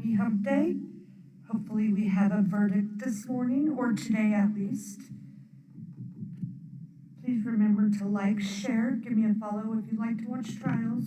happy hump day. Hopefully we have a verdict this morning, or today at least. Please remember to like, share, give me a follow if you'd like to watch trials.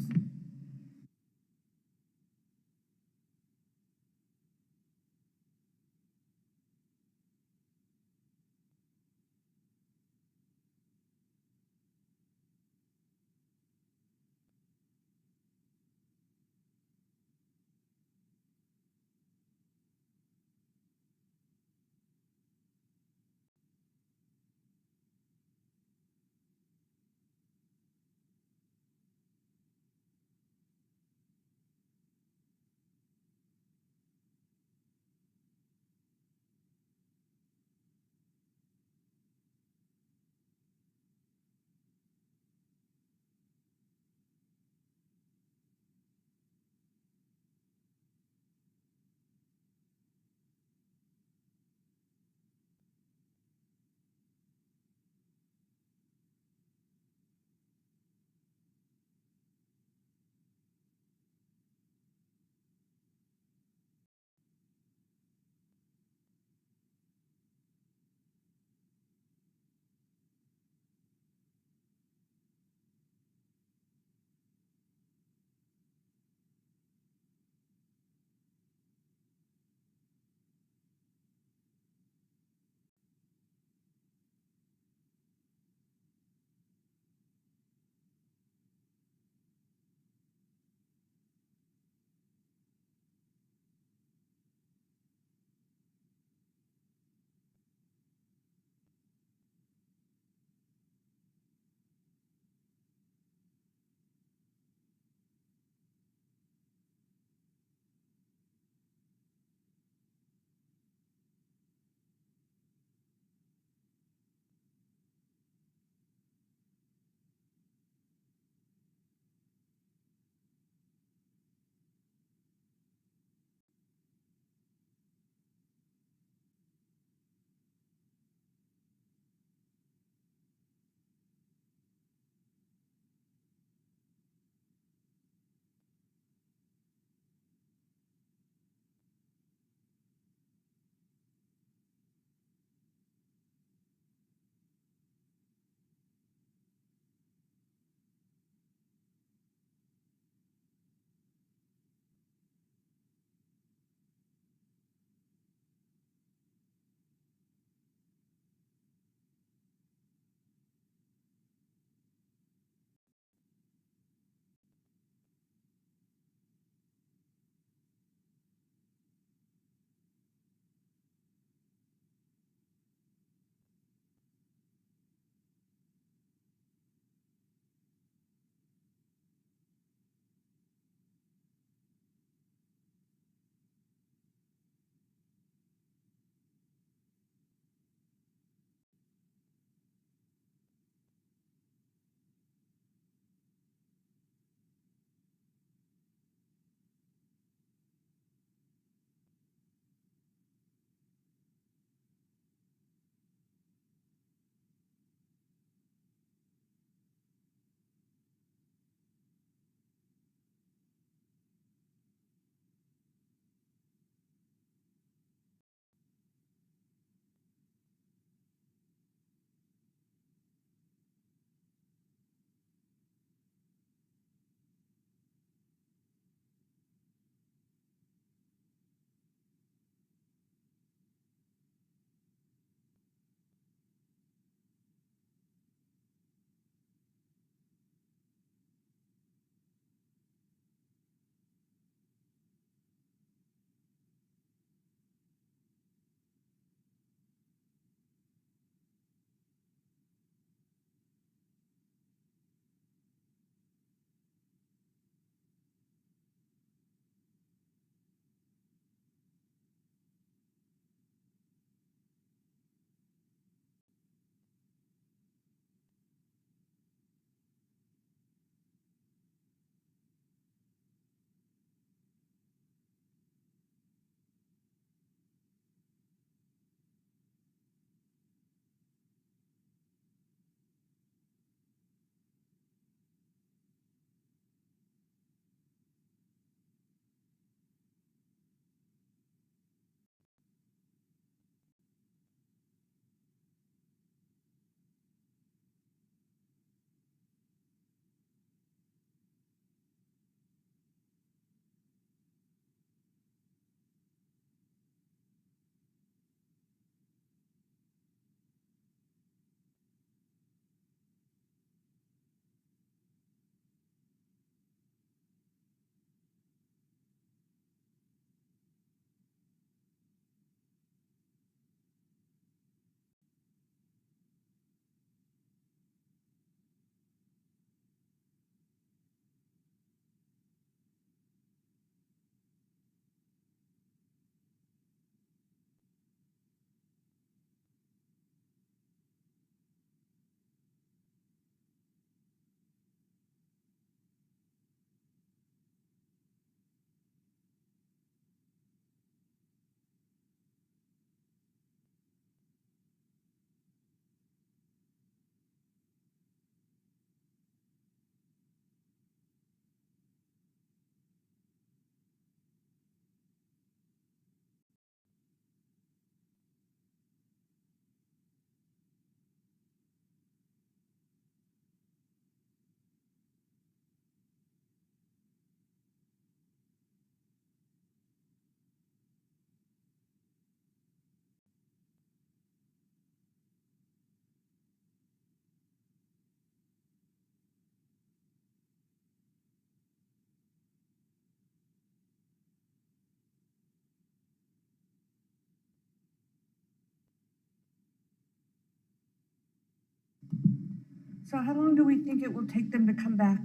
So how long do we think it will take them to come back?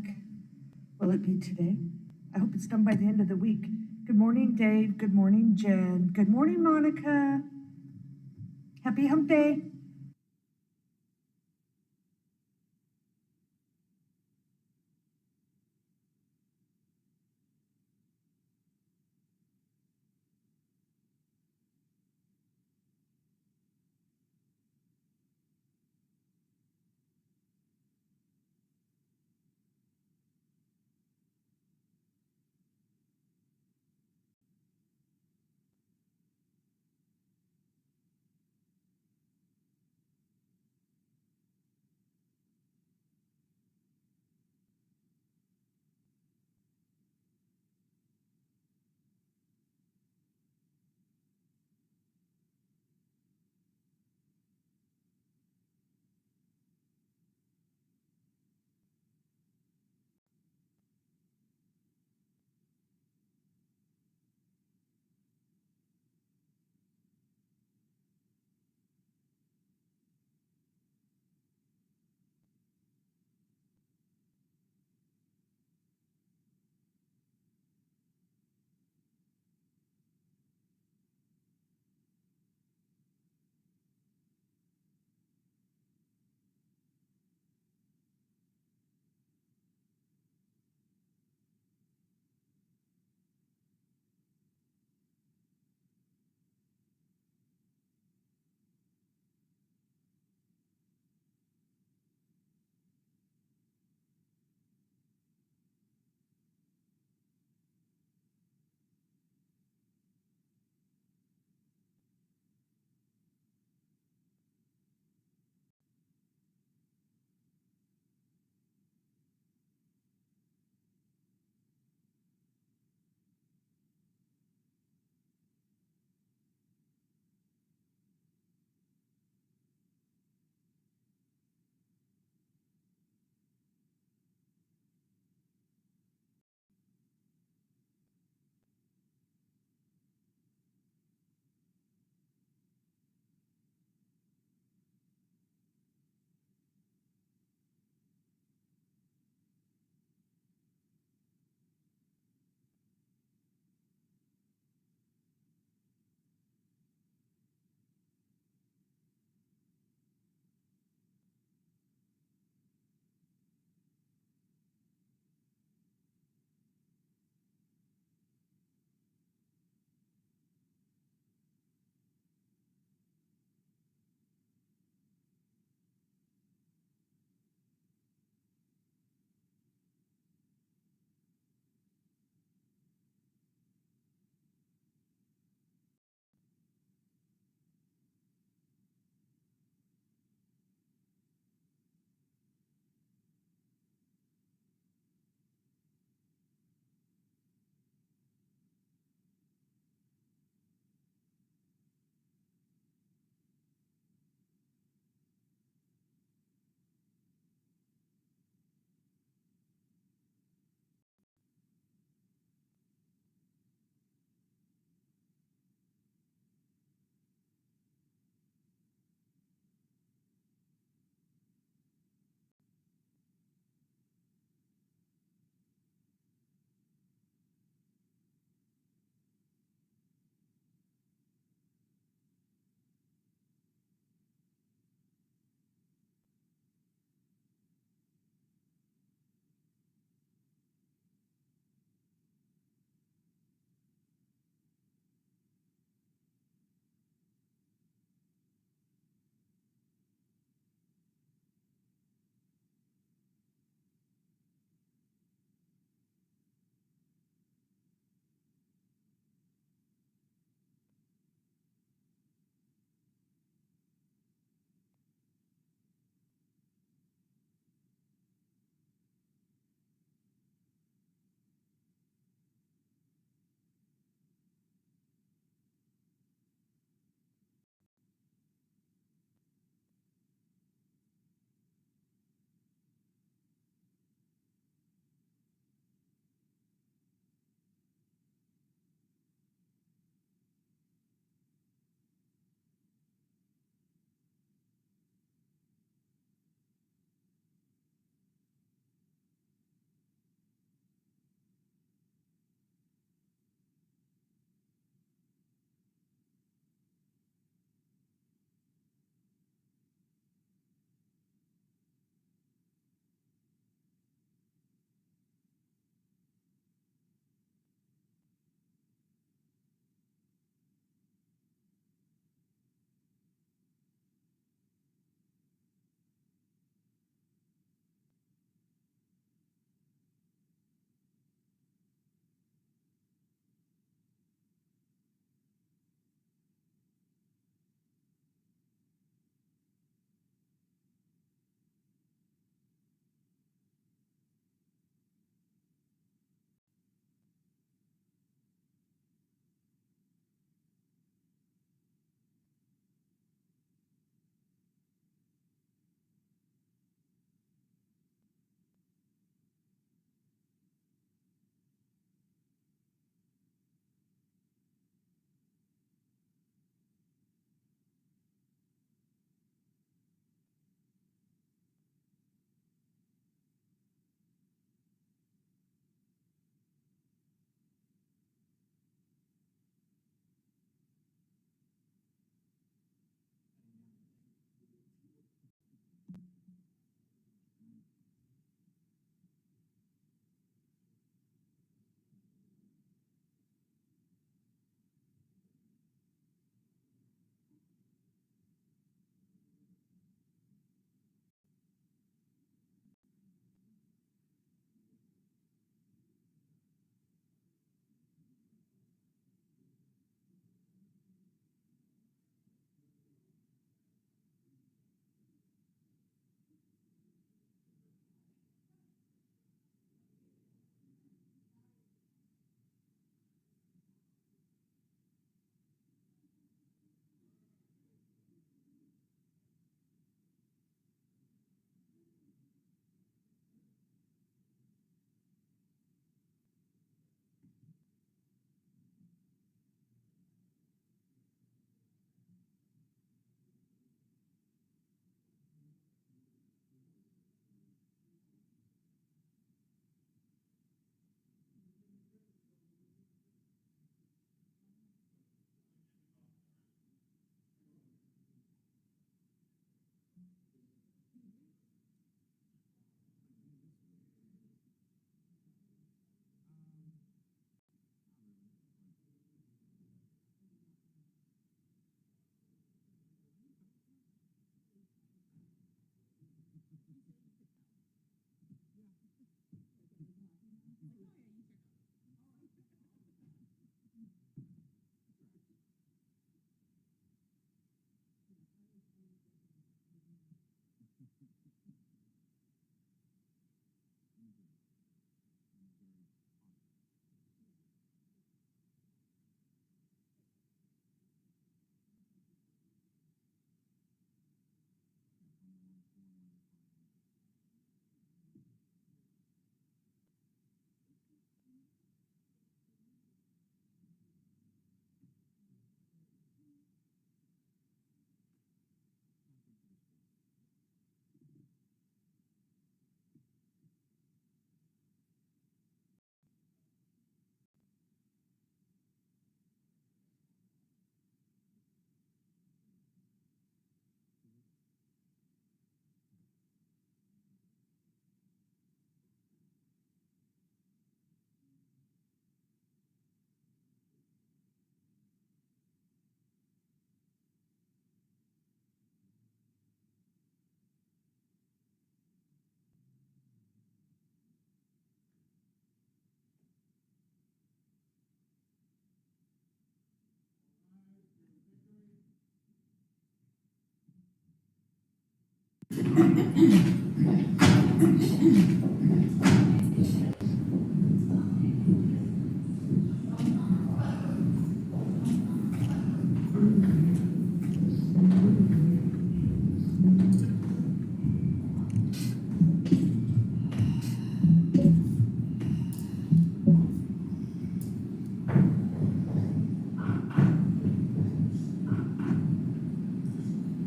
Will it be today? I hope it's done by the end of the week. Good morning, Dave. Good morning, Jen. Good morning, Monica. Happy hump day.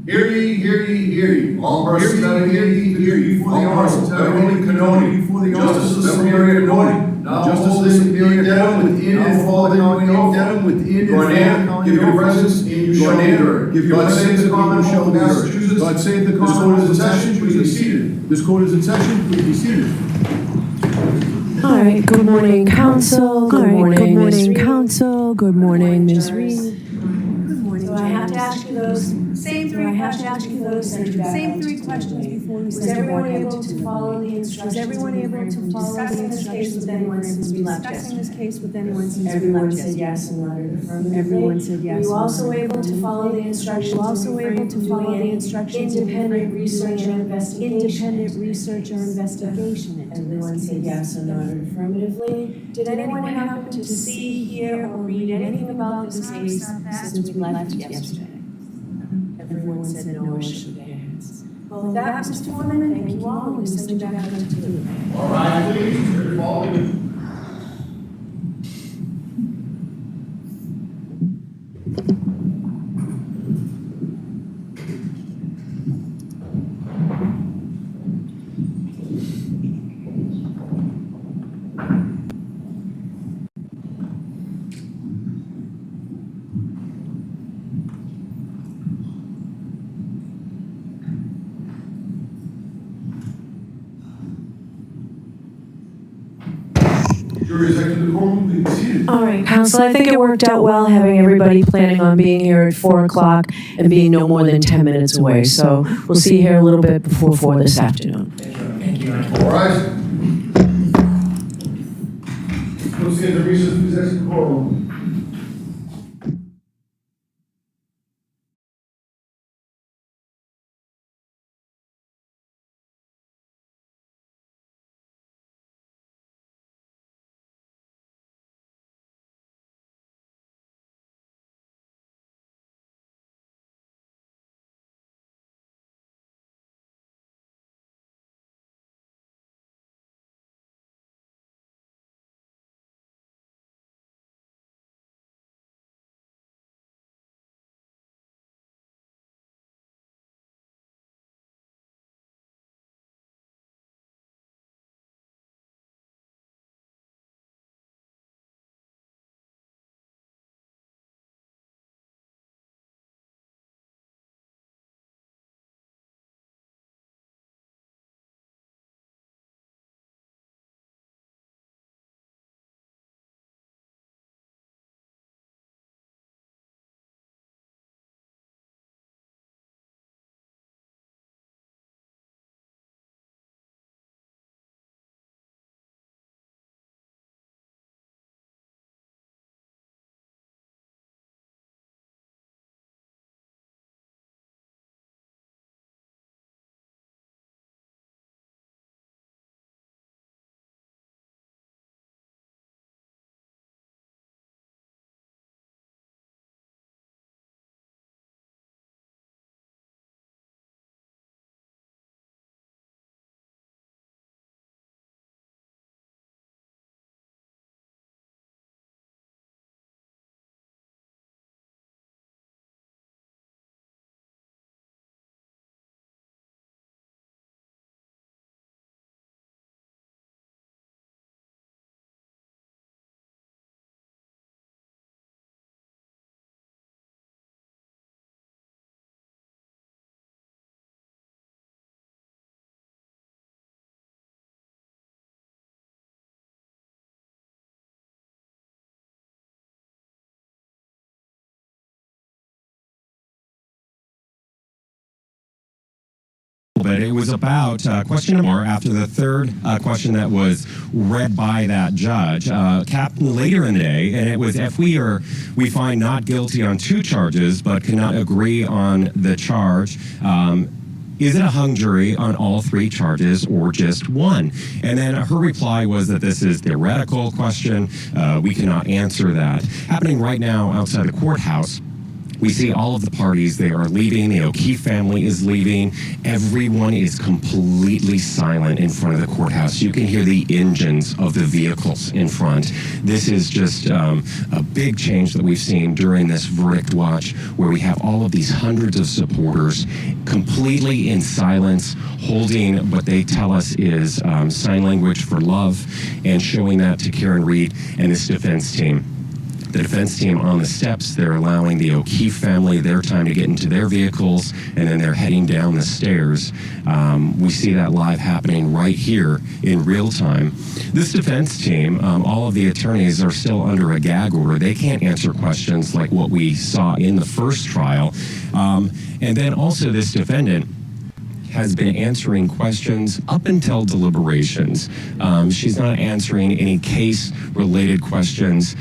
Hear ye, hear ye, hear ye. All persons having ear ye, hear ye. For the Honorable Beverly Canoni, Justice of the Mary Canoni, now Justice of the Mary Dedham, within and for the County of Dedham, within and for give your presence, and you shall be heard. Give your presence, and you shall be heard. God save the Commonwealth. This court is in session, please be seated. This court is in session, please be seated. All right, good morning, Council. Good morning, Council. Good morning, Ms. Reed. Good morning, So I have to ask you those same three questions before we start. Was everyone able to follow the instructions? Was everyone able to follow the instructions with anyone since we left discussing this case with anyone since we left Everyone yesterday? said yes and nodded affirmatively. Everyone said yes. Were you also able to follow the instructions? Were you also able to follow the instructions? Independent research or investigation. Independent research or investigation into Everyone this said case. yes and nodded affirmatively. Did anyone happen to see, hear, or read anything about this case since we left yesterday? Everyone said no or shook their heads. Well, with that, Mr. Foreman, thank you all, and we send you back out to do. All right, please, follow me. Jury is next to the courtroom, please be seated. All right, Council, I think it worked out well having everybody planning on being here at 4 o'clock and being no more than 10 minutes away. So we'll see you here a little bit before 4 this afternoon. Thank you. All right. Let's get the recess, please exit the courtroom. But it was about question number after the third question that was read by that judge. Captain later in the day, and it was if we find not guilty on 2 charges, but cannot agree on the charge. is it a hung jury on all 3 charges or just one? And then her reply was that this is a theoretical question. We cannot answer that. Happening right now outside the courthouse, we see all of the parties. They are leaving. The O'Keefe family is leaving. Everyone is completely silent in front of the courthouse. You can hear the engines of the vehicles in front. This is just a big change that we've seen during this verdict watch, where we have all of these hundreds of supporters completely in silence, holding what they tell us is sign language for love, and showing that to Karen Reed and this defense team. The defense team on the steps, they're allowing the O'Keefe family their time to get into their vehicles, and then they're heading down the stairs. We see that live happening right here in real time. This defense team, all of the attorneys are still under a gag order. They can't answer questions like what we saw in the first trial. And then also this defendant has been answering questions up until deliberations. She's not answering any case-related questions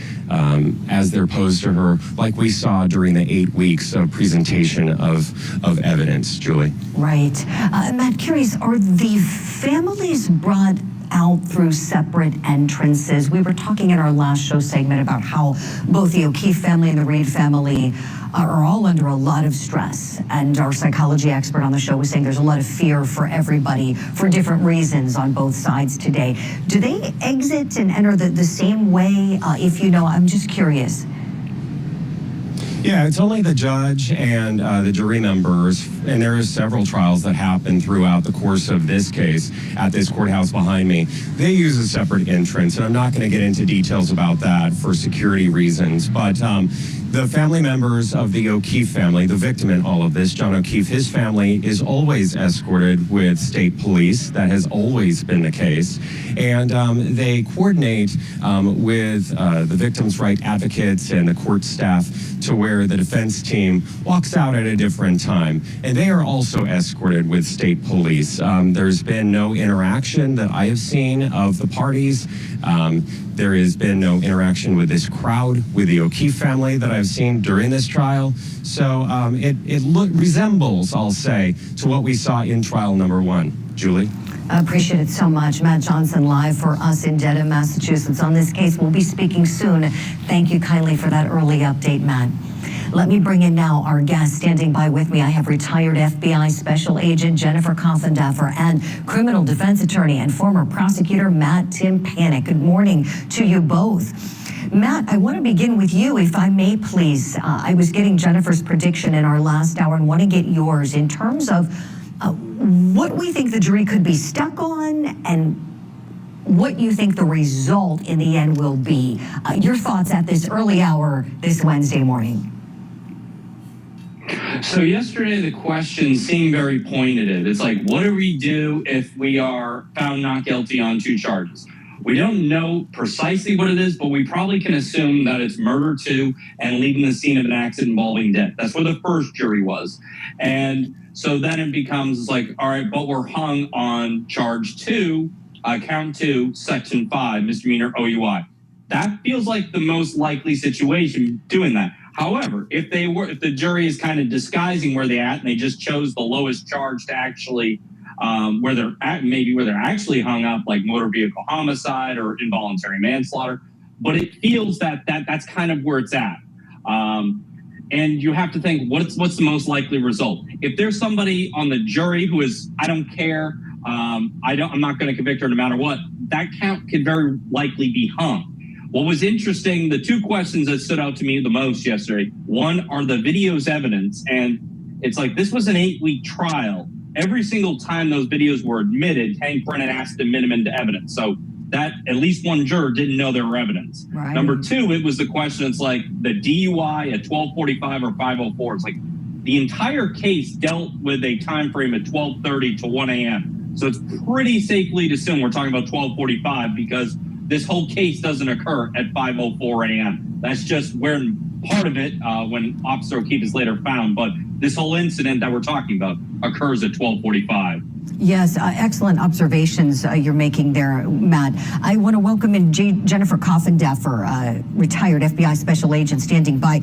as they're posed to her, like we saw during the 8 weeks of presentation of evidence. Julie? Right. Matt, curious, are the families brought out through separate entrances? We were talking in our last show segment about how both the O'Keefe family and the Reed family are all under a lot of stress. And our psychology expert on the show was saying there's a lot of fear for everybody for different reasons on both sides today. Do they exit and enter the same way? If you know, I'm just curious. Yeah, it's only the judge and the jury members, and there are several trials that happen throughout the course of this case at this courthouse behind me. They use a separate entrance, and I'm not going to get into details about that for security reasons, but the family members of the O'Keefe family, the victim in all of this, John O'Keefe, his family is always escorted with state police. That has always been the case. And they coordinate with the victim's right advocates and the court staff to where the defense team walks out at a different time. And they are also escorted with state police. There's been no interaction that I have seen of the parties. There has been no interaction with this crowd, with the O'Keefe family that I've seen during this trial. So it resembles, I'll say, to what we saw in trial number 1. Julie? I appreciate it so much. Matt Johnson live for us in Dedham, Massachusetts on this case. We'll be speaking soon. Thank you kindly for that early update, Matt. Let me bring in now our guest. Standing by with me, I have retired FBI Special Agent Jennifer Coffendaffer and criminal defense attorney and former prosecutor Matt Timpanic. Good morning to you both. Matt, I want to begin with you, if I may, please. I was getting Jennifer's prediction in our last hour and want to get yours in terms of what we think the jury could be stuck on and what you think the result in the end will be. Your thoughts at this early hour this Wednesday morning. So yesterday the question seemed very pointed. It's like, what do we do if we are found not guilty on 2 charges? We don't know precisely what it is, but we probably can assume that it's murder 2 and leaving the scene of an accident involving death. That's where the first jury was. And so then it becomes like, all right, but we're hung on charge 2, count 2, section 5, misdemeanor OUI. That feels like the most likely situation doing that. However, if the jury is kind of disguising where they're at and they just chose the lowest charge to actually where they're at, maybe where they're actually hung up, like motor vehicle homicide or involuntary manslaughter, but it feels that's kind of where it's at. And you have to think, what's the most likely result? If there's somebody on the jury who is, I don't care, I'm not going to convict her no matter what, that count could very likely be hung. What was interesting, the 2 questions that stood out to me the most yesterday, one, are the videos evidence? And it's like, this was an 8-week trial. Every single time those videos were admitted, Hank Brennan asked to admit them into evidence. So that at least one juror didn't know they were evidence. Right. Number 2, it was the question, it's like the DUI at 12:45 or 5:04. It's like the entire case dealt with a time frame at 12:30 to 1 a.m. So it's pretty safely to assume we're talking about 12:45 because this whole case doesn't occur at 5:04 a.m. That's just where part of it when Officer O'Keefe is later found. But this whole incident that we're talking about occurs at 12:45. Yes, excellent observations you're making there, Matt. I want to welcome in Jennifer Coffindaffer, retired FBI special agent standing by.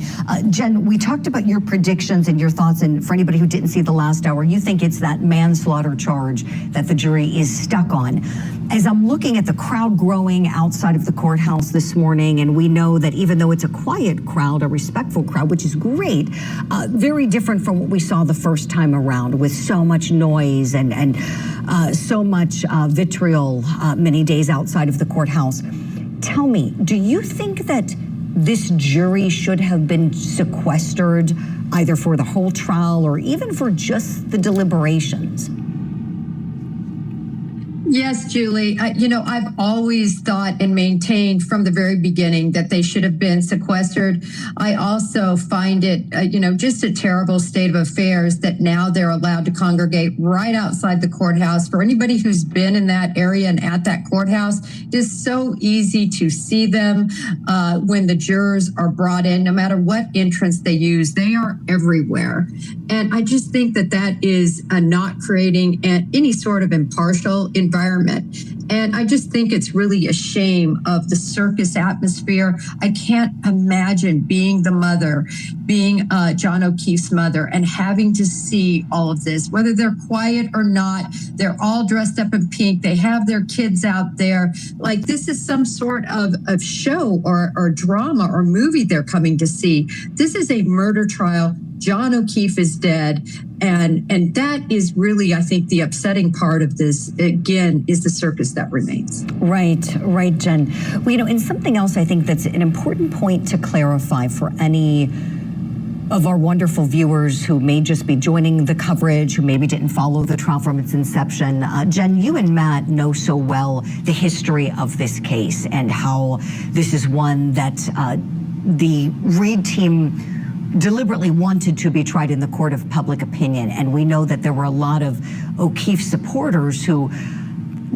Jen, we talked about your predictions and your thoughts, and for anybody who didn't see the last hour, you think it's that manslaughter charge that the jury is stuck on. As I'm looking at the crowd growing outside of the courthouse this morning, and we know that even though it's a quiet crowd, a respectful crowd, which is great, very different from what we saw the first time around with so much noise and so much vitriol many days outside of the courthouse. Tell me, do you think that this jury should have been sequestered either for the whole trial or even for just the deliberations? Yes, Julie. I've always thought and maintained from the very beginning that they should have been sequestered. I also find it, just a terrible state of affairs that now they're allowed to congregate right outside the courthouse. For anybody who's been in that area and at that courthouse, it's so easy to see them when the jurors are brought in, no matter what entrance they use, they are everywhere. And I just think that that is not creating any sort of impartial environment. And I just think it's really a shame of the circus atmosphere. I can't imagine being the mother, being John O'Keefe's mother, and having to see all of this, whether they're quiet or not. They're all dressed up in pink. They have their kids out there. Like this is some sort of show or drama or movie they're coming to see. This is a murder trial. John O'Keefe is dead. And that is really, I think, the upsetting part of this, again, is the circus that remains. Right, Jen. Well, and something else I think that's an important point to clarify for any of our wonderful viewers who may just be joining the coverage, who maybe didn't follow the trial from its inception. Jen, you and Matt know so well the history of this case and how this is one that the Reid team deliberately wanted to be tried in the court of public opinion. And we know that there were a lot of O'Keefe supporters who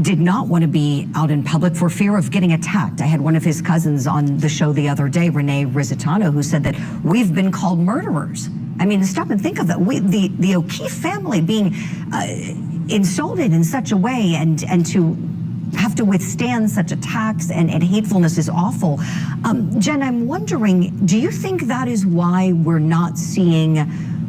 did not want to be out in public for fear of getting attacked. I had one of his cousins on the show the other day, Renee Rizzitano, who said that we've been called murderers. I mean, stop and think of that. The O'Keefe family being insulted in such a way and to have to withstand such attacks and hatefulness is awful. Jen, I'm wondering, do you think that is why we're not seeing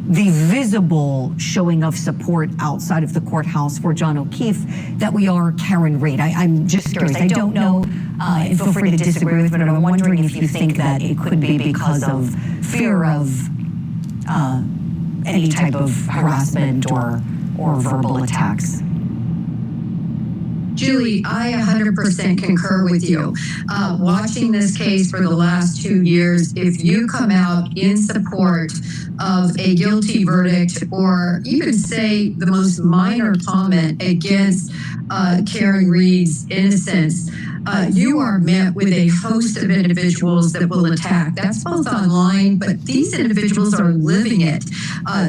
the visible showing of support outside of the courthouse for John O'Keefe that we are Karen Reid? I'm just curious. I don't know. Feel free to disagree with me, but I'm wondering if you think that it could be because of fear of any type of harassment or verbal attacks. Julie, I 100% concur with you. Watching this case for the last 2 years, if you come out in support of a guilty verdict or even say the most minor comment against Karen Reid's innocence, you are met with a host of individuals that will attack. That's both online, but these individuals are living it.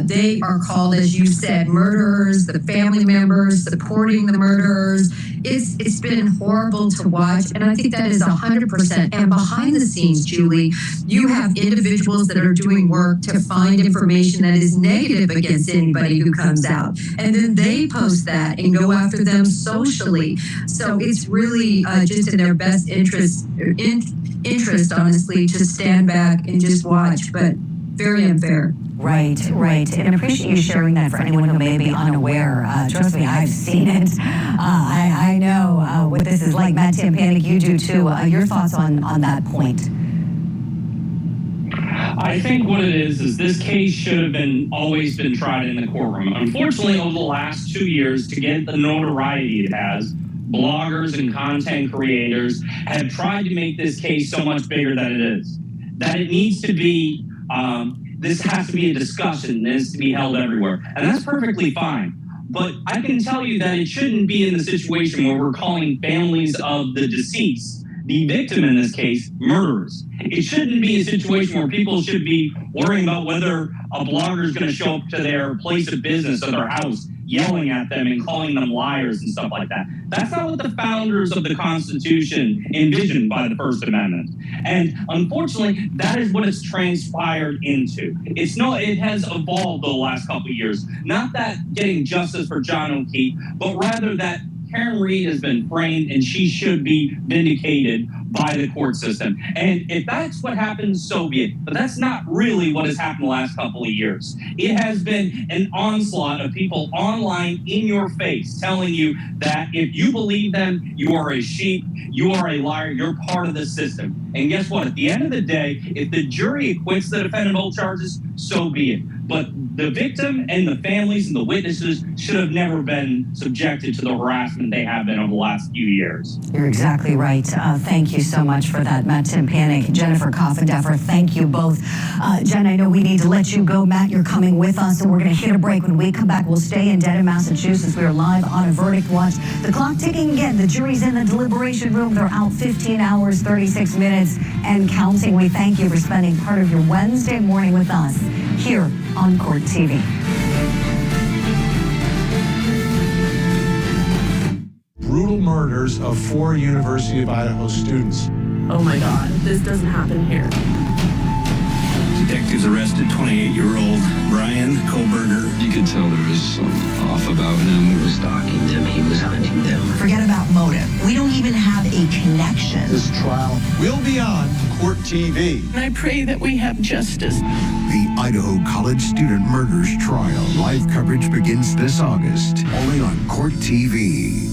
They are called, as you said, murderers, the family members supporting the murderers. It's been horrible to watch, and I think that is 100%. And behind the scenes, Julie, you have individuals that are doing work to find information that is negative against anybody who comes out, and then they post that and go after them socially. So it's really just in their best interest, honestly, to stand back and just watch, but very unfair. Right. And I appreciate you sharing that for anyone who may be unaware. Trust me, I've seen it. I know what this is like. Matt Tampanik, you do too. Your thoughts on that point? I think what it is this case should have always been tried in the courtroom. Unfortunately, over the last 2 years, to get the notoriety it has, bloggers and content creators have tried to make this case so much bigger than it is. That it needs to be, this has to be a discussion, it needs to be held everywhere. And that's perfectly fine. But I can tell you that it shouldn't be in the situation where we're calling families of the deceased, the victim in this case, murderers. It shouldn't be a situation where people should be worrying about whether a blogger is going to show up to their place of business or their house yelling at them and calling them liars and stuff like that. That's not what the founders of the Constitution envisioned by the First Amendment. And unfortunately, that is what it's transpired into. It has evolved the last couple of years. Not that getting justice for John O'Keefe, but rather that Karen Reed has been framed and she should be vindicated by the court system. And if that's what happens, so be it. But that's not really what has happened the last couple of years. It has been an onslaught of people online in your face telling you that if you believe them, you are a sheep, you are a liar, you're part of the system. And guess what? At the end of the day, if the jury acquits the defendant of all charges, so be it. But the victim and the families and the witnesses should have never been subjected to the harassment they have been over the last few years. You're exactly right. Thank you so much for that, Matt Timpanic, Jennifer Coffendeffer. Thank you both. Jen, I know we need to let you go. Matt, you're coming with us, and we're going to hit a break. When we come back, we'll stay in Dedham, Massachusetts. We are live on a verdict watch. The clock ticking again. The jury's in the deliberation room. They're out 15 hours, 36 minutes, and counting. We thank you for spending part of your Wednesday morning with us here on Court TV. Brutal murders of 4 University of Idaho students. Oh my God, this doesn't happen here. Detectives arrested 28-year-old Brian Koberger. You could tell there was something off about him. He was stalking them. He was hunting them. Forget about motive. We don't even have a connection. This trial will be on Court TV. And I pray that we have justice. The Idaho College Student Murders Trial. Live coverage begins this August, only on Court TV.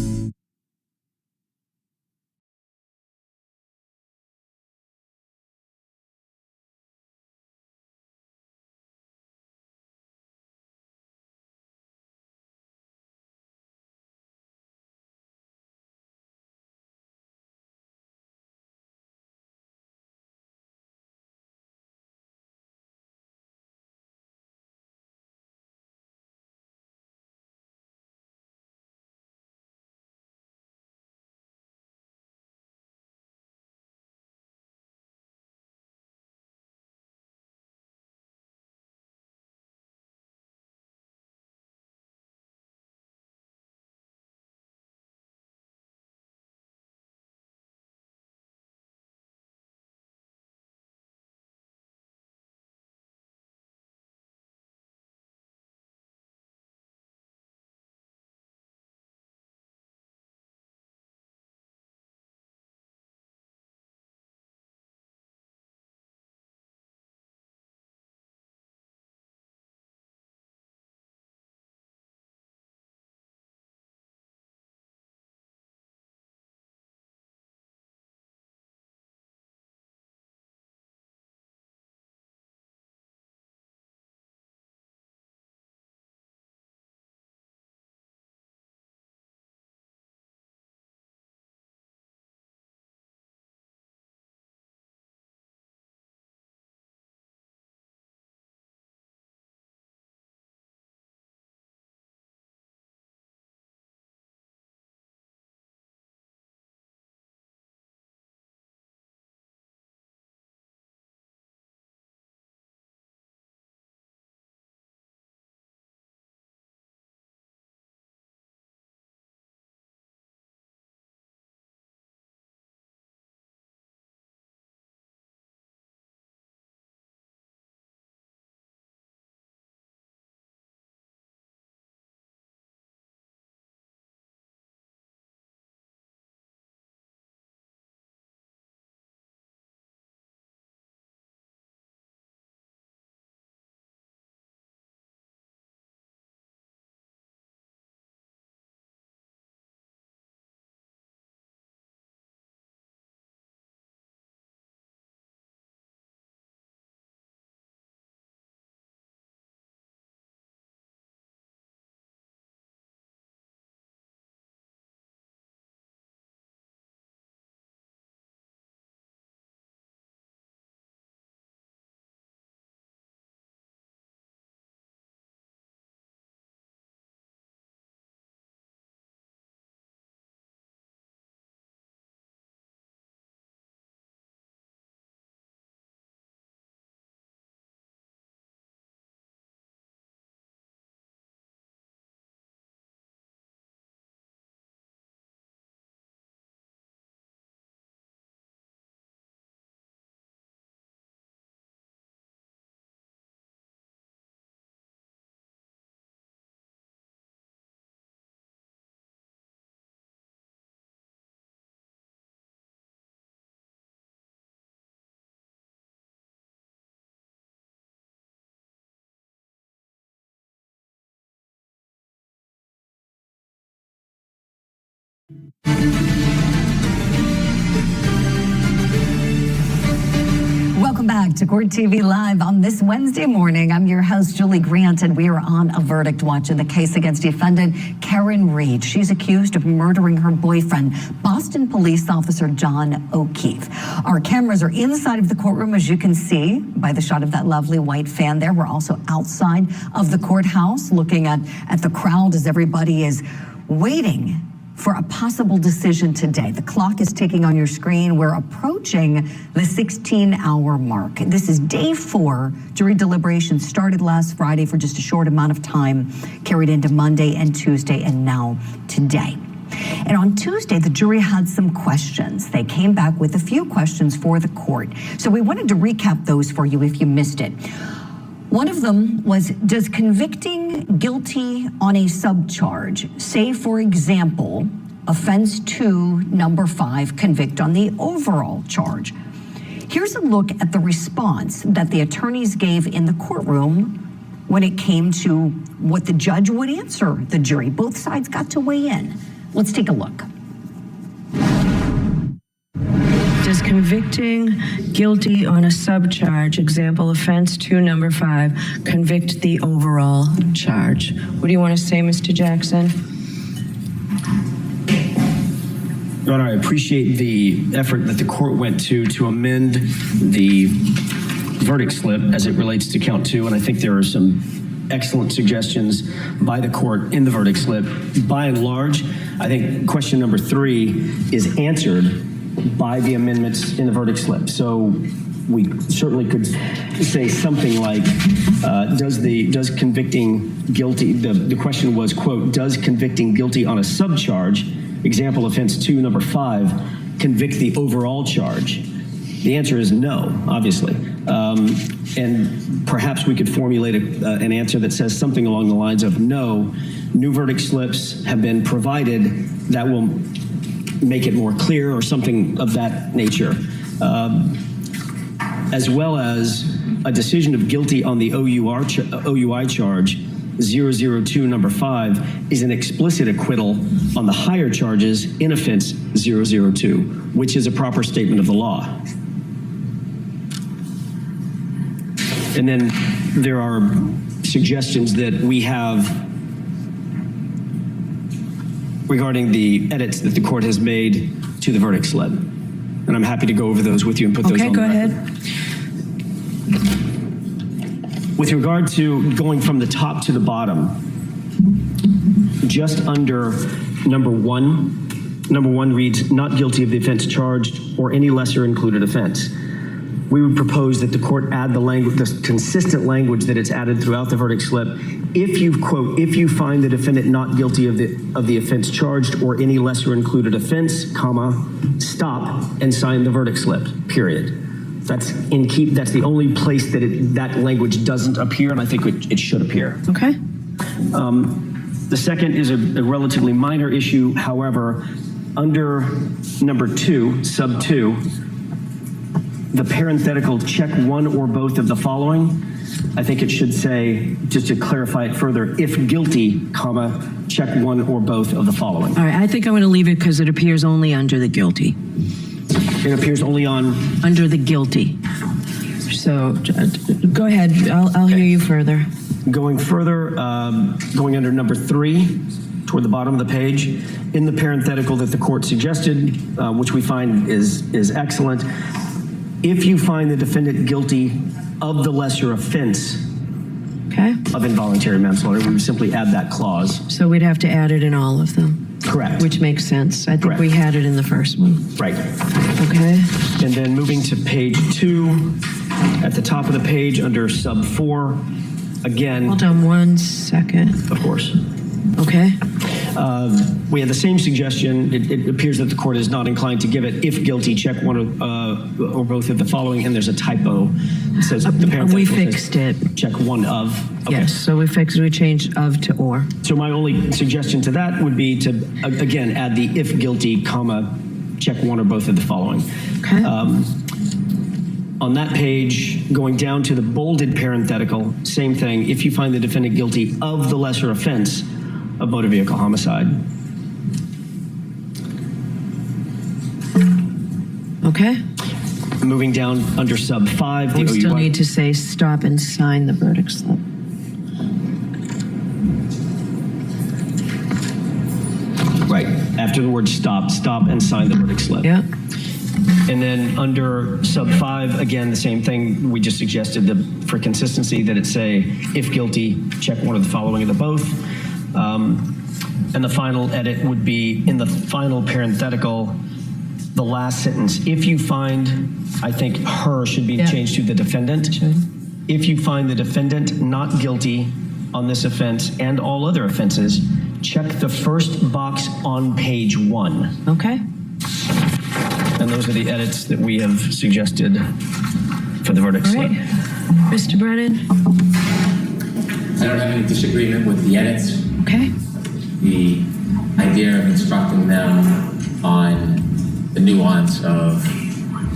Welcome back to Court TV Live on this Wednesday morning. I'm your host, Julie Grant, and we are on a verdict watch in the case against defendant Karen Reed. She's accused of murdering her boyfriend, Boston police officer John O'Keefe. Our cameras are inside of the courtroom, as you can see by the shot of that lovely white fan there. We're also outside of the courthouse looking at the crowd as everybody is waiting for a possible decision today. The clock is ticking on your screen. We're approaching the 16-hour mark. This is day 4. Jury deliberations started last Friday for just a short amount of time, carried into Monday and Tuesday, and now today. And on Tuesday, the jury had some questions. They came back with a few questions for the court. So we wanted to recap those for you if you missed it. One of them was, does convicting guilty on a subcharge, say, for example, offense 2, number 5, convict on the overall charge? Here's a look at the response that the attorneys gave in the courtroom when it came to what the judge would answer the jury. Both sides got to weigh in. Let's take a look. Does convicting guilty on a subcharge, example offense 2, number 5, convict the overall charge? What do you want to say, Mr. Jackson? Your Honor, I appreciate the effort that the court went to amend the verdict slip as it relates to count 2, and I think there are some excellent suggestions by the court in the verdict slip. By and large, I think question number 3 is answered by the amendments in the verdict slip. So we certainly could say something like, does convicting guilty, the question was, quote, does convicting guilty on a subcharge, example offense 2, number 5, convict the overall charge? The answer is no, obviously. And perhaps we could formulate an answer that says something along the lines of no, new verdict slips have been provided that will make it more clear, or something of that nature. As well as a decision of guilty on the OUI charge, 002 number 5, is an explicit acquittal on the higher charges in offense 002, which is a proper statement of the law. And then there are suggestions that we have regarding the edits that the court has made to the verdict slip. And I'm happy to go over those with you and put those on the record. Okay, go ahead. With regard to going from the top to the bottom, just under number 1 reads, not guilty of the offense charged or any lesser included offense. We would propose that the court add the language, the consistent language that it's added throughout the verdict slip. If you, quote, if you find the defendant not guilty of the offense charged or any lesser included offense, comma, stop and sign the verdict slip, period. That's the only place that that language doesn't appear, and I think it should appear. Okay. The second is a relatively minor issue. However, under number 2, sub 2, the parenthetical check one or both of the following, I think it should say, just to clarify it further, if guilty, comma, check one or both of the following. All right, I think I'm going to leave it because it appears only under the guilty. It appears only on? Under the guilty. So go ahead, I'll hear you further. Going further, going under number 3, toward the bottom of the page, in the parenthetical that the court suggested, which we find is excellent, if you find the defendant guilty of the lesser offense of involuntary manslaughter, we would simply add that clause. So we'd have to add it in all of them. Correct. Which makes sense. I think Correct. we had it in the first one. Right. Okay. And then moving to page 2, at the top of the page under sub 4, again. Hold on 1 second. Of course. Okay. We had the same suggestion. It appears that the court is not inclined to give it. If guilty, check one or both of the following. And there's a typo. It says the parenthetical. We fixed it. Check one of. Okay. Yes. So we changed of to or. So my only suggestion to that would be to again add the if guilty, comma, check one or both of the following. Okay. On that page, going down to the bolded parenthetical, same thing. If you find the defendant guilty of the lesser offense of motor vehicle homicide. Okay? Moving down under sub 5. We still OUI need to say stop and sign the verdict slip. Right. After the word stop and sign the verdict slip. Yeah. And then under sub 5, again, the same thing. We just suggested for consistency that it say, if guilty, check one of the following of the both. And the final edit would be in the final parenthetical, the last sentence. If you find, I think her should be changed to the defendant. If you find the defendant not guilty on this offense and all other offenses, check the first box on page 1. Okay. And those are the edits that we have suggested for the verdict slip. Right. Mr. Brennan? I don't have any disagreement with the edits. Okay. The idea of instructing them on the nuance of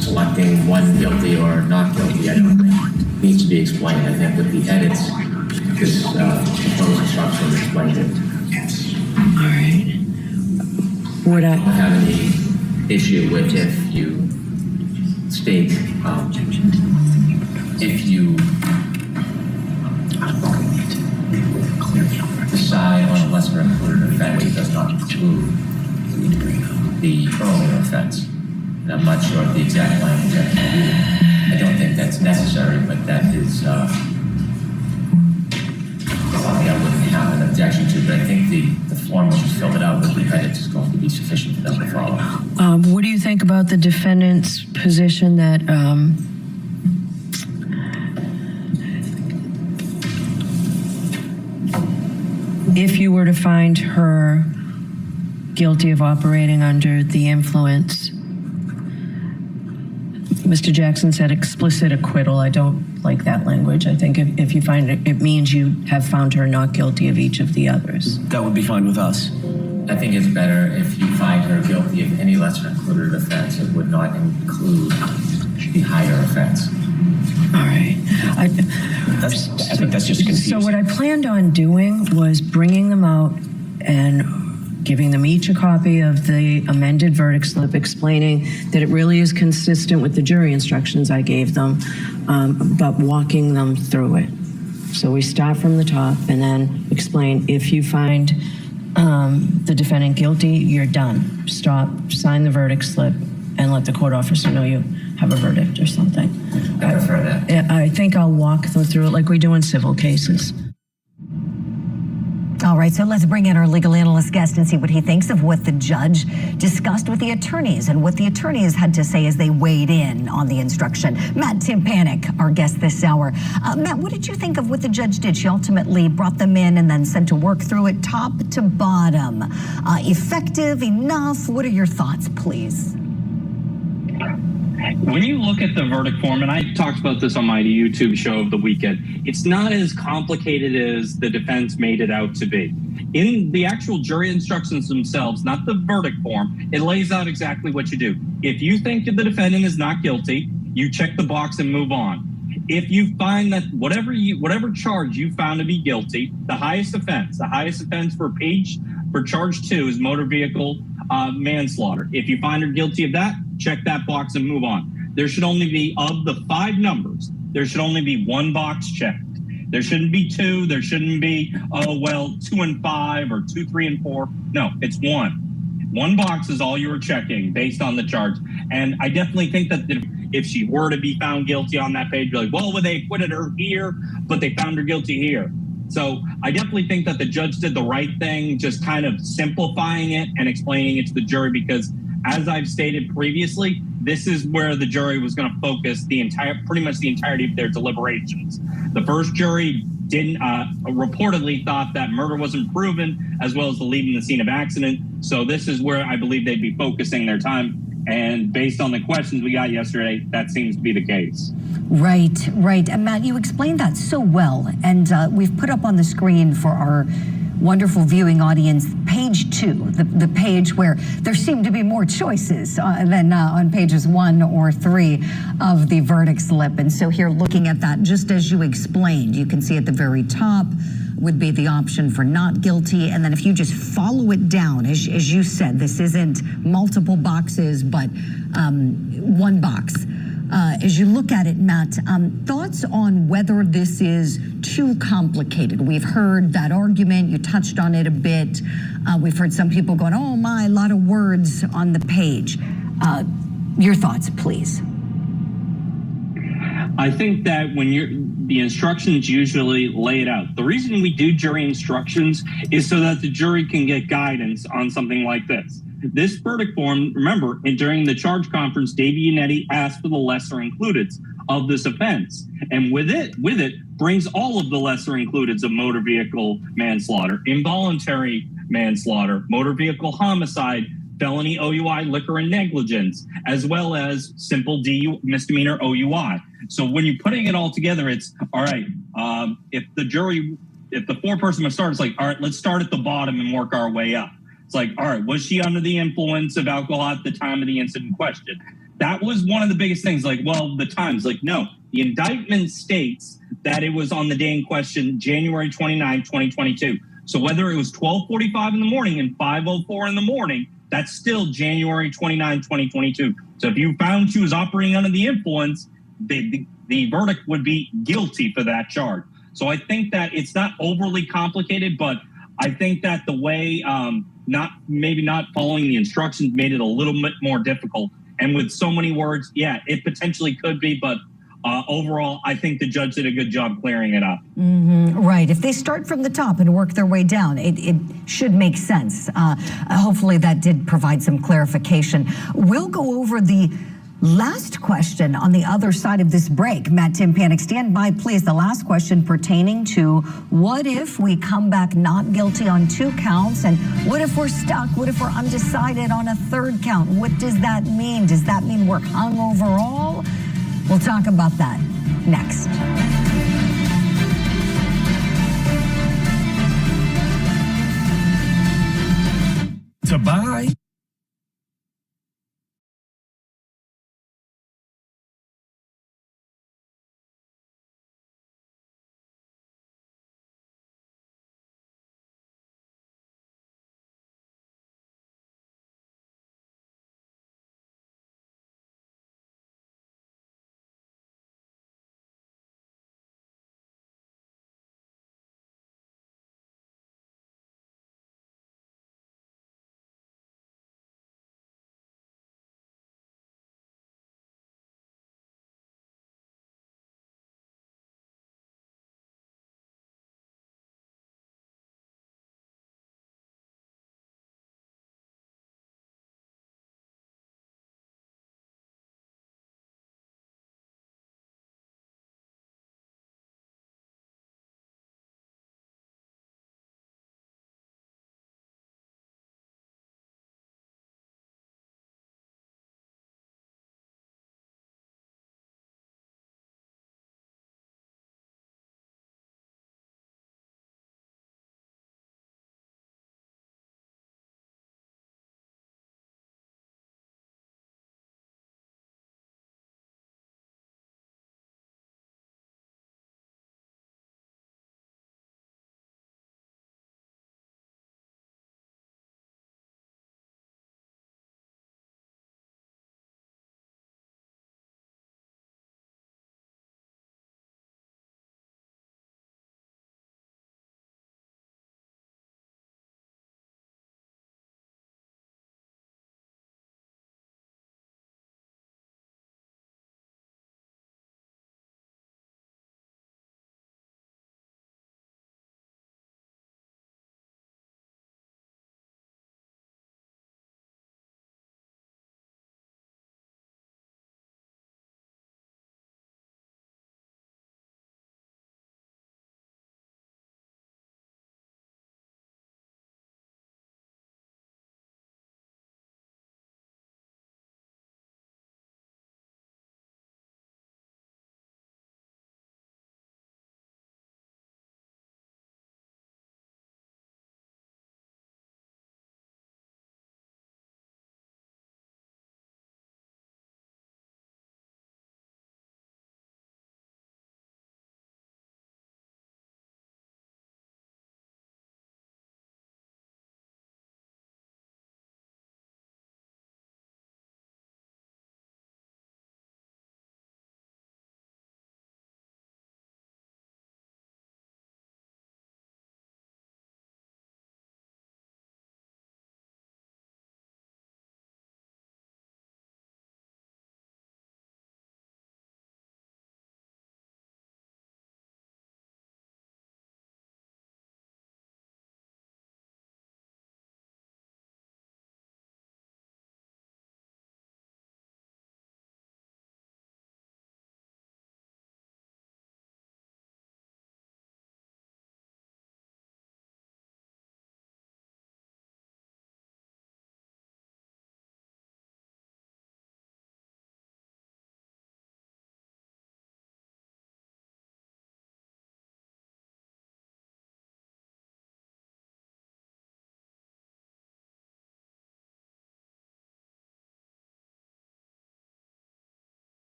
selecting one guilty or not guilty, I don't think needs to be explained. I think that the edits, this proposed instruction explains it. All right. Would I don't have any issue with if you state, if you decide on a lesser included offense, it does not include the earlier offense. And I'm not sure of the exact language. I don't think that's necessary, but that is something I wouldn't have an objection to. But I think the form which is filled out with the edits is going to be sufficient for them to follow. What do you think about the defendant's position that if you were to find her guilty of operating under the influence, Mr. Jackson said explicit acquittal. I don't like that language. I think if you find it, it means you have found her not guilty of each of the others. That would be fine with us. I think it's better if you find her guilty of any lesser included offense. It would not include the higher offense. All right. I think that's just confusing. So what I planned on doing was bringing them out and giving them each a copy of the amended verdict slip, explaining that it really is consistent with the jury instructions I gave them, but walking them through it. So we start from the top and then explain, if you find the defendant guilty, you're done. Stop, sign the verdict slip, and let the court officer know you have a verdict or something. I prefer that. I think I'll walk them through it like we do in civil cases. All right, so let's bring in our legal analyst guest and see what he thinks of what the judge discussed with the attorneys and what the attorneys had to say as they weighed in on the instruction. Matt Timpanek, our guest this hour. Matt, what did you think of what the judge did? She ultimately brought them in and then said to work through it top to bottom. Effective enough? What are your thoughts, please? When you look at the verdict form, and I talked about this on my YouTube show of the weekend, it's not as complicated as the defense made it out to be. In the actual jury instructions themselves, not the verdict form, it lays out exactly what you do. If you think that the defendant is not guilty, you check the box and move on. If you find that whatever charge you found to be guilty, the highest offense for charge 2 is motor vehicle manslaughter. If you find her guilty of that, check that box and move on. There should only be, of the 5 numbers, there should only be 1 box checked. There shouldn't be 2. There shouldn't be, 2 and 5 or 2, 3, and 4. No, it's 1. 1 box is all you were checking based on the charge. And I definitely think that if she were to be found guilty on that page, you're like, well, they acquitted her here, but they found her guilty here. So I definitely think that the judge did the right thing, just kind of simplifying it and explaining it to the jury, because as I've stated previously, this is where the jury was going to focus pretty much the entirety of their deliberations. The first jury reportedly thought that murder wasn't proven, as well as the leaving the scene of accident. So this is where I believe they'd be focusing their time. And based on the questions we got yesterday, that seems to be the case. Right. And Matt, you explained that so well. And we've put up on the screen for our wonderful viewing audience, page 2, the page where there seem to be more choices than on pages 1 or 3 of the verdict slip. And so here, looking at that, just as you explained, you can see at the very top would be the option for not guilty. And then if you just follow it down, as you said, this isn't multiple boxes, but one box. As you look at it, Matt, thoughts on whether this is too complicated? We've heard that argument. You touched on it a bit. We've heard some people going, oh my, a lot of words on the page. Your thoughts, please. I think that when the instructions usually lay it out. The reason we do jury instructions is so that the jury can get guidance on something like this. This verdict form, remember, during the charge conference, David Yannetti asked for the lesser includeds of this offense. And with it brings all of the lesser includeds of motor vehicle manslaughter, involuntary manslaughter, motor vehicle homicide, felony OUI, liquor and negligence, as well as simple misdemeanor OUI. So when you're putting it all together, it's all right. If the four-person must start, it's like, all right, let's start at the bottom and work our way up. It's like, all right, was she under the influence of alcohol at the time of the incident in question? That was one of the biggest things. Like, well, the times, like, no, the indictment states that it was on the day in question, January 29, 2022. So whether it was 12:45 in the morning and 5:04 in the morning, that's still January 29, 2022. So if you found she was operating under the influence, the verdict would be guilty for that charge. So I think that it's not overly complicated, but I think that the way not following the instructions made it a little bit more difficult. And with so many words, yeah, it potentially could be, but overall, I think the judge did a good job clearing it up. Right. If they start from the top and work their way down, it should make sense. Hopefully that did provide some clarification. We'll go over the last question on the other side of this break. Matt Timpanic, stand by, please. The last question pertaining to what if we come back not guilty on 2 counts, and what if we're stuck? What if we're undecided on a 3rd count? What does that mean? Does that mean we're hung overall? We'll talk about that next. To buy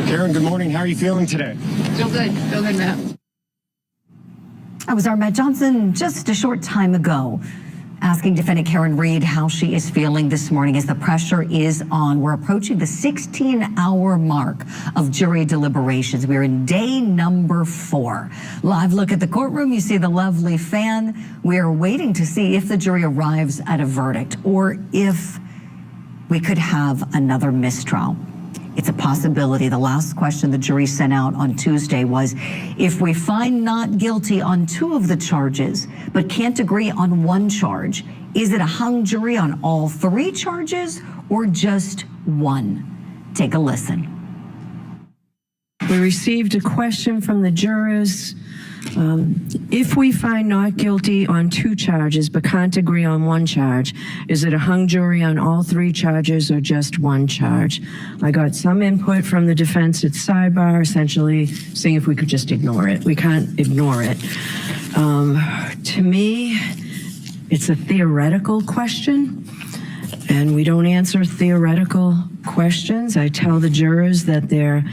Karen, good morning. How are you feeling today? Feel good, Matt. That was our Matt Johnson just a short time ago, asking defendant Karen Reed how she is feeling this morning as the pressure is on. We're approaching the 16-hour mark of jury deliberations. We're in day number 4. Live look at the courtroom. You see the lovely fan. We are waiting to see if the jury arrives at a verdict or if we could have another mistrial. It's a possibility. The last question the jury sent out on Tuesday was, if we find not guilty on 2 of the charges, but can't agree on 1 charge, is it a hung jury on all 3 charges or just 1? Take a listen. We received a question from the jurors. If we find not guilty on 2 charges but can't agree on 1 charge, is it a hung jury on all 3 charges or just 1 charge? I got some input from the defense at sidebar, essentially saying if we could just ignore it. We can't ignore it. To me, it's a theoretical question, and we don't answer theoretical questions. I tell the jurors that they're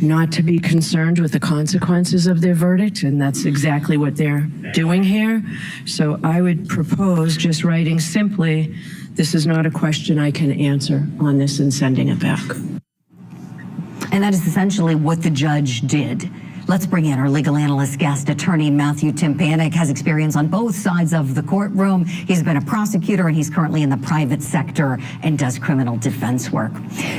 not to be concerned with the consequences of their verdict, and that's exactly what they're doing here. So I would propose just writing simply, this is not a question I can answer on this, and sending it back. And that is essentially what the judge did. Let's bring in our legal analyst guest, attorney Matthew Timpanik, has experience on both sides of the courtroom. He's been a prosecutor and he's currently in the private sector and does criminal defense work.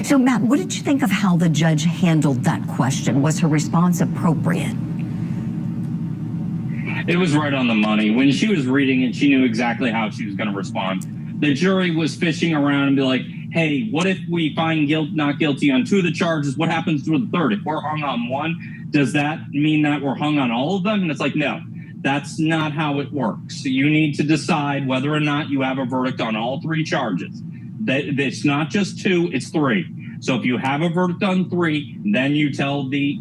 So Matt, what did you think of how the judge handled that question? Was her response appropriate? It was right on the money. When she was reading it, she knew exactly how she was going to respond. The jury was fishing around and be like, hey, what if we find not guilty on 2 of the charges? What happens to the 3rd? If we're hung on 1, does that mean that we're hung on all of them? And it's like, no, that's not how it works. So you need to decide whether or not you have a verdict on all 3 charges. It's not just 2, it's 3. So if you have a verdict on 3, then you tell the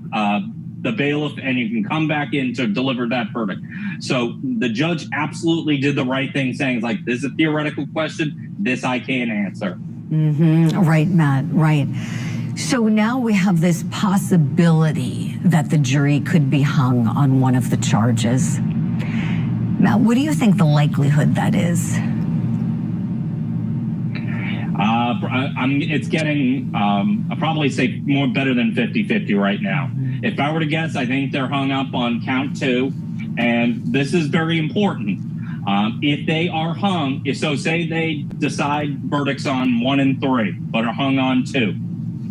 bailiff and you can come back in to deliver that verdict. So the judge absolutely did the right thing, saying, like, this is a theoretical question. This I can't answer. Right, Matt, right. So now we have this possibility that the jury could be hung on 1 of the charges. Matt, what do you think the likelihood that is? It's getting, I'll probably say more better than 50-50 right now. If I were to guess, I think they're hung up on count 2, and this is very important. If they are hung, say they decide verdicts on 1 and 3, but are hung on 2,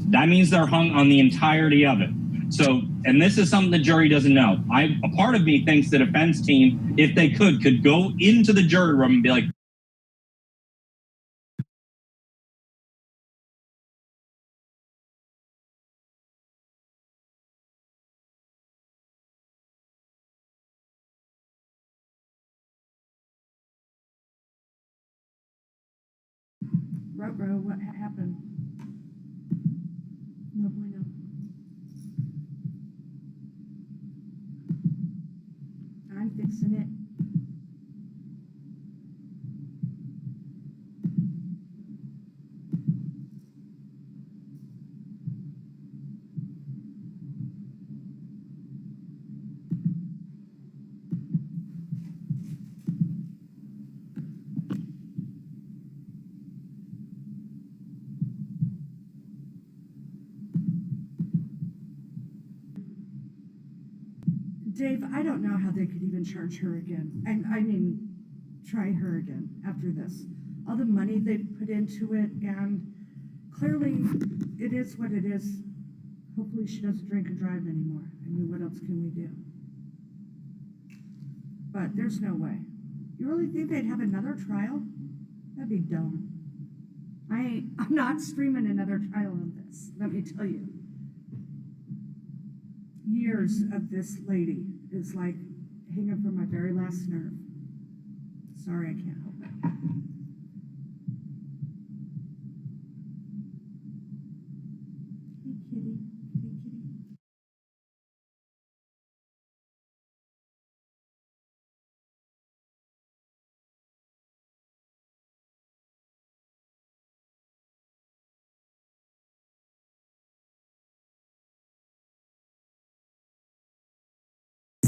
that means they're hung on the entirety of it. So, and this is something the jury doesn't know. A part of me thinks the defense team, if they could go into the jury room and be like, Ruh-roh, what happened? No bueno. I'm fixing it. Dave, I don't know how they could even charge her again. I mean, try her again after this. All the money they put into it, and clearly it is what it is. Hopefully she doesn't drink and drive anymore. I mean, what else can we do? But there's no way. You really think they'd have another trial? That'd be dumb. I'm not streaming another trial of this, let me tell you. Years of this lady is like hanging from my very last nerve. Sorry, I can't help it.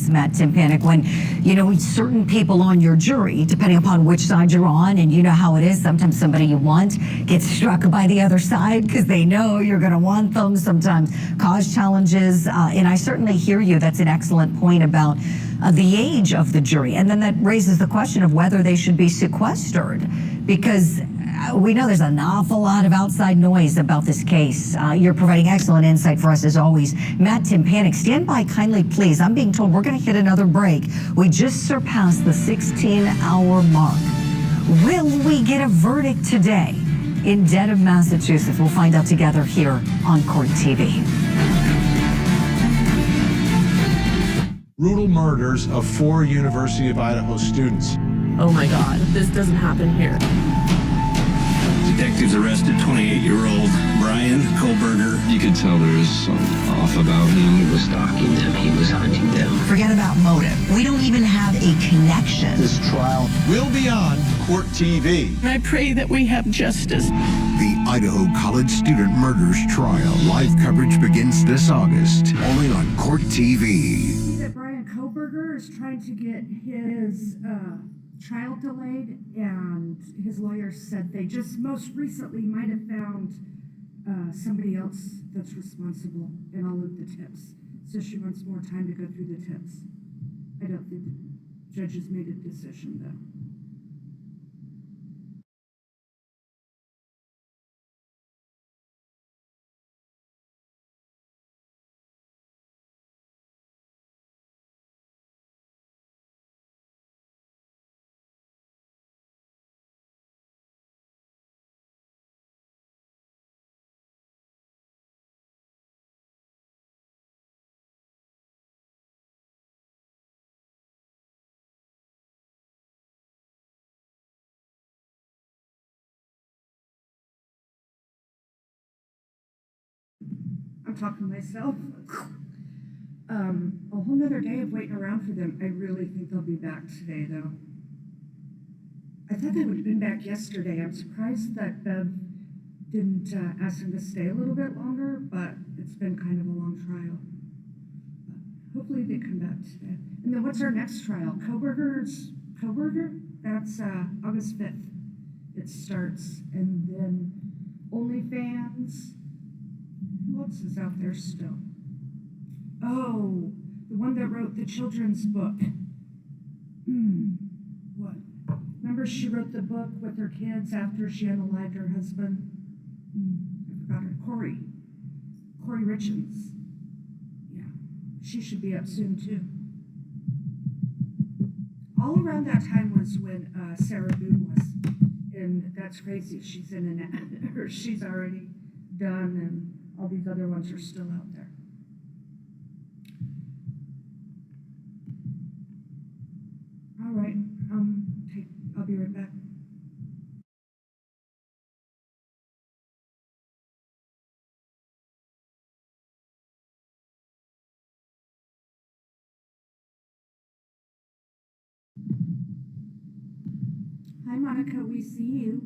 happens, Matt Timpanic, when, certain people on your jury, depending upon which side you're on, and you know how it is, sometimes somebody you want gets struck by the other side because they know you're going to want them, sometimes cause challenges. And I certainly hear you. That's an excellent point about the age of the jury. And then that raises the question of whether they should be sequestered, because we know there's an awful lot of outside noise about this case. You're providing excellent insight for us as always. Matt Timpanic, stand by kindly, please. I'm being told we're going to hit another break. We just surpassed the 16-hour mark. Will we get a verdict today in Dedham, Massachusetts? We'll find out together here on Court TV. Brutal murders of 4 University of Idaho students. Oh my God, this doesn't happen here. Detectives arrested 28-year-old Brian Kohlberger. You could tell there was something off about him. He was stalking them. He was hunting them. Forget about motive. We don't even have a connection. This trial will be on Court TV. I pray that we have justice. The Idaho College student murders trial. Live coverage begins this August, only on Court TV. See that Brian Kohlberger is trying to get his trial delayed, and his lawyers said they just most recently might have found somebody else that's responsible in all of the tips. So she wants more time to go through the tips. I don't think the judges made a decision, though. I'm talking to myself. A whole nother day of waiting around for them. I really think they'll be back today, though. I thought they would have been back yesterday. I'm surprised that Bev didn't ask them to stay a little bit longer, but it's been kind of a long trial. But hopefully they come back today. And then what's our next trial? Kohlberger? That's August 5th. It starts. And then OnlyFans. Who else is out there still? Oh, the one that wrote the children's book. What? Remember she wrote the book with her kids after she unalived her husband? I forgot her. Corey Richens. Yeah, she should be up soon too. All around that time was when Sarah Boone was, and that's crazy. She's in an or she's already done, and all these other ones are still out there. All right, I'll be right back. Hi, Monica, we see you.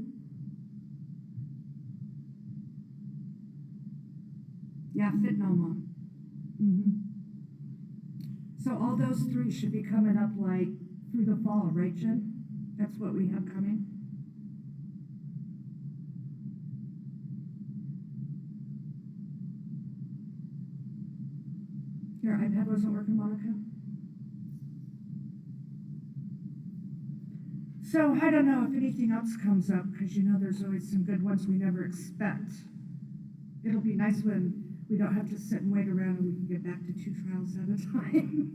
Yeah, fentanyl, Mom. So all those 3 should be coming up like through the fall, right, Jen? That's what we have coming. Your iPad wasn't working, Monica? So I don't know if anything else comes up, because you know there's always some good ones we never expect. It'll be nice when we don't have to sit and wait around and we can get back to 2 trials at a time.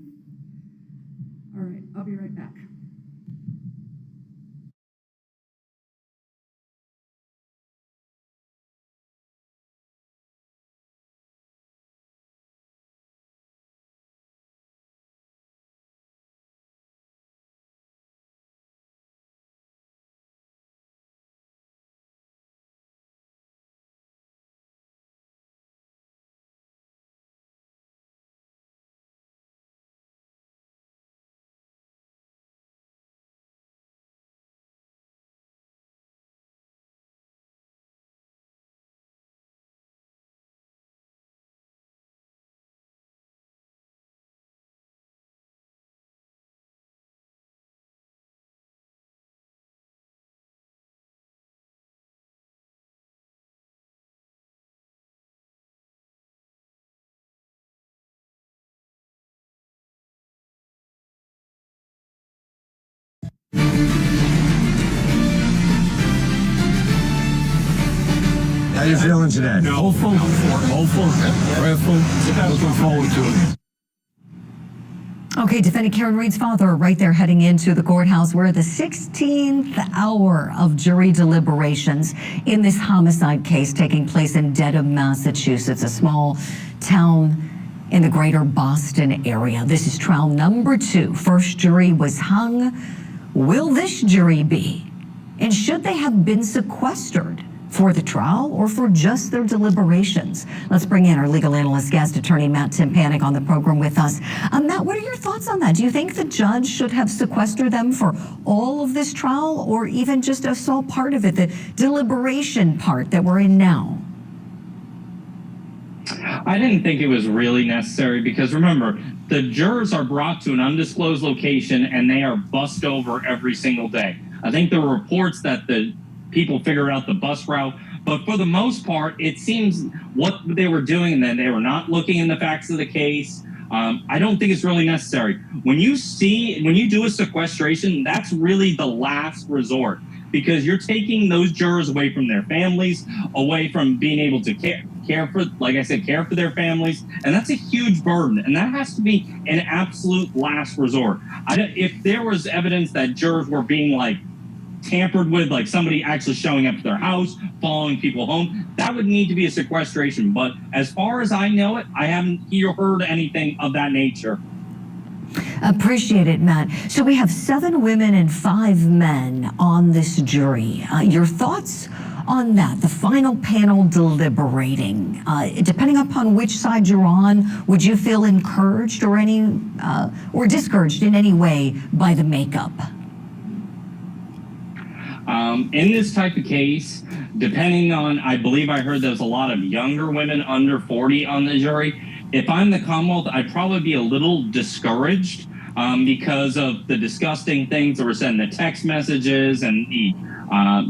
All right, I'll be right back. How you feeling today? Hopeful, prayerful, looking forward to it. Okay, defendant Karen Reed's father right there heading into the courthouse. We're at the 16th hour of jury deliberations in this homicide case taking place in Dedham, Massachusetts, a small town in the greater Boston area. This is trial number 2. First jury was hung. Will this jury be? And should they have been sequestered for the trial or for just their deliberations? Let's bring in our legal analyst guest attorney Matt Timpanek on the program with us. Matt, what are your thoughts on that? Do you think the judge should have sequestered them for all of this trial or even just a small part of it, the deliberation part that we're in now? I didn't think it was really necessary because remember, the jurors are brought to an undisclosed location and they are bussed over every single day. I think there were reports that the people figured out the bus route, but for the most part, it seems what they were doing and then they were not looking in the facts of the case. I don't think it's really necessary. When you do a sequestration, that's really the last resort because you're taking those jurors away from their families, away from being able to care for, like I said, care for their families. And that's a huge burden. And that has to be an absolute last resort. If there was evidence that jurors were being tampered with, like somebody actually showing up to their house, following people home, that would need to be a sequestration. But as far as I know it, I haven't heard anything of that nature. Appreciate it, Matt. So we have 7 women and 5 men on this jury. Your thoughts on that, the final panel deliberating? Depending upon which side you're on, would you feel encouraged or discouraged in any way by the makeup? In this type of case, depending on, I believe I heard there's a lot of younger women under 40 on the jury. If I'm the Commonwealth, I'd probably be a little discouraged because of the disgusting things that were said in the text messages and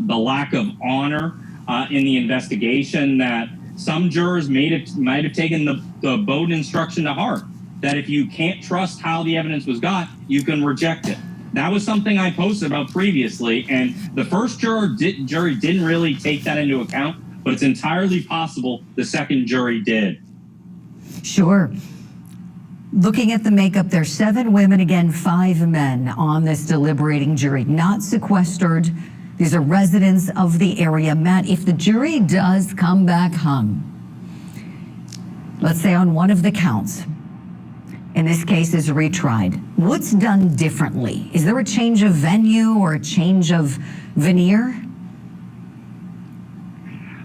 the lack of honor in the investigation, that some jurors might have taken the Bowden instruction to heart, that if you can't trust how the evidence was got, you can reject it. That was something I posted about previously, and the first jury didn't really take that into account, but it's entirely possible the second jury did. Sure. Looking at the makeup, there's 7 women, again, 5 men on this deliberating jury, not sequestered. These are residents of the area. Matt, if the jury does come back hung, let's say on one of the counts, in this case is retried, what's done differently? Is there a change of venue or a change of veneer?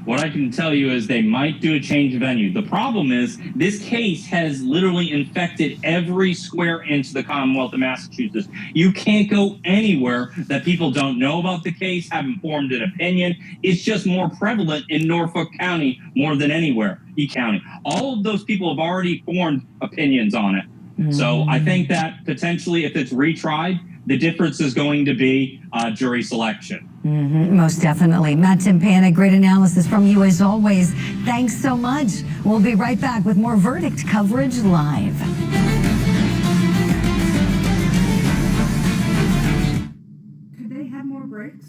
What I can tell you is they might do a change of venue. The problem is this case has literally infected every square inch of the Commonwealth of Massachusetts. You can't go anywhere that people don't know about the case, haven't formed an opinion. It's just more prevalent in Norfolk County more than anywhere, County. All of those people have already formed opinions on it. So I think that potentially if it's retried, the difference is going to be jury selection. Most definitely. Matt Timpanek, great analysis from you as always. Thanks so much. We'll be right back with more verdict coverage live. Could they have more breaks?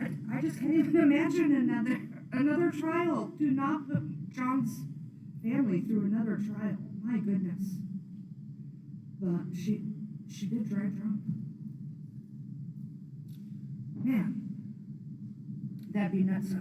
I just can't even imagine another trial. Do not put John's family through another trial. My goodness. But she did drive drunk. Man, that'd be nuts.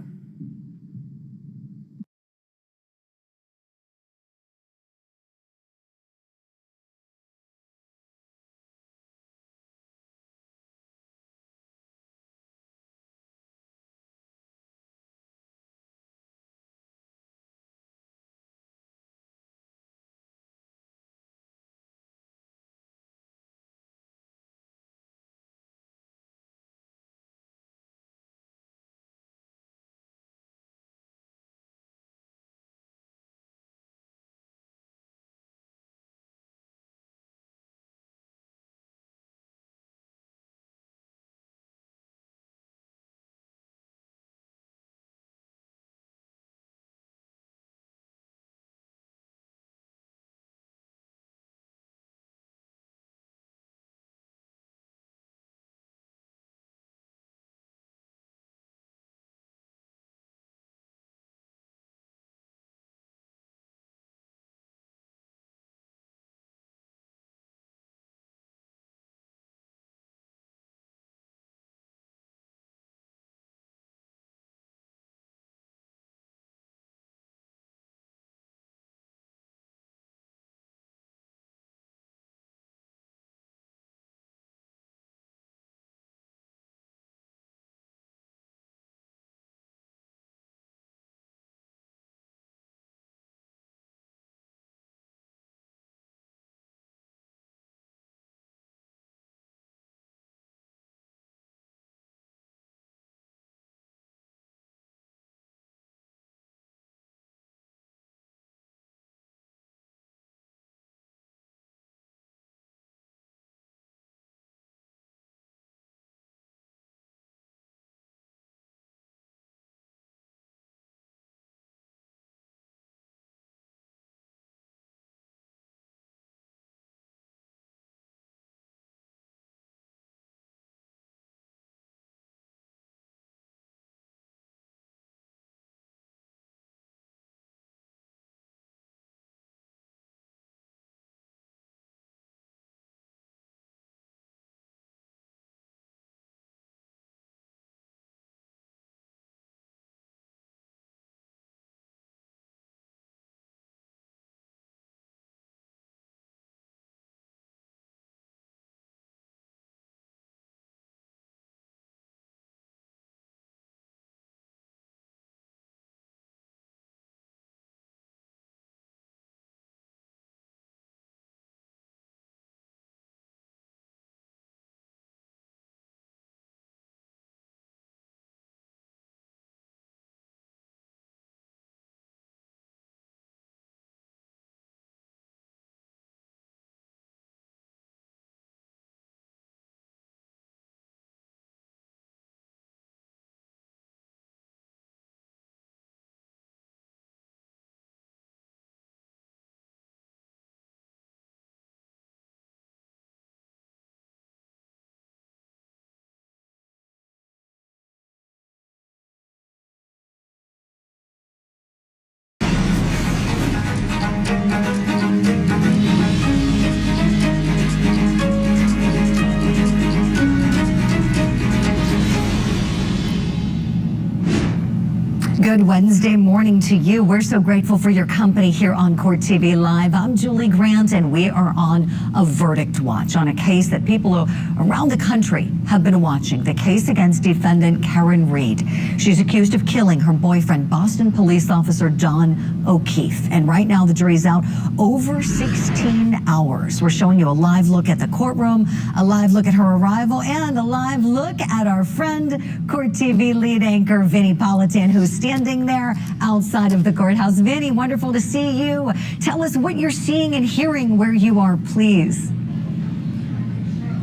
Good Wednesday morning to you. We're so grateful for your company here on Court TV Live. I'm Julie Grant, and we are on a verdict watch on a case that people around the country have been watching. The case against defendant Karen Reed. She's accused of killing her boyfriend, Boston police officer John O'Keefe. And right now the jury's out over 16 hours. We're showing you a live look at the courtroom, a live look at her arrival, and a live look at our friend, Court TV lead anchor Vinny Politan, who's standing there outside of the courthouse. Vinny, wonderful to see you. Tell us what you're seeing and hearing where you are, please.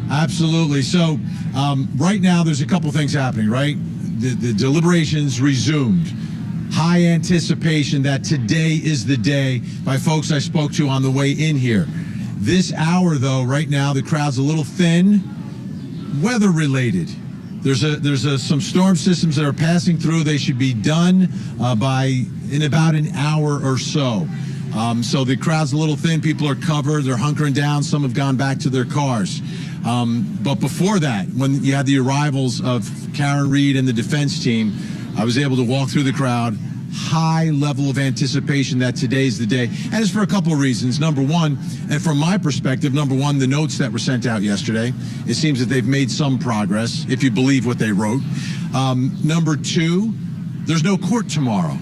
Absolutely. So right now there's a couple things happening, right? The deliberations resumed. High anticipation that today is the day by folks I spoke to on the way in here. This hour, though, right now, the crowd's a little thin, weather related. There's some storm systems that are passing through. They should be done in about an hour or so. So the crowd's a little thin. People are covered. They're hunkering down. Some have gone back to their cars. But before that, when you had the arrivals of Karen Reed and the defense team, I was able to walk through the crowd. High level of anticipation that today's the day. And it's for a couple of reasons. Number one, and from my perspective, number one, the notes that were sent out yesterday, it seems that they've made some progress, if you believe what they wrote. Number two, there's no court tomorrow.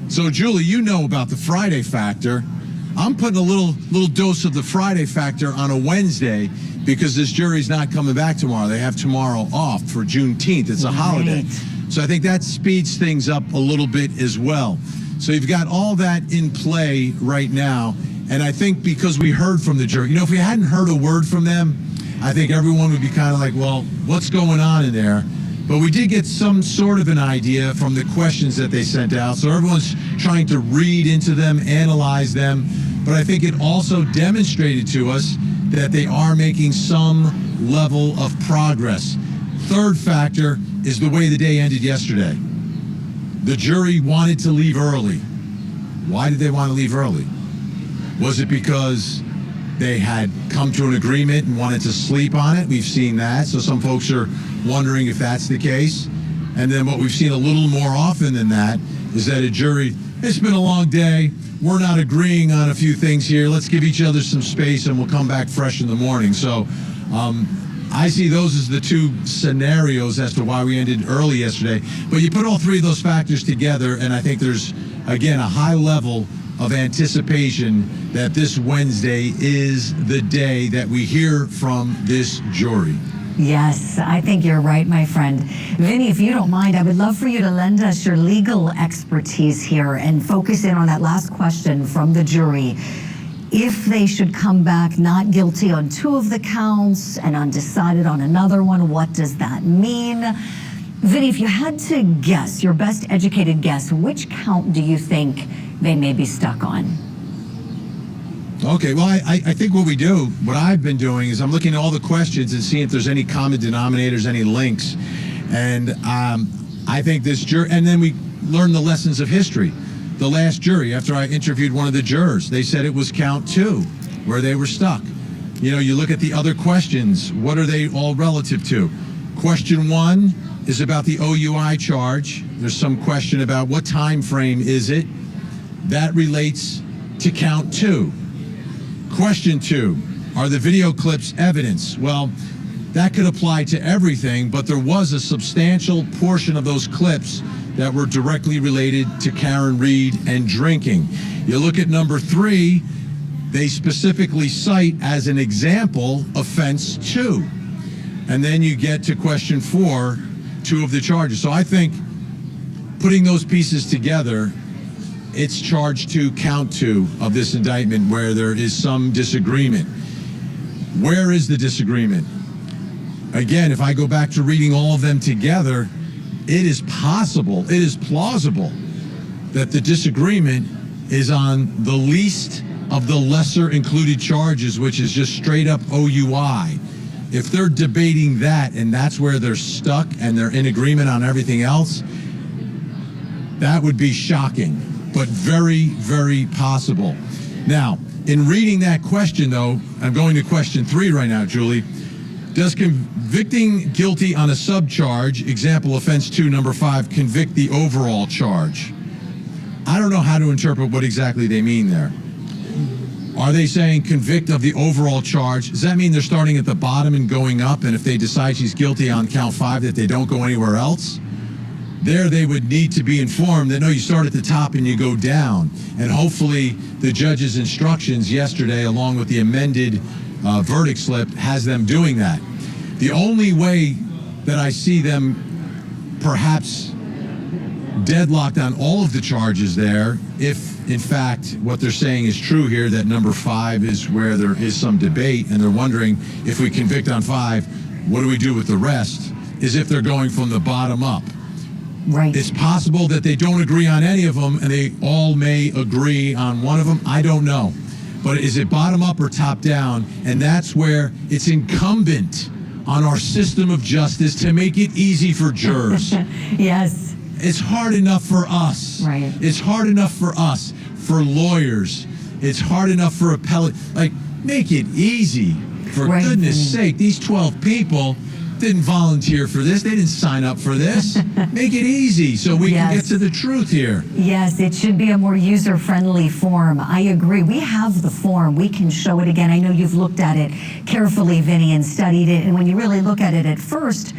So, Julie, you know about the Friday factor. I'm putting a little dose of the Friday factor on a Wednesday because this jury's not coming back tomorrow. They have tomorrow off for Juneteenth. It's a holiday. So I think that speeds things up a little bit as well. So you've got all that in play right now. And I think because we heard from the jury, if we hadn't heard a word from them, I think everyone would be kind of like, well, what's going on in there? But we did get some sort of an idea from the questions that they sent out. So everyone's trying to read into them, analyze them. But I think it also demonstrated to us that they are making some level of progress. Third factor is the way the day ended yesterday. The jury wanted to leave early. Why did they want to leave early? Was it because they had come to an agreement and wanted to sleep on it? We've seen that. So some folks are wondering if that's the case. And then what we've seen a little more often than that is that a jury, it's been a long day. We're not agreeing on a few things here. Let's give each other some space and we'll come back fresh in the morning. So I see those as the two scenarios as to why we ended early yesterday. But you put all three of those factors together, and I think there's, again, a high level of anticipation that this Wednesday is the day that we hear from this jury. Yes, I think you're right, my friend. Vinny, if you don't mind, I would love for you to lend us your legal expertise here and focus in on that last question from the jury. If they should come back not guilty on two of the counts and undecided on another one, what does that mean? Vinny, if you had to guess, your best educated guess, which count do you think they may be stuck on? Okay, well, I think what I've been doing is I'm looking at all the questions and seeing if there's any common denominators, any links. And I think this jury, and then we learn the lessons of history. The last jury, after I interviewed one of the jurors, they said it was count 2 where they were stuck. You look at the other questions, what are they all relative to? Question 1 is about the OUI charge. There's some question about what time frame is it. That relates to count 2. Question 2, are the video clips evidence? Well, that could apply to everything, but there was a substantial portion of those clips that were directly related to Karen Reed and drinking. You look at number 3, they specifically cite as an example offense 2. And then you get to question 4, 2 of the charges. So I think putting those pieces together, it's charge 2, count 2 of this indictment where there is some disagreement. Where is the disagreement? Again, if I go back to reading all of them together, it is possible, it is plausible that the disagreement is on the least of the lesser included charges, which is just straight up OUI. If they're debating that and that's where they're stuck and they're in agreement on everything else, that would be shocking, but very, very possible. Now, in reading that question, though, I'm going to question 3 right now, Julie. Does convicting guilty on a subcharge, example offense 2, number 5, convict the overall charge? I don't know how to interpret what exactly they mean there. Are they saying convict of the overall charge? Does that mean they're starting at the bottom and going up, and if they decide she's guilty on count 5, that they don't go anywhere else? There they would need to be informed that, no, you start at the top and you go down. And hopefully the judge's instructions yesterday, along with the amended verdict slip, has them doing that. The only way that I see them perhaps deadlocked on all of the charges there, if in fact what they're saying is true here, that number 5 is where there is some debate, and they're wondering, if we convict on 5, what do we do with the rest, is if they're going from the bottom up. Right. It's possible that they don't agree on any of them and they all may agree on one of them. I don't know. But is it bottom up or top down? And that's where it's incumbent on our system of justice to make it easy for jurors. Yes. It's hard enough for us. Right. It's hard enough for us, for lawyers. It's hard enough for appellate. Like, make it easy. For goodness sake, these 12 people didn't volunteer for this. They didn't sign up for this. Make it easy so we can get to the truth here. Yes, it should be a more user-friendly form. I agree. We have the form. We can show it again. I know you've looked at it carefully, Vinny, and studied it. And when you really look at it at first,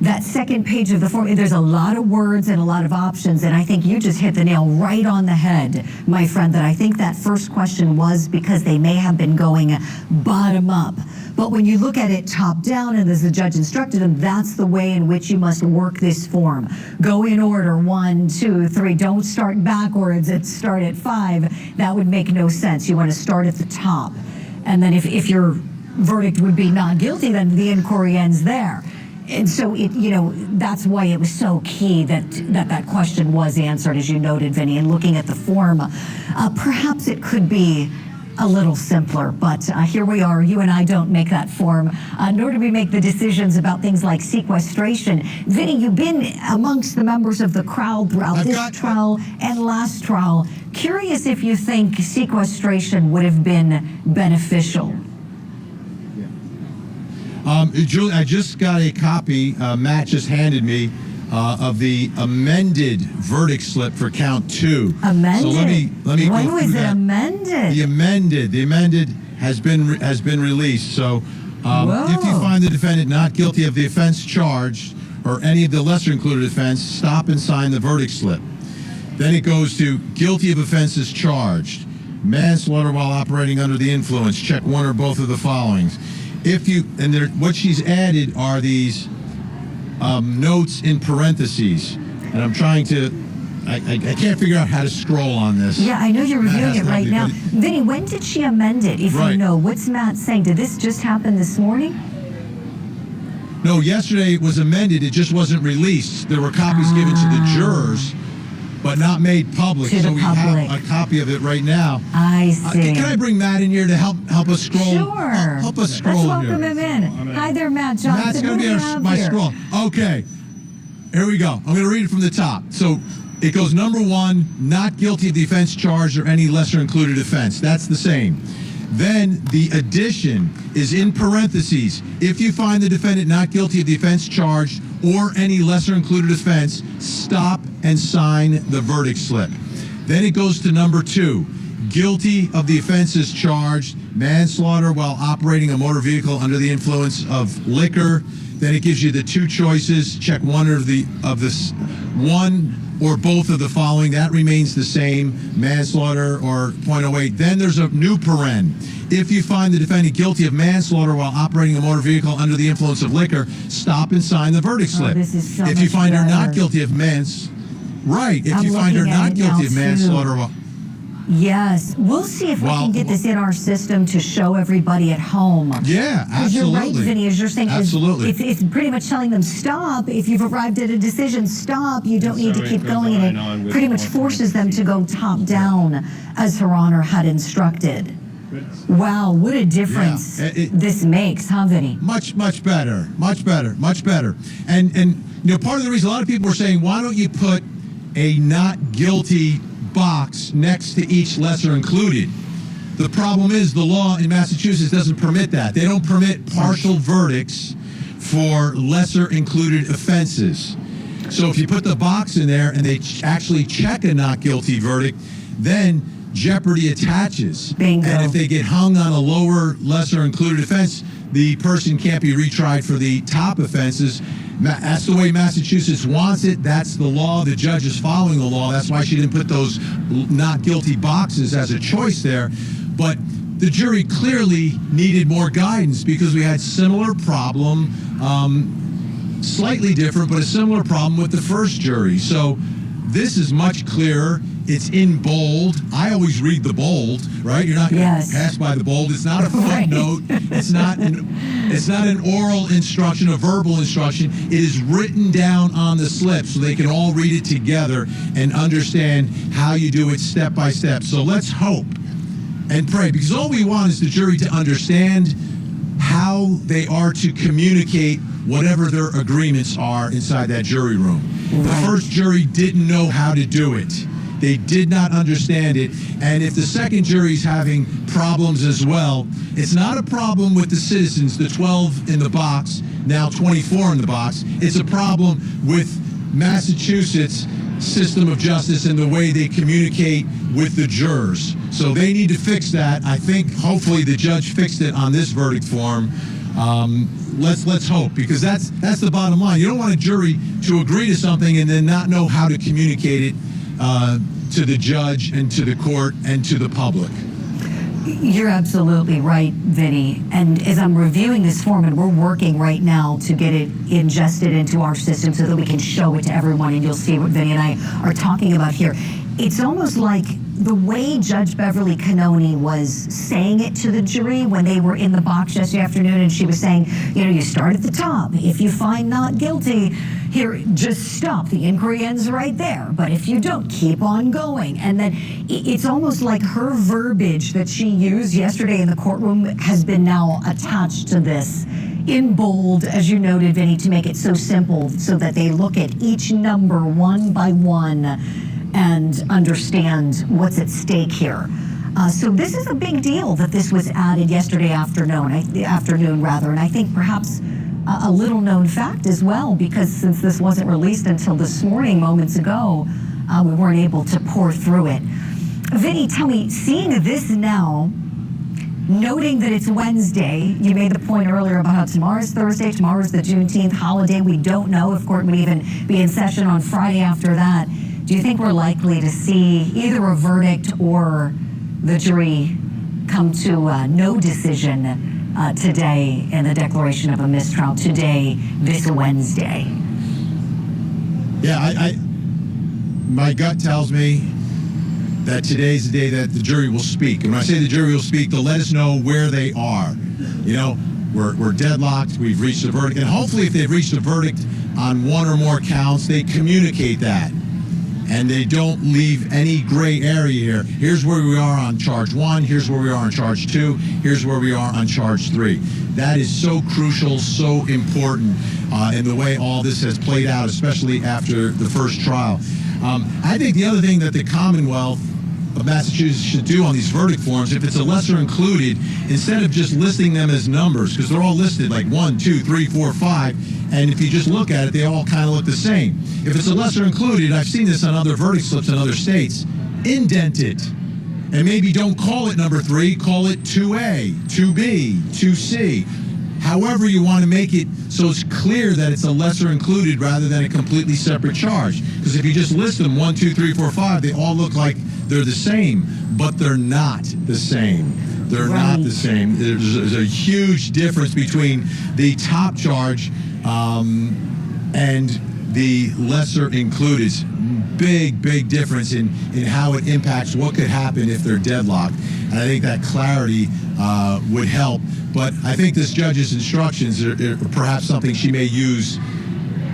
that second page of the form, there's a lot of words and a lot of options, and I think you just hit the nail right on the head, my friend, that I think that first question was because they may have been going bottom up. But when you look at it top down, and as the judge instructed them, that's the way in which you must work this form. Go in order, 1, 2, 3. Don't start backwards and start at 5. That would make no sense. You want to start at the top. And then if your verdict would be not guilty, then the inquiry ends there. And so, that's why it was so key that question was answered, as you noted, Vinny, and looking at the form. Perhaps it could be a little simpler, but here we are. You and I don't make that form, nor do we make the decisions about things like sequestration. Vinny, you've been amongst the members of the crowd throughout this trial and last trial. Curious if you think sequestration would have been beneficial. Julie, I just got a copy, Matt just handed me, of the amended verdict slip for count 2. Amended? So let me when go was through it that. amended? The amended has been released. So if you find the defendant not guilty of the offense charged or any of the lesser included offense, stop and sign the verdict slip. Then it goes to guilty of offenses charged, manslaughter while operating under the influence, check one or both of the followings. What she's added are these notes in parentheses, and I'm trying to, I can't figure out how to scroll on this. Yeah, I know you're reviewing it right now. Vinny, when did she amend it? If you know, what's Matt saying? Did this just happen this morning? No, yesterday it was amended. It just wasn't released. There were copies given to the jurors, but not made public. So we have a copy of it right now. I see. Can I bring Matt in here to help us scroll? Sure. Help us scroll here. Let's welcome him in. Hi there, Matt Johnson. Matt's going to be my scroll. Okay. Here we go. I'm going to read it from the top. So it goes number 1, not guilty of the offense charged or any lesser included offense. That's the same. Then the addition is in parentheses. If you find the defendant not guilty of the offense charged or any lesser included offense, stop and sign the verdict slip. Then it goes to number 2, guilty of the offenses charged, manslaughter while operating a motor vehicle under the influence of liquor. Then it gives you the 2 choices, check one or both of the following. That remains the same, manslaughter or .08. Then there's a new paren. If you find the defendant guilty of manslaughter while operating a motor vehicle under the influence of liquor, stop and sign the verdict slip. This is so if you much find her not better. guilty of if you find her looking at not it guilty now, of manslaughter while... Yes, we'll see if we can get this in our system to show everybody at home. Yeah, Because you're right, absolutely. Vinny, as you're saying, Absolutely. it's pretty much telling them stop. If you've arrived at a decision, stop. You don't need to keep going, and it pretty much forces them to go top down, as Her Honor had instructed. Wow, what a difference this makes, huh, Vinny? Much better. And part of the reason a lot of people are saying, why don't you put a not guilty box next to each lesser included? The problem is the law in Massachusetts doesn't permit that. They don't permit partial verdicts for lesser included offenses. So if you put the box in there and they actually check a not guilty verdict, then jeopardy attaches. Bingo. And if they get hung on a lower, lesser included offense, the person can't be retried for the top offenses. That's the way Massachusetts wants it. That's the law. The judge is following the law. That's why she didn't put those not guilty boxes as a choice there. But the jury clearly needed more guidance because we had similar problem, slightly different, but a similar problem with the first jury. So this is much clearer. It's in bold. I always read the bold, right? You're not going to pass by the bold. It's not a footnote. It's not an oral instruction, a verbal instruction. It is written down on the slip so they can all read it together and understand how you do it step by step. So let's hope and pray, because all we want is the jury to understand how they are to communicate whatever their agreements are inside that jury room. The first jury didn't know how to do it. They did not understand it. And if the second jury's having problems as well, it's not a problem with the citizens, the 12 in the box, now 24 in the box. It's a problem with Massachusetts' system of justice and the way they communicate with the jurors. So they need to fix that. I think hopefully the judge fixed it on this verdict form. Let's hope, because that's the bottom line. You don't want a jury to agree to something and then not know how to communicate it to the judge and to the court and to the public. You're absolutely right, Vinny. And as I'm reviewing this form, and we're working right now to get it ingested into our system so that we can show it to everyone, and you'll see what Vinny and I are talking about here. It's almost like the way Judge Beverly Cannoni was saying it to the jury when they were in the box yesterday afternoon, and she was saying, you know, you start at the top. If you find not guilty, here, just stop. The inquiry ends right there. But if you don't, keep on going. And then it's almost like her verbiage that she used yesterday in the courtroom has been now attached to this in bold, as you noted, Vinny, to make it so simple so that they look at each number one by one and understand what's at stake here. So this is a big deal that this was added yesterday afternoon, and I think perhaps a little known fact as well, because since this wasn't released until this morning, moments ago, we weren't able to pour through it. Vinny, tell me, seeing this now, noting that it's Wednesday, you made the point earlier about how tomorrow's Thursday, tomorrow's the Juneteenth holiday. We don't know if court would even be in session on Friday after that. Do you think we're likely to see either a verdict or the jury come to no decision today in the declaration of a mistrial today, this Wednesday? Yeah, my gut tells me that today's the day that the jury will speak. And when I say the jury will speak, they'll let us know where they are. You know, we're deadlocked, we've reached a verdict, and hopefully if they've reached a verdict on one or more counts, they communicate that. And they don't leave any gray area here. Here's where we are on charge 1, here's where we are on charge 2, here's where we are on charge 3. That is so crucial, so important in the way all this has played out, especially after the first trial. I think the other thing that the Commonwealth of Massachusetts should do on these verdict forms, if it's a lesser included, instead of just listing them as numbers, because they're all listed like 1, 2, 3, 4, 5, and if you just look at it, they all kind of look the same. If it's a lesser included, I've seen this on other verdict slips in other states, indent it. And maybe don't call it number 3, call it 2A, 2B, 2C. However you want to make it so it's clear that it's a lesser included rather than a completely separate charge. Because if you just list them 1, 2, 3, 4, 5, they all look like they're the same, but they're not the same. They're not the same. There's a huge difference between the top charge and the lesser included. Big difference in how it impacts what could happen if they're deadlocked. And I think that clarity would help. But I think this judge's instructions are perhaps something she may use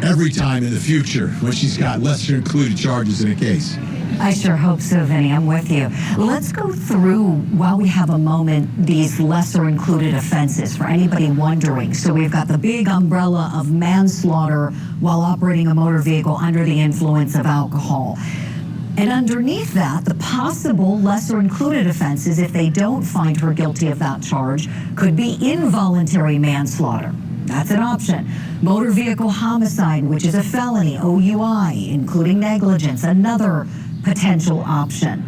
every time in the future when she's got lesser included charges in a case. I sure hope so, Vinny. I'm with you. Let's go through, while we have a moment, these lesser included offenses for anybody wondering. So we've got the big umbrella of manslaughter while operating a motor vehicle under the influence of alcohol. And underneath that, the possible lesser included offenses, if they don't find her guilty of that charge, could be involuntary manslaughter. That's an option. Motor vehicle homicide, which is a felony, OUI, including negligence, another potential option.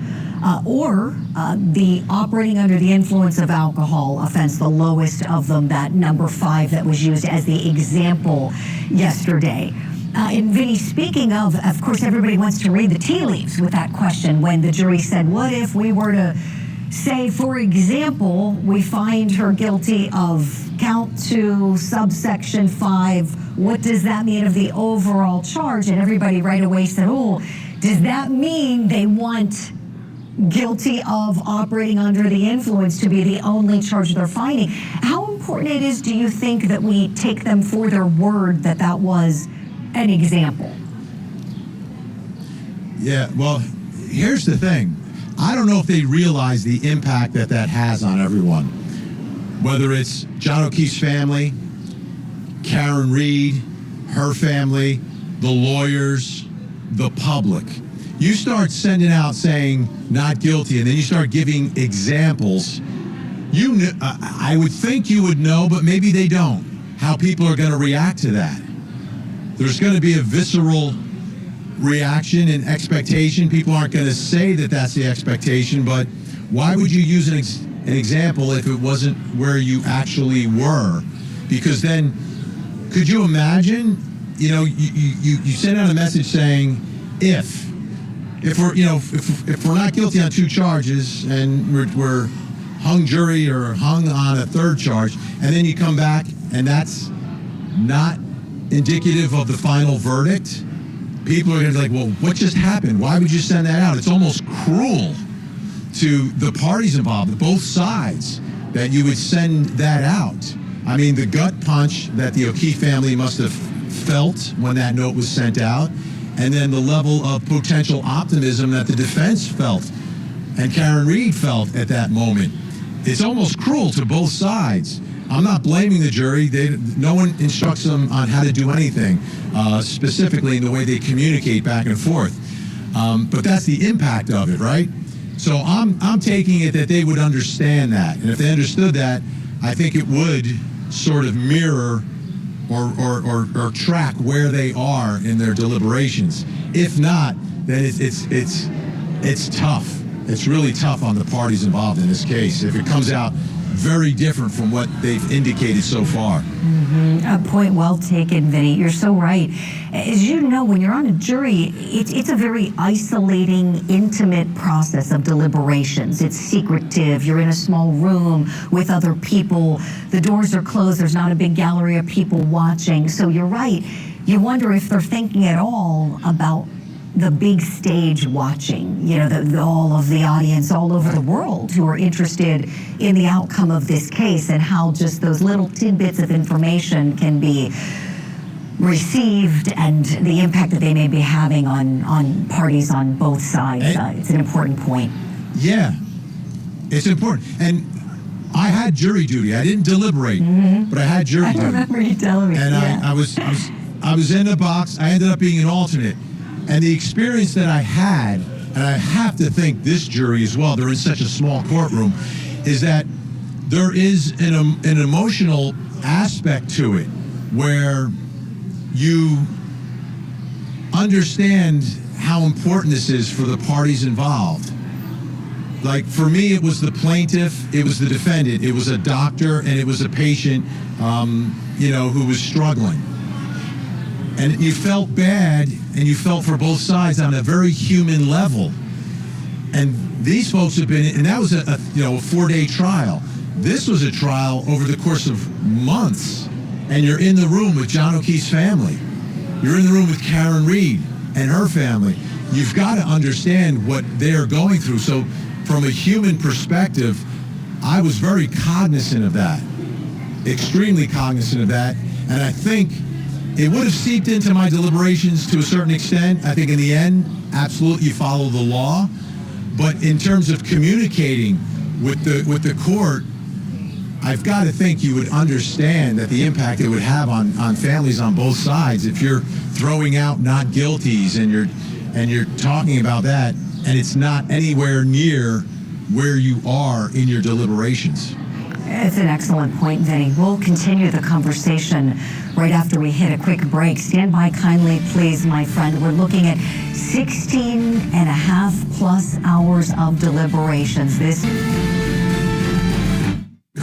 Or the operating under the influence of alcohol offense, the lowest of them, that number 5 that was used as the example yesterday. And Vinny, speaking of course, everybody wants to read the tea leaves with that question when the jury said, what if we were to say, for example, we find her guilty of count 2, subsection 5, what does that mean of the overall charge? And everybody right away said, oh, does that mean they want guilty of operating under the influence to be the only charge they're finding? How important it is, do you think, that we take them for their word that that was an example? Yeah, well, here's the thing. I don't know if they realize the impact that that has on everyone. Whether it's John O'Keefe's family, Karen Reed, her family, the lawyers, the public. You start sending out saying not guilty, and then you start giving examples. I would think you would know, but maybe they don't, how people are going to react to that. There's going to be a visceral reaction and expectation. People aren't going to say that that's the expectation, but why would you use an example if it wasn't where you actually were? Because then, could you imagine, you send out a message saying, if we're not guilty on 2 charges and we're hung jury or hung on a 3rd charge, and then you come back and that's not indicative of the final verdict, people are going to be like, well, what just happened? Why would you send that out? It's almost cruel to the parties involved, both sides, that you would send that out. I mean, the gut punch that the O'Keefe family must have felt when that note was sent out, and then the level of potential optimism that the defense felt and Karen Reed felt at that moment. It's almost cruel to both sides. I'm not blaming the jury. No one instructs them on how to do anything, specifically in the way they communicate back and forth. But that's the impact of it, right? So I'm taking it that they would understand that. And if they understood that, I think it would sort of mirror or track where they are in their deliberations. If not, then it's tough. It's really tough on the parties involved in this case if it comes out very different from what they've indicated so far. A point well taken, Vinny. You're so right. As you know, when you're on a jury, it's a very isolating, intimate process of deliberations. It's secretive. You're in a small room with other people. The doors are closed. There's not a big gallery of people watching. So you're right. You wonder if they're thinking at all about the big stage watching, all of the audience all over the world who are interested in the outcome of this case and how just those little tidbits of information can be received and the impact that they may be having on parties on both sides. It's an important point. Yeah, it's important. And I had jury duty. I didn't deliberate, but I had jury duty. I remember you telling me. And I was in the box. I ended up being an alternate. And the experience that I had, and I have to think this jury as well, they're in such a small courtroom, is that there is an emotional aspect to it where you understand how important this is for the parties involved. Like, for me, it was the plaintiff, it was the defendant, it was a doctor, and it was a patient, who was struggling. And you felt bad, and you felt for both sides on a very human level. And these folks have been, and that was a 4-day trial. This was a trial over the course of months. And you're in the room with John O'Keefe's family. You're in the room with Karen Reed and her family. You've got to understand what they're going through. So from a human perspective, I was very cognizant of that, extremely cognizant of that. And I think it would have seeped into my deliberations to a certain extent. I think in the end, absolutely you follow the law. But in terms of communicating with the court, I've got to think you would understand that the impact it would have on families on both sides if you're throwing out not guilties and and you're talking about that, and it's not anywhere near where you are in your deliberations. It's an excellent point, Vinny. We'll continue the conversation right after we hit a quick break. Stand by kindly, please, my friend. We're looking at 16 and a half plus hours of deliberations. This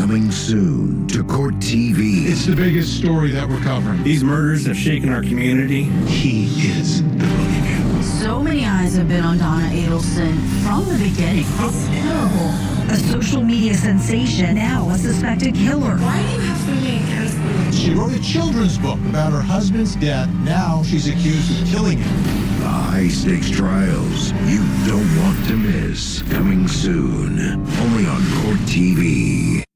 coming soon to Court TV. It's the biggest story that we're covering. These murders have shaken our community. He is the boogeyman. So many eyes have been on Donna Adelson from the beginning. It's terrible. a social media sensation, now a suspected killer. Why do you have so many against me? She wrote a children's book about her husband's death. Now she's accused of killing him. The high-stakes trials you don't want to miss. Coming soon, only on Court TV.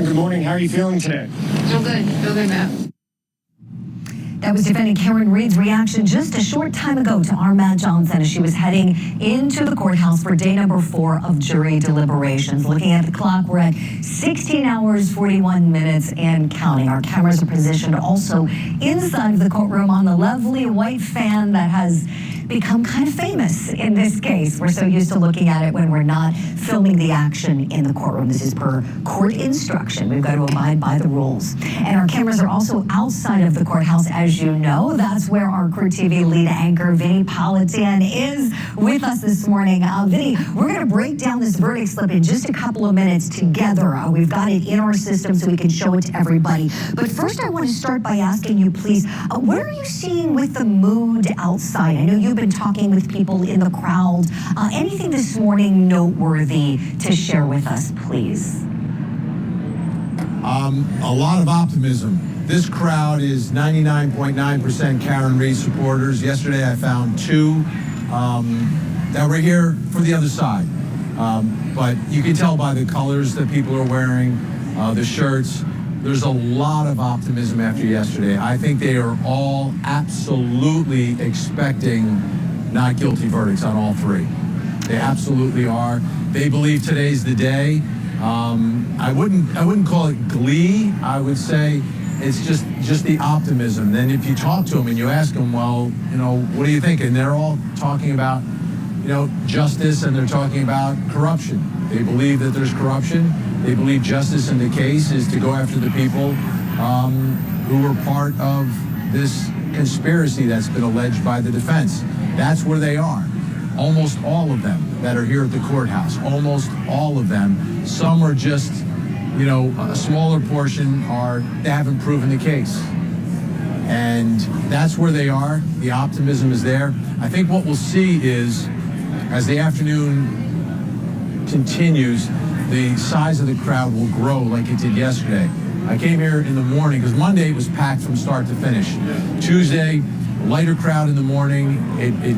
Karen, good morning. How are you feeling today? Feel good. Feel good, Matt. That was defendant Karen Reed's reaction just a short time ago to our Matt Johnson as she was heading into the courthouse for day number 4 of jury deliberations. Looking at the clock, we're at 16 hours, 41 minutes and counting. Our cameras are positioned also inside of the courtroom on the lovely white fan that has become kind of famous in this case. We're so used to looking at it when we're not filming the action in the courtroom. This is per court instruction. We've got to abide by the rules. And our cameras are also outside of the courthouse, as you know. That's where our Court TV lead anchor, Vinny Politan, is with us this morning. Vinny, we're going to break down this verdict slip in just a couple of minutes together. We've got it in our system so we can show it to everybody. But first, I want to start by asking you, please, what are you seeing with the mood outside? I know you've been talking with people in the crowd. Anything this morning noteworthy to share with us, please? A lot of optimism. This crowd is 99.9% Karen Reed supporters. Yesterday I found 2 that were here for the other side. But you can tell by the colors that people are wearing, the shirts. There's a lot of optimism after yesterday. I think they are all absolutely expecting not guilty verdicts on all 3. They absolutely are. They believe today's the day. I wouldn't call it glee. I would say it's just the optimism. Then if you talk to them and you ask them, well, what do you think? And they're all talking about, justice, and they're talking about corruption. They believe that there's corruption. They believe justice in the case is to go after the people who were part of this conspiracy that's been alleged by the defense. That's where they are. Almost all of them that are here at the courthouse, almost all of them. Some are just, a smaller portion they haven't proven the case. And that's where they are. The optimism is there. I think what we'll see is, as the afternoon continues, the size of the crowd will grow like it did yesterday. I came here in the morning because Monday it was packed from start to finish. Tuesday, lighter crowd in the morning. It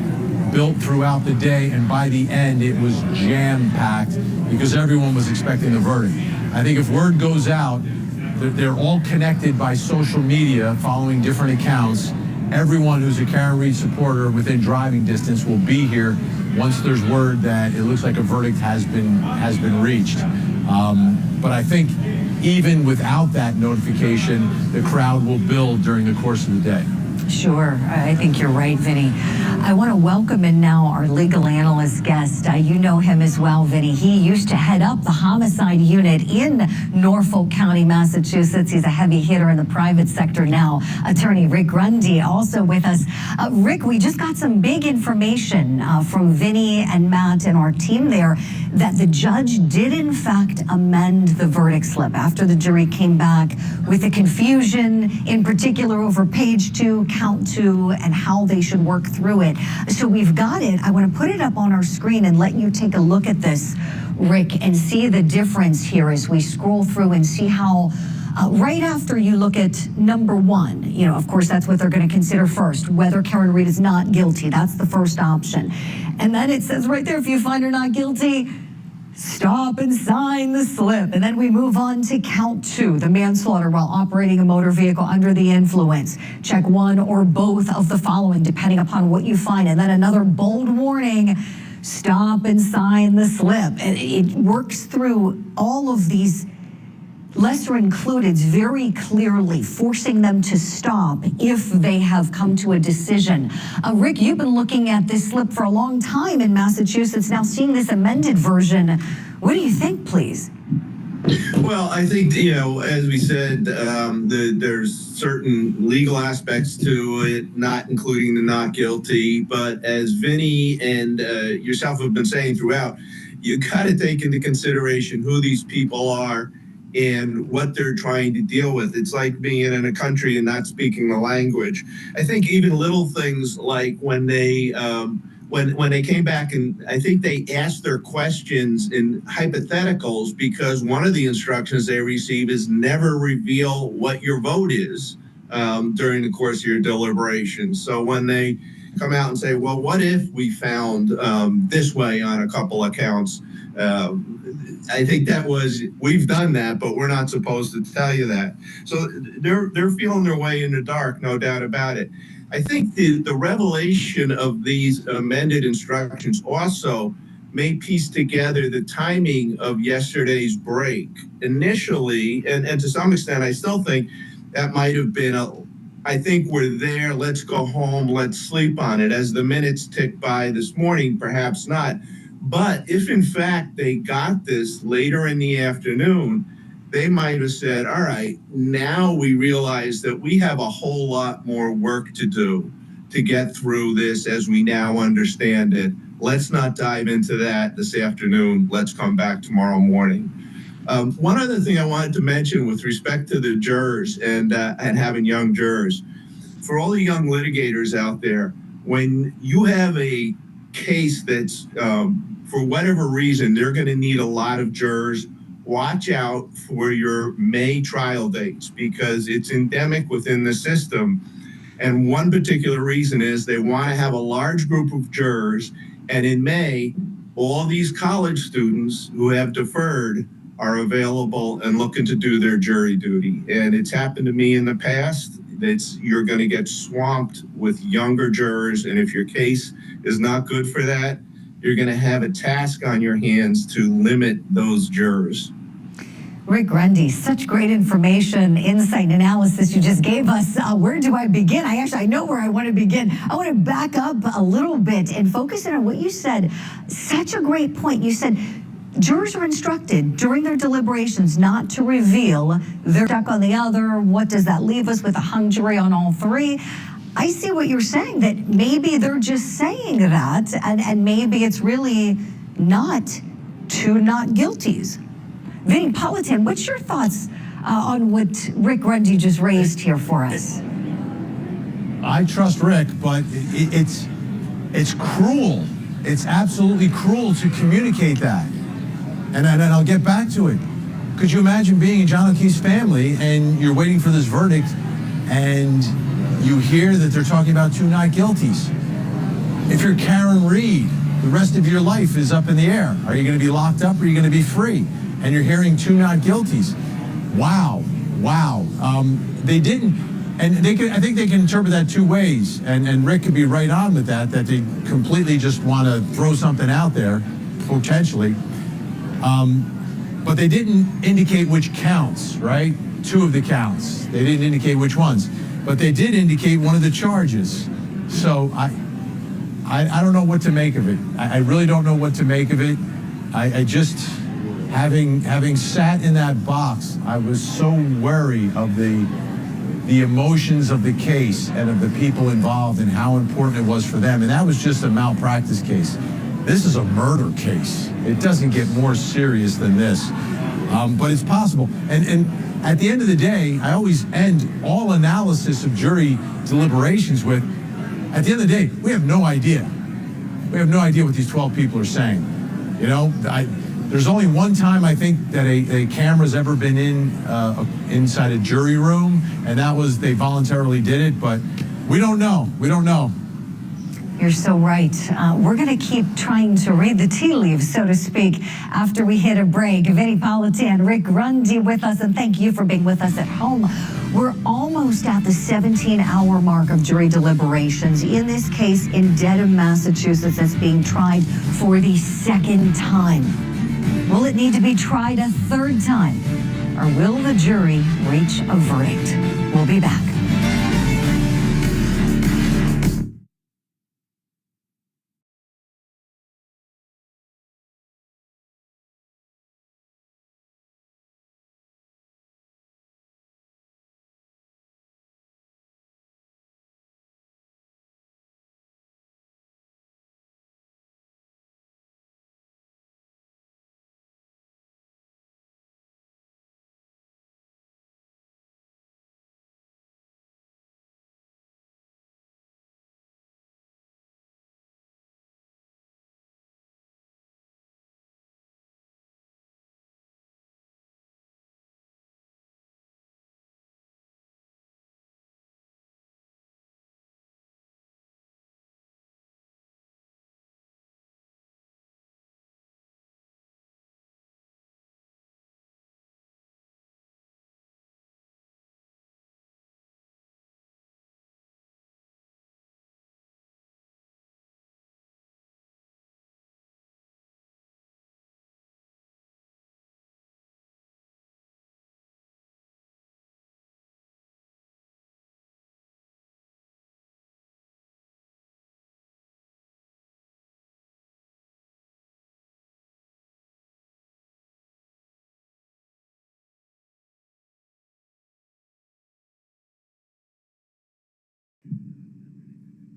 built throughout the day, and by the end it was jam-packed because everyone was expecting the verdict. I think if word goes out, they're all connected by social media, following different accounts. Everyone who's a Karen Reed supporter within driving distance will be here once there's word that it looks like a verdict has been reached. But I think even without that notification, the crowd will build during the course of the day. Sure. I think you're right, Vinny. I want to welcome in now our legal analyst guest. You know him as well, Vinny. He used to head up the homicide unit in Norfolk County, Massachusetts. He's a heavy hitter in the private sector now. Attorney Rick Grundy also with us. Rick, we just got some big information from Vinny and Matt and our team there that the judge did in fact amend the verdict slip after the jury came back with the confusion, in particular over page 2, count 2, and how they should work through it. So we've got it. I want to put it up on our screen and let you take a look at this, Rick, and see the difference here as we scroll through and see how right after you look at number 1, of course, that's what they're going to consider first, whether Karen Reed is not guilty. That's the first option. And then it says right there, if you find her not guilty, stop and sign the slip. And then we move on to count 2, the manslaughter while operating a motor vehicle under the influence. Check 1 or both of the following, depending upon what you find. And then another bold warning, stop and sign the slip. And it works through all of these lesser included very clearly, forcing them to stop if they have come to a decision. Rick, you've been looking at this slip for a long time in Massachusetts, now seeing this amended version. What do you think, please? Well, I think, as we said, there's certain legal aspects to it, not including the not guilty. But as Vinny and yourself have been saying throughout, you got to take into consideration who these people are and what they're trying to deal with. It's like being in a country and not speaking the language. I think even little things like when they came back, and I think they asked their questions in hypotheticals, because one of the instructions they receive is never reveal what your vote is during the course of your deliberations. So when they come out and say, well, what if we found this way on a couple accounts? I think we've done that, but we're not supposed to tell you that. So they're feeling their way in the dark, no doubt about it. I think the revelation of these amended instructions also may piece together the timing of yesterday's break. Initially, and to some extent, I still think that might have been I think we're there, let's go home, let's sleep on it. As the minutes tick by this morning, perhaps not. But if in fact they got this later in the afternoon, they might have said, all right, now we realize that we have a whole lot more work to do to get through this as we now understand it. Let's not dive into that this afternoon. Let's come back tomorrow morning. One other thing I wanted to mention with respect to the jurors and having young jurors, for all the young litigators out there, when you have a case that's, for whatever reason, they're going to need a lot of jurors, watch out for your May trial dates because it's endemic within the system. And one particular reason is they want to have a large group of jurors. And in May, all these college students who have deferred are available and looking to do their jury duty. And it's happened to me in the past. You're going to get swamped with younger jurors. And if your case is not good for that, you're going to have a task on your hands to limit those jurors. Rick Grundy, such great information, insight, and analysis you just gave us. Where do I begin? I know where I want to begin. I want to back up a little bit and focus in on what you said. Such a great point. You said jurors are instructed during their deliberations not to reveal their stuck on the other. What does that leave us with a hung jury on all three? I see what you're saying, that maybe they're just saying that, and maybe it's really not two not guilties. Vinnie Politan, what's your thoughts on what Rick Grundy just raised here for us? I trust Rick, but it's cruel. It's absolutely cruel to communicate that. And I'll get back to it. Could you imagine being in John O'Keefe's family and you're waiting for this verdict and you hear that they're talking about two not guilties? If you're Karen Reed, the rest of your life is up in the air. Are you going to be locked up or are you going to be free? And you're hearing two not guilties. Wow. They didn't, and I think they can interpret that two ways. And Rick could be right on with that they completely just want to throw something out there, potentially. But they didn't indicate which counts, right? Two of the counts. They didn't indicate which ones. But they did indicate one of the charges. So I don't know what to make of it. I really don't know what to make of it. I just, having sat in that box, I was so wary of the emotions of the case and of the people involved and how important it was for them. And that was just a malpractice case. This is a murder case. It doesn't get more serious than this. But it's possible. And at the end of the day, I always end all analysis of jury deliberations with, at the end of the day, we have no idea. We have no idea what these 12 people are saying. You know, there's only one time I think that a camera's ever been inside a jury room, and that was they voluntarily did it, but we don't know. We don't know. You're so right. We're going to keep trying to read the tea leaves, so to speak, after we hit a break. Vinnie Politan, Rick Grundy with us, and thank you for being with us at home. We're almost at the 17-hour mark of jury deliberations. In this case, in Dedham, Massachusetts, that's being tried for the second time. Will it need to be tried a third time? Or will the jury reach a verdict? We'll be back.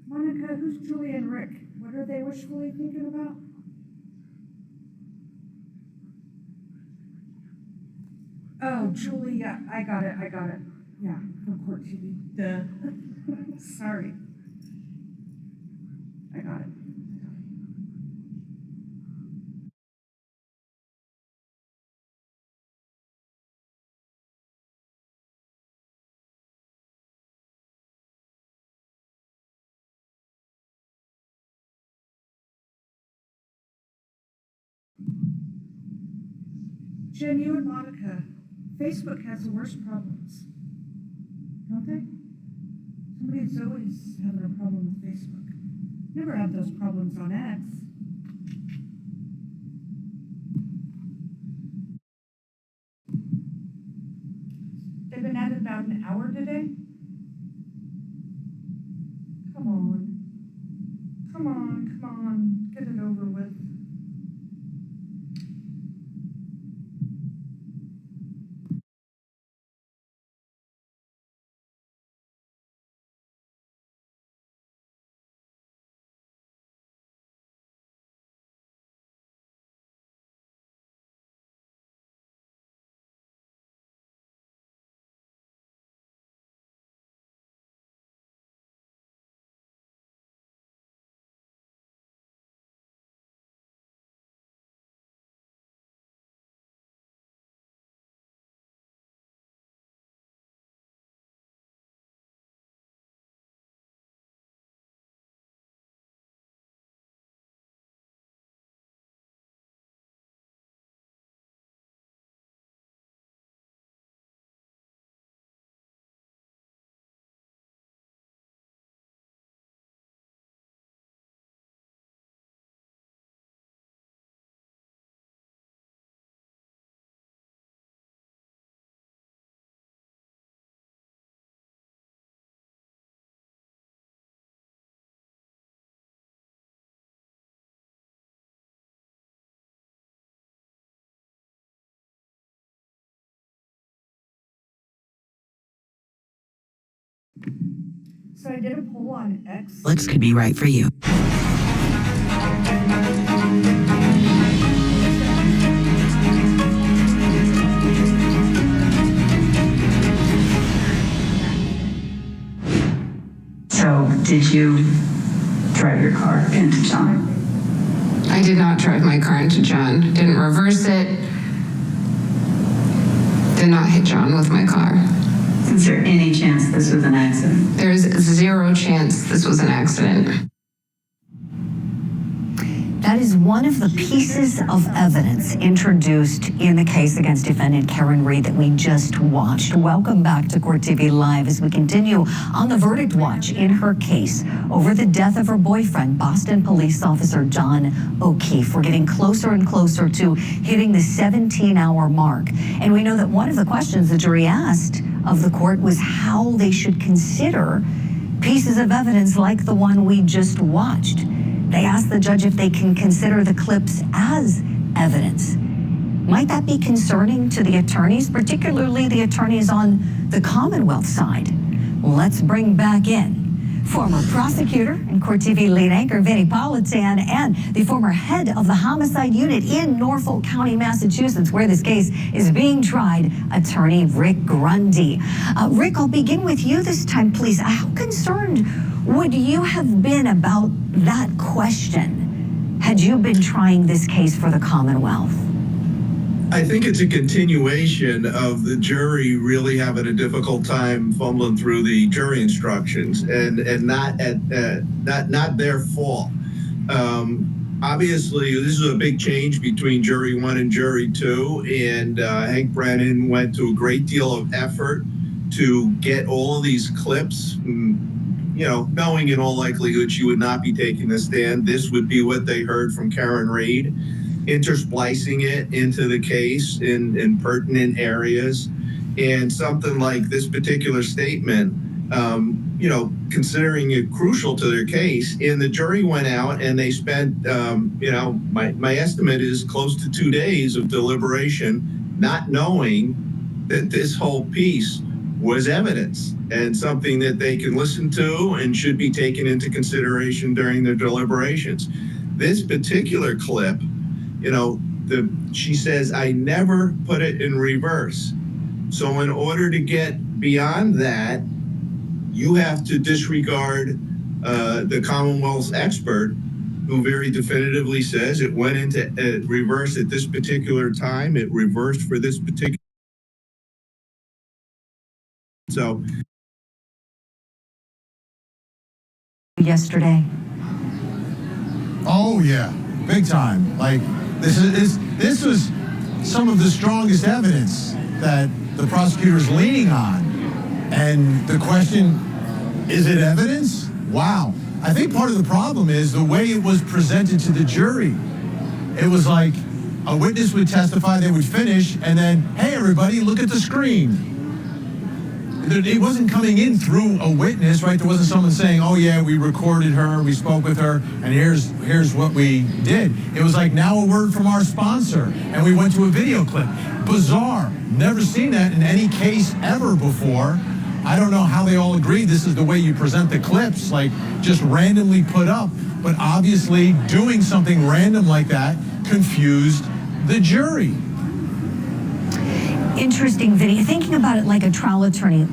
Monica, who's Julie and Rick? What are they wishfully thinking about? Oh, Julie, yeah, I got it. Yeah, from Court TV. Sorry. I got it. Jen, you and Monica, Facebook has the worst problems, don't they? Somebody's always having a problem with Facebook. Never have those problems on X. They've been at it about an hour today? Come on, get it over with. So I did a poll on X. Looks could be right for you. So, did you drive your car into John? I did not drive my car into John. Didn't reverse it. Did not hit John with my car. Is there any chance this was an accident? There's zero chance this was an accident. That is one of the pieces of evidence introduced in the case against defendant Karen Reed that we just watched. Welcome back to Court TV Live as we continue on the verdict watch in her case over the death of her boyfriend, Boston police officer John O'Keefe. We're getting closer and closer to hitting the 17-hour mark. And we know that one of the questions the jury asked of the court was how they should consider pieces of evidence like the one we just watched. They asked the judge if they can consider the clips as evidence. Might that be concerning to the attorneys, particularly the attorneys on the Commonwealth side? Let's bring back in former prosecutor and Court TV lead anchor Vinnie Politan and the former head of the homicide unit in Norfolk County, Massachusetts, where this case is being tried, attorney Rick Grundy. Rick, I'll begin with you this time, please. How concerned would you have been about that question had you been trying this case for the Commonwealth? I think it's a continuation of the jury really having a difficult time fumbling through the jury instructions, and not their fault. Obviously, this is a big change between jury 1 and jury 2, and Hank Brennan went to a great deal of effort to get all of these clips. Knowing in all likelihood she would not be taking the stand, this would be what they heard from Karen Reed, intersplicing it into the case in pertinent areas. And something like this particular statement, considering it crucial to their case. And the jury went out and they spent, my estimate is close to 2 days of deliberation, not knowing that this whole piece was evidence and something that they can listen to and should be taken into consideration during their deliberations. This particular clip, she says, I never put it in reverse. So in order to get beyond that, you have to disregard the Commonwealth's expert, who very definitively says it went into reverse at this particular time. It reversed for this particular. So. Yesterday. Oh yeah, big time. Like this was some of the strongest evidence that the prosecutor is leaning on, and the question, is it evidence? Wow. I think part of the problem is the way it was presented to the jury. It was like a witness would testify, they would finish, and then, hey, everybody, look at the screen. It wasn't coming in through a witness, right? There wasn't someone saying, oh, yeah, we recorded her, we spoke with her, and here's what we did. It was like, now a word from our sponsor, and we went to a video clip. Bizarre. Never seen that in any case ever before. I don't know how they all agreed this is the way you present the clips, like just randomly put up. But obviously doing something random like that confused the jury. Interesting, Vinny. Thinking about it like a trial attorney,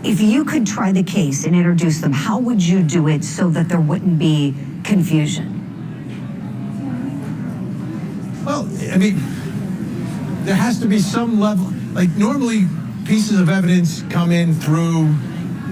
if you could try the case and introduce them, how would you do it so that there wouldn't be confusion? Well, I mean, there has to be some level, like normally pieces of evidence come in through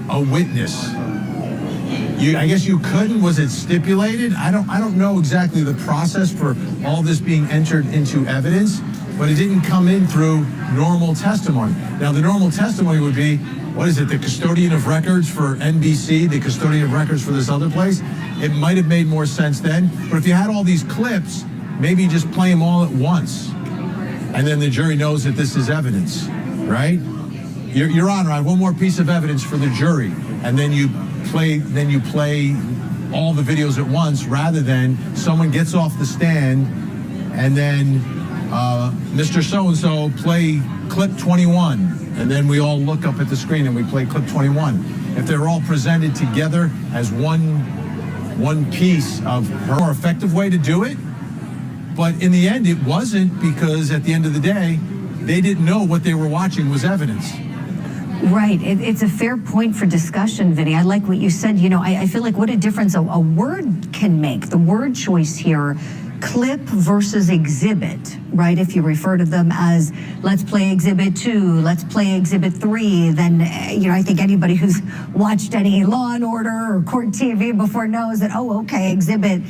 a witness. I guess you couldn't. Was it stipulated? I don't know exactly the process for all this being entered into evidence, but it didn't come in through normal testimony. Now, the normal testimony would be, what is it, the custodian of records for NBC, the custodian of records for this other place? It might have made more sense then, but if you had all these clips, maybe just play them all at once, and then the jury knows that this is evidence, right? Your Honor, I have one more piece of evidence for the jury, and then you play all the videos at once, rather than someone gets off the stand and then Mr. So-and-so play clip 21, and then we all look up at the screen and we play clip 21. If they're all presented together as one piece of her more effective way to do it, but in the end it wasn't, because at the end of the day, they didn't know what they were watching was evidence. Right. It's a fair point for discussion, Vinny. I like what you said. I feel like what a difference a word can make. The word choice here, clip versus exhibit, right? If you refer to them as, let's play exhibit 2, let's play exhibit 3, then, I think anybody who's watched any Law and Order or Court TV before knows that, oh, okay, exhibit,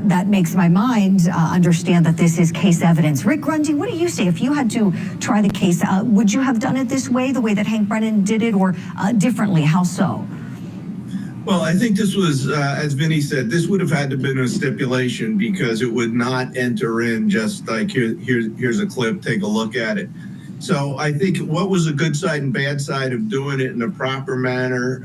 that makes my mind understand that this is case evidence. Rick Grundy, what do you say? If you had to try the case, would you have done it this way, the way that Hank Brennan did it, or differently? How so? Well, I think this was, as Vinny said, this would have had to have been a stipulation, because it would not enter in just like, here's a clip, take a look at it. So I think what was a good side and bad side of doing it in a proper manner,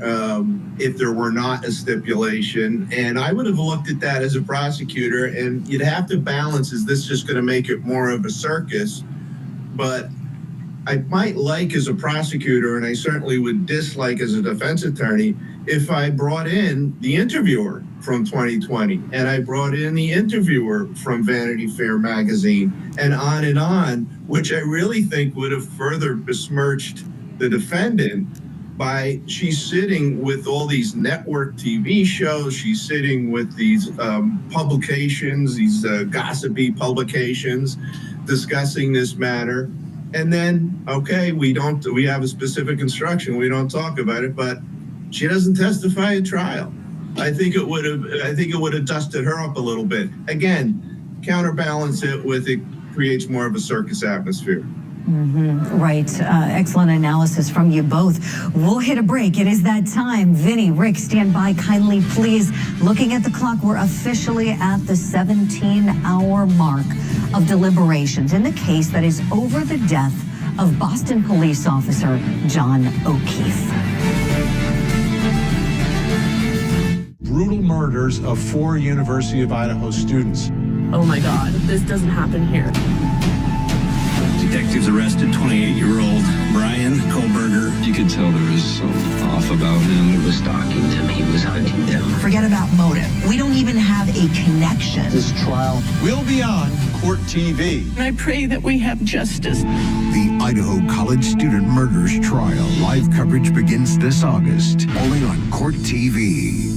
if there were not a stipulation, and I would have looked at that as a prosecutor, and you'd have to balance, is this just going to make it more of a circus? But I might like as a prosecutor, and I certainly would dislike as a defense attorney, if I brought in the interviewer from 2020, and I brought in the interviewer from Vanity Fair magazine, and on, which I really think would have further besmirched the defendant by, she's sitting with all these network TV shows, she's sitting with these publications, these gossipy publications discussing this matter. And then, okay, we have a specific instruction, we don't talk about it, but she doesn't testify at trial. I think it would have dusted her up a little bit. Again, counterbalance it with, it creates more of a circus atmosphere. Mm-hmm. Right. Excellent analysis from you both. We'll hit a break. It is that time. Vinny, Rick, stand by kindly, please. Looking at the clock, we're officially at the 17-hour mark of deliberations in the case that is over the death of Boston police officer John O'Keefe. Brutal murders of 4 University of Idaho students. Oh my God, this doesn't happen here. Detectives arrested 28-year-old Brian Kohlberger. You could tell there was something off about him. He was stalking them. He was hunting them. Forget about motive. We don't even have a connection. This trial will be on Court TV. And I pray that we have justice. The Idaho College student murders trial. Live coverage begins this August, only on Court TV.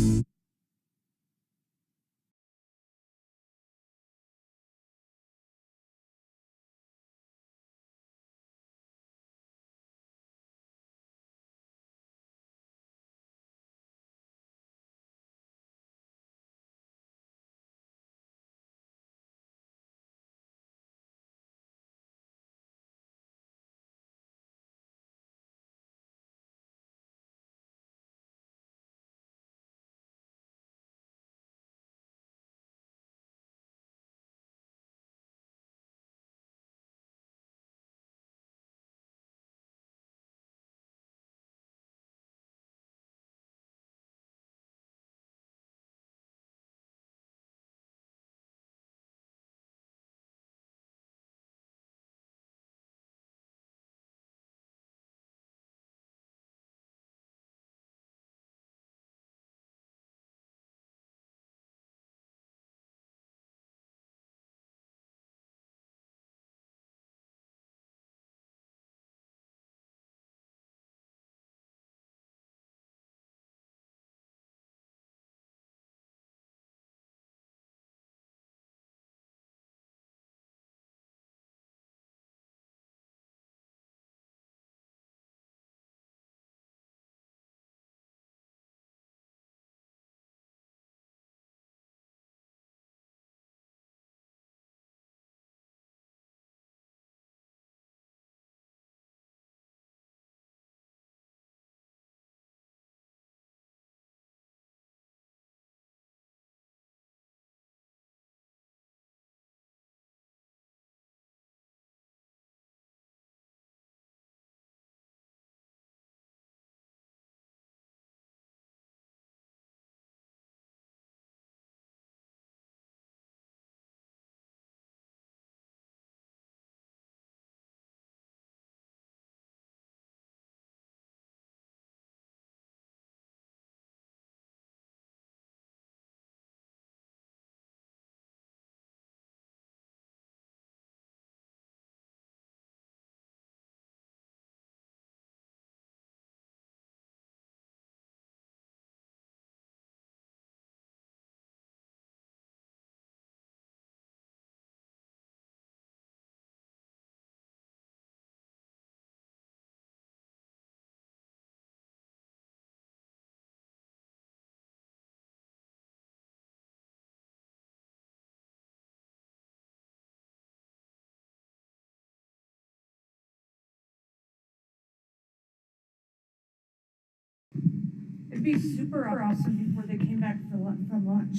It'd be super awesome before they came back from lunch,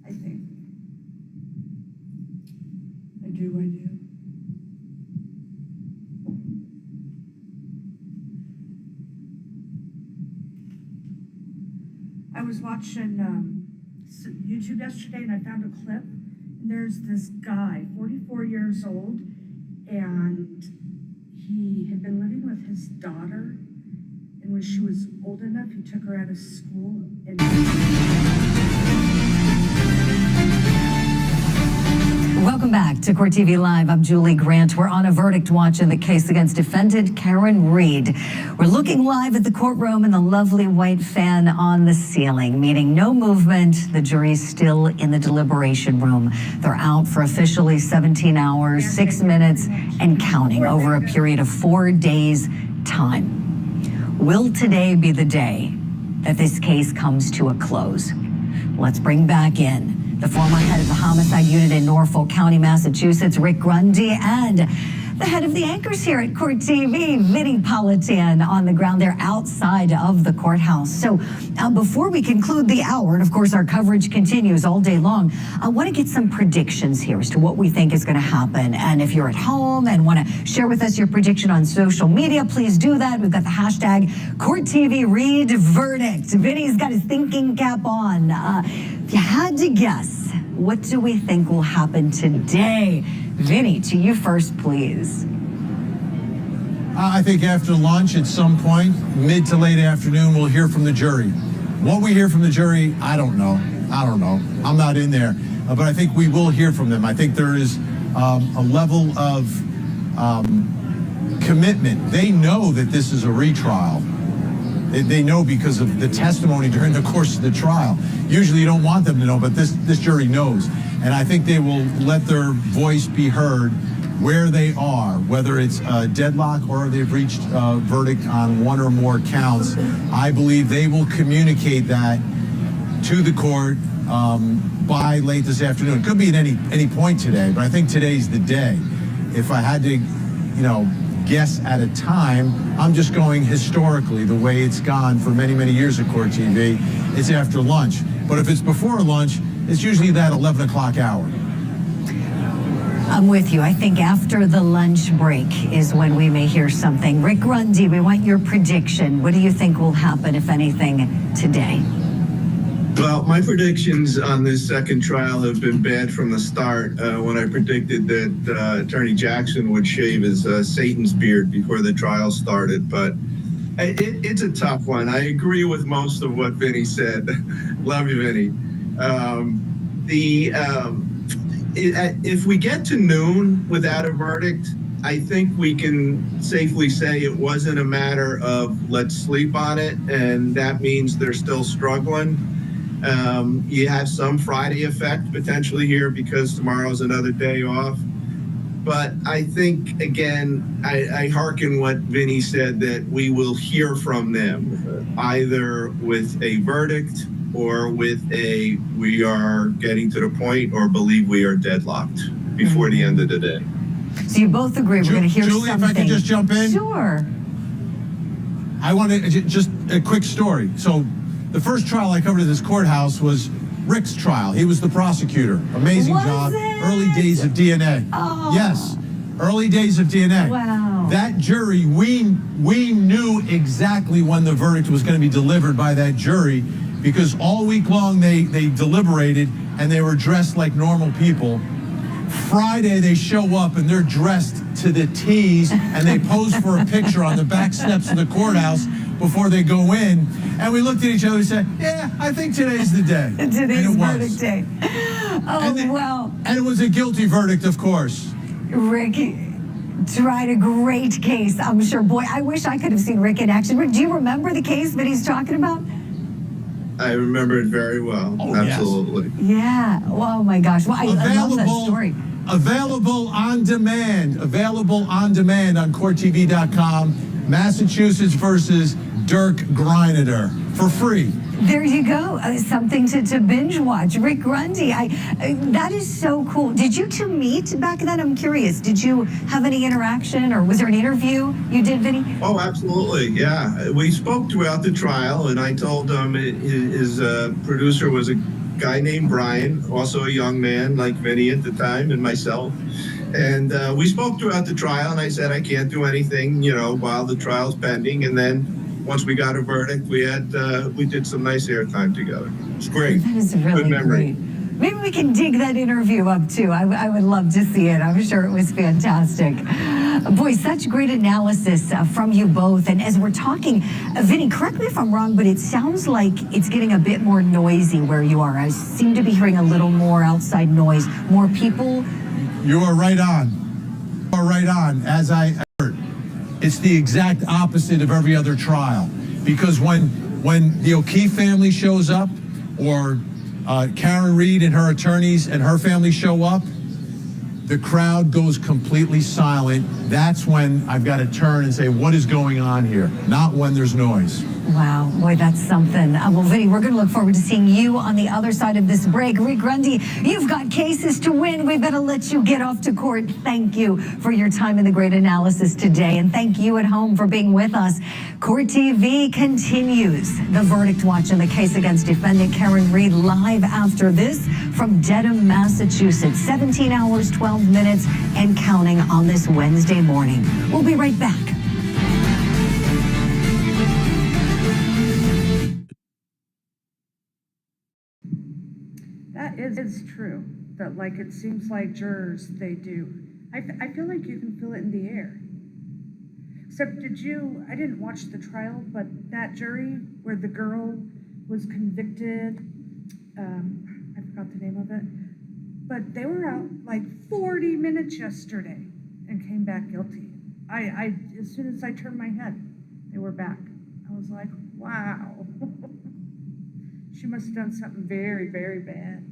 I think. I do. I was watching YouTube yesterday and I found a clip, and there's this guy, 44 years old, and he had been living with his daughter, and when she was old enough, he took her out of school and Welcome back to Court TV Live. I'm Julie Grant. We're on a verdict watch in the case against defendant Karen Reed. We're looking live at the courtroom and the lovely white fan on the ceiling, meaning no movement. The jury's still in the deliberation room. They're out for officially 17 hours, 6 minutes, and counting over a period of 4 days' time. Will today be the day that this case comes to a close? Let's bring back in the former head of the homicide unit in Norfolk County, Massachusetts, Rick Grundy, and the head of the anchors here at Court TV, Vinnie Politan, on the ground there outside of the courthouse. So before we conclude the hour, and of course our coverage continues all day long, I want to get some predictions here as to what we think is going to happen. And if you're at home and want to share with us your prediction on social media, please do that. We've got the hashtag Court TV Reed Verdict. Vinny's got his thinking cap on. If you had to guess, what do we think will happen today? Vinny, to you first, please. I think after lunch at some point, mid to late afternoon, we'll hear from the jury. What we hear from the jury, I don't know. I'm not in there. But I think we will hear from them. I think there is a level of commitment. They know that this is a retrial. They know because of the testimony during the course of the trial. Usually you don't want them to know, but this jury knows. And I think they will let their voice be heard where they are, whether it's a deadlock or they've reached a verdict on one or more counts. I believe they will communicate that to the court by late this afternoon. It could be at any point today, but I think today's the day. If I had to, guess at a time, I'm just going historically the way it's gone for many, many years at Court TV. It's after lunch. But if it's before lunch, it's usually that 11 o'clock hour. I'm with you. I think after the lunch break is when we may hear something. Rick Grundy, we want your prediction. What do you think will happen, if anything, today? Well, my predictions on this second trial have been bad from the start when I predicted that Attorney Jackson would shave his Satan's beard before the trial started. But it's a tough one. I agree with most of what Vinny said. Love you, Vinny. If we get to noon without a verdict, I think we can safely say it wasn't a matter of let's sleep on it, and that means they're still struggling. You have some Friday effect potentially here because tomorrow's another day off. But I think, again, I hearken what Vinny said, that we will hear from them either with a verdict or with a we are getting to the point or believe we are deadlocked before the end of the day. So you both agree we're going to hear Julie, something. if I could just jump in? Sure. I want to just a quick story. So the first trial I covered at this courthouse was Rick's trial. He was the prosecutor. Amazing job. Early days of DNA. Oh. Yes, early days of DNA. Wow. That jury, we knew exactly when the verdict was going to be delivered by that jury because all week long they deliberated and they were dressed like normal people. Friday they show up and they're dressed to the T's and they pose for a picture on the back steps of the courthouse before they go in. And we looked at each other and said, yeah, I think today's the day. Today's verdict day. Oh, And it was a guilty verdict, of course. Rick tried a great case, I'm sure. Boy, I wish I could have seen Rick in action. Rick, do you remember the case that he's talking about? I remember it very well. Oh, absolutely. Yeah. Oh, my gosh. Well, I love that story. Available on demand on CourtTV.com. Massachusetts versus Dirk Greineder for free. There you go. Something to binge watch. Rick Grundy, that is so cool. Did you two meet back then? I'm curious. Did you have any interaction or was there an interview you did, Vinny? Oh, absolutely. Yeah. We spoke throughout the trial, and I told him his producer was a guy named Brian, also a young man like Vinny at the time, and myself. And we spoke throughout the trial, and I said I can't do anything, while the trial's pending. And then once we got a verdict, we did some nice airtime together. It's great. That is really good memory. great. Maybe we can dig that interview up too. I would love to see it. I'm sure it was fantastic. Boy, such great analysis from you both. And as we're talking, Vinny, correct me if I'm wrong, but it sounds like it's getting a bit more noisy where you are. I seem to be hearing a little more outside noise, more people. You are right on. You are right on. As I heard, it's the exact opposite of every other trial. Because when the O'Keefe family shows up, or Karen Reed and her attorneys and her family show up, the crowd goes completely silent. That's when I've got to turn and say, what is going on here? Not when there's noise. Wow, boy, that's something. Well, Vinny, we're going to look forward to seeing you on the other side of this break. Rick Grundy, you've got cases to win. We better let you get off to court. Thank you for your time in the great analysis today. And thank you at home for being with us. Court TV continues the verdict watch in the case against defendant Karen Reed live after this from Dedham, Massachusetts. 17 hours, 12 minutes and counting on this Wednesday morning. We'll be right back. That is true. but like it seems like jurors, they do. I feel like you can feel it in the air. Except I didn't watch the trial, but that jury where the girl was convicted, I forgot the name of it, but they were out like 40 minutes yesterday and came back guilty. As soon as I turned my head, they were back. I was like, wow. She must have done something very, very bad.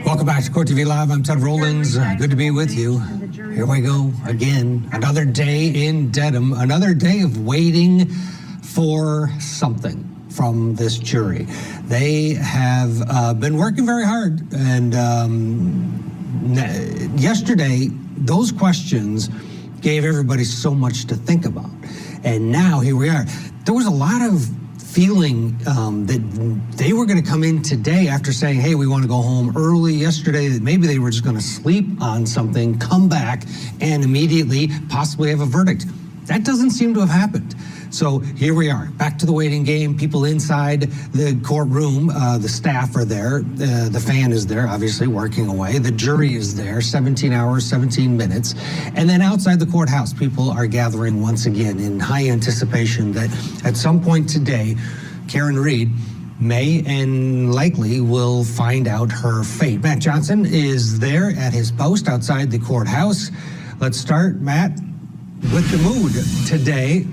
Welcome back to Court TV Live. I'm Ted Rollins. Good to be with you. Here we go again. Another day in Dedham. Another day of waiting for something from this jury. They have been working very hard. And yesterday, those questions gave everybody so much to think about. And now here we are. There was a lot of feeling that they were going to come in today after saying, hey, we want to go home early yesterday, that maybe they were just going to sleep on something, come back, and immediately possibly have a verdict. That doesn't seem to have happened. So here we are, back to the waiting game. People inside the courtroom, the staff are there. The fan is there, obviously working away. The jury is there, 17 hours, 17 minutes. And then outside the courthouse, people are gathering once again in high anticipation that at some point today, Karen Read may and likely will find out her fate. Matt Johnson is there at his post outside the courthouse. Let's start, Matt, with the mood today.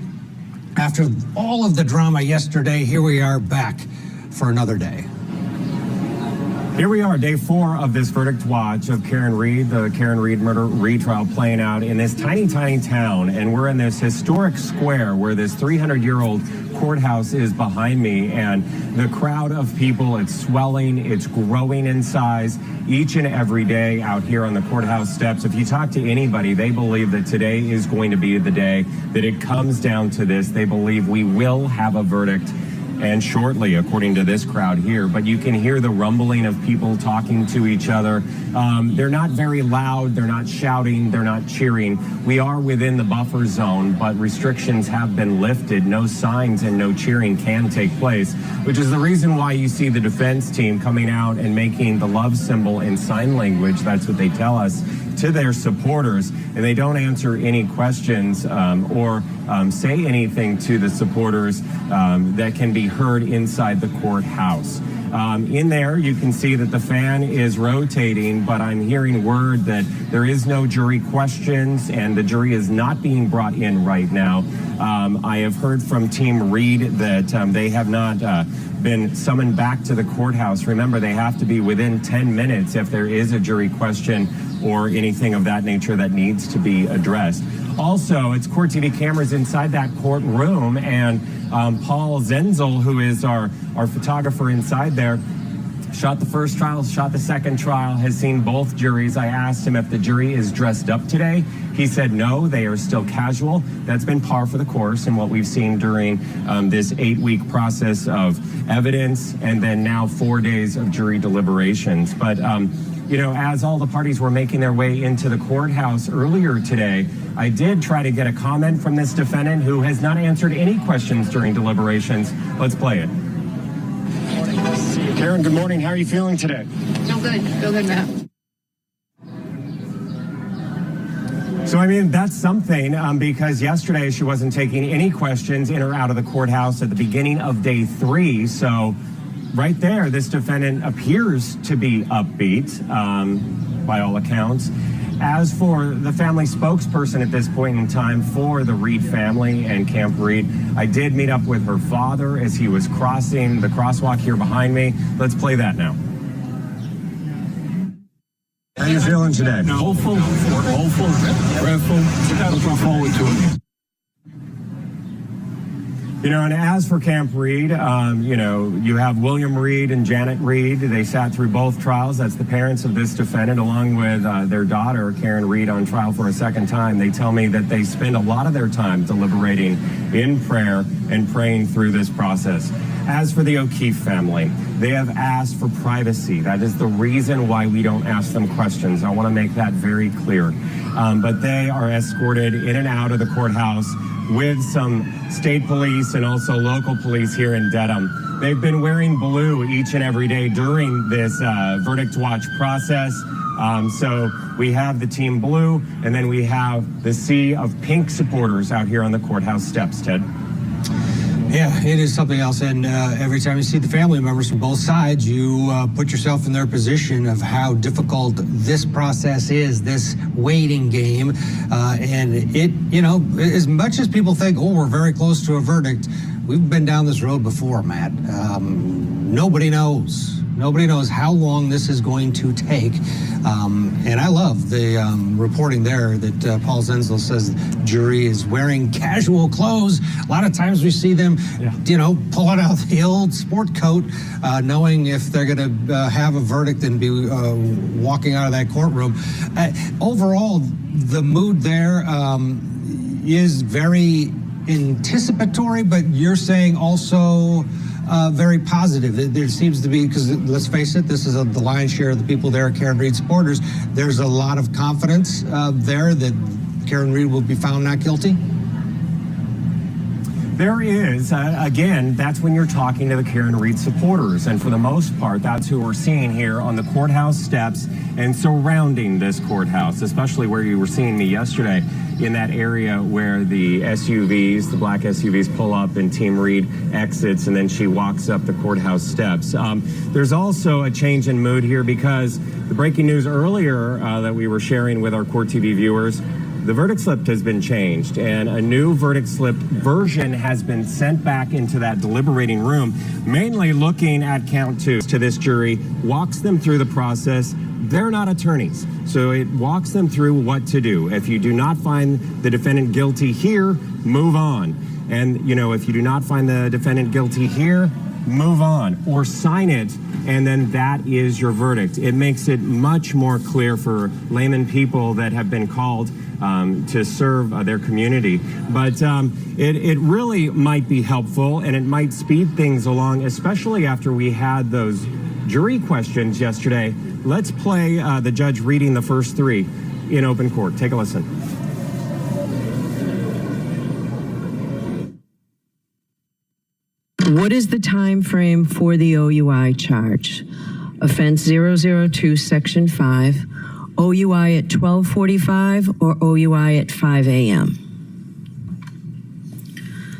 After all of the drama yesterday, here we are back for another day. Here we are, day 4 of this verdict watch of Karen Read, the Karen Read murder retrial playing out in this tiny, tiny town. And we're in this historic square where this 300-year-old courthouse is behind me. And the crowd of people, it's swelling, it's growing in size each and every day out here on the courthouse steps. If you talk to anybody, they believe that today is going to be the day that it comes down to this. They believe we will have a verdict, and shortly, according to this crowd here. But you can hear the rumbling of people talking to each other. They're not very loud, they're not shouting, they're not cheering. We are within the buffer zone, but restrictions have been lifted. No signs and no cheering can take place, which is the reason why you see the defense team coming out and making the love symbol in sign language. That's what they tell us, to their supporters, and they don't answer any questions or say anything to the supporters that can be heard inside the courthouse. In there, you can see that the fan is rotating, but I'm hearing word that there is no jury questions and the jury is not being brought in right now. I have heard from Team Read that they have not been summoned back to the courthouse. Remember, they have to be within 10 minutes if there is a jury question or anything of that nature that needs to be addressed. Also, it's Court TV cameras inside that courtroom, and Paul Zenzel, who is our photographer inside there, shot the first trial, shot the second trial, has seen both juries. I asked him if the jury is dressed up today. He said no, they are still casual. That's been par for the course and what we've seen during this 8-week process of evidence and then now 4 days of jury deliberations. But you know, as all the parties were making their way into the courthouse earlier today, I did try to get a comment from this defendant who has not answered any questions during deliberations. Let's play it. Karen, good morning. How are you feeling today? Feel good. Feel good, Matt. So, I mean, that's something because yesterday she wasn't taking any questions in or out of the courthouse at the beginning of day 3. So right there, this defendant appears to be upbeat by all accounts. As for the family spokesperson at this point in time for the Read family and Camp Read, I did meet up with her father as he was crossing the crosswalk here behind me. Let's play that now. How are you feeling today? Hopeful, grateful, looking forward to it. You know, and as for Camp Read, you know, you have William Read and Janet Read. They sat through both trials. That's the parents of this defendant, along with their daughter, Karen Read, on trial for a second time. They tell me that they spend a lot of their time deliberating in prayer and praying through this process. As for the O'Keefe family, they have asked for privacy. That is the reason why we don't ask them questions. I want to make that very clear. But they are escorted in and out of the courthouse with some state police and also local police here in Dedham. They've been wearing blue each and every day during this verdict watch process. So we have the team blue, and then we have the sea of pink supporters out here on the courthouse steps, Ted. Yeah, it is something else. And every time you see the family members from both sides, you put yourself in their position of how difficult this process is, this waiting game. And it, you know, as much as people think, oh, we're very close to a verdict, we've been down this road before, Matt. Nobody knows. Nobody knows how long this is going to take. And I love the reporting there that Paul Zenzel says the jury is wearing casual clothes. A lot of times we see them, you know, pulling out the old sport coat, knowing if they're going to have a verdict and be walking out of that courtroom. Overall, the mood there is very anticipatory, but you're saying also very positive. There seems to be, because let's face it, this is the lion's share of the people there are Karen Read supporters. There's a lot of confidence there that Karen Read will be found not guilty. There is. Again, that's when you're talking to the Karen Reed supporters. And for the most part, that's who we're seeing here on the courthouse steps and surrounding this courthouse, especially where you were seeing me yesterday in that area where the SUVs, the black SUVs, pull up and Team Reed exits, and then she walks up the courthouse steps. There's also a change in mood here because the breaking news earlier that we were sharing with our Court TV viewers, the verdict slip has been changed, and a new verdict slip version has been sent back into that deliberating room, mainly looking at count 2 to this jury, walks them through the process. They're not attorneys, so it walks them through what to do. If you do not find the defendant guilty here, move on. And, you know, if you do not find the defendant guilty here, move on or sign it, and then that is your verdict. It makes it much more clear for layman people that have been called to serve their community. But it really might be helpful, and it might speed things along, especially after we had those jury questions yesterday. Let's play the judge reading the first 3 in open court. Take a listen. What is the time frame for the OUI charge? Offense 002, Section 5, OUI at 12:45 or OUI at 5 a.m.?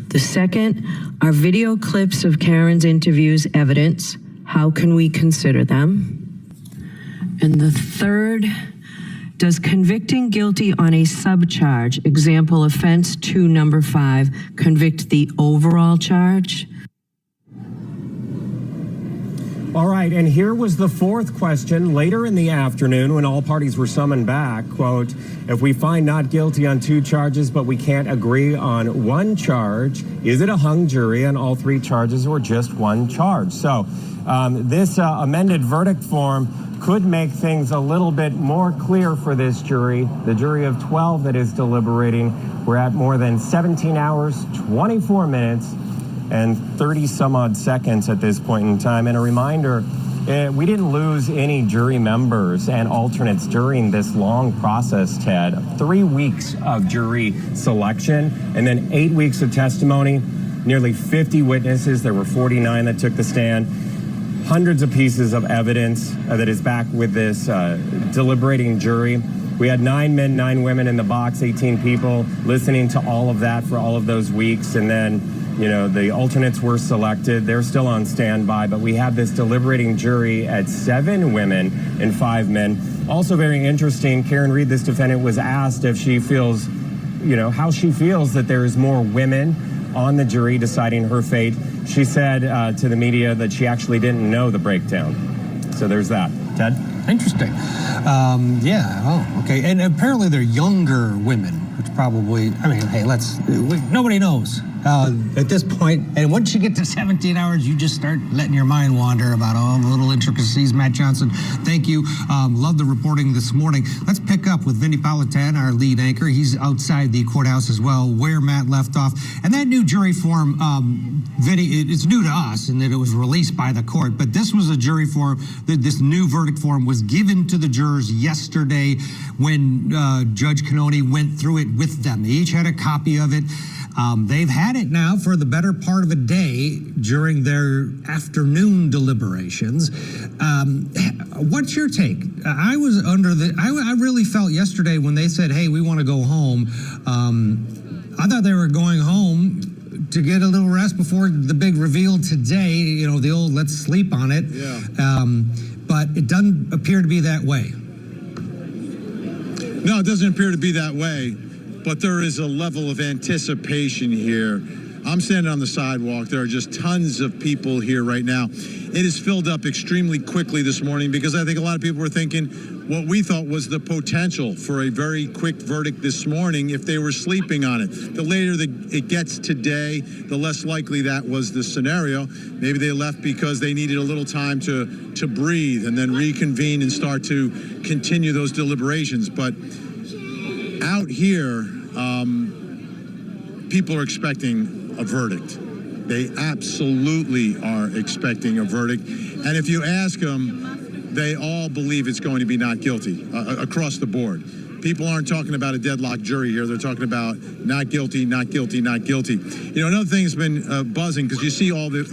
The second, are video clips of Karen's interviews evidence? How can we consider them? And the third, does convicting guilty on a subcharge, example offense 2 number 5, convict the overall charge? All right, and here was the fourth question later in the afternoon when all parties were summoned back. Quote, if we find not guilty on 2 charges, but we can't agree on 1 charge, is it a hung jury on all 3 charges or just 1 charge? So this amended verdict form could make things a little bit more clear for this jury, the jury of 12 that is deliberating. We're at more than 17 hours, 24 minutes, and 30 some odd seconds at this point in time. And a reminder, we didn't lose any jury members and alternates during this long process, Ted. 3 weeks of jury selection and then 8 weeks of testimony, nearly 50 witnesses. There were 49 that took the stand. Hundreds of pieces of evidence that is back with this deliberating jury. We had 9 men, 9 women in the box, 18 people listening to all of that for all of those weeks. And then, you know, the alternates were selected. They're still on standby, but we have this deliberating jury at 7 women and 5 men. Also very interesting, Karen Reed, this defendant, was asked if she feels, you know, how she feels that there is more women on the jury deciding her fate. She said to the media that she actually didn't know the breakdown. So there's that. Ted? Interesting. Yeah, oh, okay. And apparently they're younger women, which probably, I mean, hey, nobody knows at this point. And once you get to 17 hours, you just start letting your mind wander about all the little intricacies. Matt Johnson, thank you. Love the reporting this morning. Let's pick up with Vinny Politan, our lead anchor. He's outside the courthouse as well, where Matt left off. And that new jury form, Vinny, it's new to us in that it was released by the court, but this was a jury form, this new verdict form was given to the jurors yesterday when Judge Cannone went through it with them. They each had a copy of it. They've had it now for the better part of a day during their afternoon deliberations. What's your take? I was I really felt yesterday when they said, hey, we want to go home. I thought they were going home to get a little rest before the big reveal today, you know, the old let's sleep on it. Yeah. But it doesn't appear to be that way. No, it doesn't appear to be that way, but there is a level of anticipation here. I'm standing on the sidewalk. There are just tons of people here right now. It is filled up extremely quickly this morning because I think a lot of people were thinking what we thought was the potential for a very quick verdict this morning if they were sleeping on it. The later it gets today, the less likely that was the scenario. Maybe they left because they needed a little time to breathe and then reconvene and start to continue those deliberations. But out here, people are expecting a verdict. They absolutely are expecting a verdict. And if you ask them, they all believe it's going to be not guilty across the board. People aren't talking about a deadlocked jury here. They're talking about not guilty, not guilty, not guilty. You know, another thing that's been buzzing, because you see all the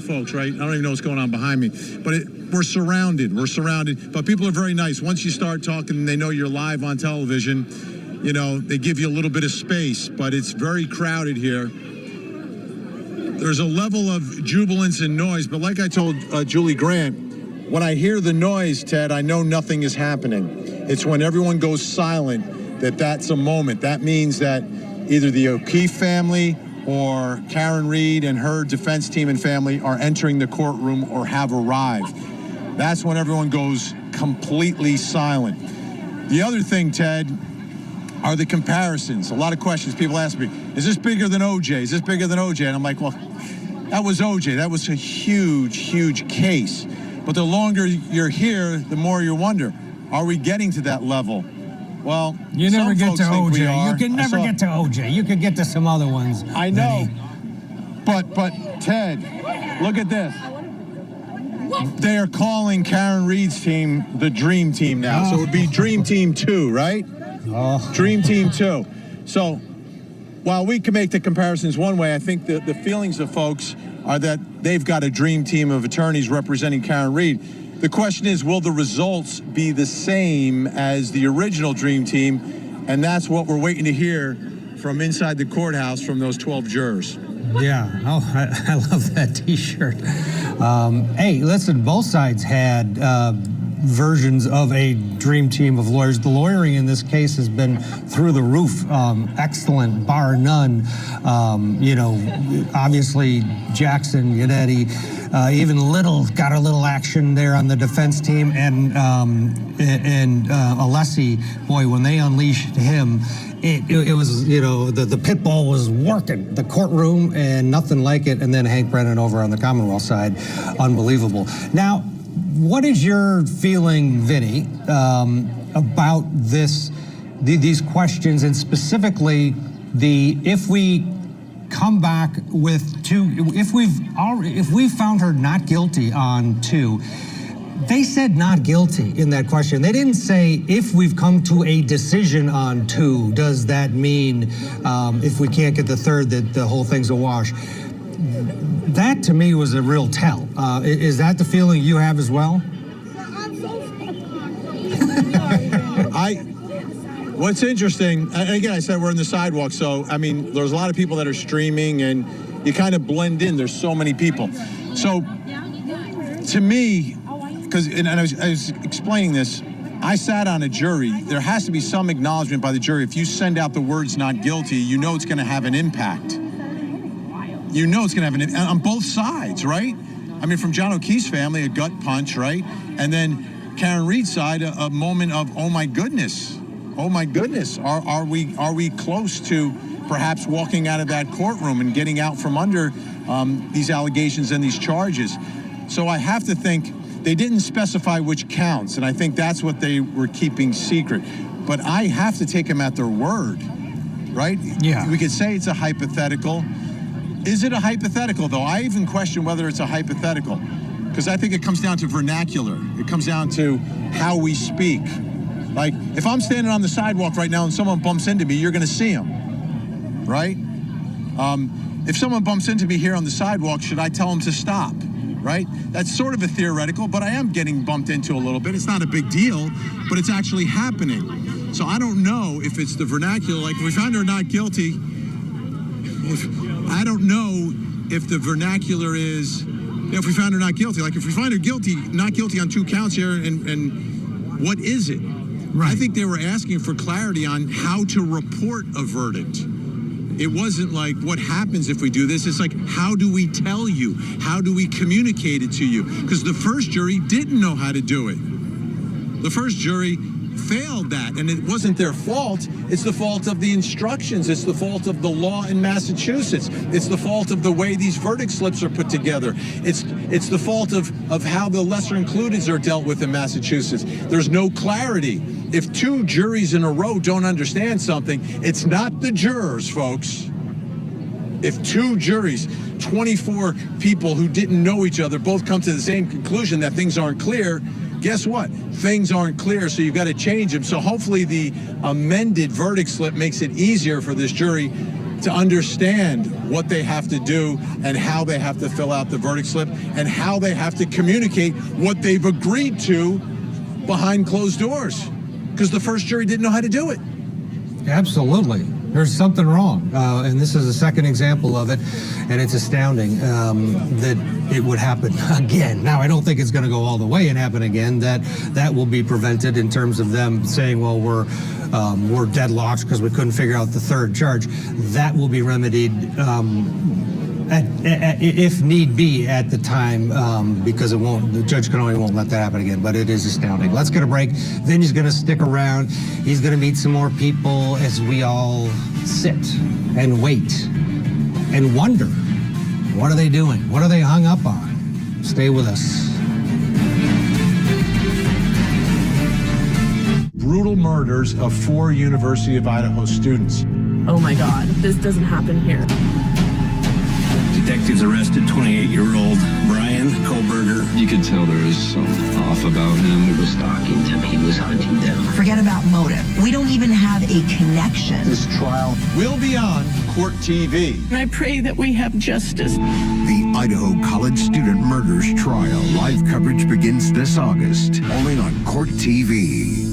folks, right? I don't even know what's going on behind me, but we're surrounded. We're surrounded. But people are very nice. Once you start talking, they know you're live on television. You know, they give you a little bit of space, but it's very crowded here. There's a level of jubilance and noise, but like I told Julie Grant, when I hear the noise, Ted, I know nothing is happening. It's when everyone goes silent that's a moment. That means that either the O'Keefe family or Karen Reed and her defense team and family are entering the courtroom or have arrived. That's when everyone goes completely silent. The other thing, Ted, are the comparisons. A lot of questions. People ask me, is this bigger than OJ? Is this bigger than OJ? And I'm like, well, that was OJ. That was a huge, huge case. But the longer you're here, the more you wonder, are we getting to that level? Well, you never get to OJ. You can never get to OJ. You could get to some other ones. I know. But Ted, look at this. They are calling Karen Reed's team the Dream Team now. So it would be Dream Team 2, right? Dream Team 2. So while we can make the comparisons one way, I think the feelings of folks are that they've got a dream team of attorneys representing Karen Reed. The question is, will the results be the same as the original dream team? And that's what we're waiting to hear from inside the courthouse from those 12 jurors. Yeah, I love that T-shirt. Hey, listen, both sides had versions of a dream team of lawyers. The lawyering in this case has been through the roof, excellent, bar none. You know, obviously Jackson, Yannetti, even Little got a little action there on the defense team, and Alessi, boy, when they unleashed him, it was, you know, the pit bull was working the courtroom and nothing like it. And then Hank Brennan over on the Commonwealth side, unbelievable. Now, what is your feeling, Vinny, about these questions, and specifically if we come back with two, if we found her not guilty on 2, they said not guilty in that question. They didn't say if we've come to a decision on 2, does that mean if we can't get the 3rd that the whole thing's a wash? That to me was a real tell. Is that the feeling you have as well? What's interesting, and again, I said we're in the sidewalk, so I mean, there's a lot of people that are streaming, and you kind of blend in. There's so many people. So to me, and I was explaining this, I sat on a jury. There has to be some acknowledgement by the jury. If you send out the words not guilty, you know it's going to have an impact. You know it's going to have an impact on both sides, right? I mean, from John O'Keefe's family, a gut punch, right? And then Karen Reed's side, a moment of, oh my goodness, are we close to perhaps walking out of that courtroom and getting out from under these allegations and these charges? So I have to think they didn't specify which counts, and I think that's what they were keeping secret. But I have to take them at their word, right? Yeah. We could say it's a hypothetical. Is it a hypothetical, though? I even question whether it's a hypothetical, because I think it comes down to vernacular. It comes down to how we speak. Like, if I'm standing on the sidewalk right now and someone bumps into me, you're going to see them, right? If someone bumps into me here on the sidewalk, should I tell them to stop, right? That's sort of a theoretical, but I am getting bumped into a little bit. It's not a big deal, but it's actually happening. So I don't know if it's the vernacular. Like, if we find her not guilty, I don't know if the vernacular is, if we found her not guilty. Like, if we find her not guilty on 2 counts here, and what is it? Right. I think they were asking for clarity on how to report a verdict. It wasn't like, what happens if we do this? It's like, how do we tell you? How do we communicate it to you? Because the first jury didn't know how to do it. The first jury failed that, and it wasn't their fault. It's the fault of the instructions. It's the fault of the law in Massachusetts. It's the fault of the way these verdict slips are put together. It's the fault of how the lesser includeds are dealt with in Massachusetts. There's no clarity. If 2 juries in a row don't understand something, it's not the jurors, folks. If 2 juries, 24 people who didn't know each other, both come to the same conclusion that things aren't clear, guess what? Things aren't clear, so you've got to change them. So hopefully the amended verdict slip makes it easier for this jury to understand what they have to do and how they have to fill out the verdict slip and how they have to communicate what they've agreed to behind closed doors. Because the first jury didn't know how to do it. Absolutely. There's something wrong. And this is a second example of it. And it's astounding that it would happen again. Now, I don't think it's going to go all the way and happen again. That will be prevented in terms of them saying, well, we're deadlocked because we couldn't figure out the third charge. That will be remedied if need be at the time, because the judge won't let that happen again. But it is astounding. Let's get a break. Vinny's going to stick around. He's going to meet some more people as we all sit and wait and wonder, what are they doing? What are they hung up on? Stay with us. Brutal murders of 4 University of Idaho students. Oh my God, this doesn't happen here. Detectives arrested 28-year-old Brian Kohlberger. You could tell there was something off about him. He was stalking them. He was hunting them. Forget about motive. We don't even have a connection. This trial will be on Court TV. I pray that we have justice. The Idaho College student murders trial. Live coverage begins this August, only on Court TV.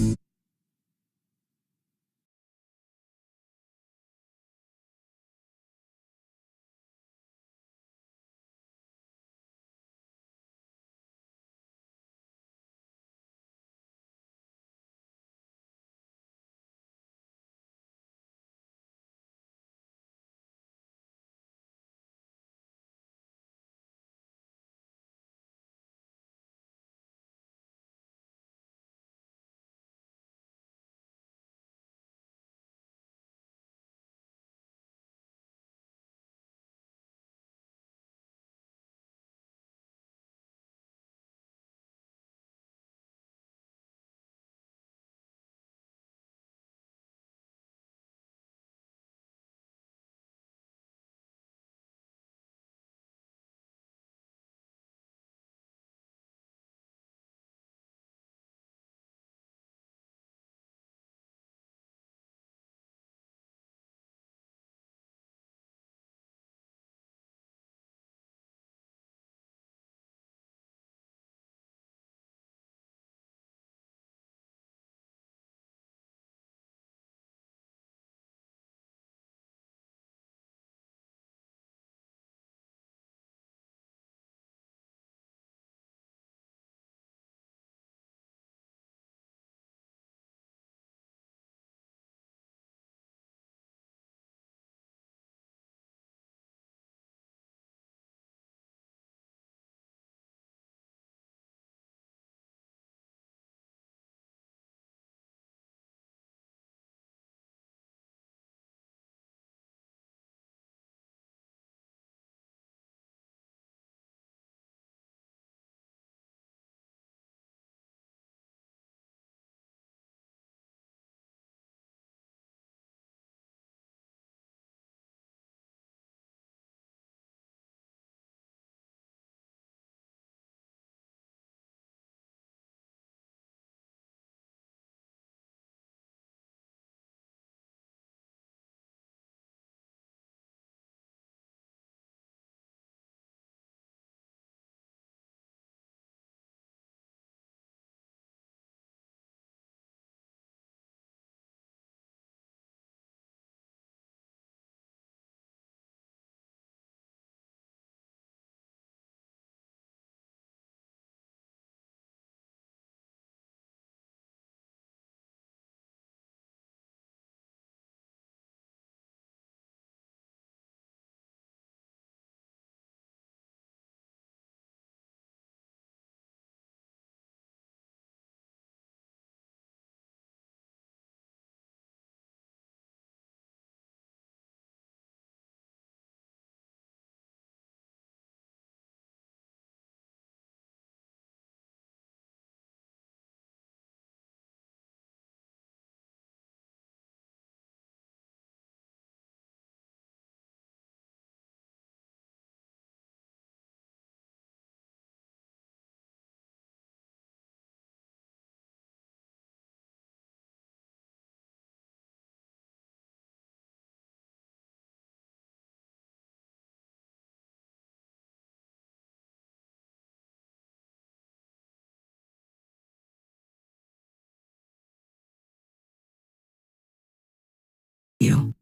you.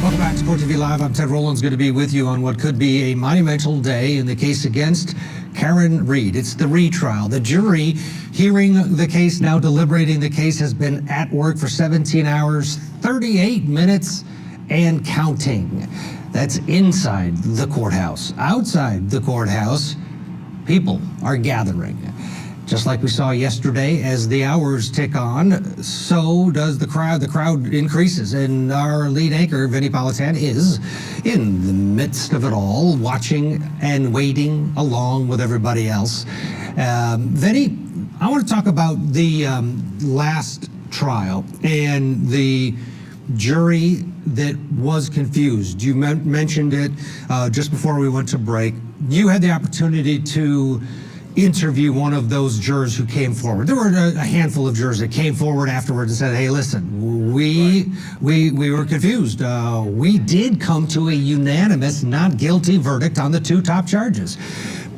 Welcome back to Court TV Live. I'm Ted Rowland's going to be with you on what could be a monumental day in the case against Karen Read. It's the retrial. The jury hearing the case, now deliberating the case, has been at work for 17 hours, 38 minutes, and counting. That's inside the courthouse. Outside the courthouse, people are gathering. Just like we saw yesterday, as the hours tick on, so does the crowd. The crowd increases, and our lead anchor, Vinny Politan, is in the midst of it all, watching and waiting along with everybody else. Vinny, I want to talk about the last trial and the jury that was confused. You mentioned it just before we went to break. You had the opportunity to interview one of those jurors who came forward. There were a handful of jurors that came forward afterwards and said, hey, listen, we were confused. We did come to a unanimous not guilty verdict on the two top charges,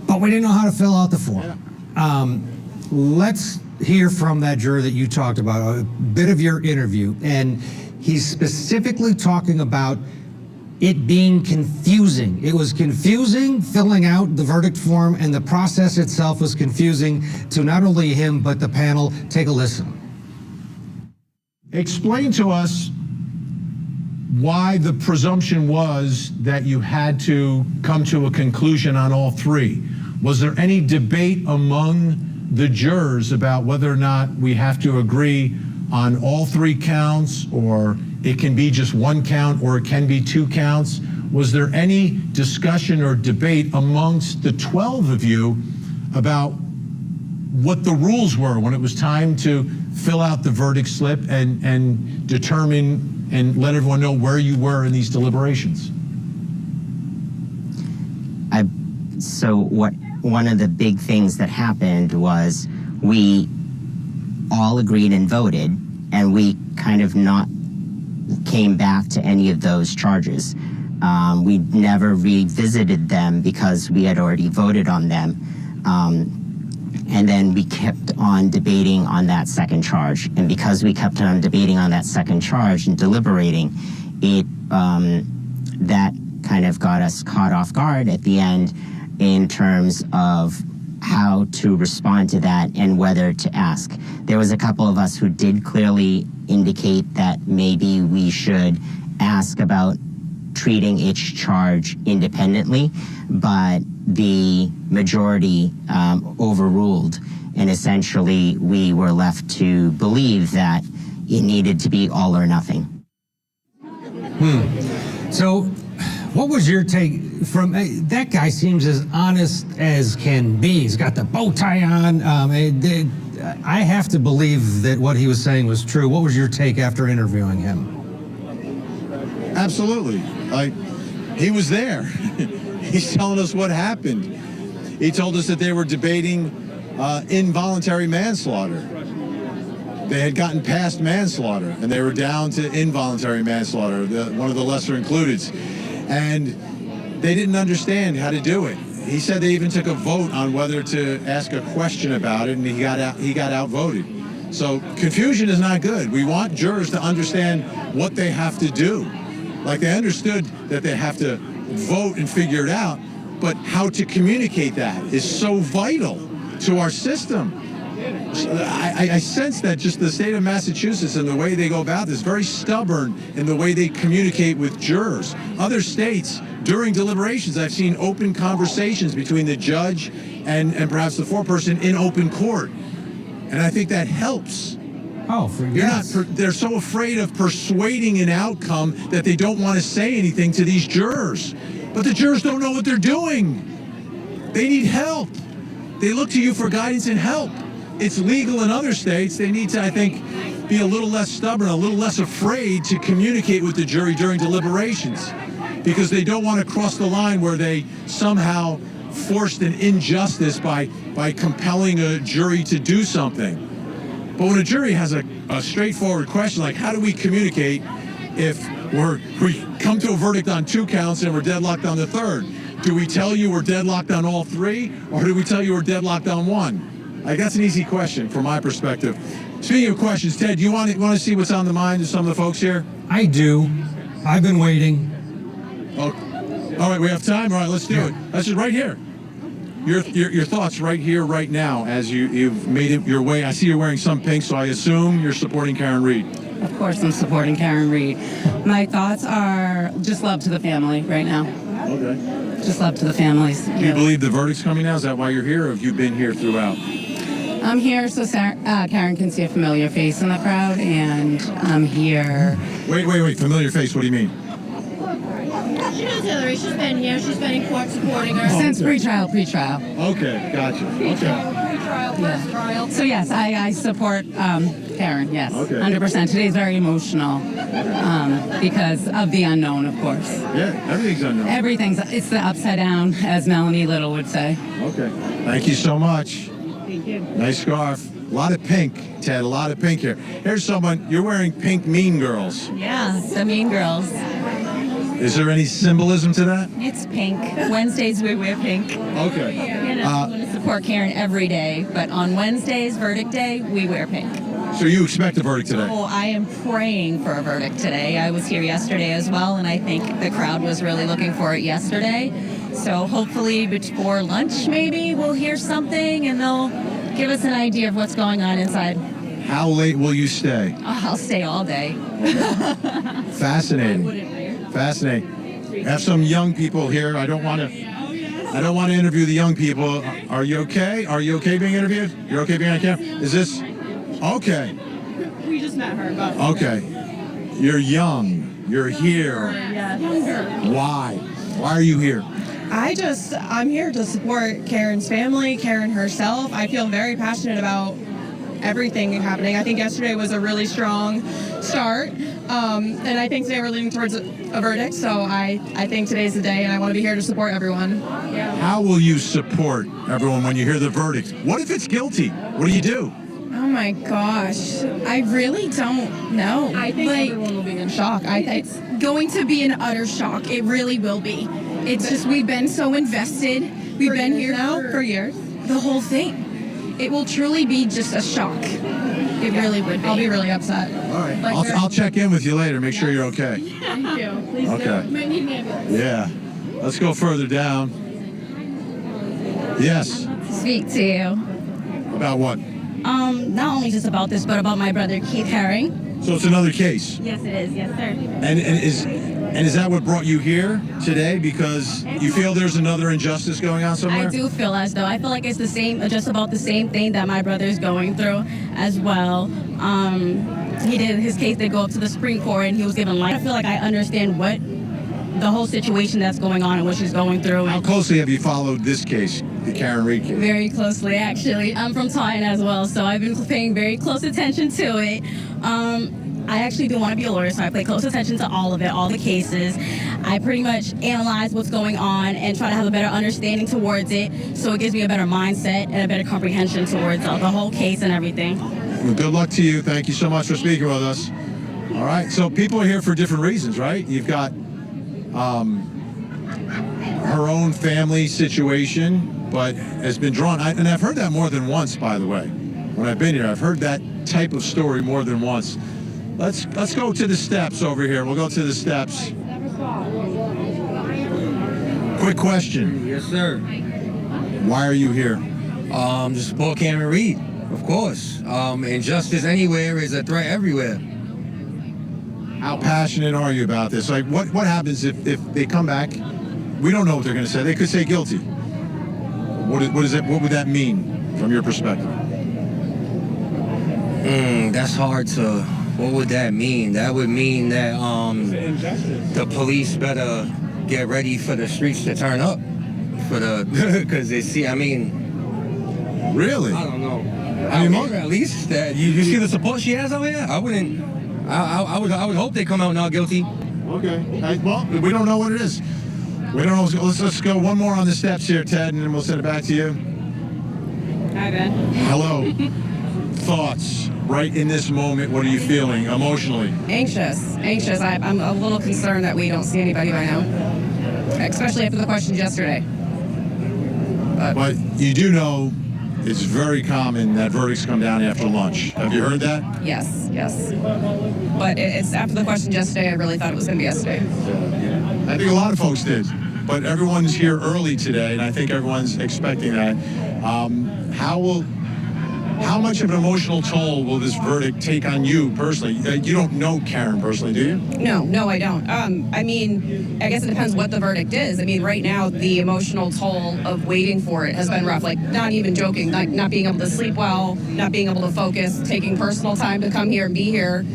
but we didn't know how to fill out the form. Let's hear from that juror that you talked about, a bit of your interview, and he's specifically talking about it being confusing. It was confusing filling out the verdict form, and the process itself was confusing to not only him, but the panel. Take a listen. Explain to us why the presumption was that you had to come to a conclusion on all three. Was there any debate among the jurors about whether or not we have to agree on all three counts, or it can be just one count, or it can be two counts? Was there any discussion or debate amongst the 12 of you about what the rules were when it was time to fill out the verdict slip and determine and let everyone know where you were in these deliberations? One of the big things that happened was we all agreed and voted, and we kind of not came back to any of those charges. We never revisited them because we had already voted on them. And then we kept on debating on that second charge. And because we kept on debating on that second charge and deliberating, that kind of got us caught off guard at the end in terms of how to respond to that and whether to ask. There was a couple of us who did clearly indicate that maybe we should ask about treating each charge independently, but the majority overruled, and essentially we were left to believe that it needed to be all or nothing. So what was your take from that guy? Seems as honest as can be. He's got the bow tie on. I have to believe that what he was saying was true. What was your take after interviewing him? Absolutely. He was there. He's telling us what happened. He told us that they were debating involuntary manslaughter. They had gotten past manslaughter, and they were down to involuntary manslaughter, one of the lesser included. And they didn't understand how to do it. He said they even took a vote on whether to ask a question about it, and he got outvoted. So confusion is not good. We want jurors to understand what they have to do. Like, they understood that they have to vote and figure it out, but how to communicate that is so vital to our system. I sense that just the state of Massachusetts and the way they go about this, very stubborn in the way they communicate with jurors. Other states, during deliberations, I've seen open conversations between the judge and perhaps the foreperson in open court. And I think that helps. They're so afraid of persuading an outcome that they don't want to say anything to these jurors. But the jurors don't know what they're doing. They need help. They look to you for guidance and help. It's legal in other states. They need to, I think, be a little less stubborn, a little less afraid to communicate with the jury during deliberations, because they don't want to cross the line where they somehow forced an injustice by compelling a jury to do something. But when a jury has a straightforward question like, how do we communicate if we come to a verdict on two counts and we're deadlocked on the third? Do we tell you we're deadlocked on all three, or do we tell you we're deadlocked on one? That's an easy question from my perspective. Speaking of questions, Ted, do you want to see what's on the mind of some of the folks here? I do. I've been waiting. Oh, all right, we have time. All right, let's do it. That's just right here. Your thoughts right here, right now, as you've made it your way. I see you're wearing some pink, so I assume you're supporting Karen Reed. Of course, I'm supporting Karen Reed. My thoughts are just love to the family right now. Okay. Just love to the families. Do you believe the verdict's coming now? Is that why you're here, or have you been here throughout? I'm here so Karen can see a familiar face in the crowd, and I'm here. Wait. Familiar face, what do you mean? She knows Hillary. She's been here. She's been in court supporting her. Since pre-trial. Okay, gotcha. Okay. Pre-trial, post-trial. So yes, I support Karen, yes. Okay. 100%. Today's very emotional because of the unknown, of course. Yeah, everything's unknown. It's the upside down, as Melanie Little would say. Okay. Thank you so much. Thank you. Nice scarf. A lot of pink, Ted. A lot of pink here. Here's someone. You're wearing pink Mean Girls. Yeah, the Mean Girls. Is there any symbolism to that? It's pink. Wednesdays we wear pink. Okay. You know, I'm going to support Karen every day, but on Wednesdays, verdict day, we wear pink. So you expect a verdict today? Oh, I am praying for a verdict today. I was here yesterday as well, and I think the crowd was really looking for it yesterday. So hopefully before lunch, maybe we'll hear something, and they'll give us an idea of what's going on inside. How late will you stay? Oh, I'll stay all day. Fascinating. Fascinating. Have some young people here. I don't want to interview the young people. Are you okay? Are you okay being interviewed? You're okay being on camera? Is this okay? We just met her. But Okay. You're young. You're here. Younger. Why? Why are you here? I'm here to support Karen's family, Karen herself. I feel very passionate about everything happening. I think yesterday was a really strong start, and I think today we're leaning towards a verdict, so I think today's the day, and I want to be here to support everyone. How will you support everyone when you hear the verdict? What if it's guilty? What do you do? Oh my gosh, I really don't know. I think everyone will be in shock. It's going to be an utter shock. It really will be. It's just we've been so invested. We've been here now for years. The whole thing. It will truly be just a shock. It really would be. I'll be really upset. All right. I'll check in with you later. Make sure you're okay. Thank you. Please Okay. do. Might need an ambulance. Yeah. Let's go further down. Yes. Speak to you. About what? Not only just about this, but about my brother Keith Haring. So it's another case. Yes, it is. Yes, sir. And is that what brought you here today? Because you feel there's another injustice going on somewhere? I do feel as though. I feel like it's the same, just about the same thing that my brother's going through as well. His case did go up to the Supreme Court, and he was given life. I feel like I understand what the whole situation that's going on and what she's going through. How closely have you followed this case, the Karen Reed case? Very closely, actually. I'm from Taunton as well, so I've been paying very close attention to it. I actually do want to be a lawyer, so I pay close attention to all of it, all the cases. I pretty much analyze what's going on and try to have a better understanding towards it, so it gives me a better mindset and a better comprehension towards the whole case and everything. Well, good luck to you. Thank you so much for speaking with us. All right, so people are here for different reasons, right? You've got her own family situation, but has been drawn, and I've heard that more than once, by the way. When I've been here, I've heard that type of story more than once. Let's go to the steps over here. We'll go to the steps. Quick question. Yes, sir. Why are you here? To support Karen Reed, of course. Injustice anywhere is a threat everywhere. How passionate are you about this? Like, what happens if they come back? We don't know what they're going to say. They could say guilty. What would that mean from your perspective? That's hard to. What would that mean? That would mean that the police better get ready for the streets to turn up, because they see. I mean, really? I don't know. I mean, at least that you see the support she has out here. I wouldn't. I would hope they come out not guilty. Okay. Well, we don't know what it is. We don't know. Let's go one more on the steps here, Ted, and then we'll send it back to you. Hi, Ben. Hello. Thoughts right in this moment. What are you feeling emotionally? Anxious. I'm a little concerned that we don't see anybody by now, especially after the questions yesterday. But you do know it's very common that verdicts come down after lunch. Have you heard that? Yes, yes. But it's after the question yesterday, I really thought it was going to be yesterday. I think a lot of folks did, but everyone's here early today, and I think everyone's expecting that. How much of an emotional toll will this verdict take on you personally? You don't know Karen personally, do you? No, I don't. I mean, I guess it depends what the verdict is. I mean, right now, the emotional toll of waiting for it has been rough. Like, not even joking, like not being able to sleep well, not being able to focus, taking personal time to come here and be here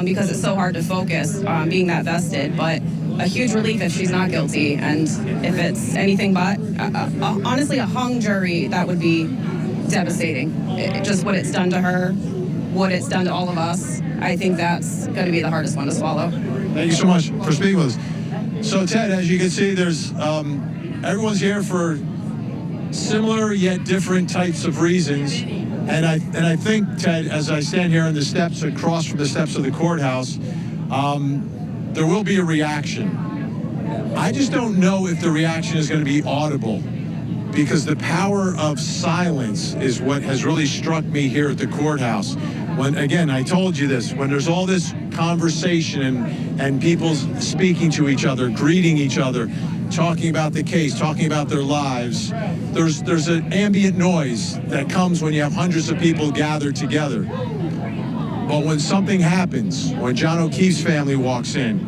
because it's so hard to focus being that vested. But a huge relief if she's not guilty. And if it's anything but, honestly, a hung jury, that would be devastating. Just what it's done to her, what it's done to all of us. I think that's going to be the hardest one to swallow. Thank you so much for speaking with us. So, Ted, as you can see, there's everyone's here for similar yet different types of reasons. And I think, Ted, as I stand here on the steps across from the steps of the courthouse, there will be a reaction. I just don't know if the reaction is going to be audible, because the power of silence is what has really struck me here at the courthouse. When, again, I told you this, when there's all this conversation and people speaking to each other, greeting each other, talking about the case, talking about their lives, there's an ambient noise that comes when you have hundreds of people gathered together. But when something happens, when John O'Keefe's family walks in,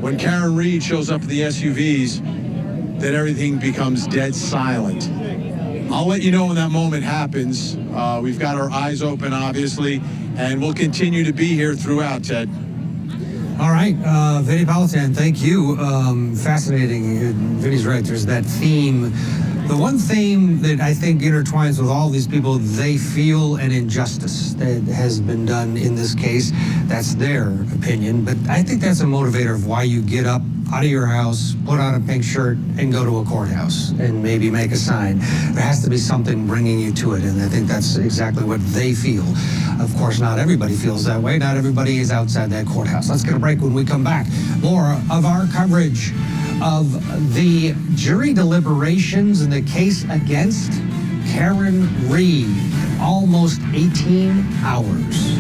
when Karen Reed shows up in the SUVs, then everything becomes dead silent. I'll let you know when that moment happens. We've got our eyes open, obviously, and we'll continue to be here throughout, Ted. All right, Vinny Politan, thank you. Fascinating. Vinny's right, there's that theme. The one theme that I think intertwines with all these people, they feel an injustice that has been done in this case. That's their opinion, but I think that's a motivator of why you get up out of your house, put on a pink shirt, and go to a courthouse and maybe make a sign. There has to be something bringing you to it, and I think that's exactly what they feel. Of course, not everybody feels that way. Not everybody is outside that courthouse. Let's get a break. When we come back, more of our coverage of the jury deliberations in the case against Karen Reed. Almost 18 hours.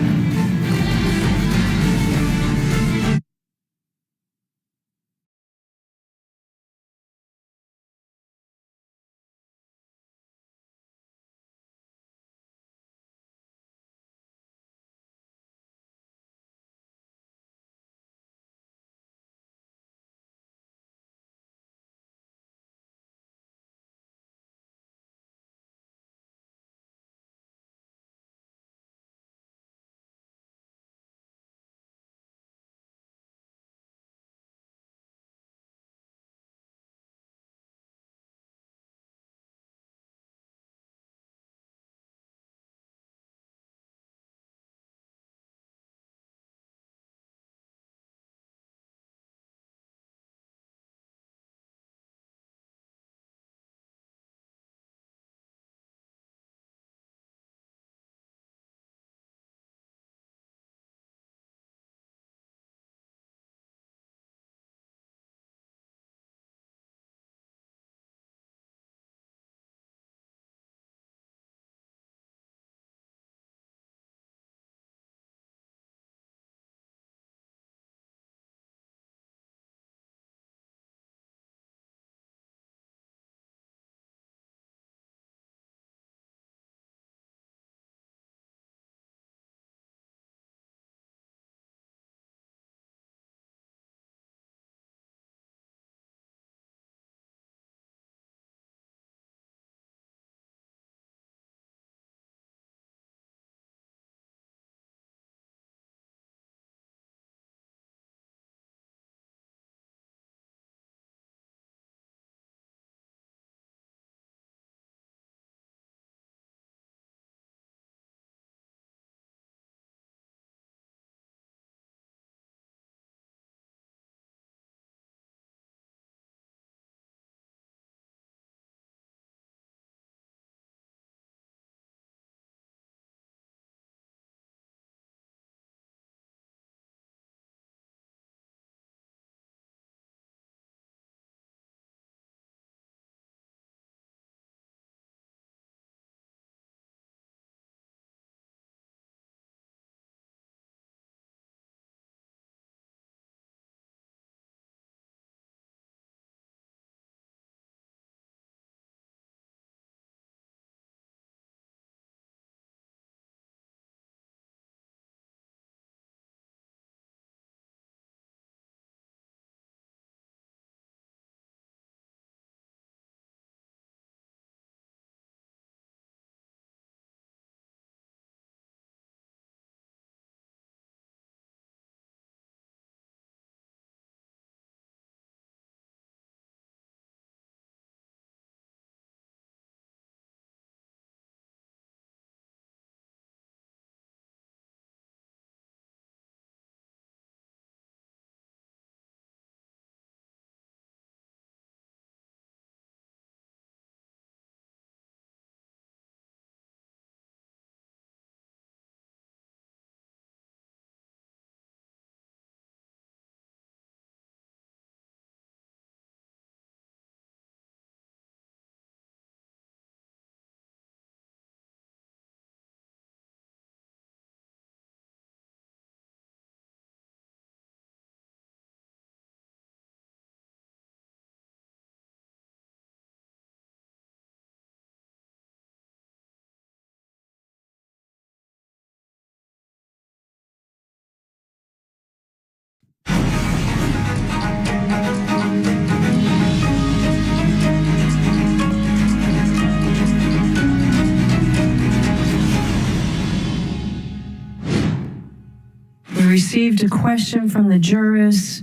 received a question from the jurors.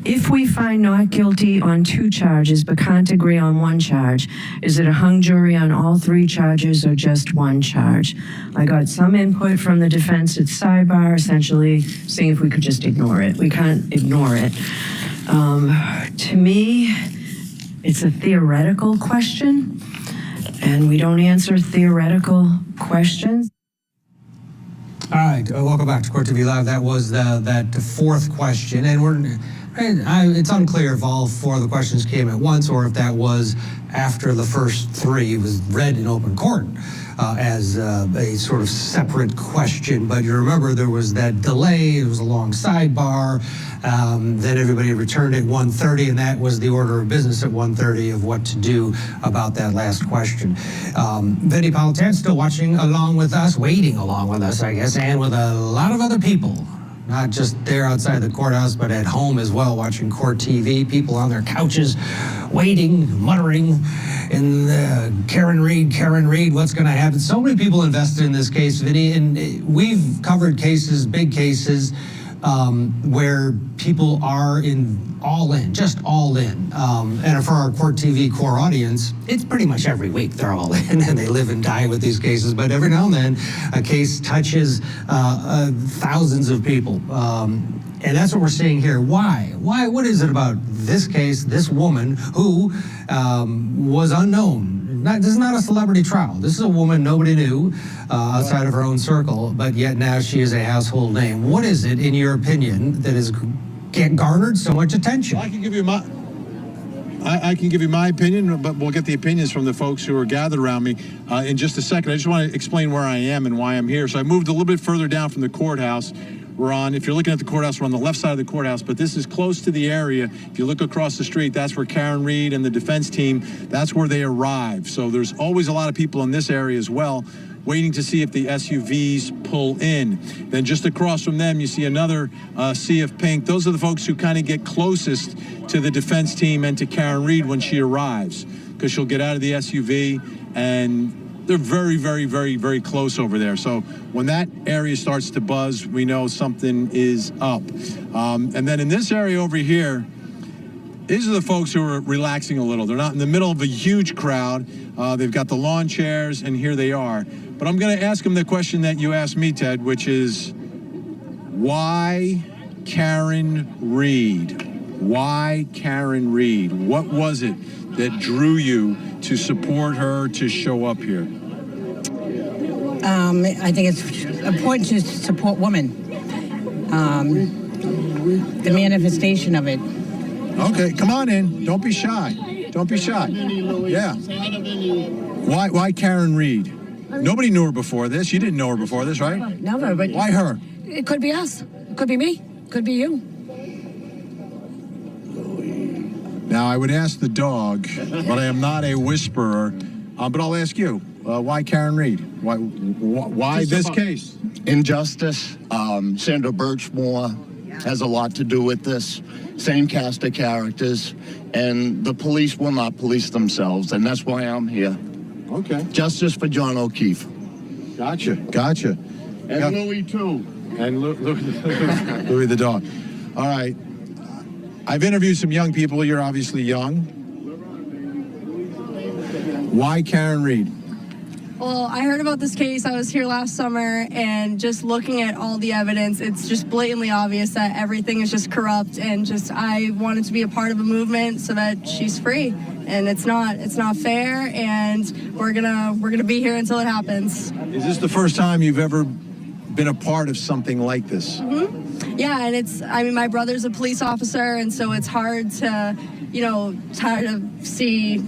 If we find not guilty on 2 charges but can't agree on 1 charge, is it a hung jury on all 3 charges or just 1 charge? I got some input from the defense at sidebar, essentially saying if we could just ignore it. We can't ignore it. To me, it's a theoretical question, and we don't answer theoretical questions. All right, welcome back to Court TV Live. That was that 4th question, and it's unclear if all 4 of the questions came at once or if that was after the first 3 was read in open court as a sort of separate question. But you remember there was that delay. It was a long sidebar. Then everybody returned at 1:30, and that was the order of business at 1:30 of what to do about that last question. Vinny Politan's still watching along with us, waiting along with us, I guess, and with a lot of other people. Not just there outside the courthouse, but at home as well, watching Court TV. People on their couches, waiting, muttering, and Karen Reed, what's going to happen? So many people invested in this case, Vinny, and we've covered cases, big cases, where people are just all in. And for our Court TV core audience, it's pretty much every week they're all in and they live and die with these cases. But every now and then, a case touches thousands of people. And that's what we're seeing here. Why? What is it about this case, this woman who was unknown? This is not a celebrity trial. This is a woman nobody knew outside of her own circle, but yet now she is a household name. What is it, in your opinion, that has garnered so much attention? I can give you my opinion, but we'll get the opinions from the folks who are gathered around me in just a second. I just want to explain where I am and why I'm here. So I moved a little bit further down from the courthouse. If you're looking at the courthouse, we're on the left side of the courthouse, but this is close to the area. If you look across the street, that's where Karen Reed and the defense team, that's where they arrive. So there's always a lot of people in this area as well, waiting to see if the SUVs pull in. Then just across from them, you see another sea of pink. Those are the folks who kind of get closest to the defense team and to Karen Reed when she arrives, because she'll get out of the SUV and they're very, very, very, very close over there. So when that area starts to buzz, we know something is up. And then in this area over here, these are the folks who are relaxing a little. They're not in the middle of a huge crowd. They've got the lawn chairs, and here they are. But I'm going to ask them the question that you asked me, Ted, which is, why Karen Reed? Why Karen Reed? What was it that drew you to support her, to show up here? I think it's important to support women. The manifestation of it. Okay, come on in. Don't be shy. Don't be shy. Yeah. Why Karen Reed? Nobody knew her before this. You didn't know her before this, right? Never, but... Why her? It could be us. It could be me. It could be you. Now, I would ask the dog, but I am not a whisperer. But I'll ask you, why Karen Reed? Why this case? Injustice. Sandra Birchmore has a lot to do with this. Same cast of characters. And the police will not police themselves, and that's why I'm here. Okay. Justice for John O'Keefe. Gotcha. And Louis, too. And Louis the dog. All right. I've interviewed some young people. You're obviously young. Why Karen Reed? Well, I heard about this case. I was here last summer, and just looking at all the evidence, it's just blatantly obvious that everything is just corrupt, and just I wanted to be a part of a movement so that she's free. And it's not fair, and we're gonna be here until it happens. Is this the first time you've ever been a part of something like this? Mm-hmm. Yeah, and my brother's a police officer, and so it's hard to, try to see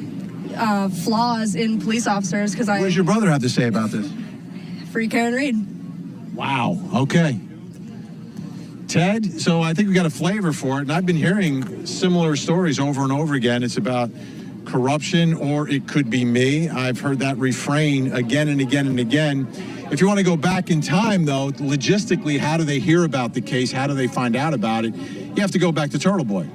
flaws in police officers because What does your brother have to say about this? Free Karen Reed. Wow. Okay. Ted, so I think we got a flavor for it, and I've been hearing similar stories over and over again. It's about corruption, or it could be me. I've heard that refrain again and again and again. If you want to go back in time, though, logistically, how do they hear about the case? How do they find out about it? You have to go back to Turtle Boy.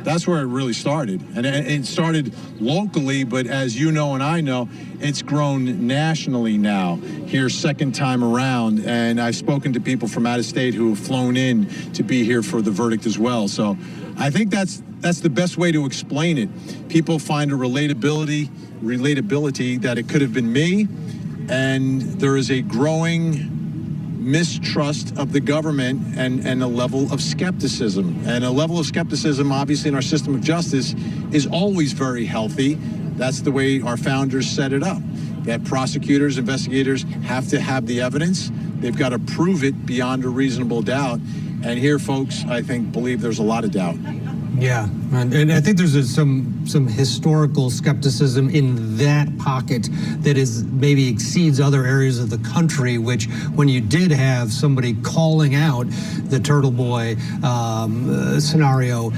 That's where it really started. And it started locally, but as you know and I know, it's grown nationally now, here second time around. And I've spoken to people from out of state who have flown in to be here for the verdict as well. So I think that's the best way to explain it. People find a relatability that it could have been me, and there is a growing mistrust of the government and a level of skepticism. And a level of skepticism, obviously, in our system of justice is always very healthy. That's the way our founders set it up. That prosecutors, investigators have to have the evidence. They've got to prove it beyond a reasonable doubt. And here, folks, I think, believe there's a lot of doubt. Yeah, and I think there's some historical skepticism in that pocket that is maybe exceeds other areas of the country, which when you did have somebody calling out the Turtle Boy scenario,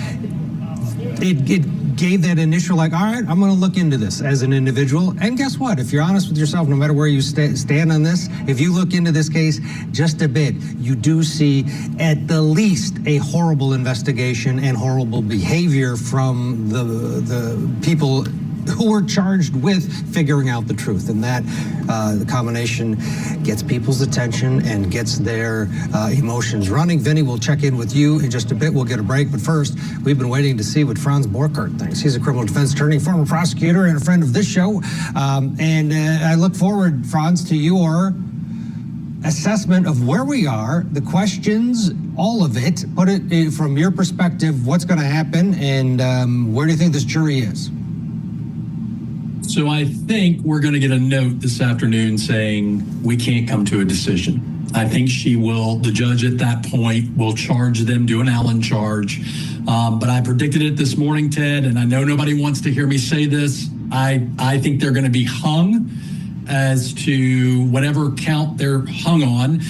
it gave that initial, like, all right, I'm going to look into this as an individual. And guess what? If you're honest with yourself, no matter where you stand on this, if you look into this case just a bit, you do see at the least a horrible investigation and horrible behavior from the people who were charged with figuring out the truth. And that the combination gets people's attention and gets their emotions running. Vinny, we'll check in with you in just a bit. We'll get a break. But first, we've been waiting to see what Franz Borkert thinks. He's a criminal defense attorney, former prosecutor, and a friend of this show. And I look forward, Franz, to your assessment of where we are, the questions, all of it. Put it from your perspective, what's going to happen, and where do you think this jury is? So I think we're going to get a note this afternoon saying we can't come to a decision. I think the judge at that point will charge them, do an Allen charge. But I predicted it this morning, Ted, and I know nobody wants to hear me say this. I think they're going to be hung as to whatever count they're hung on.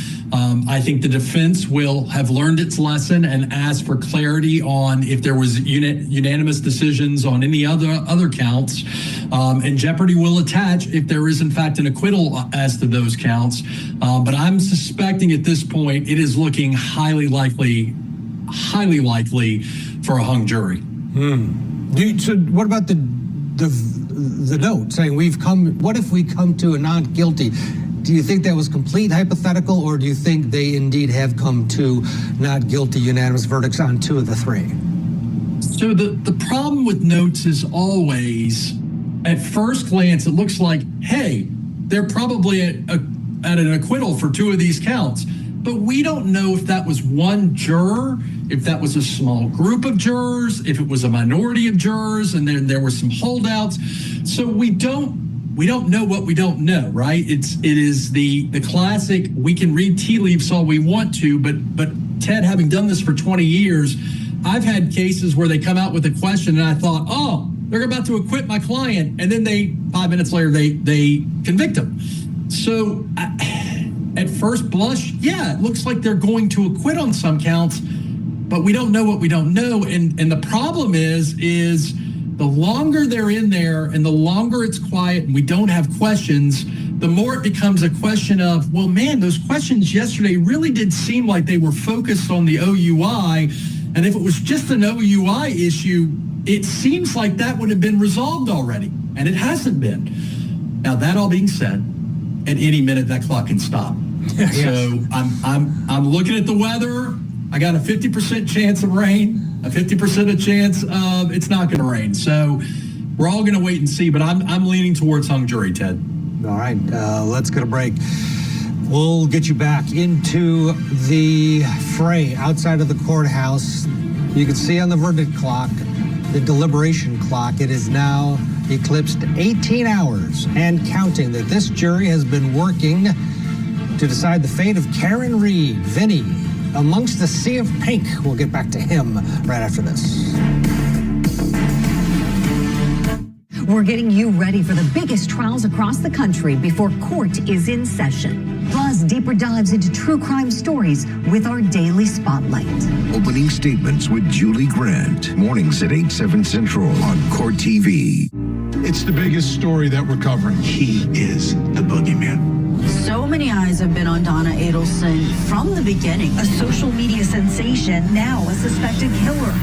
I think the defense will have learned its lesson and ask for clarity on if there was unanimous decisions on any other counts. And jeopardy will attach if there is, in fact, an acquittal as to those counts. But I'm suspecting at this point it is looking highly likely for a hung jury. So what about the note saying what if we come to a not guilty? Do you think that was complete hypothetical, or do you think they indeed have come to not guilty unanimous verdicts on 2 of the 3? So the problem with notes is always, at first glance, it looks like, hey, they're probably at an acquittal for 2 of these counts. But we don't know if that was one juror, if that was a small group of jurors, if it was a minority of jurors, and then there were some holdouts. So we don't know what we don't know, right? It is the classic, we can read tea leaves all we want to, but Ted, having done this for 20 years, I've had cases where they come out with a question and I thought, oh, they're about to acquit my client, and then 5 minutes later, they convict them. So at first blush, yeah, it looks like they're going to acquit on some counts, but we don't know what we don't know. And the problem is the longer they're in there and the longer it's quiet and we don't have questions, the more it becomes a question of, well, man, those questions yesterday really did seem like they were focused on the OUI. And if it was just an OUI issue, it seems like that would have been resolved already. And it hasn't been. Now, that all being said, at any minute that clock can stop. Yes. So I'm looking at the weather. I got a 50% chance of rain, a 50% chance of it's not going to rain. So we're all going to wait and see, but I'm leaning towards hung jury, Ted. All right, let's get a break. We'll get you back into the fray outside of the courthouse. You can see on the verdict clock, the deliberation clock, it is now eclipsed 18 hours and counting that this jury has been working to decide the fate of Karen Reed. Vinny, amongst the sea of pink. We'll get back to him right after this. We're getting you ready for the biggest trials across the country before court is in session. Plus, deeper dives into true crime stories with our daily spotlight. Opening statements with Julie Grant. Mornings at 8/7 Central on Court TV. It's the biggest story that we're covering. He is the boogeyman. So many eyes have been on Donna Adelson from the beginning. A social media sensation, now a suspected killer.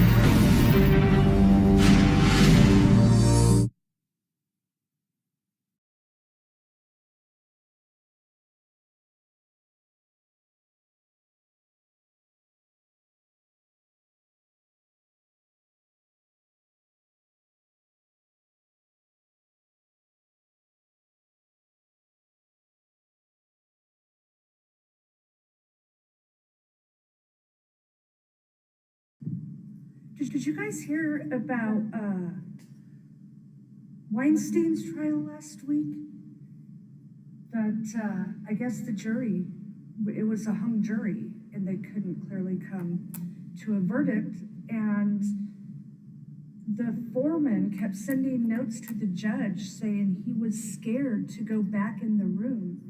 Did you guys hear about Weinstein's trial last week? That I guess the jury, it was a hung jury, and they couldn't clearly come to a verdict. And the foreman kept sending notes to the judge saying he was scared to go back in the room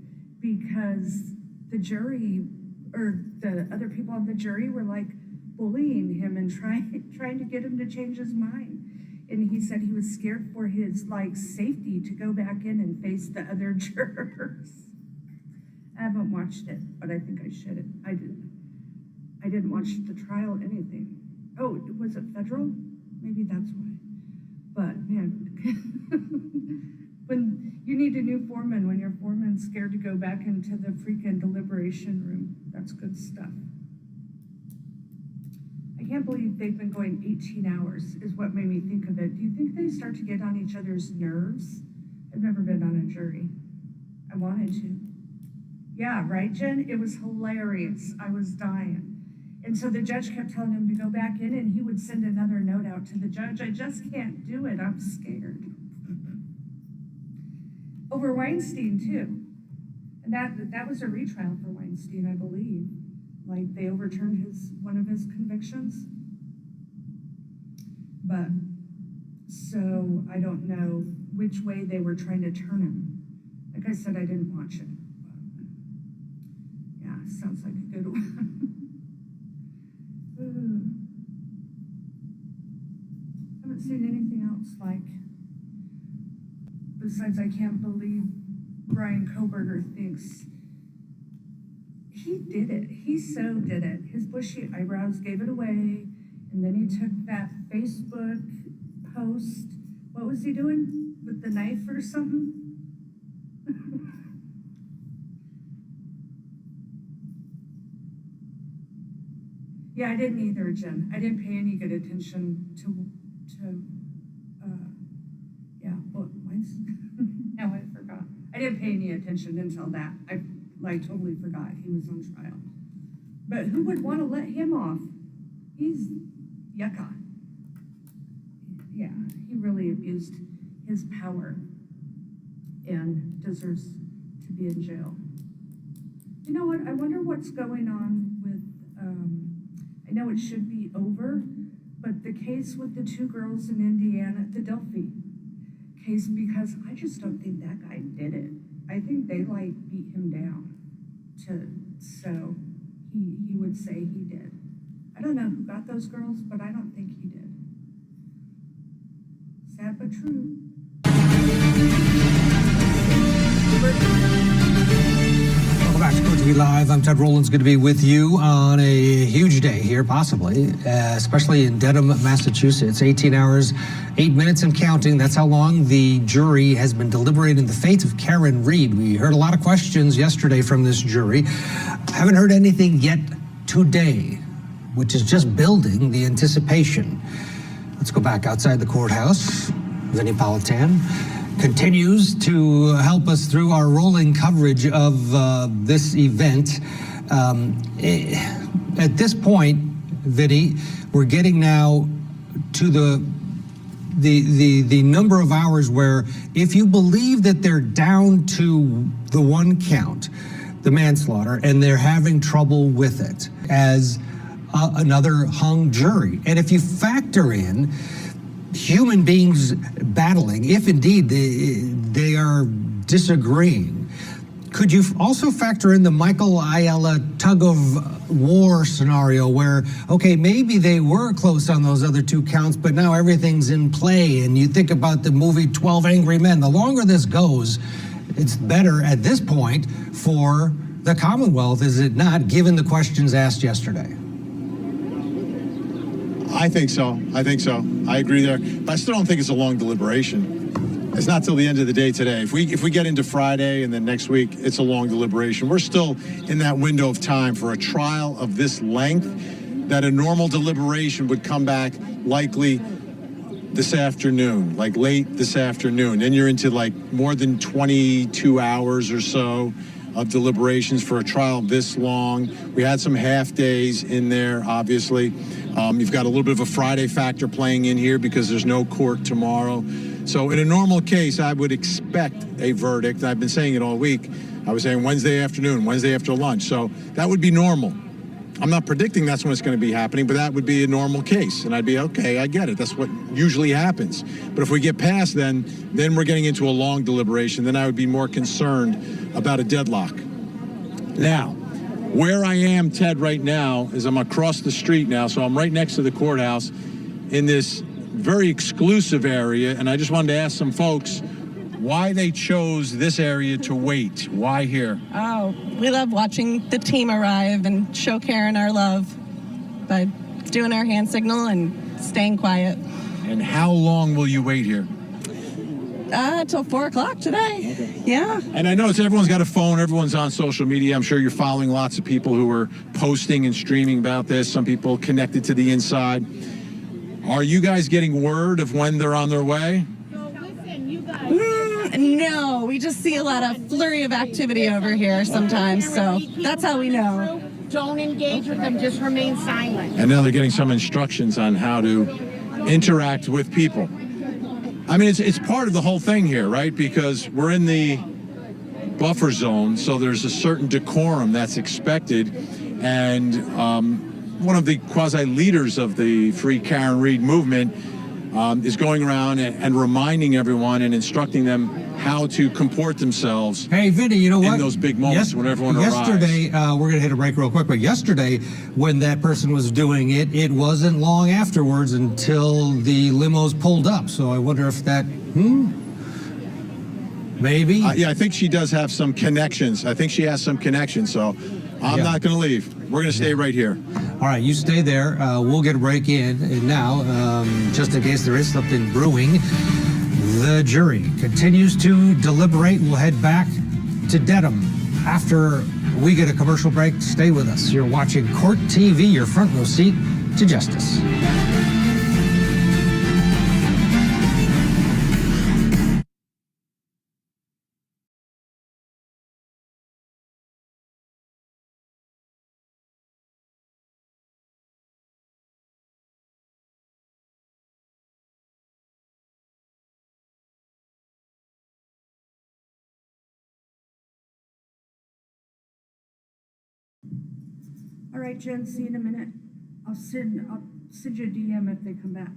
because the jury or the other people on the jury were like bullying him and trying to get him to change his mind. And he said he was scared for his like safety to go back in and face the other jurors. I haven't watched it, but I think I should. I didn't watch the trial, anything. Oh, was it federal? Maybe that's why. But man, when you need a new foreman, when your foreman's scared to go back into the freaking deliberation room, that's good stuff. I can't believe they've been going 18 hours is what made me think of it. Do you think they start to get on each other's nerves? I've never been on a jury. I wanted to. Yeah, right, Jen? It was hilarious. I was dying. And so the judge kept telling him to go back in, and he would send another note out to the judge. I just can't do it. I'm scared. Over Weinstein, too. And that was a retrial for Weinstein, I believe. Like, they overturned one of his convictions. But, so I don't know which way they were trying to turn him. Like I said, I didn't watch it. But yeah, sounds like a good one. Haven't seen anything else like, besides I can't believe Brian Koberger thinks he did it. He so did it. His bushy eyebrows gave it away, and then he took that Facebook post. What was he doing? With the knife or something? Yeah, I didn't either, Jen. I didn't pay any good attention to now I forgot. I didn't pay any attention until that. I totally forgot he was on trial. But who would want to let him off? He's yucca. Yeah, he really abused his power and deserves to be in jail. You know what? I wonder what's going on with, I know it should be over, but the case with the 2 girls in Indiana, the Delphi case, because I just don't think that guy did it. I think they beat him down so he would say he did. I don't know who got those girls, but I don't think he did. Sad but true. Welcome back to Court TV Live. I'm Ted Rowland's going to be with you on a huge day here, possibly, especially in Dedham, Massachusetts. 18 hours, 8 minutes and counting. That's how long the jury has been deliberating the fate of Karen Reed. We heard a lot of questions yesterday from this jury. Haven't heard anything yet today, which is just building the anticipation. Let's go back outside the courthouse. Vinnie Politan continues to help us through our rolling coverage of this event. At this point, Vinnie, we're getting now to the number of hours where if you believe that they're down to the 1 count, the manslaughter, and they're having trouble with it as another hung jury. And if you factor in human beings battling, if indeed they are disagreeing, could you also factor in the Michael Ayala tug of war scenario where, okay, maybe they were close on those other 2 counts, but now everything's in play, and you think about the movie 12 Angry Men. The longer this goes, it's better at this point for the Commonwealth, is it not, given the questions asked yesterday? I think so. I agree there. But I still don't think it's a long deliberation. It's not till the end of the day today. If we get into Friday and then next week, it's a long deliberation. We're still in that window of time for a trial of this length that a normal deliberation would come back likely this afternoon, late this afternoon. Then you're into more than 22 hours or so of deliberations for a trial this long. We had some half days in there, obviously. You've got a little bit of a Friday factor playing in here because there's no court tomorrow. So in a normal case, I would expect a verdict. I've been saying it all week. I was saying Wednesday afternoon, Wednesday after lunch. So that would be normal. I'm not predicting that's when it's going to be happening, but that would be a normal case. And I'd be, okay, I get it. That's what usually happens. But if we get past then we're getting into a long deliberation. Then I would be more concerned about a deadlock. Now, where I am, Ted, right now is I'm across the street now. So I'm right next to the courthouse in this very exclusive area. And I just wanted to ask some folks why they chose this area to wait. Why here? Oh, we love watching the team arrive and show Karen our love by doing our hand signal and staying quiet. And how long will you wait here? Till 4 o'clock today. Yeah. And I know everyone's got a phone, everyone's on social media. I'm sure you're following lots of people who are posting and streaming about this, some people connected to the inside. Are you guys getting word of when they're on their way? No, we just see a lot of flurry of activity over here sometimes, so that's how we know. Don't engage with them, just remain silent. And now they're getting some instructions on how to interact with people. I mean, it's part of the whole thing here, right? Because we're in the buffer zone, so there's a certain decorum that's expected. And one of the quasi-leaders of the Free Karen Read movement is going around and reminding everyone and instructing them how to comport themselves. Hey, Vinny, you know what? In those big moments when everyone arrives. Yesterday, we're going to hit a break real quick, but yesterday when that person was doing it, it wasn't long afterwards until the limos pulled up. So I wonder if that, maybe? Yeah, I think she does have some connections. I think she has some connections, so I'm not going to leave. We're going to stay right here. All right, you stay there. We'll get a break in. And now, just in case there is something brewing, the jury continues to deliberate. We'll head back to Dedham after we get a commercial break. Stay with us. You're watching Court TV, your front row seat to justice. All right, Jen, see you in a minute. I'll send you a DM if they come back.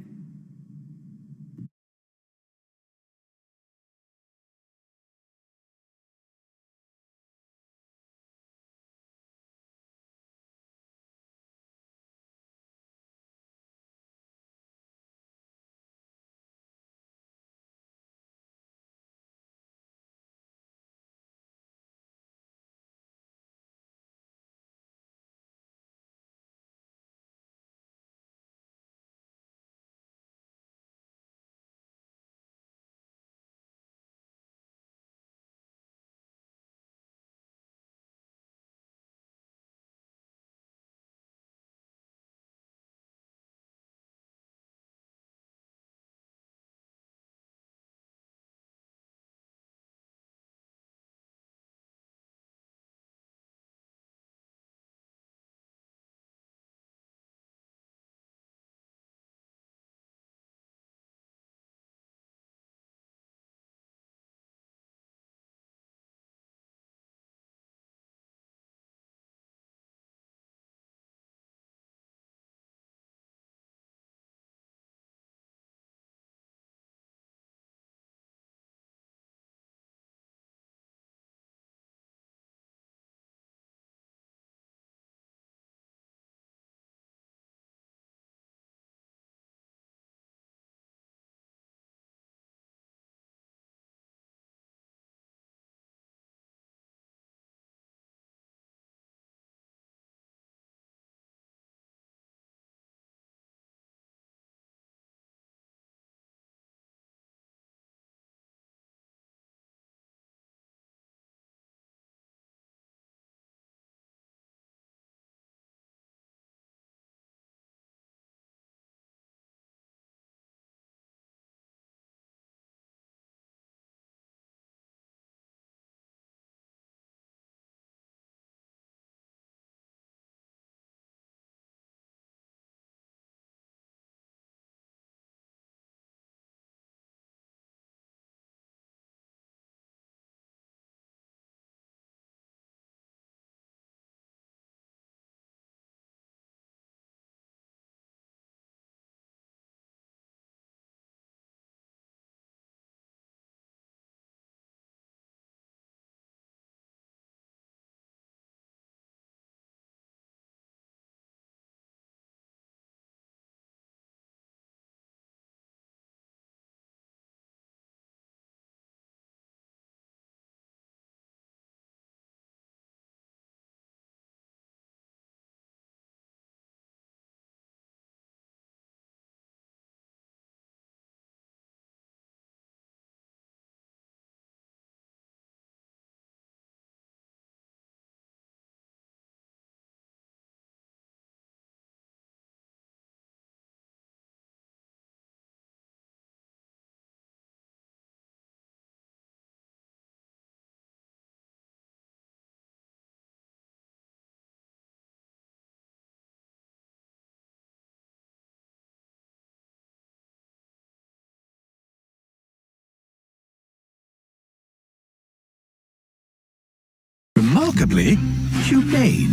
remarkably humane.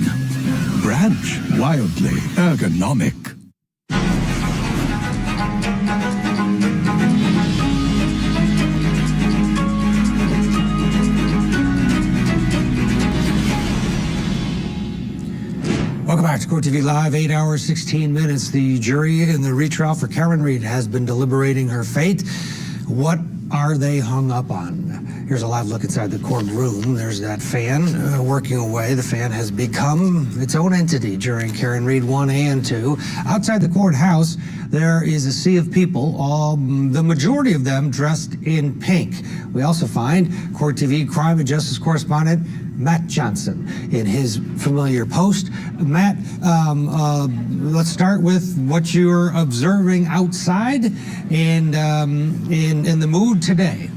Branch, wildly ergonomic. Welcome back to Court TV Live, 8 hours, 16 minutes. The jury in the retrial for Karen Read has been deliberating her fate. What are they hung up on? Here's a live look inside the courtroom. There's that fan working away. The fan has become its own entity during Karen Read 1A and 2. Outside the courthouse, there is a sea of people, the majority of them dressed in pink. We also find Court TV crime and justice correspondent Matt Johnson in his familiar post. Matt, let's start with what you're observing outside and in the mood today.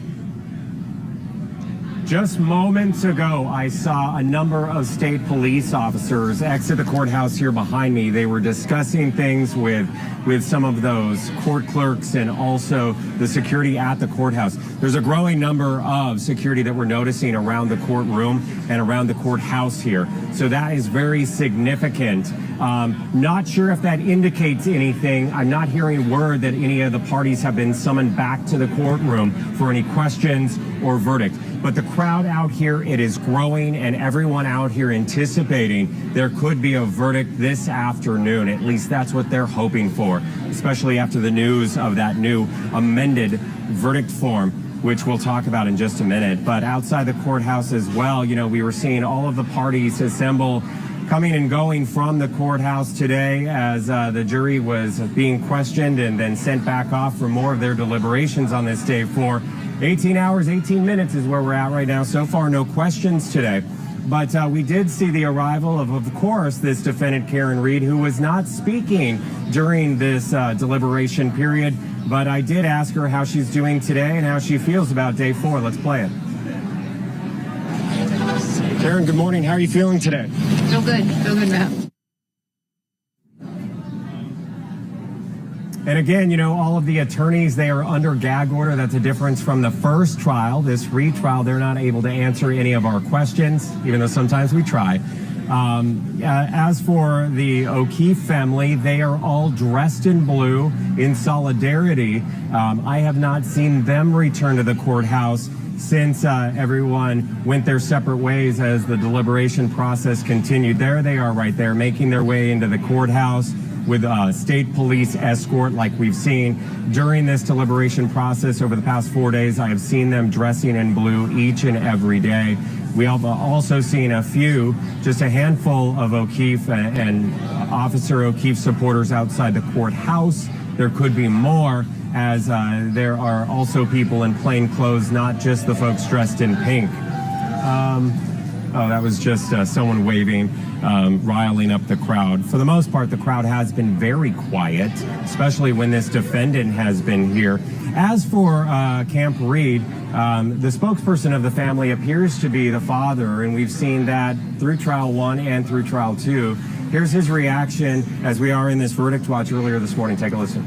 Just moments ago, I saw a number of state police officers exit the courthouse here behind me. They were discussing things with some of those court clerks and also the security at the courthouse. There's a growing number of security that we're noticing around the courtroom and around the courthouse here. So that is very significant. Not sure if that indicates anything. I'm not hearing word that any of the parties have been summoned back to the courtroom for any questions or verdict. But the crowd out here, it is growing, and everyone out here anticipating there could be a verdict this afternoon. At least that's what they're hoping for, especially after the news of that new amended verdict form, which we'll talk about in just a minute. But outside the courthouse as well, you know, we were seeing all of the parties assemble, coming and going from the courthouse today as the jury was being questioned and then sent back off for more of their deliberations on this day 4. 18 hours, 18 minutes is where we're at right now. So far, no questions today. But we did see the arrival of course, this defendant, Karen Read, who was not speaking during this deliberation period. But I did ask her how she's doing today and how she feels about day 4. Let's play it. Karen, good morning. How are you feeling today? Feel good, Matt. And again, you know, all of the attorneys, they are under gag order. That's a difference from the first trial. This retrial, they're not able to answer any of our questions, even though sometimes we try. As for the O'Keefe family, they are all dressed in blue in solidarity. I have not seen them return to the courthouse since everyone went their separate ways as the deliberation process continued. There they are right there, making their way into the courthouse with state police escort like we've seen during this deliberation process over the past 4 days. I have seen them dressing in blue each and every day. We have also seen just a handful of O'Keefe and Officer O'Keefe supporters outside the courthouse. There could be more, as there are also people in plain clothes, not just the folks dressed in pink. Oh, that was just someone waving, riling up the crowd. For the most part, the crowd has been very quiet, especially when this defendant has been here. As for Camp Read, the spokesperson of the family appears to be the father, and we've seen that through trial 1 and through trial 2. Here's his reaction as we are in this verdict watch earlier this morning. Take a listen.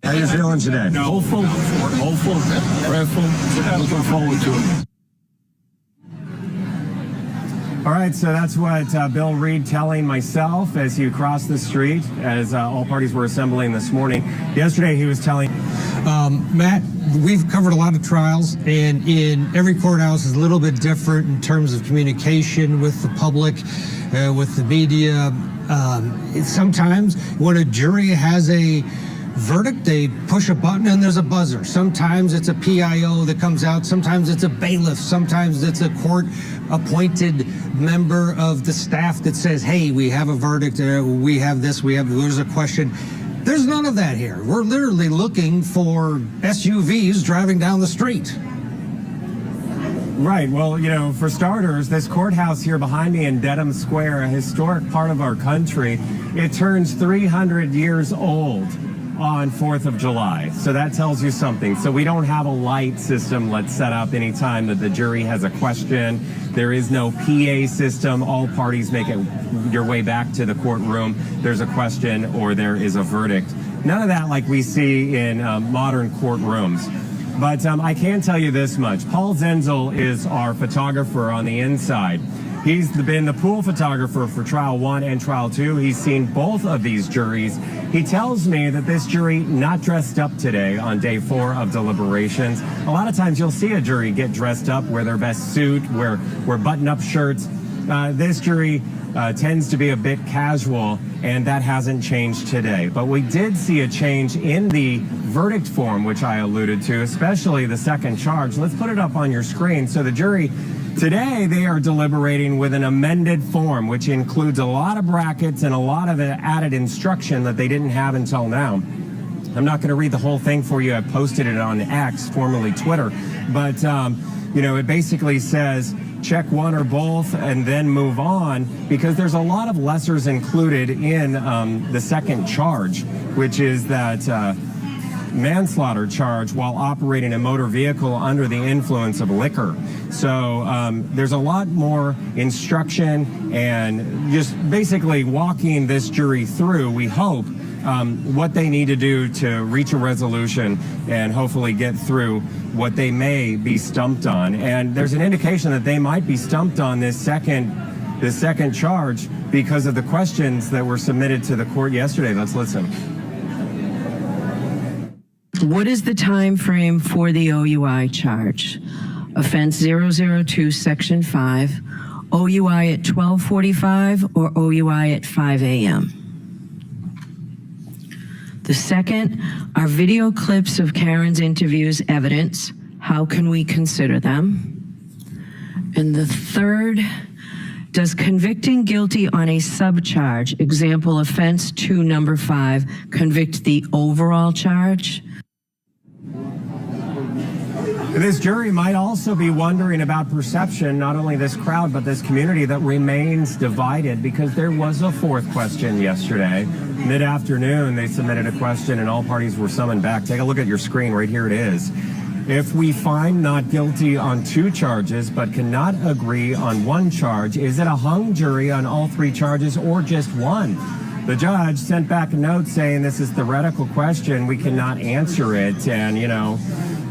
How are you feeling today? Hopeful, prayerful, looking forward to it. All right, so that's what Bill Read telling myself as he crossed the street, as all parties were assembling this morning. Yesterday, he was telling... Matt, we've covered a lot of trials, and in every courthouse is a little bit different in terms of communication with the public, with the media. Sometimes when a jury has a verdict, they push a button and there's a buzzer. Sometimes it's a PIO that comes out. Sometimes it's a bailiff. Sometimes it's a court-appointed member of the staff that says, hey, we have a verdict, we have this, there's a question. There's none of that here. We're literally looking for SUVs driving down the street. Right. Well, you know, for starters, this courthouse here behind me in Dedham Square, a historic part of our country, it turns 300 years old on 4th of July. So that tells you something. So we don't have a light system let's set up anytime that the jury has a question. There is no PA system. All parties make it your way back to the courtroom. There's a question or there is a verdict. None of that like we see in modern courtrooms. But I can tell you this much. Paul Zenzel is our photographer on the inside. He's been the pool photographer for Trial 1 and Trial 2. He's seen both of these juries. He tells me that this jury not dressed up today on day 4 of deliberations. A lot of times you'll see a jury get dressed up, wear their best suit, wear button-up shirts. This jury tends to be a bit casual, and that hasn't changed today. But we did see a change in the verdict form, which I alluded to, especially the second charge. Let's put it up on your screen. So the jury today, they are deliberating with an amended form, which includes a lot of brackets and a lot of added instruction that they didn't have until now. I'm not going to read the whole thing for you. I posted it on X, formerly Twitter. But, it basically says check one or both and then move on, because there's a lot of lessers included in the second charge, which is that manslaughter charge while operating a motor vehicle under the influence of liquor. So there's a lot more instruction and just basically walking this jury through, we hope, what they need to do to reach a resolution and hopefully get through what they may be stumped on. And there's an indication that they might be stumped on this second charge because of the questions that were submitted to the court yesterday. Let's listen. What is the time frame for the OUI charge? Offense 002, Section 5, OUI at 12:45 or OUI at 5 a.m.? The second, are video clips of Karen's interviews evidence? How can we consider them? And the third, does convicting guilty on a subcharge, example offense 2, number 5, convict the overall charge? This jury might also be wondering about perception, not only this crowd, but this community that remains divided, because there was a fourth question yesterday. Mid-afternoon, they submitted a question and all parties were summoned back. Take a look at your screen. Right here it is. If we find not guilty on 2 charges but cannot agree on 1 charge, is it a hung jury on all 3 charges or just 1? The judge sent back a note saying this is a theoretical question. We cannot answer it. And,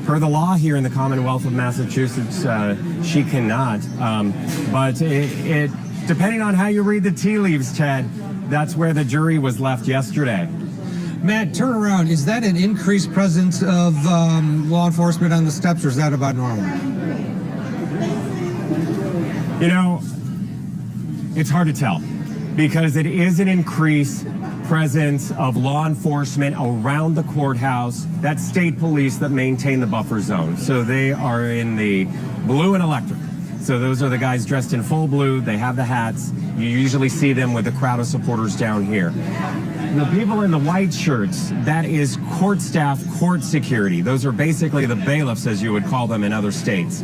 per the law here in the Commonwealth of Massachusetts, she cannot. But it depending on how you read the tea leaves, Ted, that's where the jury was left yesterday. Matt, turn around. Is that an increased presence of law enforcement on the steps, or is that about normal? It's hard to tell, because it is an increased presence of law enforcement around the courthouse. That's state police that maintain the buffer zone. So they are in the blue and electric. So those are the guys dressed in full blue. They have the hats. You usually see them with a crowd of supporters down here. The people in the white shirts, that is court staff, court security. Those are basically the bailiffs, as you would call them in other states.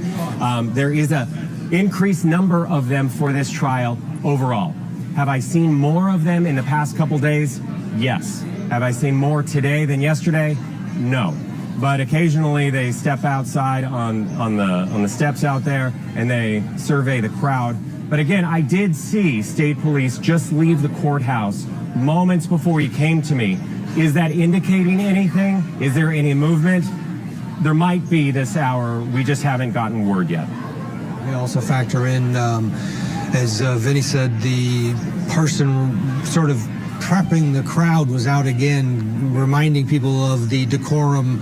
There is an increased number of them for this trial overall. Have I seen more of them in the past couple days? Yes. Have I seen more today than yesterday? No. But occasionally they step outside on the steps out there and they survey the crowd. But again, I did see state police just leave the courthouse moments before he came to me. Is that indicating anything? Is there any movement? There might be this hour. We just haven't gotten word yet. We also factor in, as Vinny said, the person sort of prepping the crowd was out again, reminding people of the decorum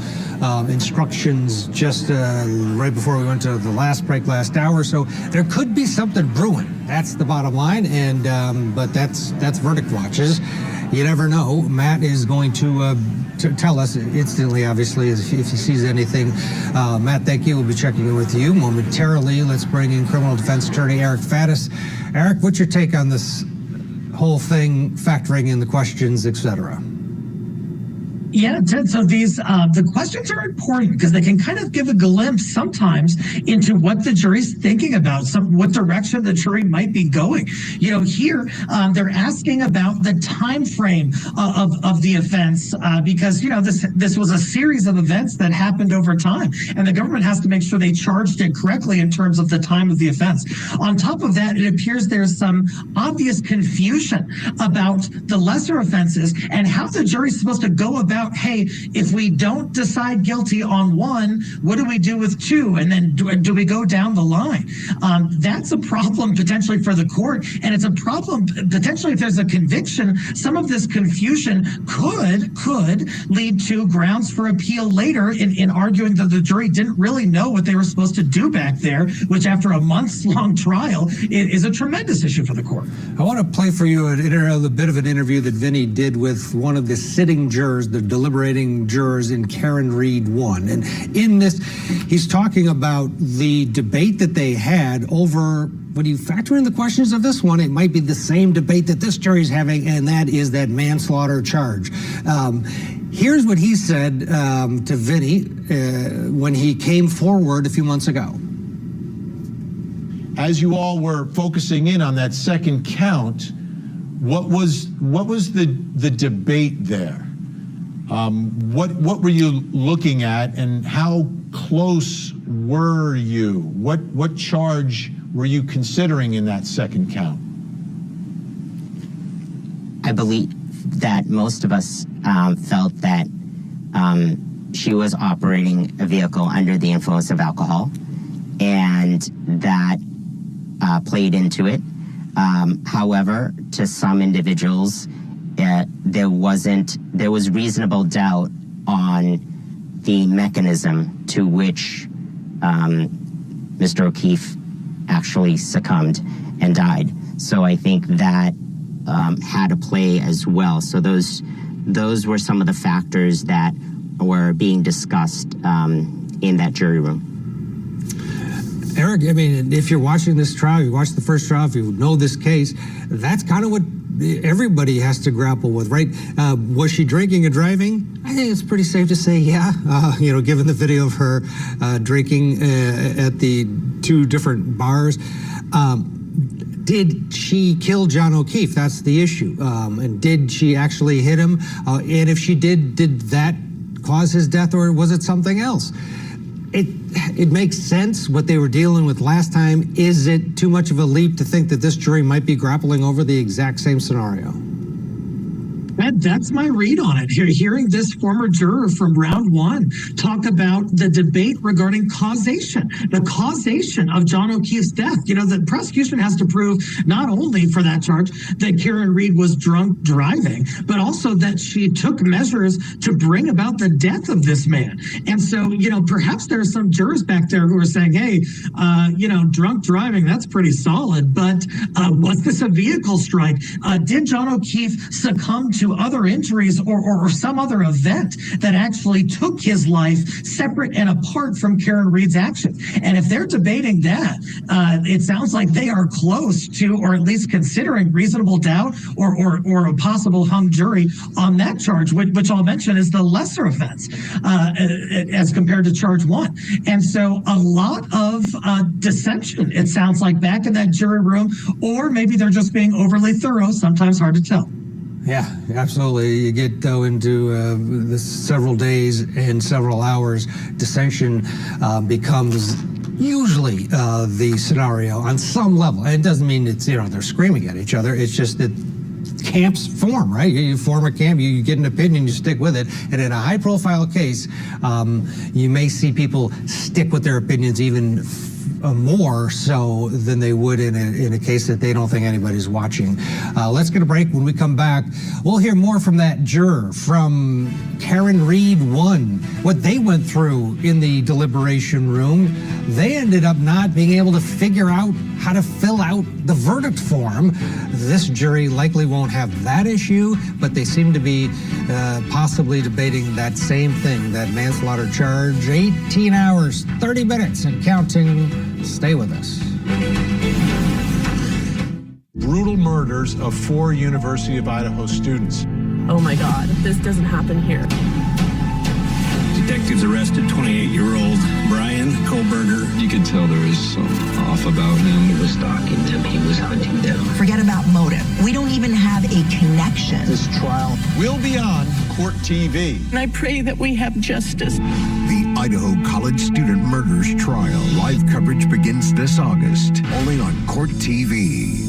instructions just right before we went to the last break last hour. So there could be something brewing. That's the bottom line. And but that's verdict watches. You never know. Matt is going to tell us instantly, obviously, if he sees anything. Matt, thank you. We'll be checking in with you momentarily. Let's bring in criminal defense attorney Eric Faddis. Eric, what's your take on this whole thing, factoring in the questions, etc.? Yeah, Ted, so these the questions are important because they can kind of give a glimpse sometimes into what the jury's thinking about, what direction the jury might be going. Here they're asking about the time frame of the offense because this was a series of events that happened over time, and the government has to make sure they charged it correctly in terms of the time of the offense. On top of that, it appears there's some obvious confusion about the lesser offenses and how the jury's supposed to go about out, hey, if we don't decide guilty on one, what do we do with two? And then do we go down the line? That's a problem potentially for the court. And it's a problem potentially if there's a conviction. Some of this confusion could lead to grounds for appeal later in arguing that the jury didn't really know what they were supposed to do back there, which after a months-long trial is a tremendous issue for the court. I want to play for you a bit of an interview that Vinny did with one of the sitting jurors, the deliberating jurors in Karen Reed 1. And in this, he's talking about the debate that they had over, when you factor in the questions of this one, it might be the same debate that this jury's having, and that is that manslaughter charge. Here's what he said to Vinny when he came forward a few months ago. As you all were focusing in on that second count, what was the debate there? What were you looking at, and how close were you? What charge were you considering in that second count? I believe that most of us felt that she was operating a vehicle under the influence of alcohol, and that played into it. However, to some individuals, there was reasonable doubt on the mechanism to which Mr. O'Keefe actually succumbed and died. So I think that had a play as well. So those were some of the factors that were being discussed in that jury room. Eric, I mean, if you're watching this trial, you watched the first trial, if you know this case, that's kind of what everybody has to grapple with, right? Was she drinking and driving? I think it's pretty safe to say, yeah. Given the video of her drinking at the two different bars. Did she kill John O'Keefe? That's the issue. And did she actually hit him? And if she did that cause his death, or was it something else? It makes sense what they were dealing with last time. Is it too much of a leap to think that this jury might be grappling over the exact same scenario? That's my read on it. Hearing this former juror from round one talk about the debate regarding causation, the causation of John O'Keefe's death. The prosecution has to prove not only for that charge that Karen Reed was drunk driving, but also that she took measures to bring about the death of this man. And so, perhaps there are some jurors back there who are saying, hey, drunk driving, that's pretty solid. But was this a vehicle strike? Did John O'Keefe succumb to other injuries or some other event that actually took his life separate and apart from Karen Reed's actions? And if they're debating that, it sounds like they are close to, or at least considering reasonable doubt or a possible hung jury on that charge, which I'll mention is the lesser offense as compared to charge one. And so a lot of dissension, it sounds like, back in that jury room, or maybe they're just being overly thorough, sometimes hard to tell. Yeah, absolutely. You get, though, into the several days and several hours, dissension becomes usually the scenario on some level. It doesn't mean it's, they're screaming at each other. It's just that camps form, right? You form a camp, you get an opinion, you stick with it. And in a high-profile case, you may see people stick with their opinions even more so than they would in a case that they don't think anybody's watching. Let's get a break. When we come back, we'll hear more from that juror, from Karen Reed 1, what they went through in the deliberation room. They ended up not being able to figure out how to fill out the verdict form. This jury likely won't have that issue, but they seem to be possibly debating that same thing, that manslaughter charge. 18 hours, 30 minutes and counting. Stay with us. Brutal murders of 4 University of Idaho students. Oh my God, this doesn't happen here. Detectives arrested 28-year-old Brian Kohlberger. You could tell there was something off about him. He was stalking them. He was hunting them. Forget about motive. We don't even have a connection. This trial will be on Court TV. And I pray that we have justice. The Idaho College Student Murders Trial. Live coverage begins this August, only on Court TV.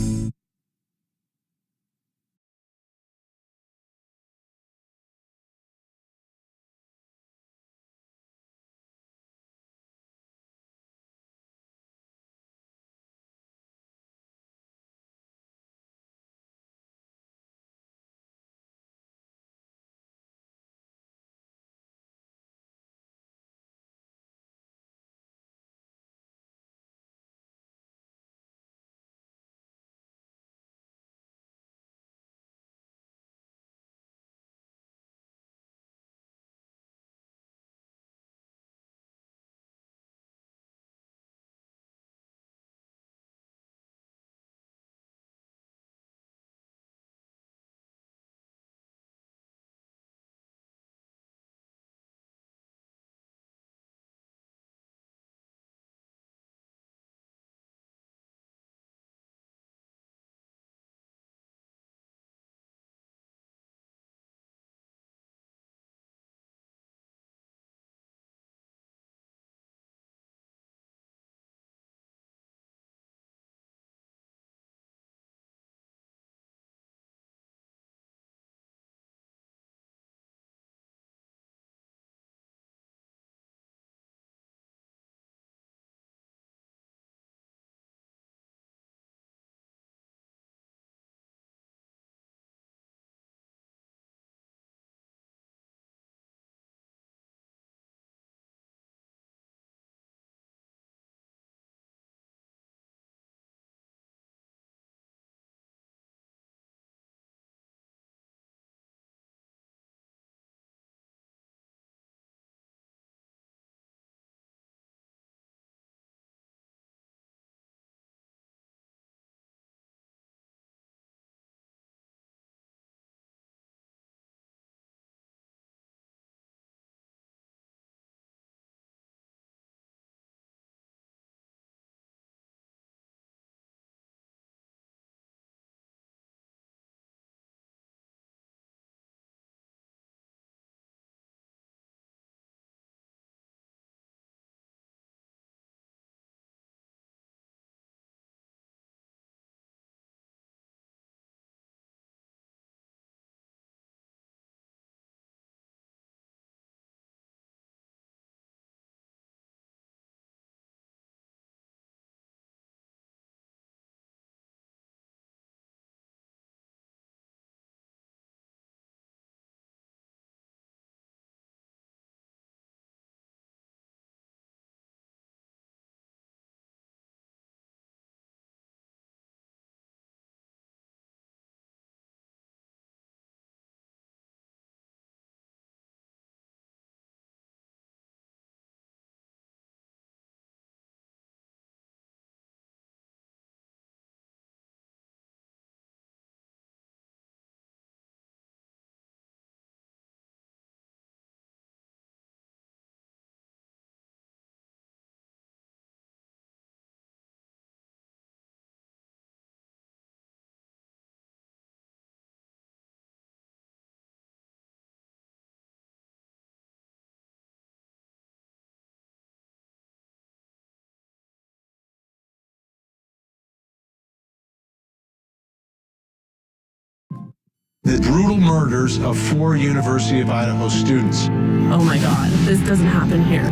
The brutal murders of 4 University of Idaho students. Oh my God, this doesn't happen here.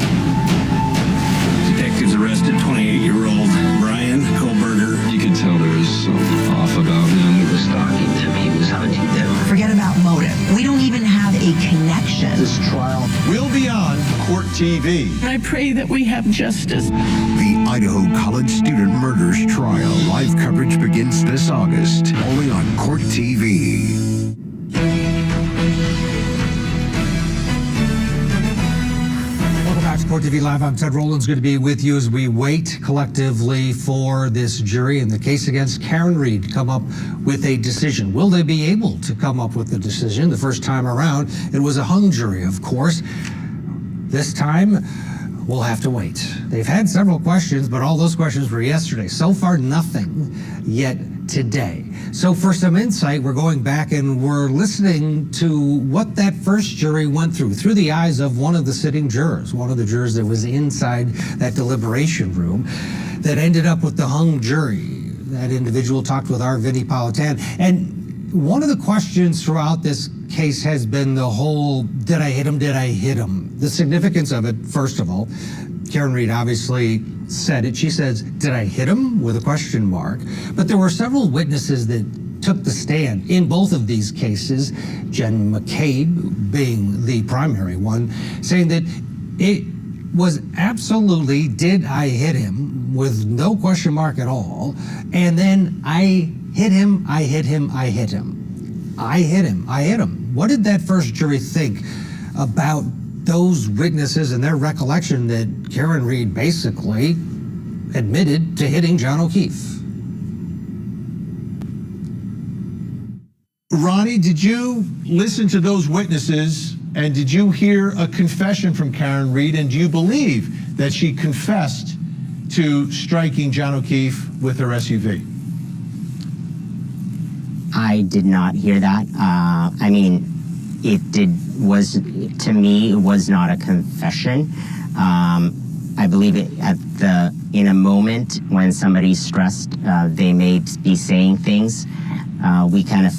Detectives arrested 28-year-old Brian Kohlberger. You could tell there was something off about him. He was talking to me. He was hunting them. Forget about motive. We don't even have a connection. This trial will be on Court TV. I pray that we have justice. The Idaho College student murders trial. Live coverage begins this August, only on Court TV. Welcome back to Court TV Live. I'm Ted Rowland's going to be with you as we wait collectively for this jury in the case against Karen Reed to come up with a decision. Will they be able to come up with a decision? The first time around, it was a hung jury, of course. This time, we'll have to wait. They've had several questions, but all those questions were yesterday. So far, nothing yet today. So for some insight, we're going back and we're listening to what that first jury went through the eyes of one of the sitting jurors, one of the jurors that was inside that deliberation room that ended up with the hung jury. That individual talked with our Vinnie Politan. And one of the questions throughout this case has been the whole, did I hit him? Did I hit him? The significance of it, first of all, Karen Reed obviously said it. She says, did I hit him? With a question mark. But there were several witnesses that took the stand in both of these cases, Jen McCabe being the primary one, saying that it was absolutely, did I hit him? With no question mark at all. And then I hit him, I hit him, I hit him. I hit him, I hit him. What did that first jury think about those witnesses and their recollection that Karen Reed basically admitted to hitting John O'Keefe? Ronnie, did you listen to those witnesses and did you hear a confession from Karen Reed, and do you believe that she confessed to striking John O'Keefe with her SUV? I did not hear that. I mean, to me, it was not a confession. I believe in a moment when somebody's stressed, they may be saying things. We kind of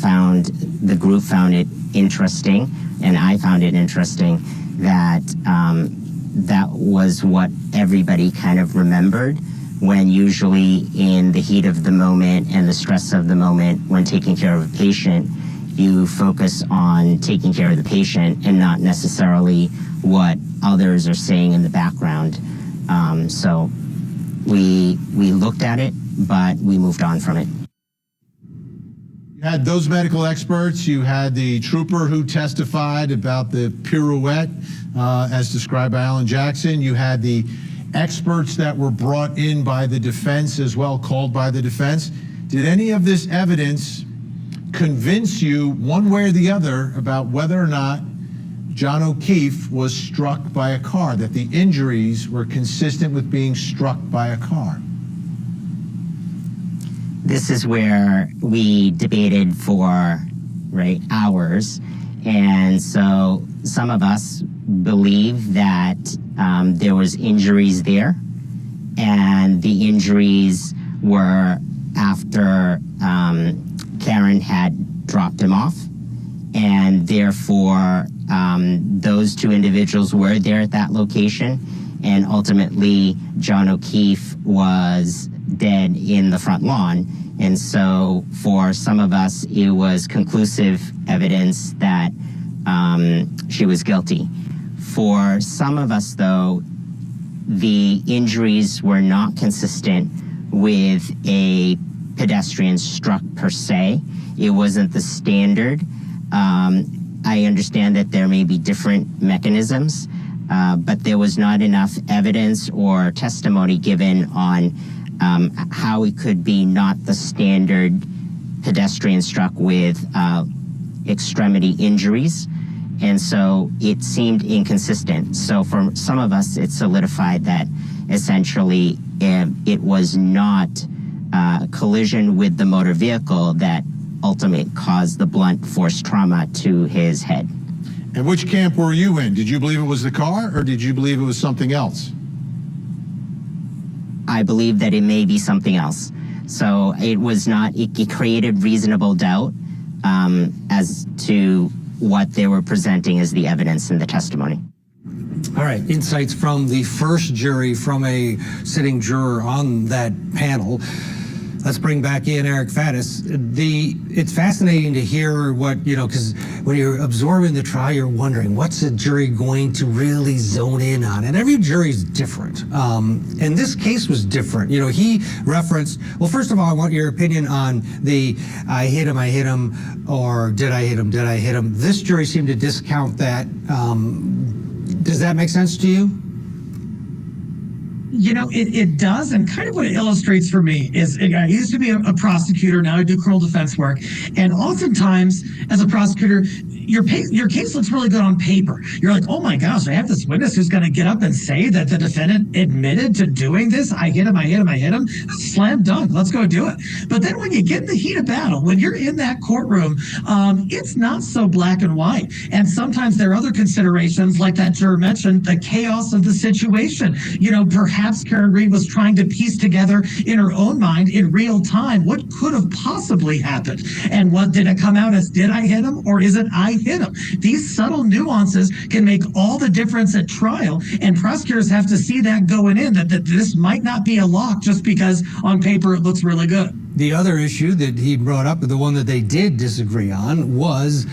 the group found it interesting, and I found it interesting that that was what everybody kind of remembered, when usually in the heat of the moment and the stress of the moment when taking care of a patient, you focus on taking care of the patient and not necessarily what others are saying in the background. So we looked at it, but we moved on from it. You had those medical experts. You had the trooper who testified about the pirouette, as described by Alan Jackson. You had the experts that were brought in by the defense as well, called by the defense. Did any of this evidence convince you one way or the other about whether or not John O'Keefe was struck by a car, that the injuries were consistent with being struck by a car? This is where we debated for hours, and so some of us believe that there was injuries there, and the injuries were after Karen had dropped him off, and therefore those two individuals were there at that location, and ultimately John O'Keefe was dead in the front lawn. And so for some of us, it was conclusive evidence that she was guilty. For some of us, though, the injuries were not consistent with a pedestrian struck per se. It wasn't the standard. I understand that there may be different mechanisms, but there was not enough evidence or testimony given on how it could be not the standard pedestrian struck with extremity injuries. And so it seemed inconsistent. So for some of us, it solidified that essentially it was not collision with the motor vehicle that ultimately caused the blunt force trauma to his head. And which camp were you in? Did you believe it was the car, or did you believe it was something else? I believe that it may be something else. So it was not, it created reasonable doubt, as to what they were presenting as the evidence in the testimony. All right, insights from the first jury, from a sitting juror on that panel. Let's bring back in Eric Faddis. It's fascinating to hear what, because when you're absorbing the trial, you're wondering, what's the jury going to really zone in on? And every jury is different. And this case was different. He referenced, well, first of all, I want your opinion on the I hit him, or did I hit him? This jury seemed to discount that. Does that make sense to you? It does, and kind of what it illustrates for me is, I used to be a prosecutor, now I do criminal defense work, and oftentimes, as a prosecutor, your case looks really good on paper. You're like, oh my gosh, I have this witness who's going to get up and say that the defendant admitted to doing this. I hit him. Slam dunk. Let's go do it. But then when you get in the heat of battle, when you're in that courtroom, it's not so black and white. And sometimes there are other considerations, like that juror mentioned, the chaos of the situation. Perhaps Karen Reed was trying to piece together in her own mind in real time what could have possibly happened. And what did it come out as? Did I hit him, or is it I hit him? These subtle nuances can make all the difference at trial, and prosecutors have to see that going in, that this might not be a lock just because on paper it looks really good. The other issue that he brought up, the one that they did disagree on, was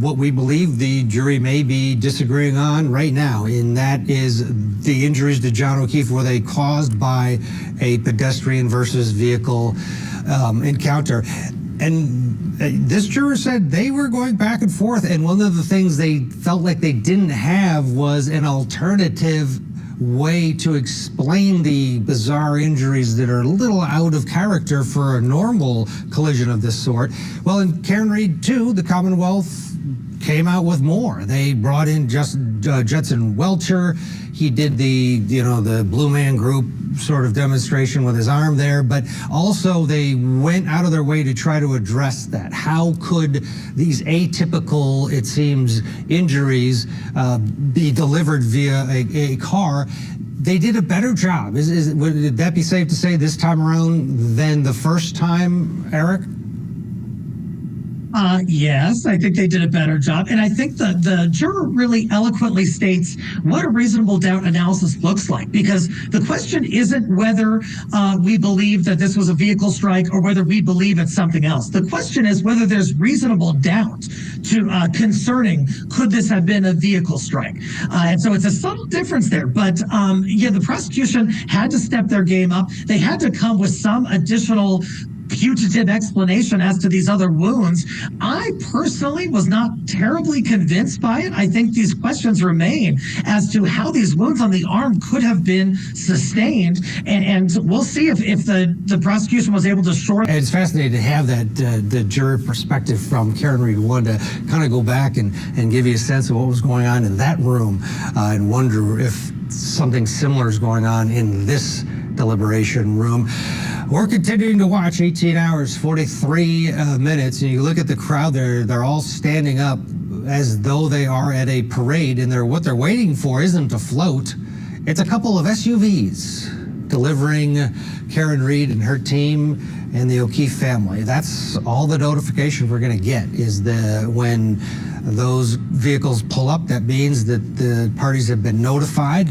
what we believe the jury may be disagreeing on right now, and that is the injuries to John O'Keefe, were they caused by a pedestrian versus vehicle encounter? And this juror said they were going back and forth, and one of the things they felt like they didn't have was an alternative way to explain the bizarre injuries that are a little out of character for a normal collision of this sort. Well, in Karen Reed, too, the Commonwealth came out with more. They brought in Judson Welcher. He did the Blue Man Group sort of demonstration with his arm there, but also they went out of their way to try to address that. How could these atypical, it seems, injuries be delivered via a car? They did a better job. Would that be safe to say this time around than the first time, Eric? Yes, I think they did a better job. And I think the juror really eloquently states what a reasonable doubt analysis looks like, because the question isn't whether we believe that this was a vehicle strike or whether we believe it's something else. The question is whether there's reasonable doubt concerning could this have been a vehicle strike. And so it's a subtle difference there. But the prosecution had to step their game up. They had to come with some additional putative explanation as to these other wounds. I personally was not terribly convinced by it. I think these questions remain as to how these wounds on the arm could have been sustained, and we'll see if the prosecution was able to short. It's fascinating to have that the juror perspective from Karen Reed, one to kind of go back and give you a sense of what was going on in that room, and wonder if something similar is going on in this deliberation room. We're continuing to watch 18 hours, 43 minutes, and you look at the crowd, they're all standing up as though they are at a parade, and what they're waiting for isn't a float. It's a couple of SUVs delivering Karen Reed and her team and the O'Keefe family. That's all the notification we're going to get, is when those vehicles pull up. That means that the parties have been notified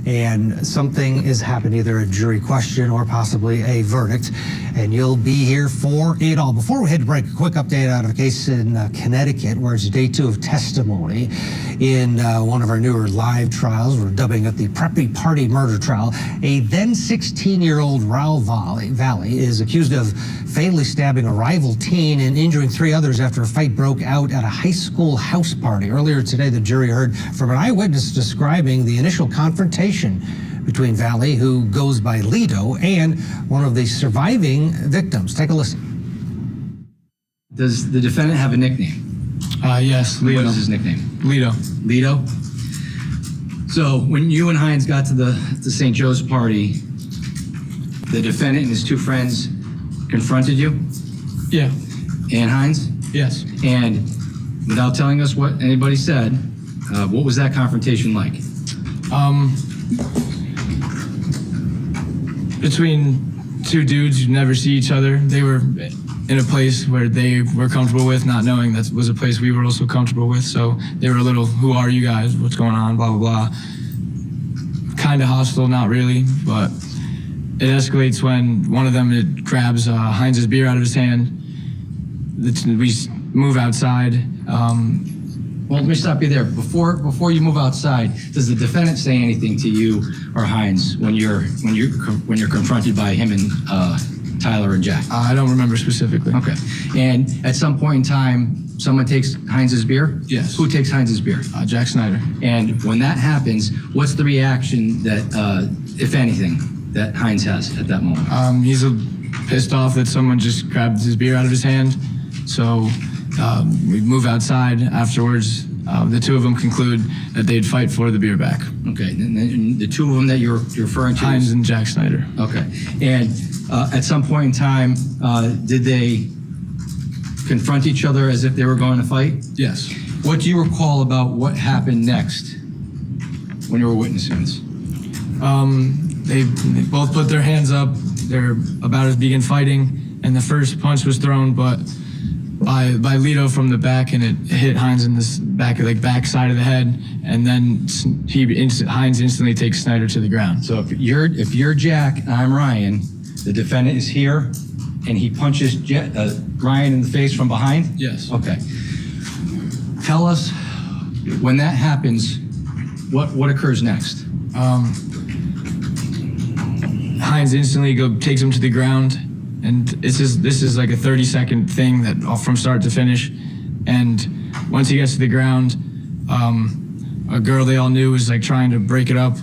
and something is happening, either a jury question or possibly a verdict, and you'll be here for it all. Before we head to break, a quick update out of a case in Connecticut, where it's day 2 of testimony in one of our newer live trials. We're dubbing it the Preppy Party murder trial. A then 16-year-old Raul Valley is accused of fatally stabbing a rival teen and injuring 3 others after a fight broke out at a high school house party. Earlier today, the jury heard from an eyewitness describing the initial confrontation between Valley, who goes by Lido, and one of the surviving victims. Take a listen. Does the defendant have a nickname? Yes, Lido. What is his nickname? Lido. Lido? So when you and Hines got to the St. Joe's party, the defendant and his 2 friends confronted you? Yeah. And Hines? Yes. And without telling us what anybody said, what was that confrontation like? Between 2 dudes who never see each other, they were in a place where they were comfortable with, not knowing that was a place we were also comfortable with. So they were a little, who are you guys? What's going on? Blah, blah, blah. Kind of hostile, not really, but it escalates when one of them grabs Heinz's beer out of his hand. We move outside. Well, let me stop you there. Before you move outside, does the defendant say anything to you or Heinz when you're confronted by him and Tyler and Jack? I don't remember specifically. Okay. And at some point in time, someone takes Heinz's beer? Yes. Who takes Heinz's beer? Jack Snyder. And when that happens, what's the reaction that, if anything, that Heinz has at that moment? He's pissed off that someone just grabbed his beer out of his hand. So we move outside afterwards. The two of them conclude that they'd fight for the beer back. Okay, and the two of them that you're referring to? Heinz and Jack Snyder. Okay, and at some point in time, did they confront each other as if they were going to fight? Yes. What do you recall about what happened next when you were witnessing this? They both put their hands up. They're about to begin fighting, and the first punch was thrown, but by Lito from the back, and it hit Heinz in this back side of the head, and then Heinz instantly takes Snyder to the ground. So if you're Jack and I'm Ryan, the defendant is here, and he punches Ryan in the face from behind? Yes. Okay. Tell us, when that happens, what occurs next? Heinz instantly takes him to the ground, and this is like a 30-second thing that from start to finish. And once he gets to the ground, a girl they all knew was like trying to break it up.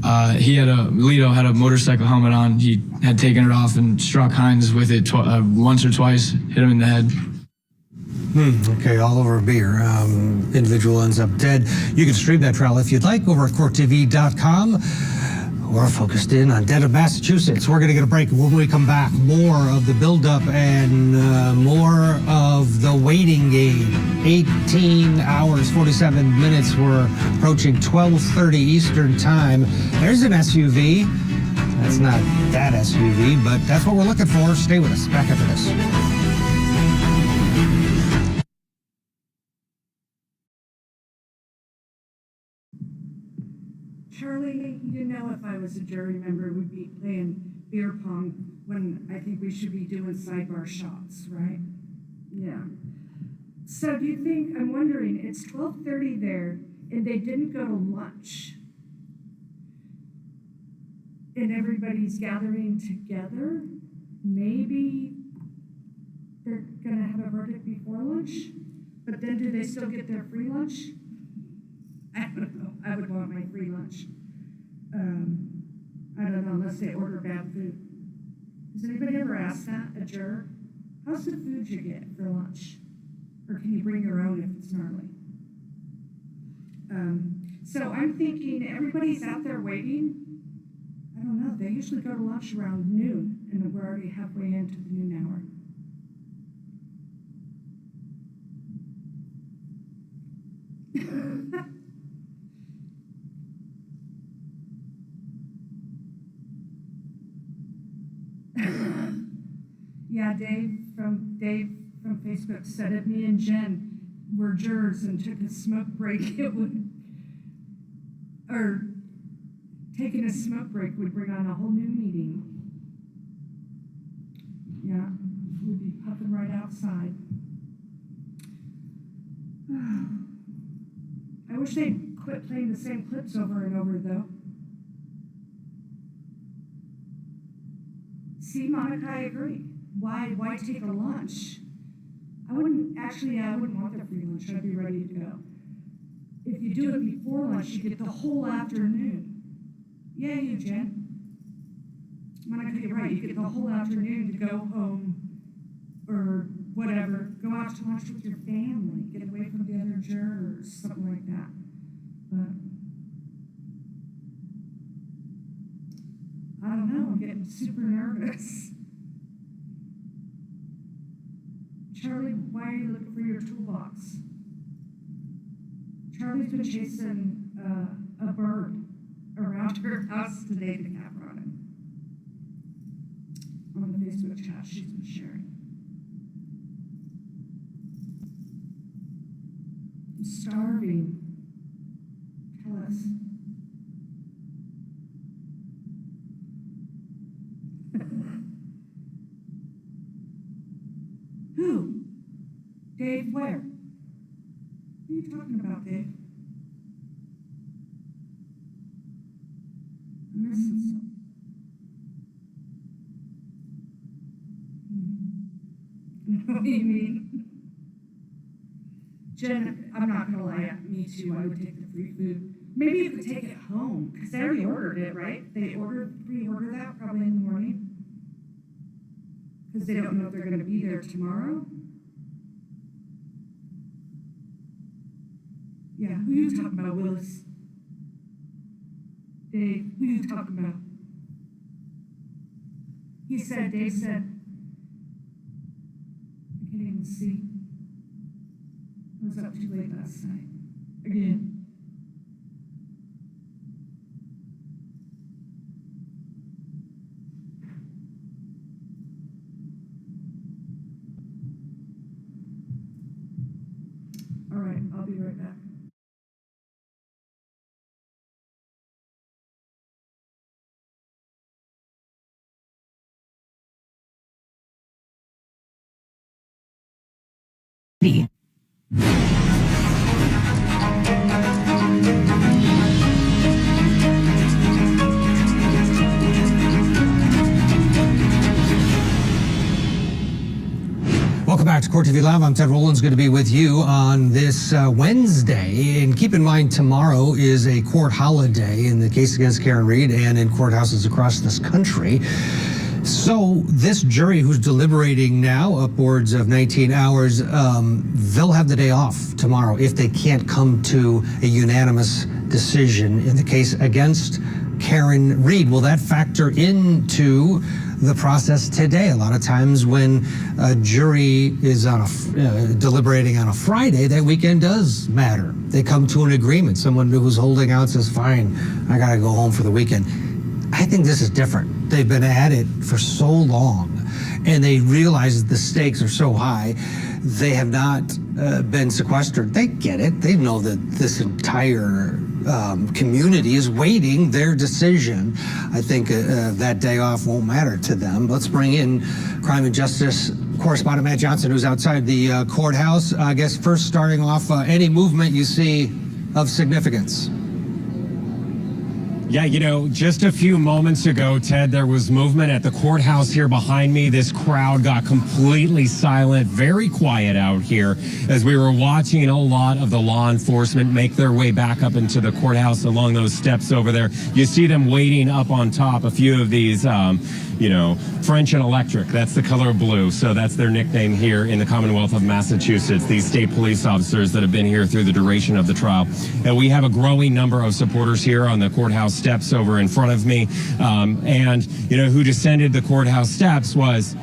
Lito had a motorcycle helmet on. He had taken it off and struck Heinz with it once or twice, hit him in the head. Okay, all over beer. Individual ends up dead. You can stream that trial if you'd like over at courttv.com. We're focused in on Dedham, Massachusetts. We're going to get a break. When we come back, more of the buildup and more of the waiting game. 18 hours, 47 minutes. We're approaching 12:30 Eastern time. There's an SUV. That's not that SUV, but that's what we're looking for. Stay with us. Back after this. Charlie, you know, if I was a jury member, we'd be playing beer pong when I think we should be doing sidebar shots, right? Yeah. So do you think, I'm wondering, it's 12:30 there, and they didn't go to lunch, and everybody's gathering together? Maybe they're gonna have a verdict before lunch, but then do they still get their free lunch? I don't know. I would want my free lunch. I don't know, unless they order bad food. Has anybody ever asked that, a juror? How's the food you get for lunch? Or can you bring your own if it's gnarly? So I'm thinking everybody's out there waiting. I don't know, they usually go to lunch around noon, and we're already halfway into the noon hour. Yeah, Dave from Facebook said if me and Jen were jurors and took a smoke break, taking a smoke break would bring on a whole new meeting. Yeah, we'd be puffing right outside. I wish they'd quit playing the same clips over and over, though. See, Monica, I agree. Why take a lunch? I wouldn't want their free lunch. I'd be ready to go. If you do it before lunch, you get the whole afternoon. Yeah, you, Jen. Monica, you're right. You get the whole afternoon to go home or whatever. Go out to lunch with your family. Get away from the other jurors, something like that. But I don't know. I'm getting super nervous. Charlie, why are you looking for your toolbox? Charlie's been chasing a bird around her house today. The camera on it. On the Facebook chat she's been sharing. starving. Tell us. Who? Dave, where? Who are you talking about, Dave? I'm missing something. What do you mean? Jen, I'm not gonna lie, me too, I would take the free food. Maybe you could take it home, because they already ordered it, right? They pre-ordered that probably in the morning. Because they don't know if they're gonna be there tomorrow. Yeah, who you talking about, Willis? Dave, who you talking about? Dave said, I can't even see. I was up too late last night. Again. All right, I'll be right back. Welcome back to Court TV Live. I'm Ted Rowland's going to be with you on this Wednesday. And keep in mind, tomorrow is a court holiday in the case against Karen Read and in courthouses across this country. So this jury who's deliberating now upwards of 19 hours, they'll have the day off tomorrow if they can't come to a unanimous decision in the case against Karen Read. Will that factor into the process today? A lot of times when a jury is on deliberating on a Friday, that weekend does matter. They come to an agreement. Someone who's holding out says, fine, I gotta go home for the weekend. I think this is different. They've been at it for so long, and they realize that the stakes are so high. They have not been sequestered. They get it. They know that this entire community is waiting their decision. I think that day off won't matter to them. Let's bring in crime and justice correspondent Matt Johnson, who's outside the courthouse. I guess first starting off, any movement you see of significance? Yeah, you know, just a few moments ago, Ted, there was movement at the courthouse here behind me. This crowd got completely silent, very quiet out here as we were watching a lot of the law enforcement make their way back up into the courthouse along those steps over there. You see them waiting up on top, a few of these, you know, French and Electric. That's the color blue. So that's their nickname here in the Commonwealth of Massachusetts, these state police officers that have been here through the duration of the trial. And we have a growing number of supporters here on the courthouse steps over in front of me. And, you know, who descended the courthouse steps was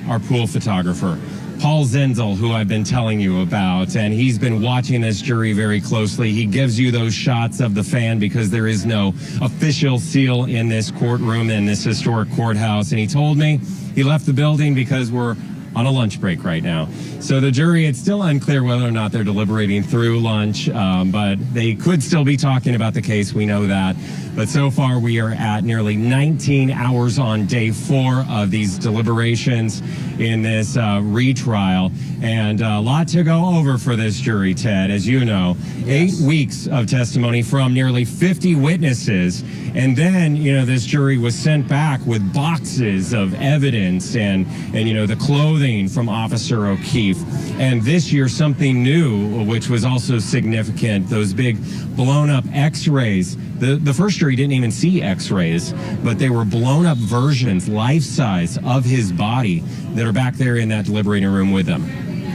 our pool photographer, Paul Zenzel, who I've been telling you about, and he's been watching this jury very closely. He gives you those shots of the fan because there is no official seal in this courtroom, in this historic courthouse. And he told me he left the building because we're on a lunch break right now. So the jury, it's still unclear whether or not they're deliberating through lunch, but they could still be talking about the case. We know that. But so far, we are at nearly 19 hours on day 4 of these deliberations in this retrial. And a lot to go over for this jury, Ted, as you know. Yes. 8 weeks of testimony from nearly 50 witnesses. And then, you know, this jury was sent back with boxes of evidence and you know, the clothing from Officer O'Keefe. And this year, something new, which was also significant, those big blown up x-rays. The first jury didn't even see x-rays, but they were blown up versions, life size, of his body that are back there in that deliberating room with them.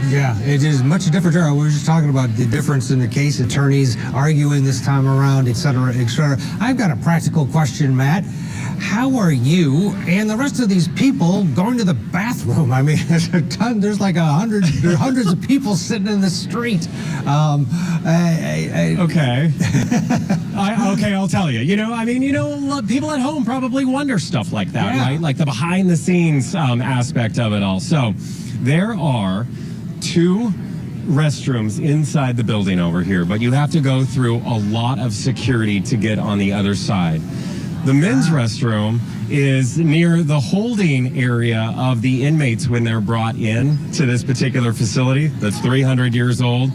Yeah, it is much different. We were just talking about the difference in the case, attorneys arguing this time around, et cetera, et cetera. I've got a practical question, Matt. How are you and the rest of these people going to the bathroom? I mean, there's a ton, there's like hundreds of people sitting in the street. Okay. Okay, I'll tell you. You know, I mean, you know, people at home probably wonder stuff like that, right? Like the behind the scenes aspect of it all. So there are 2 restrooms inside the building over here, but you have to go through a lot of security to get on the other side. The men's restroom is near the holding area of the inmates when they're brought in to this particular facility that's 300 years old.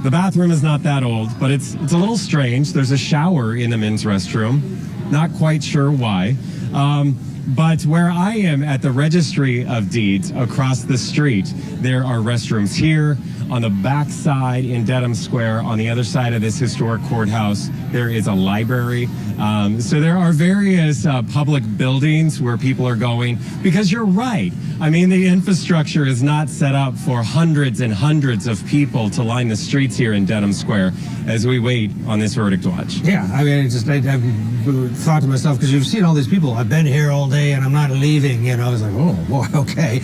The bathroom is not that old, but it's a little strange. There's a shower in the men's restroom. Not quite sure why. But where I am at the Registry of Deeds across the street, there are restrooms here. On the back side in Dedham Square, on the other side of this historic courthouse, there is a library. So there are various public buildings where people are going, because you're right. I mean, the infrastructure is not set up for hundreds and hundreds of people to line the streets here in Dedham Square as we wait on this verdict watch. Yeah, I mean, I've thought to myself, because you've seen all these people, I've been here all day and I'm not leaving, you know, I was like, oh, boy, okay.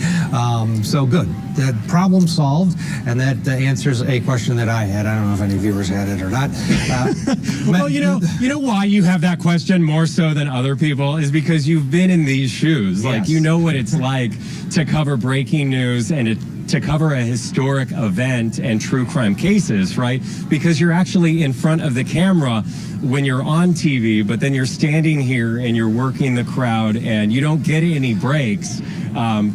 So good. The problem solved, and that answers a question that I had. I don't know if any viewers had it or not. Well, you know why you have that question more so than other people is because you've been in these shoes. Like, you know what it's like to cover breaking news and to cover a historic event and true crime cases, right? Because you're actually in front of the camera when you're on TV, but then you're standing here and you're working the crowd and you don't get any breaks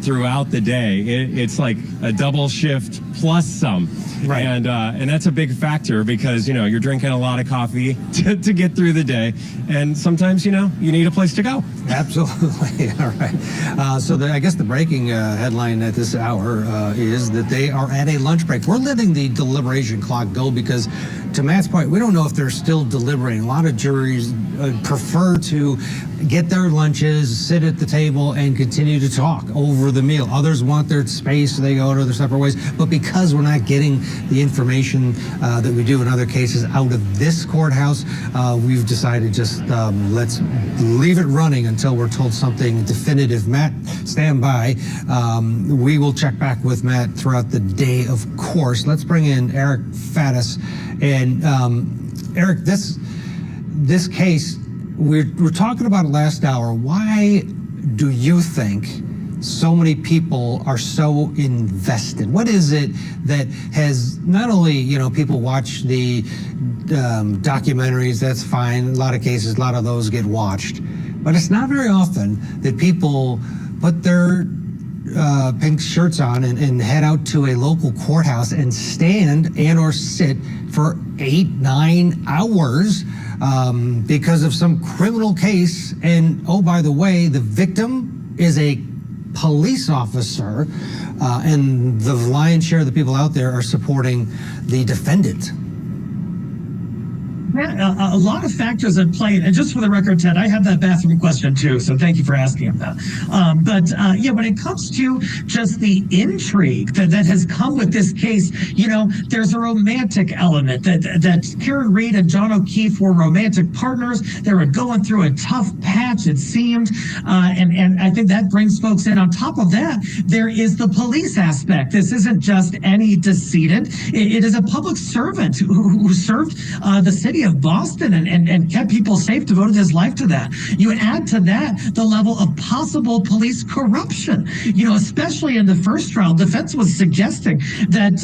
throughout the day. It's like a double shift plus some. Right. And that's a big factor because, you know, you're drinking a lot of coffee to get through the day. And sometimes, you know, you need a place to go. Absolutely. All right. So I guess the breaking headline at this hour is that they are at a lunch break. We're letting the deliberation clock go because, to Matt's point, we don't know if they're still deliberating. A lot of juries prefer to get their lunches, sit at the table, and continue to talk over the meal. Others want their space, so they go to their separate ways. But because we're not getting the information that we do in other cases out of this courthouse, we've decided just let's leave it running until we're told something definitive. Matt, stand by. We will check back with Matt throughout the day, of course. Let's bring in Eric Faddis. And Eric, this case, we're talking about it last hour. Why do you think so many people are so invested? What is it that has not only, you know, people watch the documentaries, that's fine. A lot of cases, a lot of those get watched. But it's not very often that people put their pink shirts on and head out to a local courthouse and stand and or sit for 8-9 hours because of some criminal case. And oh, by the way, the victim is a police officer, and the lion's share of the people out there are supporting the defendant. A lot of factors at play, and just for the record, Ted, I have that bathroom question too, so thank you for asking that. Yeah, when it comes to just the intrigue that has come with this case, you know, there's a romantic element that Karen Reed and John O'Keefe were romantic partners. They were going through a tough patch, it seemed, and I think that brings folks in. On top of that, there is the police aspect. This isn't just any decedent. It is a public servant who served the city of Boston and kept people safe, devoted his life to that. You add to that the level of possible police corruption, you know, especially in the first trial. Defense was suggesting that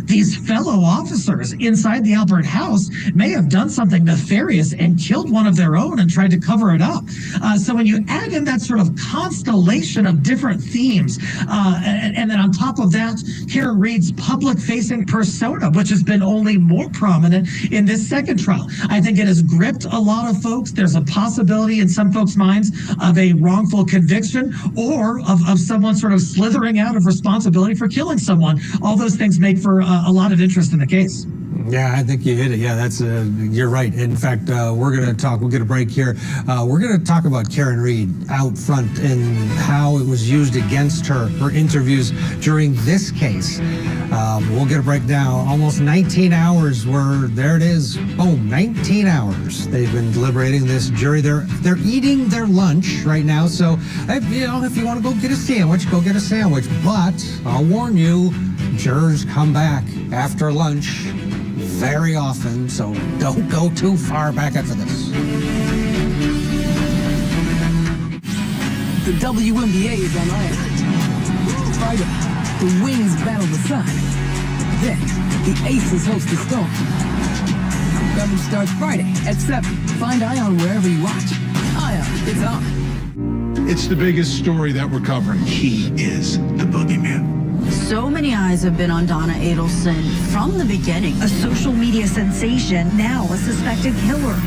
these fellow officers inside the Albert House may have done something nefarious and killed one of their own and tried to cover it up. So when you add in that sort of constellation of different themes, and then on top of that, Karen Reed's public-facing persona, which has been only more prominent in this second trial, I think it has gripped a lot of folks. There's a possibility in some folks' minds of a wrongful conviction or of someone sort of slithering out of responsibility for killing someone. All those things make for a lot of interest in the case. Yeah, I think you hit it. Yeah, that's you're right. In fact, we're going to talk. We'll get a break here. We're going to talk about Karen Reed out front and how it was used against her interviews during this case. We'll get a break now. Almost 19 hours. There it is. Boom, 19 hours. They've been deliberating this jury. They're eating their lunch right now. So, you know, if you want to go get a sandwich, go get a sandwich. But I'll warn you, jurors come back after lunch very often, so don't go too far back after this. The WNBA is on iron. Friday, the Wings battle the sun. event. The Aces host the Storm. Coverage starts Friday at 7. Find Ion wherever you watch. Ion, it's on. It's the biggest story that we're covering. He is the boogeyman. So many eyes have been on Donna Adelson from the beginning. A social media sensation, now a suspected killer.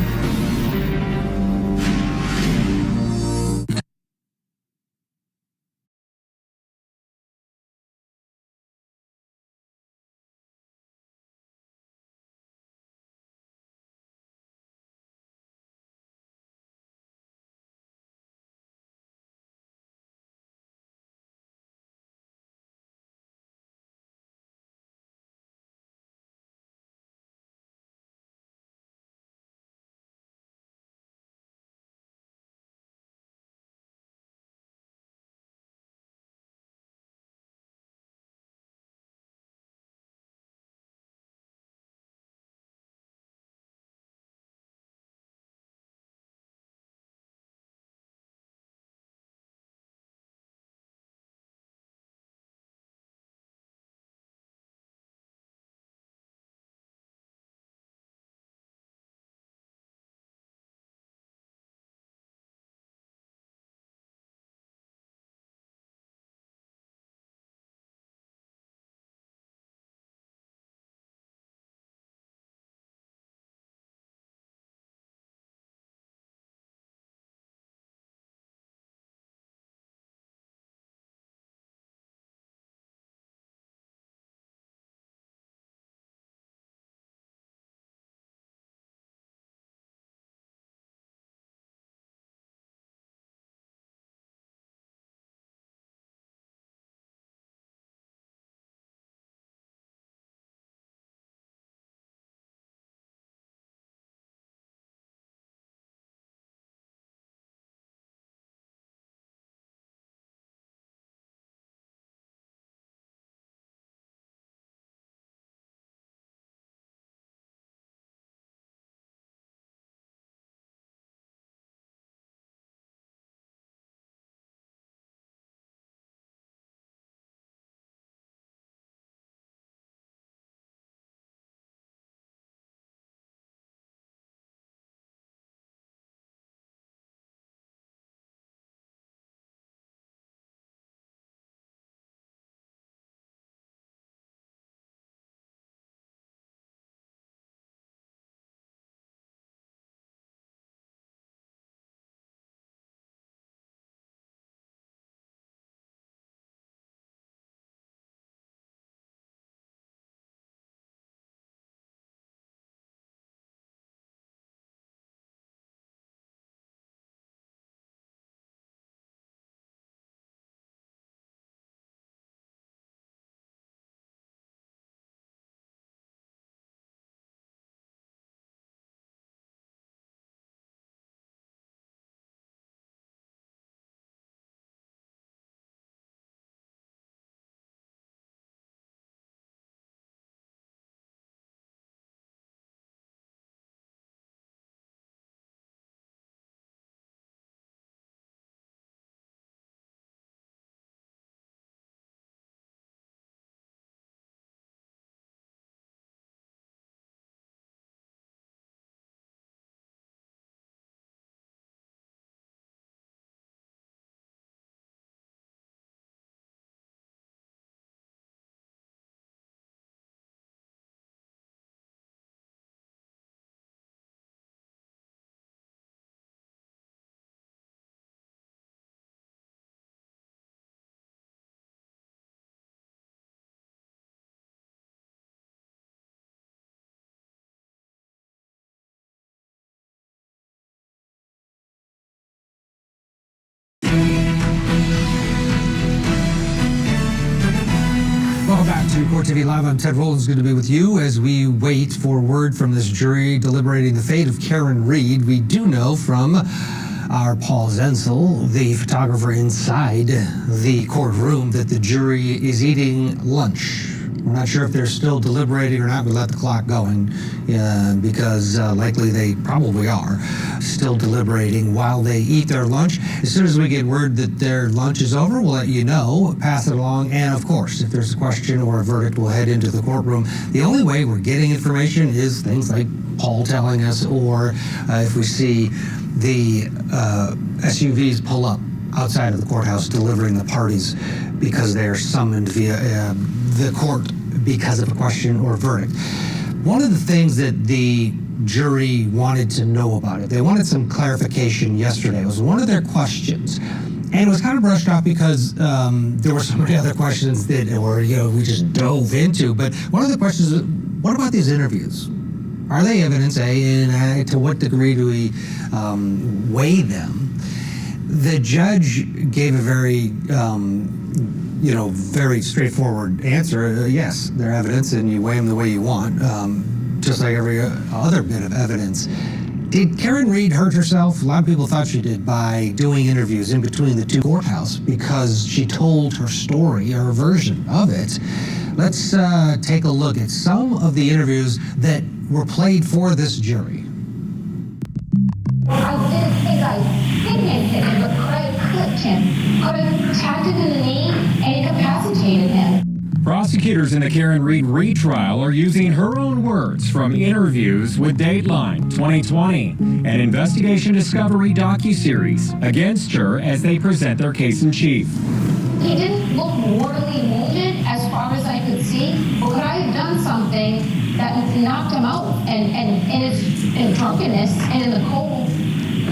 Welcome back to Court TV Live. I'm Ted Rowlands. Good to be with you as we wait for word from this jury deliberating the fate of Karen Reed. We do know from our Paul Zenzel, the photographer inside the courtroom, that the jury is eating lunch We're not sure if they're still deliberating or not. We let the clock going because likely they probably are still deliberating while they eat their lunch. As soon as we get word that their lunch is over, we'll let you know, pass it along, and of course, if there's a question or a verdict, we'll head into the courtroom. The only way we're getting information is things like Paul telling us, or if we see the SUVs pull up outside of the courthouse delivering the parties because they are summoned via the court because of a question or verdict. One of the things that the jury wanted to know about it, they wanted some clarification yesterday. It was one of their questions. And it was kind of brushed off because there were so many other questions that we just dove into. But one of the questions is, what about these interviews? Are they evidence, A, and to what degree do we weigh them? The judge gave a very very straightforward answer. Yes, they're evidence, and you weigh them the way you want, just like every other bit of evidence. Did Karen Reed hurt herself? A lot of people thought she did by doing interviews in between the two courthouses because she told her story, her version of it. Let's take a look at some of the interviews that were played for this jury. I didn't think I hit him, but could I have clipped him? Could I have tapped him in the knee and incapacitated him? Prosecutors in the Karen Reed retrial are using her own words from interviews with Dateline 2020, an investigation discovery docuseries against her as they present their case in chief. He didn't look mortally wounded as far as I could see, but could I have done something that knocked him out and in drunkenness and in the cold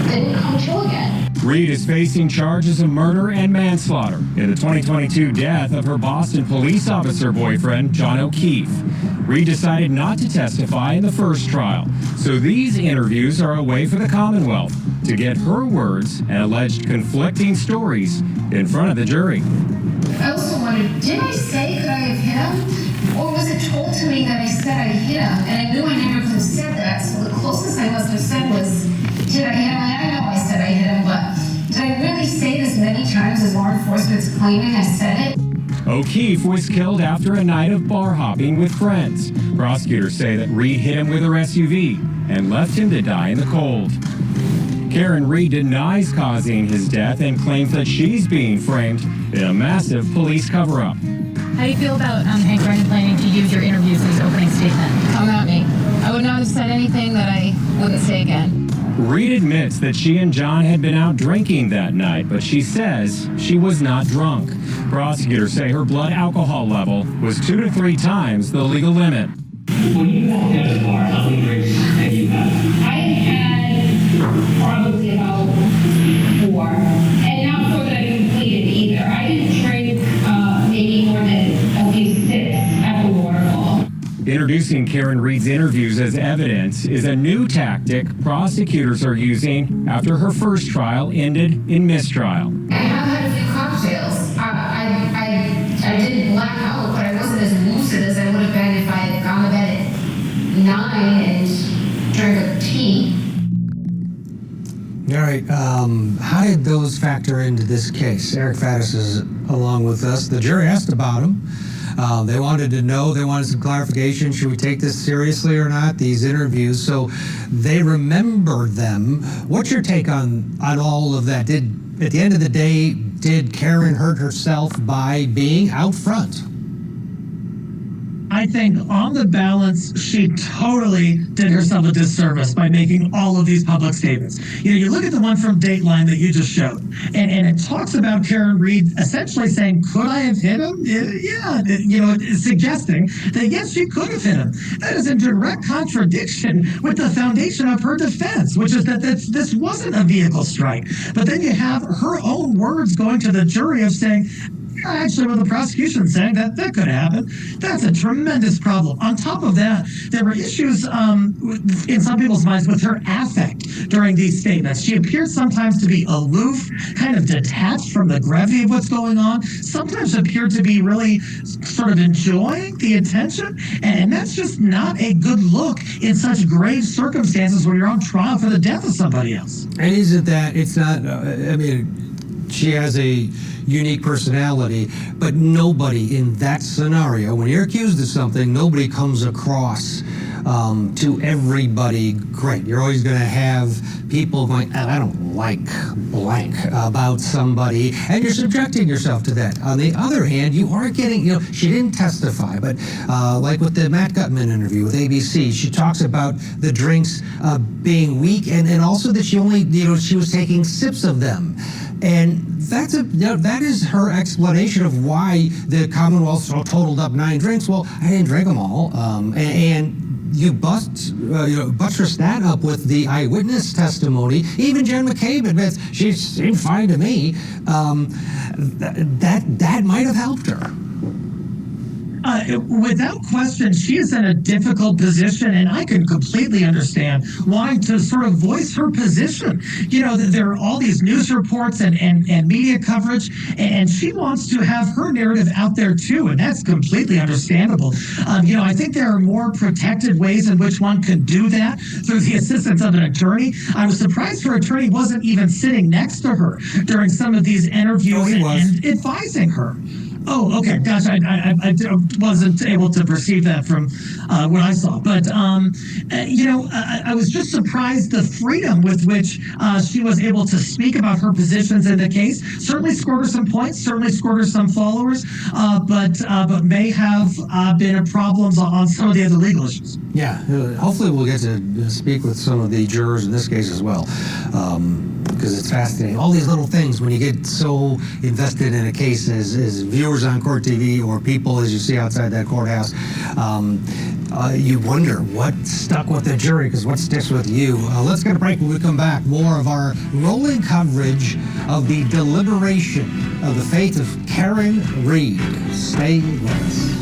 didn't come to again? Reed is facing charges of murder and manslaughter in the 2022 death of her Boston police officer boyfriend, John O'Keefe. Reed decided not to testify in the first trial, so these interviews are a way for the Commonwealth to get her words and alleged conflicting stories in front of the jury. I also wondered, did I say that I have hit him? Or was it told to me that I said I hit him? And I knew I never could have said that, so the closest I must have said was, did I hit him? And I know I said I hit him, but did I really say it as many times as law enforcement's claiming I said it? O'Keefe was killed after a night of bar hopping with friends. Prosecutors say that Reed hit him with her SUV and left him to die in the cold. Karen Reed denies causing his death and claims that she's being framed in a massive police cover-up. How do you feel about Hank Brennan planning to use your interviews in his opening statement? Come at me. I would not have said anything that I wouldn't say again. Reed admits that she and John had been out drinking that night, but she says she was not drunk. Prosecutors say her blood alcohol level was 2 to 3 times the legal limit. When you walked out of the bar, how many drinks have you had? I had probably about 4, and not 4 that I completed either. I didn't drink maybe more than at least 6 at the waterfall. Introducing Karen Reed's interviews as evidence is a new tactic prosecutors are using after her first trial ended in mistrial. I have had a few cocktails. I didn't black out, but I wasn't as lucid as I would have been if I had gone to bed at 9 and drank a tea. All right, how did those factor into this case? Eric Faddis is along with us. The jury asked about him. They wanted to know, they wanted some clarification. Should we take this seriously or not, these interviews? So they remember them. What's your take on all of that? At the end of the day, did Karen hurt herself by being out front? I think on the balance, she totally did herself a disservice by making all of these public statements. You look at the one from Dateline that you just showed, and it talks about Karen Reed essentially saying, could I have hit him? Yeah, suggesting that yes, she could have hit him. That is in direct contradiction with the foundation of her defense, which is that this wasn't a vehicle strike. But then you have her own words going to the jury of saying, actually, with the prosecution saying that could happen, that's a tremendous problem. On top of that, there were issues in some people's minds with her affect during these statements. She appeared sometimes to be aloof, kind of detached from the gravity of what's going on, sometimes appeared to be really sort of enjoying the attention, and that's just not a good look in such grave circumstances where you're on trial for the death of somebody else. And isn't that, it's not, she has a unique personality, but nobody in that scenario, when you're accused of something, nobody comes across to everybody great. You're always going to have people going, oh, I don't like blank about somebody, and you're subjecting yourself to that. On the other hand, you are getting, she didn't testify, but like with the Matt Gutman interview with ABC, she talks about the drinks being weak, and also that she only, she was taking sips of them. And that is her explanation of why the Commonwealth totaled up 9 drinks. Well, I didn't drink them all, and you buttress that up with the eyewitness testimony. Even Jen McCabe admits she seemed fine to me. That might have helped her. Without question, she is in a difficult position, and I can completely understand wanting to sort of voice her position. There are all these news reports and media coverage, and she wants to have her narrative out there too, and that's completely understandable. I think there are more protected ways in which one can do that through the assistance of an attorney. I was surprised her attorney wasn't even sitting next to her during some of these interviews and advising her. Oh, okay. Gosh, I wasn't able to perceive that from what I saw. But, I was just surprised the freedom with which she was able to speak about her positions in the case. Certainly scored her some points, certainly scored her some followers, but may have been problems on some of the other legal issues. Yeah, hopefully we'll get to speak with some of the jurors in this case as well. Because it's fascinating. All these little things, when you get so invested in a case as viewers on Court TV or people as you see outside that courthouse, you wonder what stuck with the jury, because what sticks with you. Let's get a break. When we come back, more of our rolling coverage of the deliberation of the fate of Karen Read. Stay with us.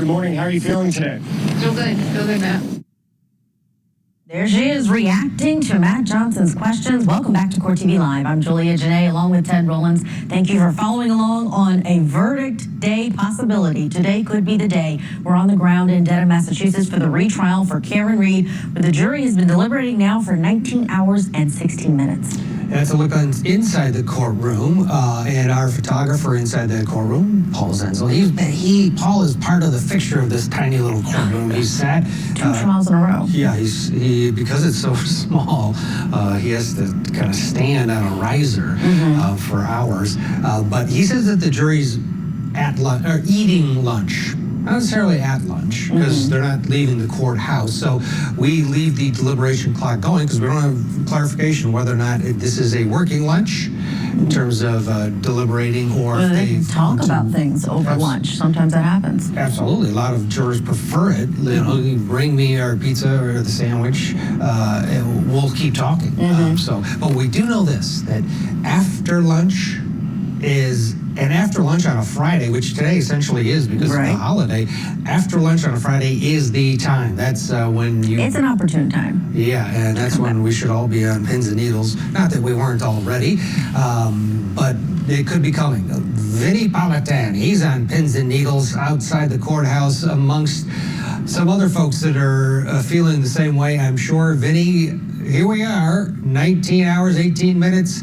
Good morning. How are you feeling today? Feel good, Matt. There she is reacting to Matt Johnson's questions. Welcome back to Court TV Live. I'm Julia Janae along with Ted Rollins. Thank you for following along on a verdict day possibility. Today could be the day. We're on the ground in Dedham, Massachusetts for the retrial for Karen Reed, where the jury has been deliberating now for 19 hours and 16 minutes. That's a look inside the courtroom, and our photographer inside the courtroom, Paul Zenzel. Paul is part of the fixture of this tiny little courtroom. He's sat 2 trials in a row. Yeah, he because it's so small, he has to kind of stand on a riser for hours. But he says that the jury's at lunch or eating lunch. Not necessarily at lunch, because they're not leaving the courthouse. So we leave the deliberation clock going because we don't have clarification whether or not this is a working lunch in terms of deliberating or if they talk about things over lunch. Sometimes that happens. Absolutely. A lot of jurors prefer it. You know, you bring me our pizza or the sandwich, and we'll keep talking. But we do know this, that after lunch and after lunch on a Friday, which today essentially is because of the holiday, after lunch on a Friday is the time. That's when you... It's an opportune time. Yeah, and that's when we should all be on pins and needles. Not that we weren't already, but it could be coming. Vinnie Politan, he's on pins and needles outside the courthouse amongst some other folks that are feeling the same way, I'm sure. Vinnie, here we are, 19 hours, 18 minutes.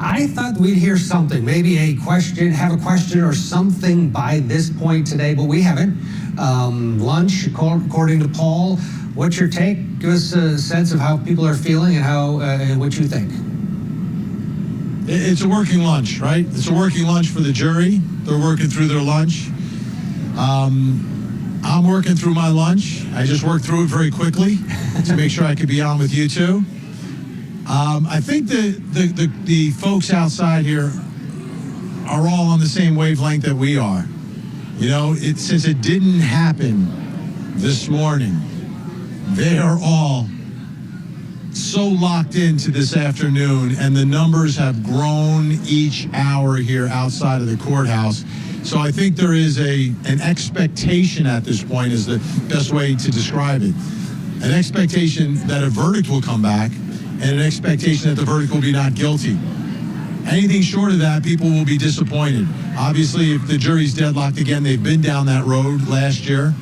I thought we'd hear something, maybe have a question or something by this point today, but we haven't. Lunch, according to Paul. What's your take? Give us a sense of how people are feeling and and what you think. It's a working lunch, right? It's a working lunch for the jury. They're working through their lunch. I'm working through my lunch. I just worked through it very quickly to make sure I could be on with you two. I think the folks outside here are all on the same wavelength that we are. You know, since it didn't happen this morning, they are all so locked into this afternoon, and the numbers have grown each hour here outside of the courthouse. So I think there is an expectation at this point, is the best way to describe it. An expectation that a verdict will come back, and an expectation that the verdict will be not guilty. Anything short of that, people will be disappointed. Obviously, if the jury's deadlocked again, they've been down that road last year.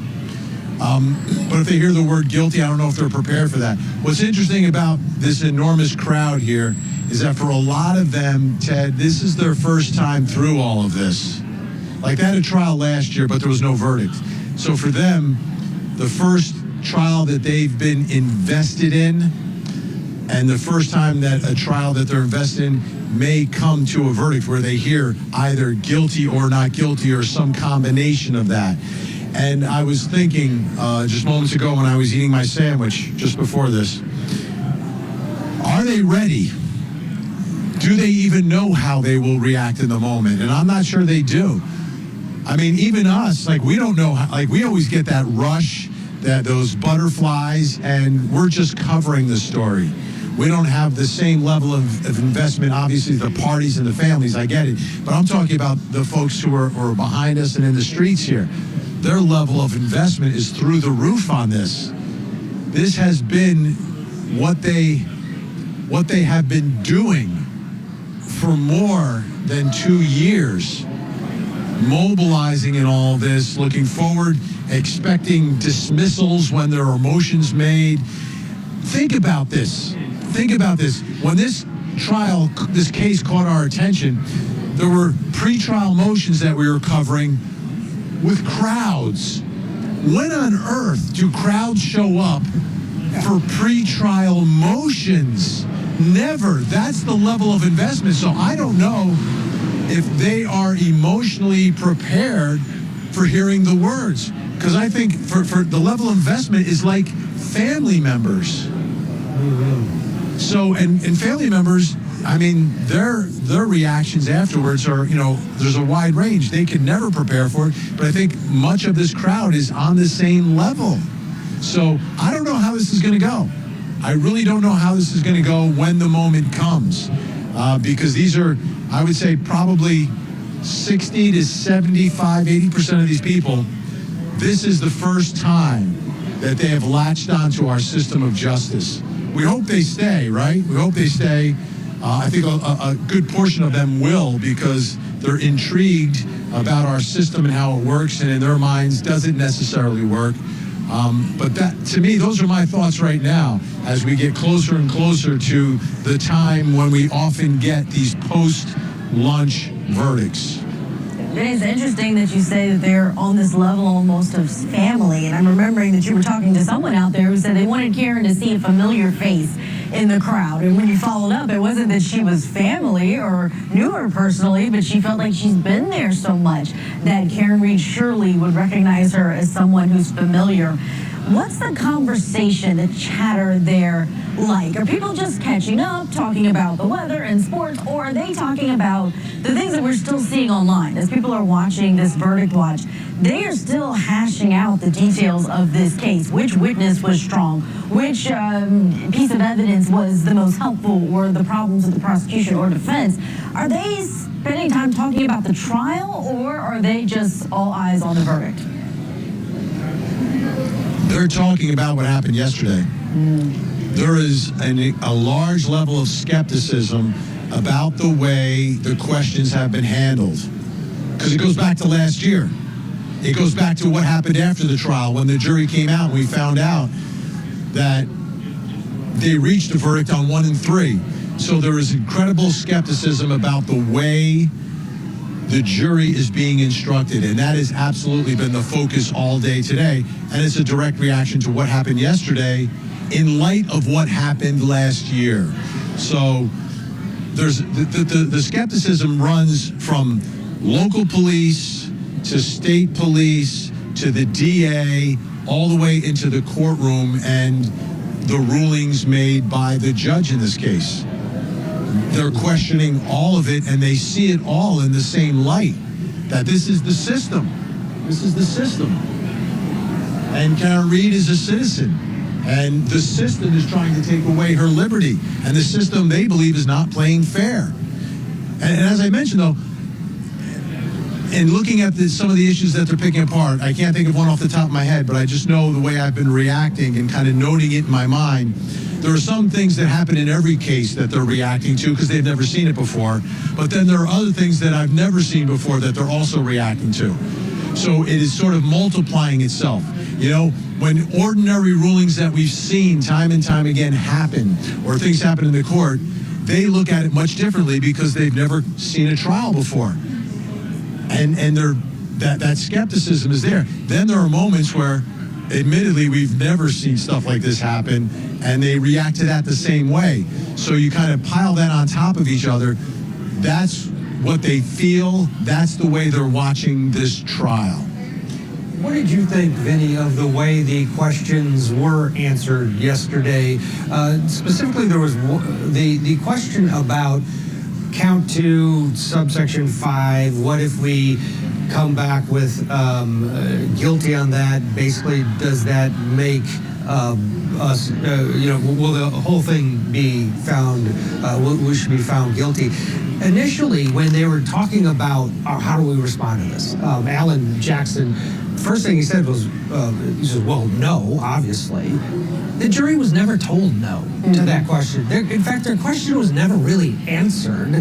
But if they hear the word guilty, I don't know if they're prepared for that. What's interesting about this enormous crowd here is that for a lot of them, Ted, this is their first time through all of this. Like, they had a trial last year, but there was no verdict. So for them, the first trial that they've been invested in, and the first time that a trial that they're invested in may come to a verdict where they hear either guilty or not guilty or some combination of that. And I was thinking just moments ago when I was eating my sandwich just before this, are they ready? Do they even know how they will react in the moment? And I'm not sure they do. I mean, even us, like, we don't know how, like, we always get that rush, those butterflies, and we're just covering the story. We don't have the same level of investment, obviously, the parties and the families, I get it. But I'm talking about the folks who are behind us and in the streets here. Their level of investment is through the roof on this. This has been what they have been doing for more than 2 years. Mobilizing in all this, looking forward, expecting dismissals when there are motions made. Think about this. Think about this. When this case caught our attention, there were pre-trial motions that we were covering with crowds. When on earth do crowds show up for pre-trial motions? Never. That's the level of investment. So I don't know if they are emotionally prepared for hearing the words. Because I think for the level of investment is like family members. So, and family members, I mean, their reactions afterwards are, you know, there's a wide range. They can never prepare for it. But I think much of this crowd is on the same level. So I don't know how this is going to go. I really don't know how this is going to go when the moment comes. Because these are, I would say, probably 60 to 75, 80% of these people this is the first time that they have latched onto our system of justice. We hope they stay, right? We hope they stay. I think a good portion of them will, because they're intrigued about our system and how it works, and in their minds doesn't necessarily work. But that, to me, those are my thoughts right now as we get closer and closer to the time when we often get these post-lunch verdicts. It's interesting that you say that they're on this level almost of family, and I'm remembering that you were talking to someone out there who said they wanted Karen to see a familiar face in the crowd, and when you followed up, it wasn't that she was family or knew her personally, but she felt like she's been there so much that Karen Reed surely would recognize her as someone who's familiar. What's the conversation, the chatter there like? Are people just catching up, talking about the weather and sports, or are they talking about the things that we're still seeing online? As people are watching this verdict watch, they are still hashing out the details of this case. Which witness was strong? Which piece of evidence was the most helpful, or the problems of the prosecution or defense? Are they spending time talking about the trial, or are they just all eyes on the verdict? They're talking about what happened yesterday. There is a large level of skepticism about the way the questions have been handled. Because it goes back to last year. It goes back to what happened after the trial when the jury came out and we found out that they reached a verdict on 1 and 3. So there is incredible skepticism about the way the jury is being instructed, and that has absolutely been the focus all day today, and it's a direct reaction to what happened yesterday in light of what happened last year. So there's the skepticism runs from local police to state police to the DA, all the way into the courtroom and the rulings made by the judge in this case. They're questioning all of it, and they see it all in the same light, that this is the system. This is the system. And Karen Reed is a citizen, and the system is trying to take away her liberty, and the system, they believe, is not playing fair. And as I mentioned, though, in looking at some of the issues that they're picking apart, I can't think of one off the top of my head, but I just know the way I've been reacting and kind of noting it in my mind. There are some things that happen in every case that they're reacting to because they've never seen it before. But then there are other things that I've never seen before that they're also reacting to. So it is sort of multiplying itself. You know, when ordinary rulings that we've seen time and time again happen, or things happen in the court, they look at it much differently because they've never seen a trial before. And that skepticism is there. Then there are moments where, admittedly, we've never seen stuff like this happen, and they react to that the same way. So you kind of pile that on top of each other. That's what they feel. That's the way they're watching this trial. What did you think, Vinny, of the way the questions were answered yesterday? Specifically, there was the question about count 2, subsection 5. What if we come back with guilty on that? Basically, does that make us, will the whole thing be found, we should be found guilty? Initially, when they were talking about how do we respond to this, Alan Jackson, first thing he said was, he said, well, no, obviously. The jury was never told no to that question. In fact, their question was never really answered.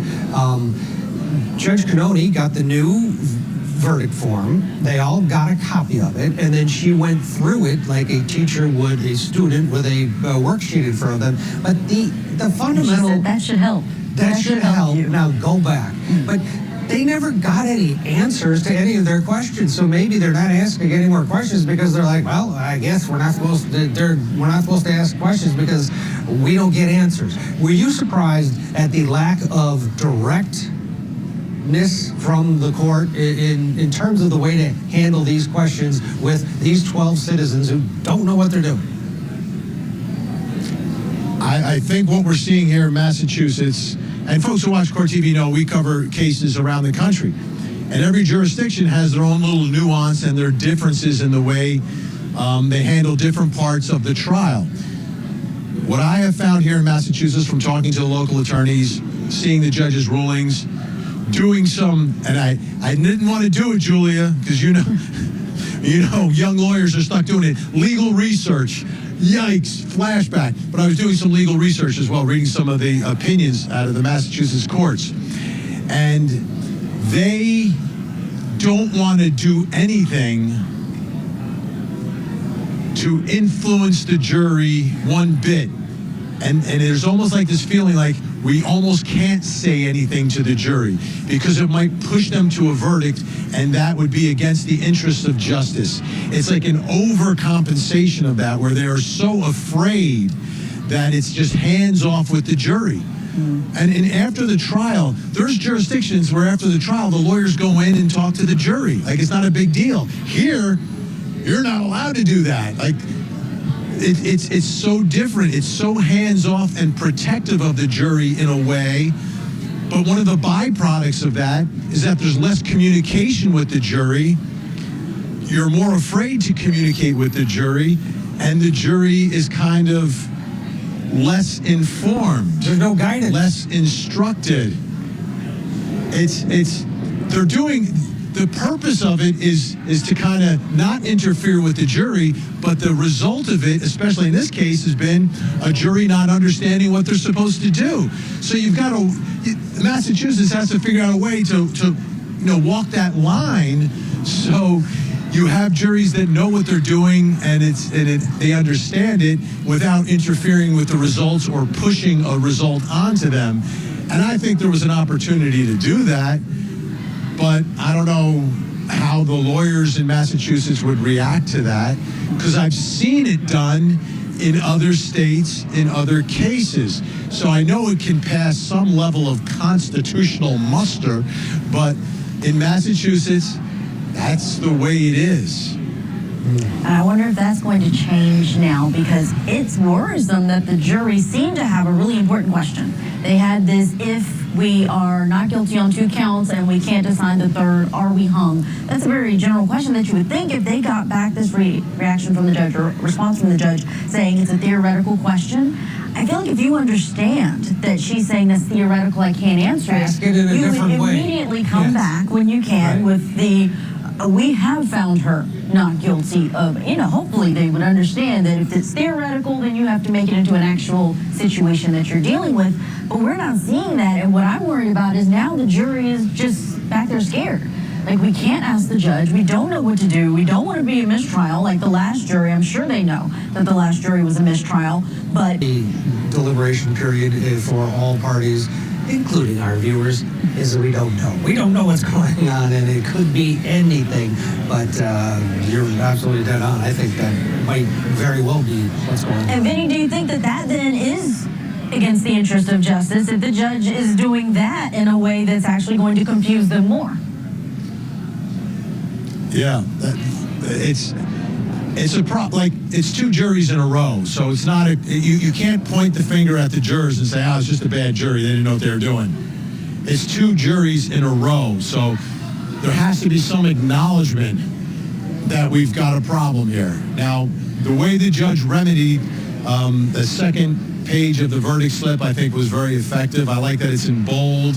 Judge Cannoni got the new verdict form. They all got a copy of it, and then she went through it like a teacher would a student with a worksheet in front of them. But the fundamental... She said, that should help. That should help. Now go back. But they never got any answers to any of their questions. So maybe they're not asking any more questions because they're like, well, I guess we're not supposed to ask questions because we don't get answers. Were you surprised at the lack of directness from the court in terms of the way to handle these questions with these 12 citizens who don't know what they're doing? I think what we're seeing here in Massachusetts, and folks who watch Court TV know we cover cases around the country, and every jurisdiction has their own little nuance and their differences in the way they handle different parts of the trial. What I have found here in Massachusetts from talking to the local attorneys, seeing the judges' rulings, doing some, and I didn't want to do it, Julia, because you You know, young lawyers are stuck doing it. Legal research. Yikes, flashback. But I was doing some legal research as well, reading some of the opinions out of the Massachusetts courts. And they don't want to do anything to influence the jury one bit. And there's almost like this feeling like we almost can't say anything to the jury because it might push them to a verdict, and that would be against the interests of justice. It's like an overcompensation of that, where they are so afraid that it's just hands off with the jury. And after the trial, there's jurisdictions where after the trial, the lawyers go in and talk to the jury. Like, it's not a big deal. Here, you're not allowed to do that. Like, it's so different. It's so hands-off and protective of the jury in a way. But one of the byproducts of that is that there's less communication with the jury. You're more afraid to communicate with the jury, and the jury is kind of less informed. There's no guidance. Less instructed. They're doing, the purpose of it is to kind of not interfere with the jury, but the result of it, especially in this case, has been a jury not understanding what they're supposed to do. So you've got to, Massachusetts has to figure out a way to walk that line. So you have juries that know what they're doing, and they understand it without interfering with the results or pushing a result onto them. And I think there was an opportunity to do that, but I don't know how the lawyers in Massachusetts would react to that, because I've seen it done in other states, in other cases. So I know it can pass some level of constitutional muster, but in Massachusetts, that's the way it is. And I wonder if that's going to change now, because it's worrisome that the jury seemed to have a really important question. They had this, if we are not guilty on 2 counts and we can't decide the third, are we hung? That's a very general question that you would think if they got back this reaction from the judge or response from the judge saying it's a theoretical question. I feel like if you understand that she's saying that's theoretical, I can't answer Ask it in a you different would way. immediately come Yes. back when you can with the we have found her not guilty of, hopefully they would understand that if it's theoretical, then you have to make it into an actual situation that you're dealing with. But we're not seeing that. And what I'm worried about is now the jury is just back there scared. Like, we can't ask the judge. We don't know what to do. We don't want to be a mistrial. Like the last jury, I'm sure they know that the last jury was a mistrial. But the deliberation period for all parties, including our viewers, is that we don't know. We don't know what's going on, and it could be anything, but you're absolutely dead on. I think that might very well be what's going on. And Vinny, do you think that then is against the interest of justice if the judge is doing that in a way that's actually going to confuse them more? Yeah, it's a like it's 2 juries in a row, so it's not you can't point the finger at the jurors and say, oh, it's just a bad jury, they didn't know what they were doing. It's 2 juries in a row, so there has to be some acknowledgement that we've got a problem here. Now, the way the judge remedied the second page of the verdict slip, I think, was very effective. I like that it's in bold,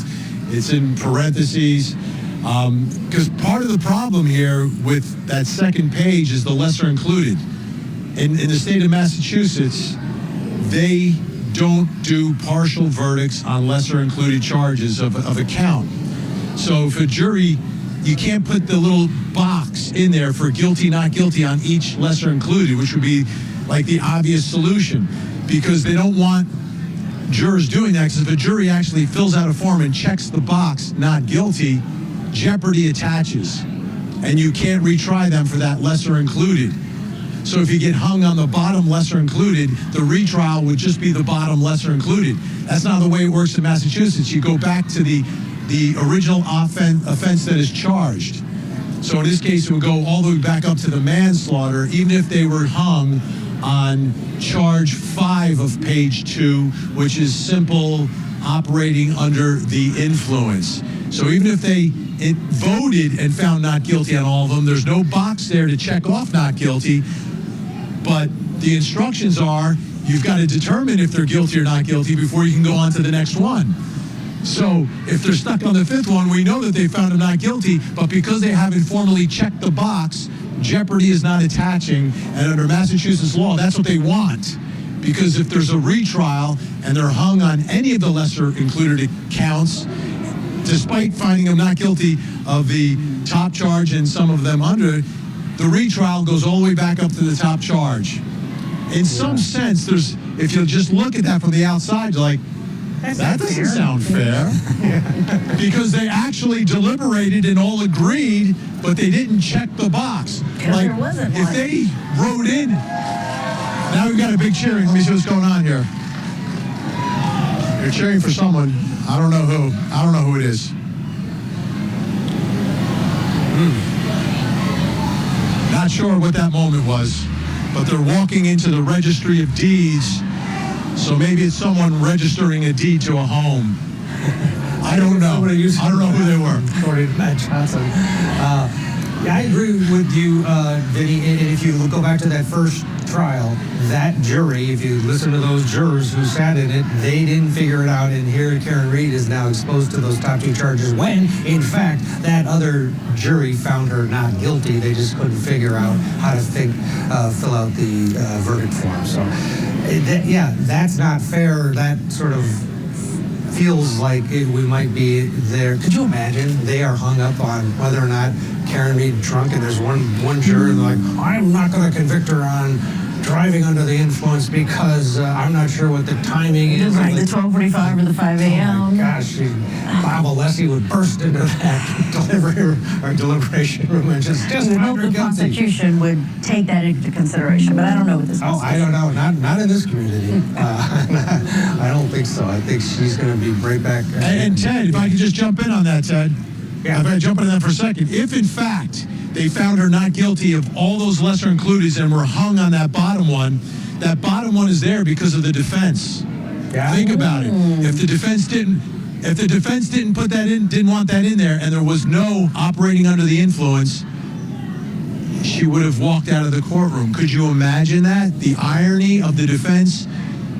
it's in parentheses. Because part of the problem here with that second page is the lesser included. In the state of Massachusetts, they don't do partial verdicts on lesser included charges of a count. So if a jury, you can't put the little box in there for guilty, not guilty on each lesser included, which would be like the obvious solution, because they don't want jurors doing that, because if a jury actually fills out a form and checks the box, not guilty, jeopardy attaches, and you can't retry them for that lesser included. So if you get hung on the bottom lesser included, the retrial would just be the bottom lesser included. That's not the way it works in Massachusetts. You go back to the original offense that is charged. So in this case, it would go all the way back up to the manslaughter, even if they were hung on charge 5 of page 2, which is simple operating under the influence. So even if they voted and found not guilty on all of them, there's no box there to check off not guilty, but the instructions are you've got to determine if they're guilty or not guilty before you can go on to the next one. So if they're stuck on the 5th one, we know that they found them not guilty, but because they haven't formally checked the box, jeopardy is not attaching, and under Massachusetts law, that's what they want. Because if there's a retrial and they're hung on any of the lesser included counts, despite finding them not guilty of the top charge and some of them under, the retrial goes all the way back up to the top charge. In some sense, if you just look at that from the outside, you're like, that doesn't sound fair. Because they actually deliberated and all agreed, but they didn't check the box. Like, there wasn't if one. they wrote in, now we've got a big cheering. Let me see what's going on here. You're cheering for someone. I don't know who. I don't know who it is. Not sure what that moment was, but they're walking into the registry of deeds. So maybe it's someone registering a deed to a home. I don't know. I don't know who they were. According to Matt Johnson. Yeah, I agree with you, Vinny. And if you go back to that first trial, that jury, if you listen to those jurors who sat in it, they didn't figure it out. And here Karen Reed is now exposed to those top two charges when, in fact, that other jury found her not guilty. They just couldn't figure out how to fill out the verdict form. So, that's not fair. That sort of feels like we might be there. Could you imagine they are hung up on whether or not Karen Reed drunk, and there's one juror and they're like, I'm not going to convict her on driving under the influence because I'm not sure what the timing is. Right, the 12:45 or the 5 a.m. Oh my gosh, Bob Alessi would burst into that deliberation room and just We hope the prosecution would take that into consideration, but I don't know what this is. I don't know. Not in this community. I don't think so. I think she's going to be right back. And Ted, if I could just jump in on that, Ted. Yeah. If I jump into that for a second. If, in fact, they found her not guilty of all those lesser includeds and were hung on that bottom one is there because of the defense. Yeah. Think about it. If the defense didn't put that in, didn't want that in there, and there was no operating under the influence, she would have walked out of the courtroom. Could you imagine that? The irony of the defense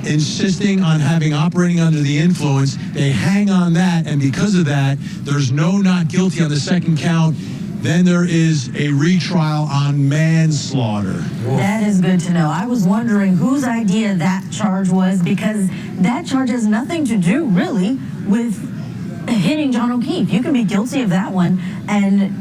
insisting on having operating under the influence. They hang on that, and because of that, there's no not guilty on the second count. Then there is a retrial on manslaughter. That is good to know. I was wondering whose idea that charge was, because that charge has nothing to do, really, with hitting John O'Keefe. You can be guilty of that one, and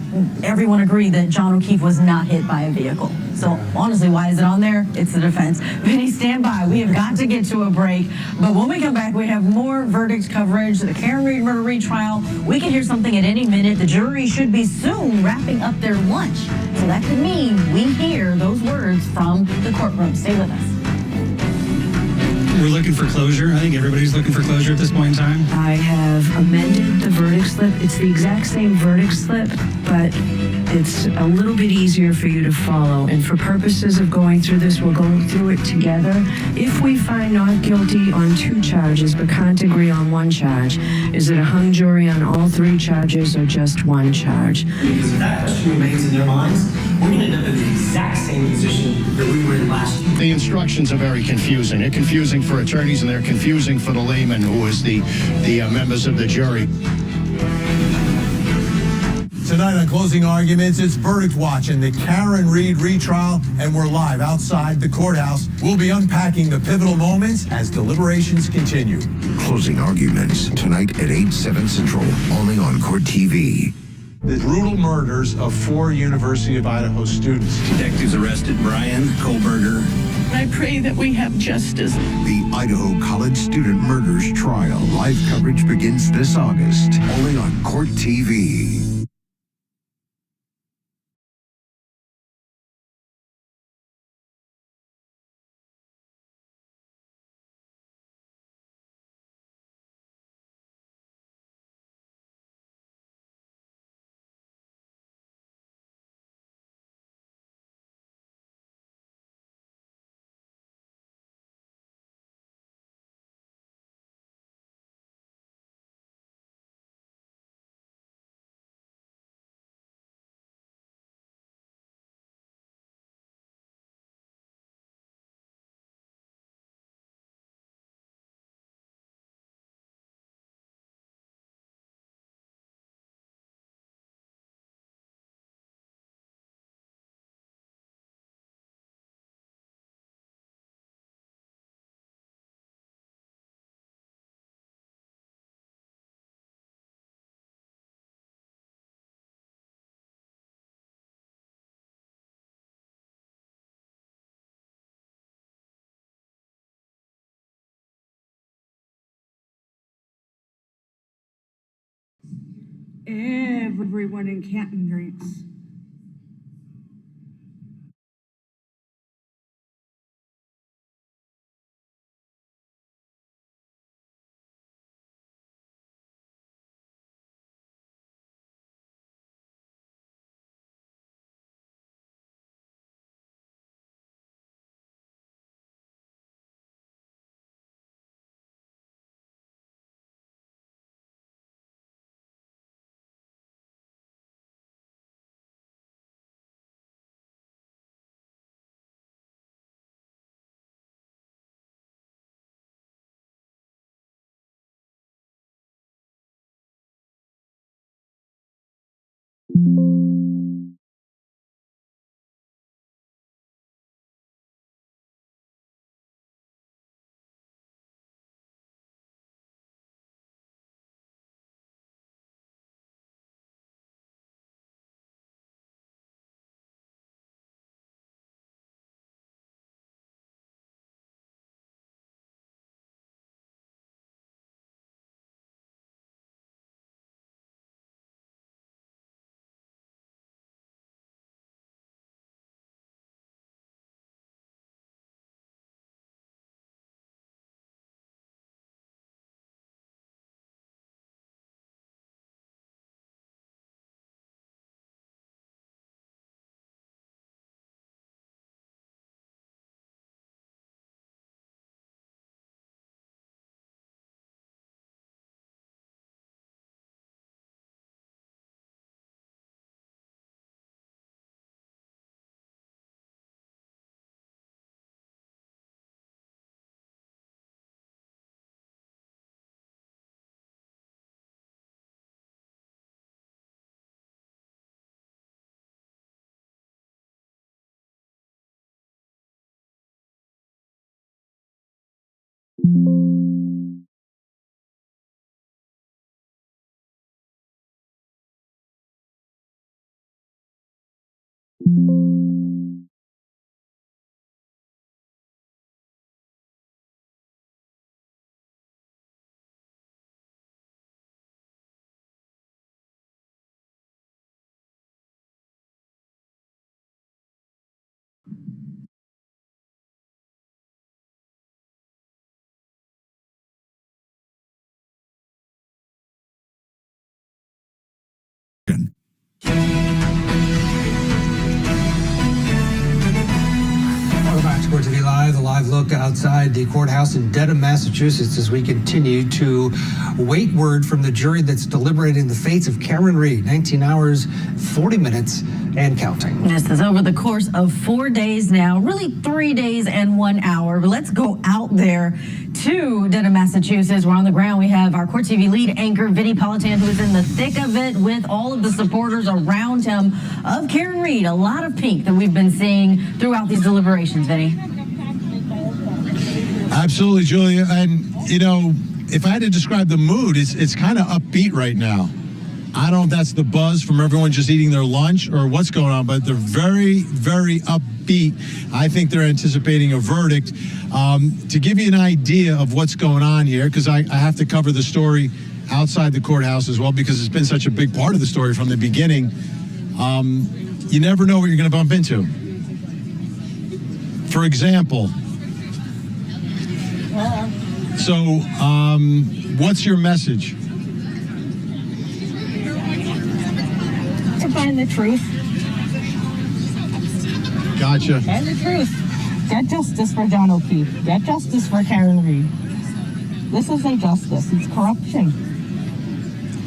everyone agreed that John O'Keefe was not hit by a vehicle. So, honestly, why is it on there? It's the defense. Vinny, stand by. We have got to get to a break. But when we come back, we have more verdict coverage, the Karen Reed murder retrial. We can hear something at any minute. The jury should be soon wrapping up their lunch. So that could mean we hear those words from the courtroom. Stay with us. We're looking for closure. I think everybody's looking for closure at this point in time. I have amended the verdict slip. It's the exact same verdict slip, but it's a little bit easier for you to follow. And for purposes of going through this, we'll go through it together. If we find not guilty on 2 charges but can't agree on 1 charge, is it a hung jury on all 3 charges or just 1 charge? Because if that question remains in their minds, we're going to end up in the exact same position that we were in last year. The instructions are very confusing. They're confusing for attorneys and they're confusing for the layman who is the members of the jury. Tonight on Closing Arguments, it's Verdict Watch and the Karen Reed retrial, and we're live outside the courthouse. We'll be unpacking the pivotal moments as deliberations continue. Closing Arguments, tonight at 8/7 Central, only on Court TV. The brutal murders of 4 University of Idaho students. Detectives arrested Brian Kohlberger. I pray that we have justice. The Idaho College student murders trial. Live coverage begins this August, only on Court TV. everyone in Canton drinks. Welcome back to Court TV Live, the live look outside the courthouse in Dedham, Massachusetts, as we continue to wait word from the jury that's deliberating the fates of Karen Read. 19 hours, 40 minutes, and counting. This is over the course of 4 days now, really 3 days and 1 hour. But let's go out there to Dedham, Massachusetts. We're on the ground. We have our Court TV lead anchor, Vinny Politan, who is in the thick of it with all of the supporters around him of Karen Read. A lot of pink that we've been seeing throughout these deliberations, Vinny. Absolutely, Julia. And, you know, if I had to describe the mood, it's kind of upbeat right now. I don't know if that's the buzz from everyone just eating their lunch or what's going on, but they're very, very upbeat. I think they're anticipating a verdict. To give you an idea of what's going on here, because I have to cover the story outside the courthouse as well, because it's been such a big part of the story from the beginning. You never know what you're going to bump into. For example, so what's your message? To find the truth. Gotcha. Find the truth. Get justice for John O'Keefe. Get justice for Karen Read. This isn't justice. It's corruption.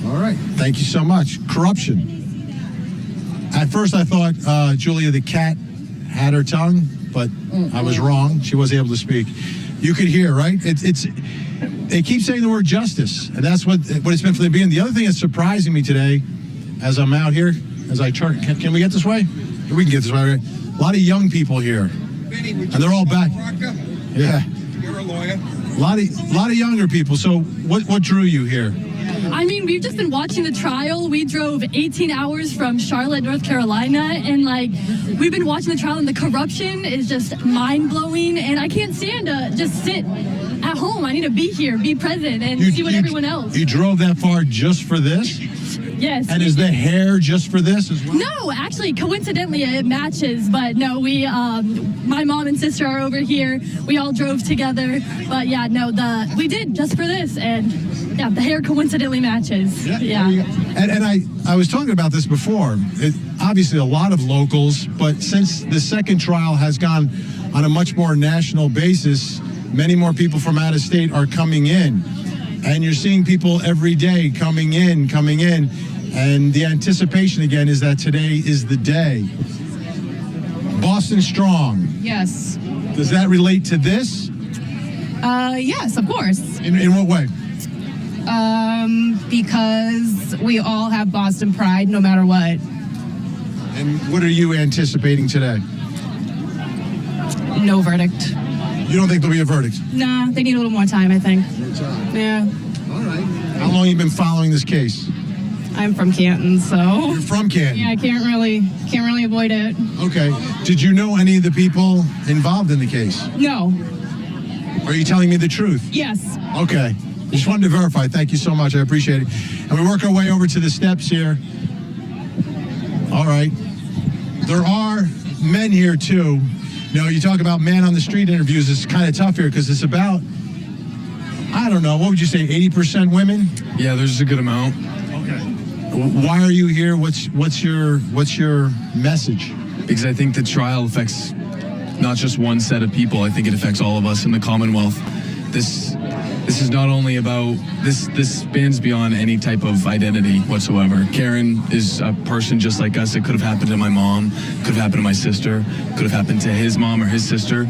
All right. Thank you so much. Corruption. At first, I thought Julia the cat had her tongue, but I was wrong. She wasn't able to speak. You could hear, right? They keep saying the word justice, and that's what it's been from the beginning. The other thing that's surprising me today, as I'm out here, as I turn, can we get this way? We can get this way. Right? A lot of young people here, and they're all back. Yeah. You're a lawyer. A lot of younger people. So what drew you here? I mean, we've just been watching the trial. We drove 18 hours from Charlotte, North Carolina, and we've been watching the trial, and the corruption is just mind-blowing, and I can't stand to just sit at home. I need to be here, be present, and see what everyone else. You drove that far just for this? Yes. And is the hair just for this as well? No, actually, coincidentally, it matches. But no, my mom and sister are over here. We all drove together. But yeah, no, we did just for this, and yeah, the hair coincidentally matches. Yeah. And I was talking about this before. Obviously, a lot of locals, but since the second trial has gone on a much more national basis, many more people from out of state are coming in. And you're seeing people every day coming in. And the anticipation again is that today is the day. Boston Strong. Yes. Does that relate to this? Yes, of course. In what way? Because we all have Boston pride no matter what. And what are you anticipating today? No verdict. You don't think there'll be a verdict? Nah, they need a little more time, I think. Yeah. All right. How long have you been following this case? I'm from Canton, so. You're from Canton? Yeah, I can't really avoid it. Okay. Did you know any of the people involved in the case? No. Are you telling me the truth? Yes. Okay. Just wanted to verify. Thank you so much. I appreciate it. And we work our way over to the steps here. All right. There are men here, too. You know, you talk about man on the street interviews. It's kind of tough here because it's about, I don't know, what would you say, 80% women? Yeah, there's a good amount. Okay. Why are you here? What's your message? Because I think the trial affects not just one set of people. I think it affects all of us in the Commonwealth. This is not only about, this spans beyond any type of identity whatsoever. Karen is a person just like us. It could have happened to my mom, could have happened to my sister, could have happened to his mom or his sister.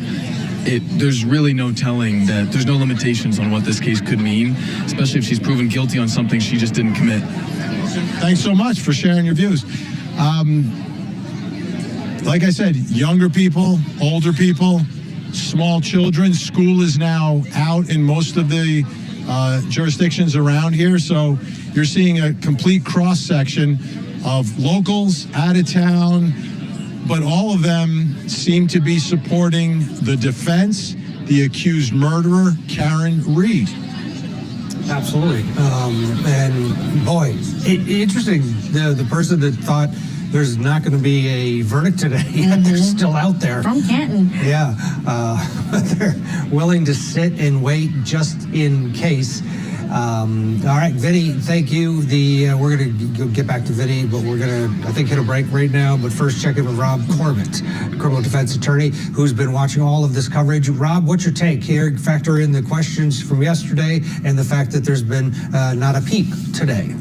There's really no telling that, there's no limitations on what this case could mean, especially if she's proven guilty on something she just didn't commit. Thanks so much for sharing your views. Like I said, younger people, older people, small children. School is now out in most of the jurisdictions around here, so you're seeing a complete cross-section of locals, out of town, but all of them seem to be supporting the defense, the accused murderer, Karen Reed. Absolutely. And boy, interesting, the person that thought there's not going to be a verdict today. They're still out there. From Canton. Yeah. They're willing to sit and wait just in case. All right, Vinny, thank you. We're going to get back to Vinny, but we're going to, I think, hit a break right now. But first, check in with Rob Corbett, criminal defense attorney, who's been watching all of this coverage. Rob, what's your take here? Factor in the questions from yesterday and the fact that there's been not a peep today.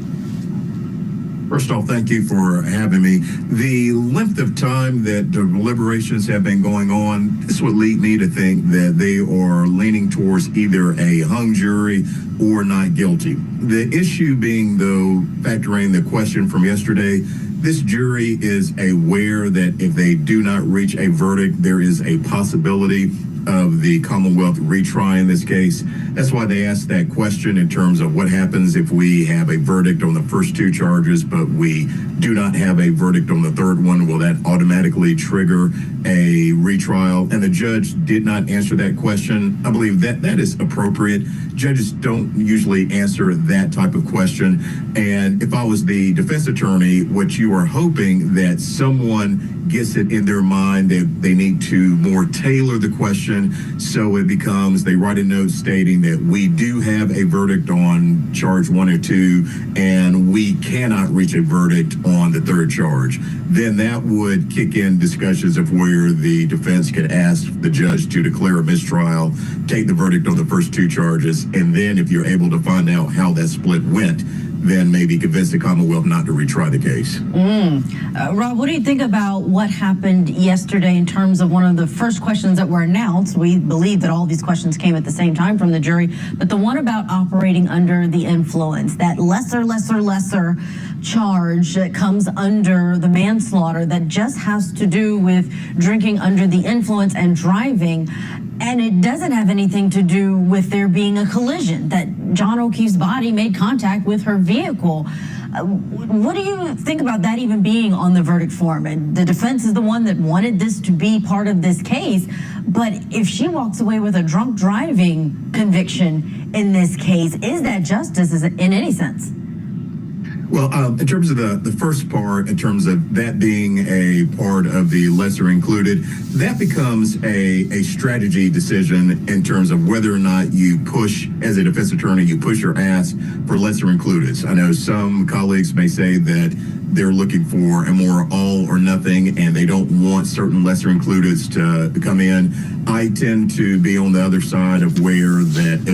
First off, thank you for having me. The length of time that the deliberations have been going on, this would lead me to think that they are leaning towards either a hung jury or not guilty. The issue being, though, factoring the question from yesterday, this jury is aware that if they do not reach a verdict, there is a possibility of the Commonwealth retrying this case. That's why they asked that question in terms of what happens if we have a verdict on the first two charges, but we do not have a verdict on the third one. Will that automatically trigger a retrial? And the judge did not answer that question. I believe that is appropriate. Judges don't usually answer that type of question. And if I was the defense attorney, what you are hoping that someone gets it in their mind that they need to more tailor the question so it becomes, they write a note stating that we do have a verdict on charge 1 or 2 and we cannot reach a verdict on the third charge. Then that would kick in discussions of where the defense could ask the judge to declare a mistrial, take the verdict on the first two charges, and then if you're able to find out how that split went, then maybe convince the Commonwealth not to retry the case. Rob, what do you think about what happened yesterday in terms of one of the first questions that were announced? We believe that all of these questions came at the same time from the jury, but the one about operating under the influence, that lesser charge that comes under the manslaughter that just has to do with drinking under the influence and driving. And it doesn't have anything to do with there being a collision, that John O'Keefe's body made contact with her vehicle. What do you think about that even being on the verdict form? And the defense is the one that wanted this to be part of this case. But if she walks away with a drunk driving conviction in this case, is that justice in any sense? Well, in terms of the first part, in terms of that being a part of the lesser included, that becomes a strategy decision in terms of whether or not you push, as a defense attorney, you push or ask for lesser included. I know some colleagues may say that they're looking for a more all or nothing, and they don't want certain lesser includeds to come in. I tend to be on the other side of where that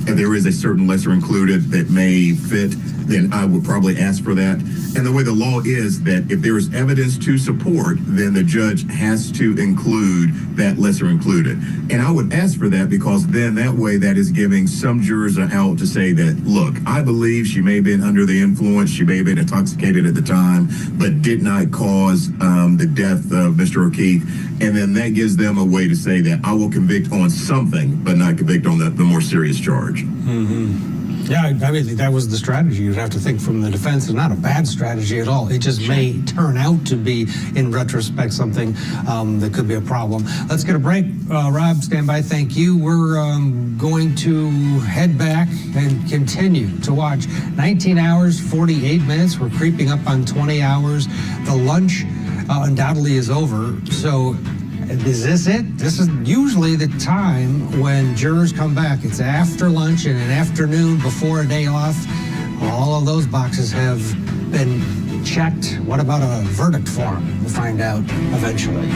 if there is a certain lesser included that may fit, then I would probably ask for that. And the way the law is that if there is evidence to support, then the judge has to include that lesser included. And I would ask for that because then that way that is giving some jurors an out to say that, look, I believe she may have been under the influence, she may have been intoxicated at the time, but did not cause the death of Mr. O'Keefe. And then that gives them a way to say that I will convict on something, but not convict on the more serious charge. Mm-hmm. Yeah, I mean, that was the strategy. You'd have to think from the defense. It's not a bad strategy at all. It just may turn out to be, in retrospect, something that could be a problem. Let's get a break. Rob, stand by. Thank you. We're going to head back and continue to watch 19 hours, 48 minutes. We're creeping up on 20 hours. The lunch undoubtedly is over. So is this it? This is usually the time when jurors come back. It's after lunch and an afternoon before a day off. All of those boxes have been checked. What about a verdict form? We'll find out eventually.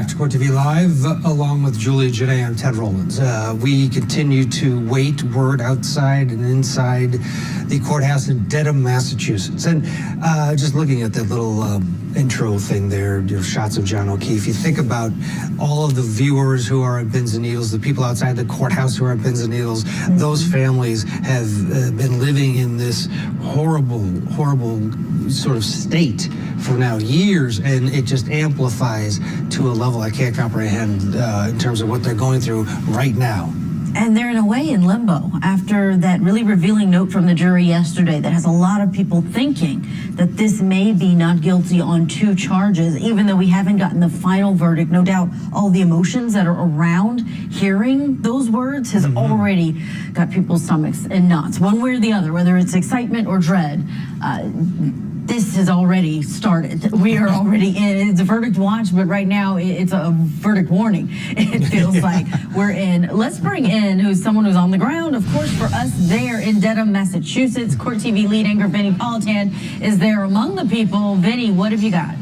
back to Court TV Live, along with Julia Janae. I'm Ted Rollins. We continue to wait word outside and inside the courthouse in Dedham, Massachusetts. And just looking at that little intro thing there, shots of John O'Keefe, you think about all of the viewers who are on pins and needles, the people outside the courthouse who are on pins and needles. Those families have been living in this horrible sort of state for now years, and it just amplifies to a level I can't comprehend in terms of what they're going through right now. And they're in a way in limbo after that really revealing note from the jury yesterday that has a lot of people thinking that this may be not guilty on 2 charges, even though we haven't gotten the final verdict. No doubt all the emotions that are around hearing those words has already got people's stomachs in knots, one way or the other, whether it's excitement or dread. This has already started. We are already in. It's a verdict watch, but right now it's a verdict warning. It feels like we're in. Let's bring in someone who's on the ground, of course, for us there in Dedham, Massachusetts. Court TV lead anchor Vinny Politan is there among the people. Vinny, what have you got?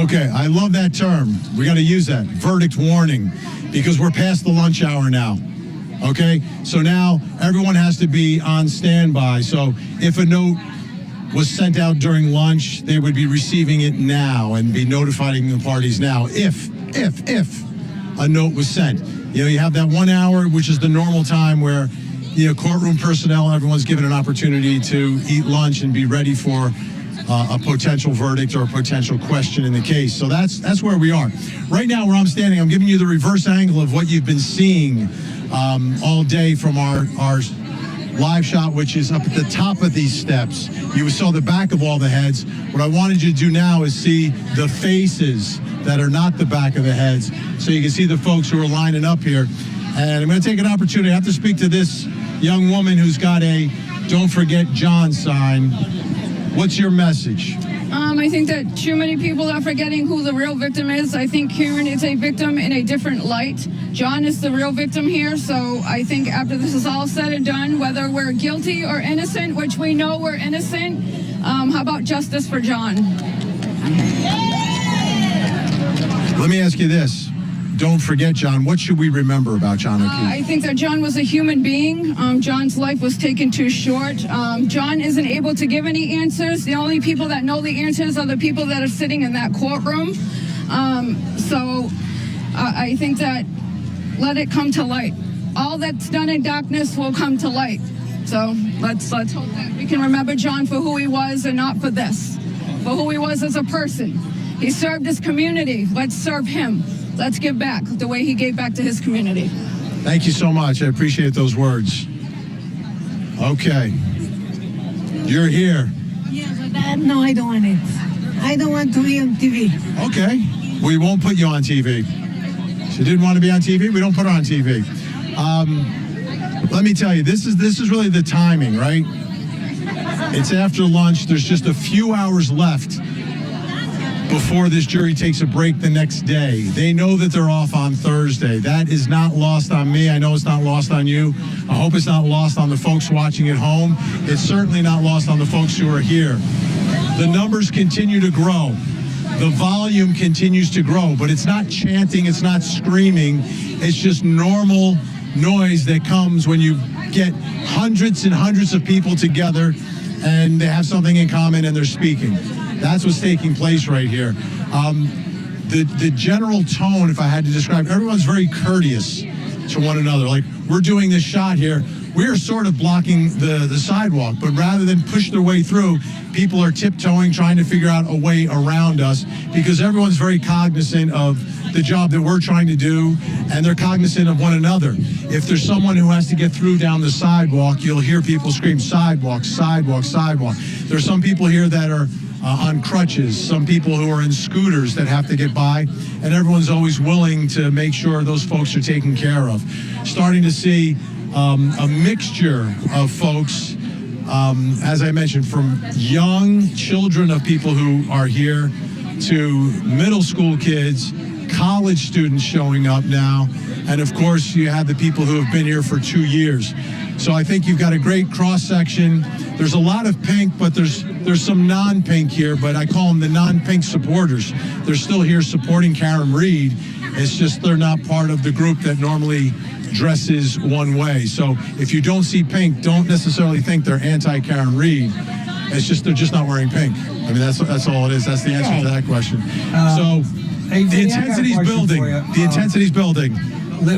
Okay, I love that term. We got to use that, verdict warning, because we're past the lunch hour now. Okay, so now everyone has to be on standby. So if a note was sent out during lunch, they would be receiving it now and be notifying the parties now if a note was sent. You have that 1 hour, which is the normal time where courtroom personnel, everyone's given an opportunity to eat lunch and be ready for a potential verdict or a potential question in the case. So that's where we are. Right now where I'm standing, I'm giving you the reverse angle of what you've been seeing all day from our live shot, which is up at the top of these steps. You saw the back of all the heads. What I wanted you to do now is see the faces that are not the back of the heads, so you can see the folks who are lining up here. And I'm going to take an opportunity. I have to speak to this young woman who's got a "Don't Forget John" sign. What's your message? I think that too many people are forgetting who the real victim is. I think Karen is a victim in a different light. John is the real victim here. So I think after this is all said and done, whether we're guilty or innocent, which we know we're innocent, how about justice for John? Let me ask you this. Don't forget John. What should we remember about John O'Keefe? I think that John was a human being. John's life was taken too short. John isn't able to give any answers. The only people that know the answers are the people that are sitting in that courtroom. So I think that let it come to light. All that's done in darkness will come to light. So let's hope that we can remember John for who he was and not for this, for who he was as a person. He served his community. Let's serve him. Let's give back the way he gave back to his community. Thank you so much. I appreciate those words. Okay. You're here. Yeah, but no, I don't want it. I don't want to be on TV. Okay. We won't put you on TV. She didn't want to be on TV? We don't put her on TV. Let me tell you, this is really the timing, right? It's after lunch. There's just a few hours left before this jury takes a break the next day. They know that they're off on Thursday. That is not lost on me. I know it's not lost on you. I hope it's not lost on the folks watching at home. It's certainly not lost on the folks who are here. The numbers continue to grow. The volume continues to grow, but it's not chanting, it's not screaming. It's just normal noise that comes when you get hundreds and hundreds of people together and they have something in common and they're speaking. That's what's taking place right here. The general tone, if I had to describe, everyone's very courteous to one another. Like, we're doing this shot here. We're sort of blocking the sidewalk, but rather than push their way through, people are tiptoeing, trying to figure out a way around us, because everyone's very cognizant of the job that we're trying to do, and they're cognizant of one another. If there's someone who has to get through down the sidewalk, you'll hear people scream, "Sidewalk, sidewalk, sidewalk." There's some people here that are on crutches, some people who are in scooters that have to get by, and everyone's always willing to make sure those folks are taken care of. Starting to see a mixture of folks, as I mentioned, from young children of people who are here to middle school kids, college students showing up now, and of course you have the people who have been here for 2 years. So I think you've got a great cross-section there's a lot of pink, but there's some non-pink here, but I call them the non-pink supporters. They're still here supporting Karen Reed. It's just they're not part of the group that normally dresses one way. So if you don't see pink, don't necessarily think they're anti-Karen Reed. It's just they're just not wearing pink. I mean, that's all it is. That's the answer to that question. The intensity's building. The intensity's building.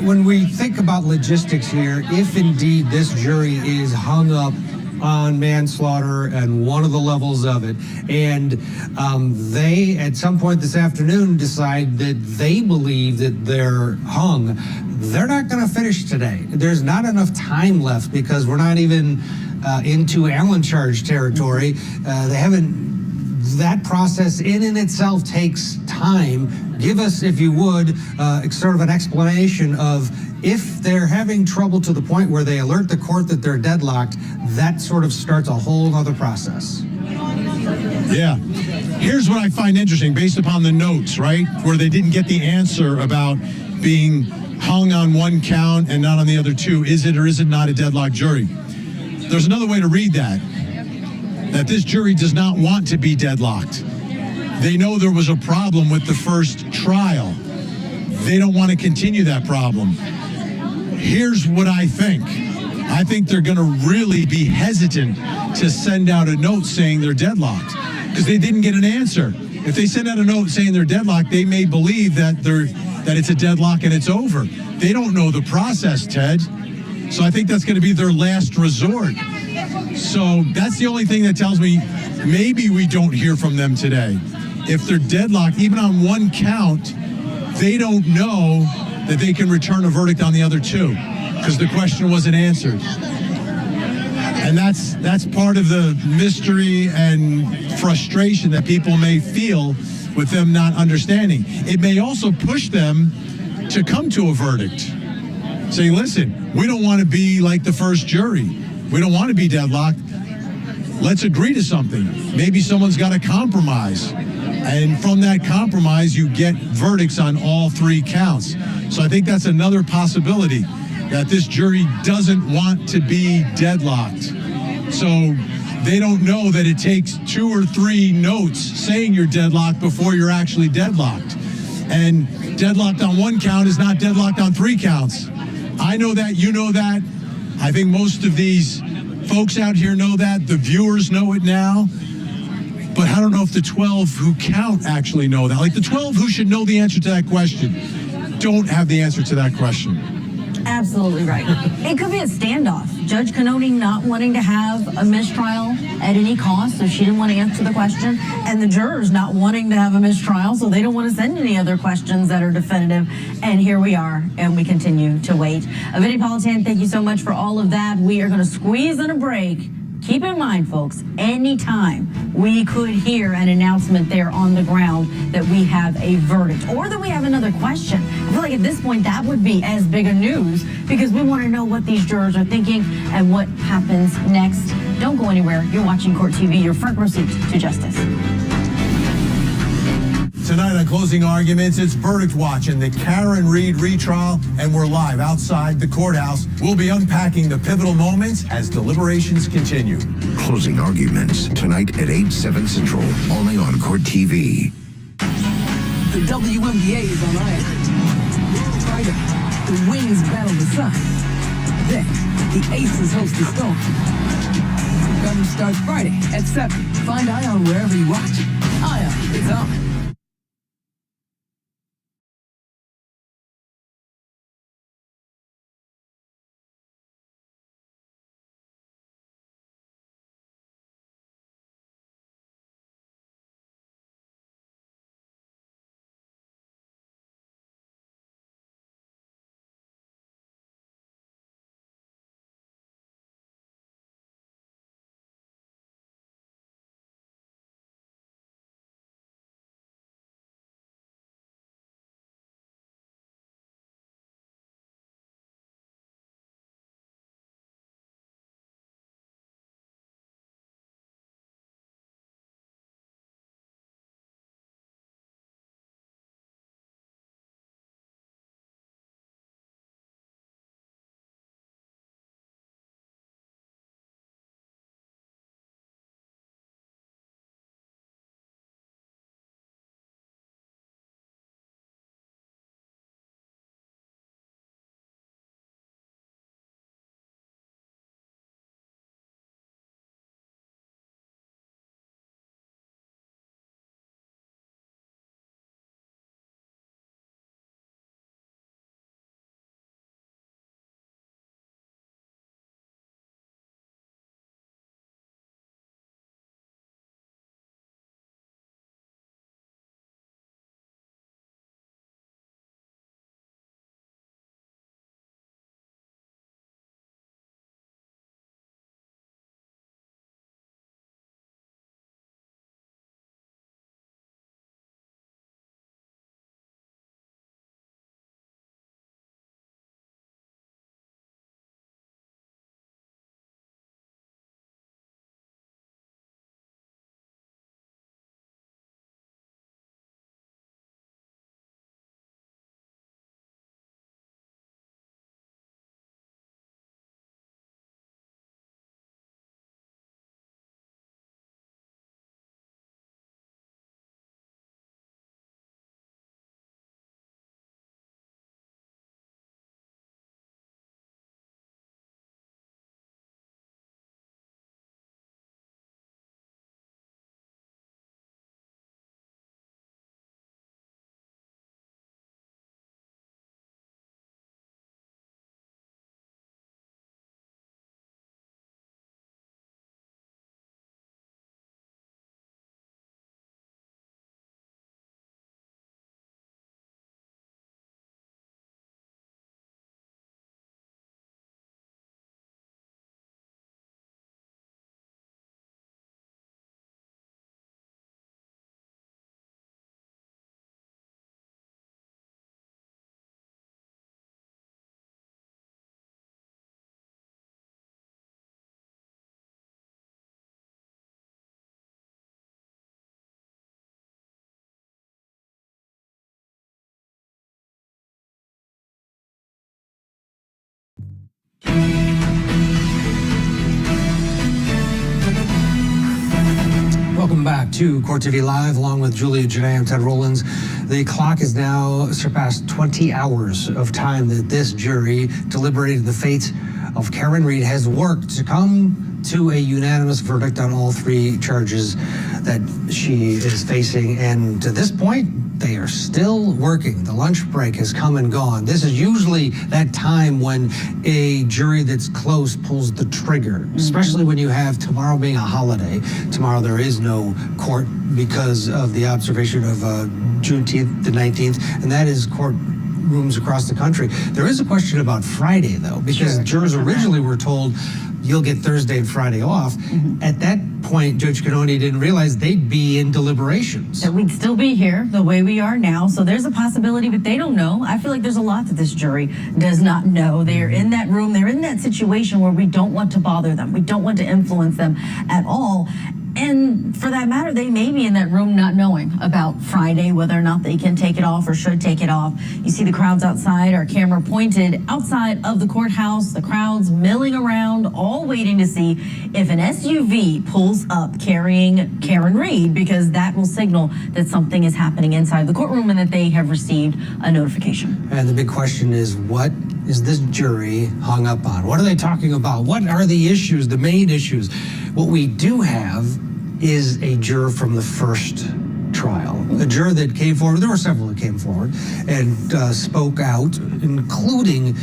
When we think about logistics here, if indeed this jury is hung up on manslaughter and one of the levels of it, and they at some point this afternoon decide that they believe that they're hung, they're not going to finish today. There's not enough time left because we're not even into Allen charge territory. They haven't. That process in and itself takes time. Give us, if you would, sort of an explanation of if they're having trouble to the point where they alert the court that they're deadlocked, that sort of starts a whole other process. Yeah. Here's what I find interesting based upon the notes, right, where they didn't get the answer about being hung on one count and not on the other two. Is it or is it not a deadlocked jury? There's another way to read that this jury does not want to be deadlocked. They know there was a problem with the first trial. They don't want to continue that problem. Here's what I think. I think they're going to really be hesitant to send out a note saying they're deadlocked because they didn't get an answer. If they send out a note saying they're deadlocked, they may believe that it's a deadlock and it's over. They don't know the process, Ted. So I think that's going to be their last resort. So that's the only thing that tells me maybe we don't hear from them today. If they're deadlocked, even on one count, they don't know that they can return a verdict on the other two because the question wasn't answered. And that's part of the mystery and frustration that people may feel with them not understanding. It may also push them to come to a verdict. Say, listen, we don't want to be like the first jury. We don't want to be deadlocked. Let's agree to something. Maybe someone's got to compromise. And from that compromise, you get verdicts on all three counts. So I think that's another possibility, that this jury doesn't want to be deadlocked. So they don't know that it takes 2 or 3 notes saying you're deadlocked before you're actually deadlocked. And deadlocked on one count is not deadlocked on 3 counts. I know that, you know that. I think most of these folks out here know that. The viewers know it now. But I don't know if the 12 who count actually know that. Like the 12 who should know the answer to that question don't have the answer to that question. Absolutely right. It could be a standoff. Judge Cannoni not wanting to have a mistrial at any cost, so she didn't want to answer the question, and the jurors not wanting to have a mistrial, so they don't want to send any other questions that are definitive. And here we are, and we continue to wait. Vinny Politan, thank you so much for all of that. We are going to squeeze in a break. Keep in mind, folks, anytime we could hear an announcement there on the ground that we have a verdict or that we have another question. I feel like at this point that would be as big a news because we want to know what these jurors are thinking and what happens next. Don't go anywhere. You're watching Court TV, your front row seat to justice. Tonight on Closing Arguments, it's Verdict Watch and the Karen Reed retrial, and we're live outside the courthouse. We'll be unpacking the pivotal moments as deliberations continue. Closing Arguments, tonight at 8/7 Central, only on Court TV. The WNBA is on ice. Friday, the Wings battle the Sun. Then, the Aces host the Storm. Coverage starts Friday at 7. Find Ion wherever you watch. Ion, it's on. Welcome back to Court TV Live, along with Julia Janae and Ted Rollins. The clock has now surpassed 20 hours of time that this jury deliberated the fate of Karen Read, has worked to come to a unanimous verdict on all three charges that she is facing. And to this point, they are still working. The lunch break has come and gone. This is usually that time when a jury that's close pulls the trigger, especially when you have tomorrow being a holiday. Tomorrow there is no court because of the observation of Juneteenth, the 19th, and that is court rooms across the country. There is a question about Friday, though, because jurors originally were told you'll get Thursday and Friday off. At that point, Judge Cannoni didn't realize they'd be in deliberations. That we'd still be here the way we are now. So there's a possibility, but they don't know. I feel like there's a lot that this jury does not know. They're in that room. They're in that situation where we don't want to bother them. We don't want to influence them at all. And for that matter, they may be in that room not knowing about Friday, whether or not they can take it off or should take it off. You see the crowds outside, our camera pointed outside of the courthouse, the crowds milling around, all waiting to see if an SUV pulls up carrying Karen Read, because that will signal that something is happening inside the courtroom and that they have received a notification. And the big question is, what is this jury hung up on? What are they talking about? What are the issues, the main issues? What we do have is a juror from the first trial, a juror that came forward. There were several that came forward and spoke out, including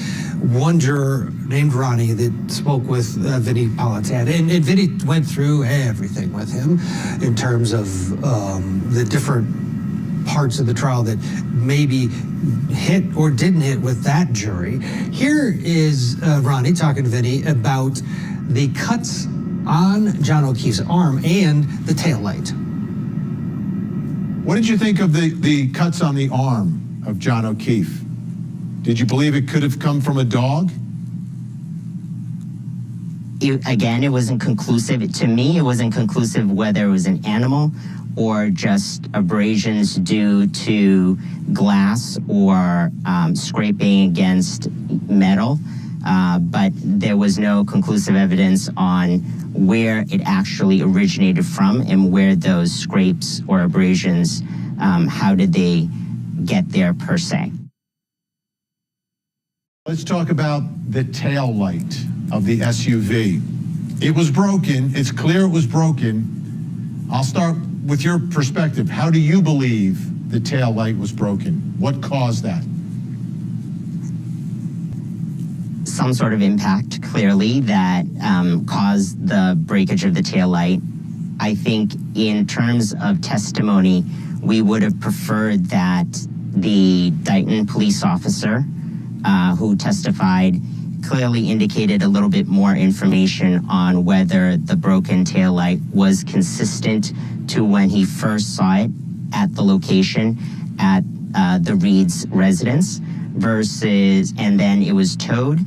one juror named Ronnie that spoke with Vinnie Politan. And Vinnie went through everything with him in terms of the different parts of the trial that maybe hit or didn't hit with that jury. Here is Ronnie talking to Vinnie about the cuts on John O'Keefe's arm and the taillight. What did you think of the cuts on the arm of John O'Keefe? Did you believe it could have come from a dog? Again, it wasn't conclusive. To me, it wasn't conclusive whether it was an animal or just abrasions due to glass or scraping against metal. But there was no conclusive evidence on where it actually originated from and where those scrapes or abrasions, how did they get there per se. Let's talk about the tail light of the SUV. It was broken. It's clear it was broken. I'll start with your perspective. How do you believe the tail light was broken? What caused that? Some sort of impact, clearly, that caused the breakage of the taillight. I think in terms of testimony, we would have preferred that the Dighton police officer who testified clearly indicated a little bit more information on whether the broken taillight was consistent to when he first saw it at the location at the Reed's residence versus, and then it was towed.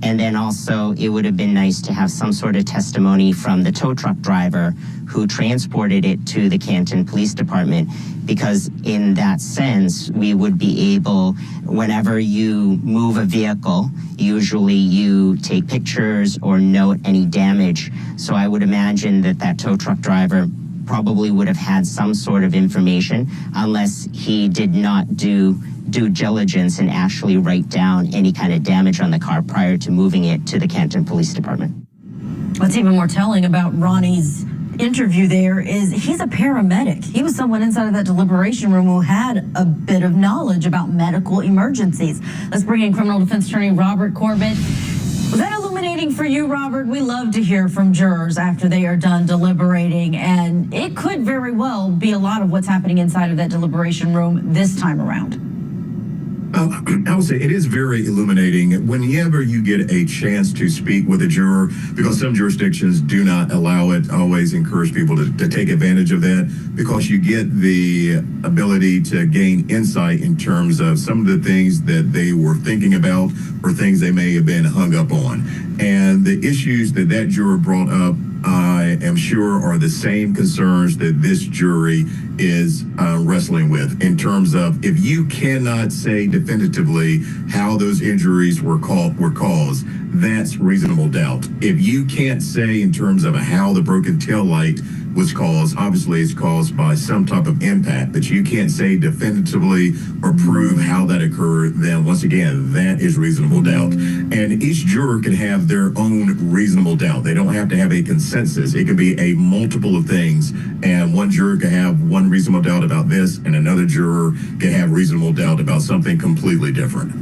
And then also it would have been nice to have some sort of testimony from the tow truck driver who transported it to the Canton Police Department, because in that sense, we would be able, whenever you move a vehicle, usually you take pictures or note any damage. So I would imagine that that tow truck driver probably would have had some sort of information, unless he did not do due diligence and actually write down any kind of damage on the car prior to moving it to the Canton Police Department. What's even more telling about Ronnie's interview there is he's a paramedic. He was someone inside of that deliberation room who had a bit of knowledge about medical emergencies. Let's bring in criminal defense attorney Robert Corbett. Was that illuminating for you, Robert? We love to hear from jurors after they are done deliberating, and it could very well be a lot of what's happening inside of that deliberation room this time around. I would say it is very illuminating whenever you get a chance to speak with a juror, because some jurisdictions do not allow it. I always encourage people to take advantage of that, because you get the ability to gain insight in terms of some of the things that they were thinking about or things they may have been hung up on. And the issues that that juror brought up, I am sure, are the same concerns that this jury is wrestling with, in terms of, if you cannot say definitively how those injuries were caused, that's reasonable doubt. If you can't say in terms of how the broken tail light was caused, obviously it's caused by some type of impact, but you can't say definitively or prove how that occurred, then once again, that is reasonable doubt. And each juror can have their own reasonable doubt. They don't have to have a consensus. It can be a multiple of things, and one juror can have one reasonable doubt about this, and another juror can have reasonable doubt about something completely different.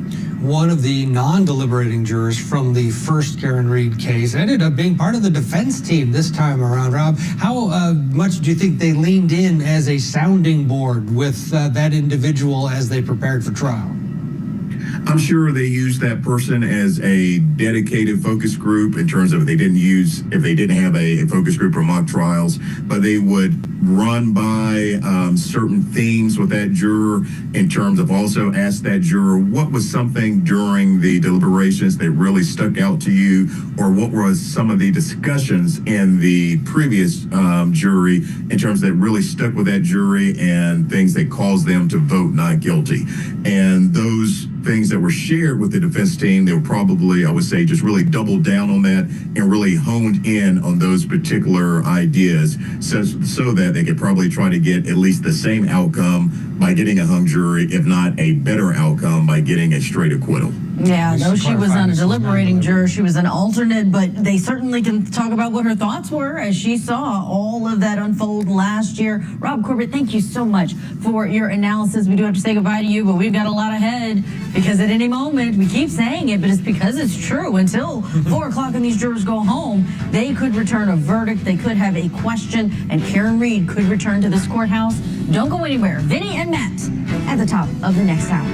One of the non-deliberating jurors from the first Karen Reed case ended up being part of the defense team this time around. Rob, how much do you think they leaned in as a sounding board with that individual as they prepared for trial? I'm sure they used that person as a dedicated focus group in terms of if they didn't have a focus group or mock trials, but they would run by certain themes with that juror in terms of also ask that juror what was something during the deliberations that really stuck out to you, or what was some of the discussions in the previous jury in terms that really stuck with that jury and things that caused them to vote not guilty. And those things that were shared with the defense team, they were probably, I would say, just really doubled down on that and really honed in on those particular ideas so that they could probably try to get at least the same outcome by getting a hung jury, if not a better outcome by getting a straight acquittal. Yeah, no, she was not a deliberating juror. She was an alternate, but they certainly can talk about what her thoughts were as she saw all of that unfold last year. Rob Corbett, thank you so much for your analysis. We do have to say goodbye to you, but we've got a lot ahead because at any moment, we keep saying it, but it's because it's true. Until 4 o'clock and these jurors go home, they could return a verdict. They could have a question, and Karen Reed could return to this courthouse. Don't go anywhere. Vinny and Matt at the top of the next hour.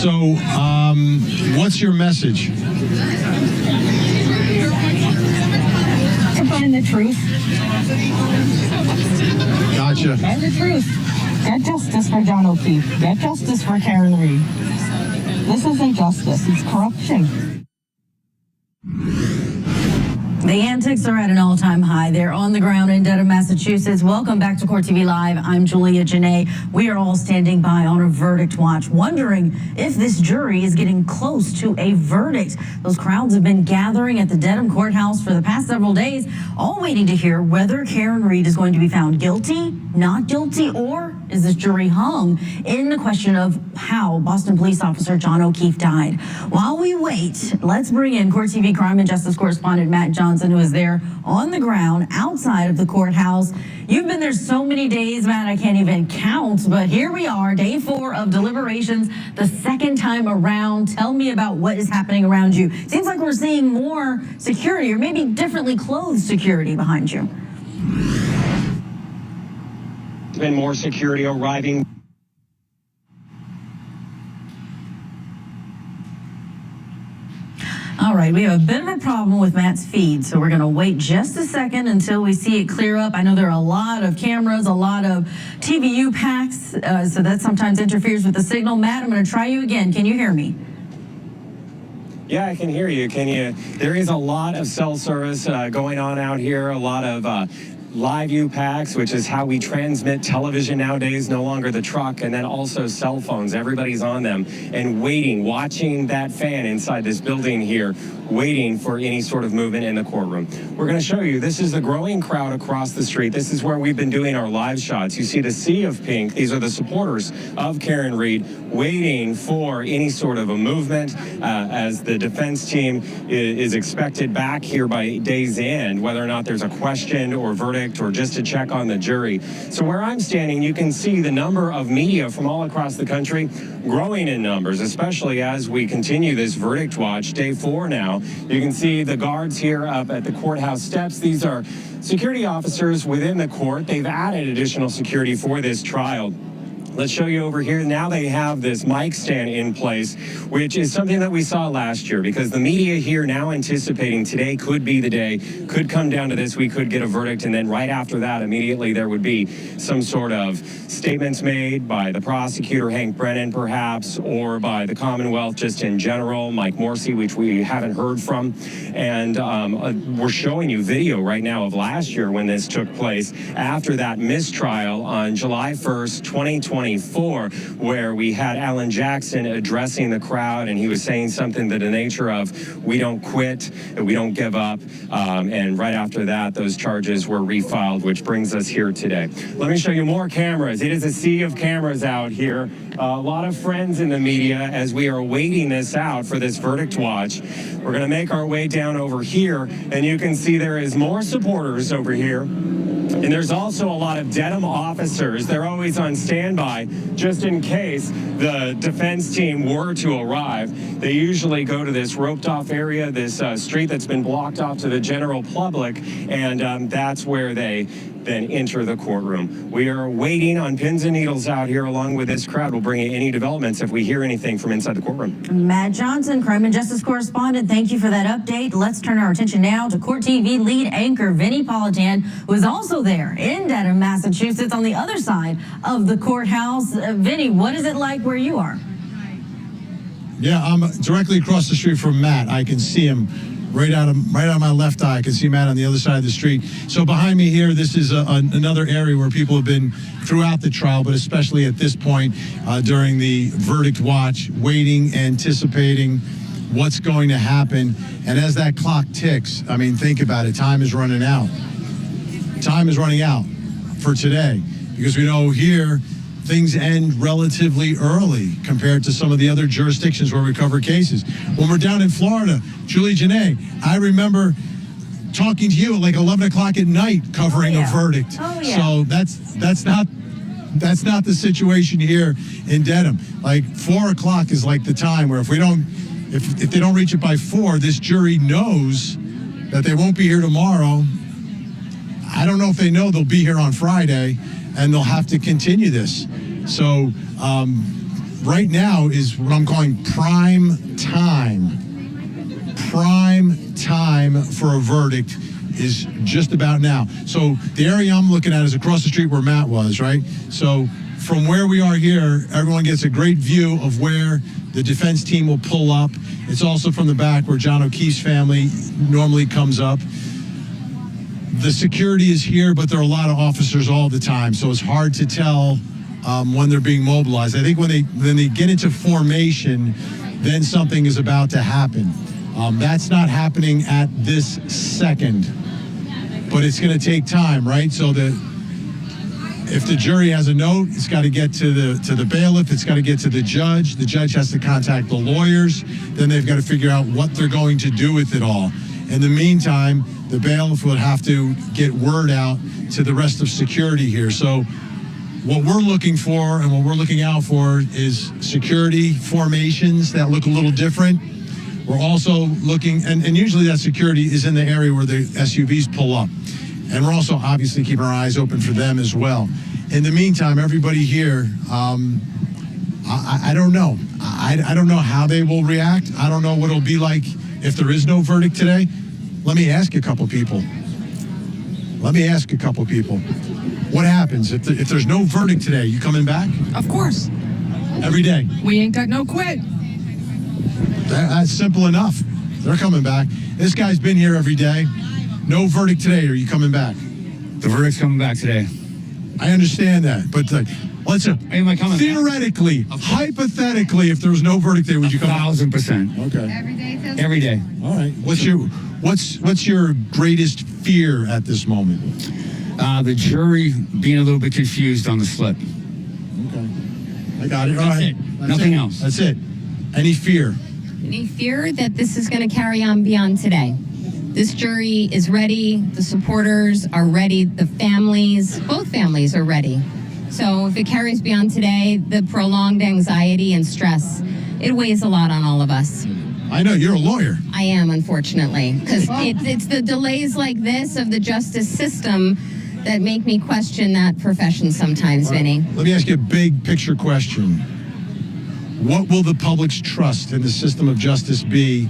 So, what's your message? To find the truth. Gotcha. Find the truth. Get justice for John O'Keefe. Get justice for Karen Reed. This isn't justice. It's corruption. The antics are at an all-time high. They're on the ground in Dedham, Massachusetts. Welcome back to Court TV Live. I'm Julia Janae. We are all standing by on a verdict watch, wondering if this jury is getting close to a verdict. Those crowds have been gathering at the Dedham courthouse for the past several days, all waiting to hear whether Karen Reed is going to be found guilty, not guilty, or is this jury hung in the question of how Boston police officer John O'Keefe died. While we wait, let's bring in Court TV crime and justice correspondent Matt Johnson, who is there on the ground outside of the courthouse. You've been there so many days, Matt, I can't even count, but here we are, day 4 of deliberations, the second time around. Tell me about what is happening around you. Seems like we're seeing more security, or maybe differently clothed security behind you. There's been more security arriving. All right, we have a bit of a problem with Matt's feed, so we're going to wait just a second until we see it clear up. I know there are a lot of cameras, a lot of TVU packs, so that sometimes interferes with the signal. Matt, I'm going to try you again. Can you hear me? Yeah, I can hear you. Can you? There is a lot of cell service going on out here, a lot of live view packs, which is how we transmit television nowadays, no longer the truck, and then also cell phones. Everybody's on them and waiting, watching that fan inside this building here, waiting for any sort of movement in the courtroom. We're going to show you, this is the growing crowd across the street. This is where we've been doing our live shots. You see the sea of pink. These are the supporters of Karen Reed waiting for any sort of a movement as the defense team is expected back here by day's end, whether or not there's a question or verdict or just to check on the jury. So where I'm standing, you can see the number of media from all across the country growing in numbers, especially as we continue this verdict watch, day 4 now. You can see the guards here up at the courthouse steps. These are security officers within the court. They've added additional security for this trial. Let's show you over here. Now they have this mic stand in place, which is something that we saw last year, because the media here now anticipating today could be the day, could come down to this, we could get a verdict, and then right after that, immediately there would be some sort of statements made by the prosecutor, Hank Brennan, perhaps, or by the Commonwealth just in general, Mike Morrissey, which we haven't heard from. And we're showing you video right now of last year when this took place after that mistrial on July 1st, 2024, where we had Alan Jackson addressing the crowd, and he was saying something to the nature of, we don't quit, we don't give up. And right after that, those charges were refiled, which brings us here today. Let me show you more cameras. It is a sea of cameras out here. A lot of friends in the media as we are waiting this out for this verdict watch. We're going to make our way down over here, and you can see there is more supporters over here. And there's also a lot of Dedham officers. They're always on standby just in case the defense team were to arrive. They usually go to this roped off area, this street that's been blocked off to the general public, and that's where they then enter the courtroom. We are waiting on pins and needles out here along with this crowd. We'll bring you any developments if we hear anything from inside the courtroom. Matt Johnson, crime and justice correspondent, thank you for that update. Let's turn our attention now to Court TV lead anchor Vinny Politan, who is also there in Dedham, Massachusetts, on the other side of the courthouse. Vinny, what is it like where you are? Yeah, I'm directly across the street from Matt. I can see him right out of my left eye. I can see Matt on the other side of the street. So behind me here, this is another area where people have been throughout the trial, but especially at this point during the verdict watch, waiting, anticipating what's going to happen. And as that clock ticks, I mean, think about it. Time is running out. Time is running out for today, because we know here things end relatively early compared to some of the other jurisdictions where we cover cases. When we're down in Florida, Julie Janae, I remember talking to you at like 11 o'clock at night covering a verdict. So that's not the situation here in Dedham. Like 4 o'clock is like the time where if they don't reach it by 4, this jury knows that they won't be here tomorrow. I don't know if they know they'll be here on Friday, and they'll have to continue this. So right now is what I'm calling prime time. Prime time for a verdict is just about now. So the area I'm looking at is across the street where Matt was, right? So from where we are here, everyone gets a great view of where the defense team will pull up. It's also from the back where John O'Keefe's family normally comes up. The security is here, but there are a lot of officers all the time, so it's hard to tell when they're being mobilized. I think when they get into formation, then something is about to happen. That's not happening at this second, but it's going to take time, right? So if the jury has a note, it's got to get to the bailiff, it's got to get to the judge has to contact the lawyers, then they've got to figure out what they're going to do with it all. In the meantime, the bailiff would have to get word out to the rest of security here. So what we're looking for and what we're looking out for is security formations that look a little different. We're also looking, and usually that security is in the area where the SUVs pull up. And we're also obviously keeping our eyes open for them as well. In the meantime, everybody here, I don't know. I don't know how they will react. I don't know what it'll be like if there is no verdict today. Let me ask a couple people. What happens if there's no verdict today? You coming back? Of course. Every day? We ain't got no quit. That's simple enough. They're coming back. This guy's been here every day. No verdict today. Are you coming back? The verdict's coming back today. I understand that, but let's am I coming theoretically, hypothetically, if there was no verdict today, would you come? 1,000%. Okay. Every day. All right. What's your greatest fear at this moment? The jury being a little bit confused on the slip. Okay. I got it. That's it. Nothing else. That's it. Any fear? Any fear that this is going to carry on beyond today? This jury is ready. The supporters are ready. The families, both families are ready. So if it carries beyond today, the prolonged anxiety and stress, it weighs a lot on all of us. I know, you're a lawyer. I am, unfortunately, because it's the delays like this of the justice system that make me question that profession sometimes, Vinny. Let me ask you a big picture question. What will the public's trust in the system of justice be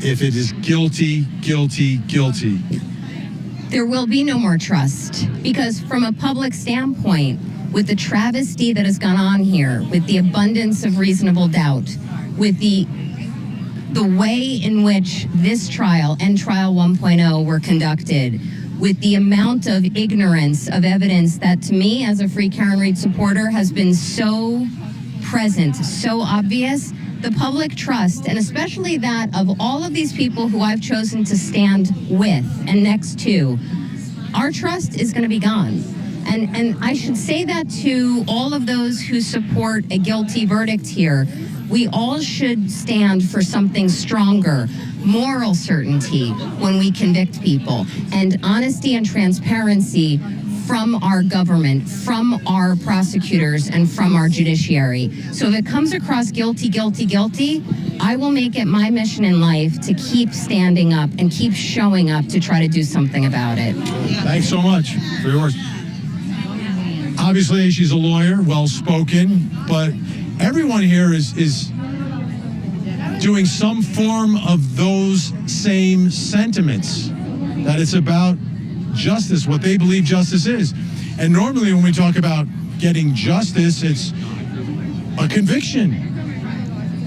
if it is guilty, guilty, guilty? There will be no more trust, because from a public standpoint, with the travesty that has gone on here, with the abundance of reasonable doubt, with the way in which this trial and Trial 1.0 were conducted, with the amount of ignorance of evidence that, to me, as a Free Karen Read supporter, has been so present, so obvious, the public trust, and especially that of all of these people who I've chosen to stand with and next to, our trust is going to be gone. And I should say that to all of those who support a guilty verdict here. We all should stand for something stronger, moral certainty when we convict people, and honesty and transparency from our government, from our prosecutors, and from our judiciary. So if it comes across guilty, guilty, guilty, I will make it my mission in life to keep standing up and keep showing up to try to do something about it. Thanks so much for yours. Obviously, she's a lawyer, well-spoken, but everyone here is doing some form of those same sentiments, that it's about justice, what they believe justice is. And normally when we talk about getting justice, it's a conviction.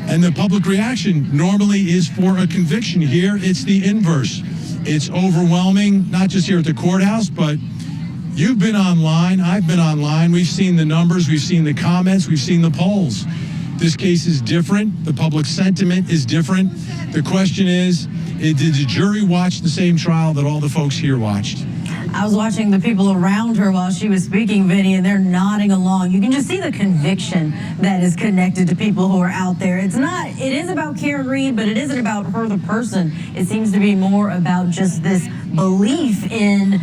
And the public reaction normally is for a conviction. Here, it's the inverse. It's overwhelming, not just here at the courthouse, but you've been online, I've been online, we've seen the numbers, we've seen the comments, we've seen the polls. This case is different. The public sentiment is different. The question is, did the jury watch the same trial that all the folks here watched? I was watching the people around her while she was speaking, Vinny, and they're nodding along. You can just see the conviction that is connected to people who are out there. It is about Karen Read, but it isn't about her, the person. It seems to be more about just this belief in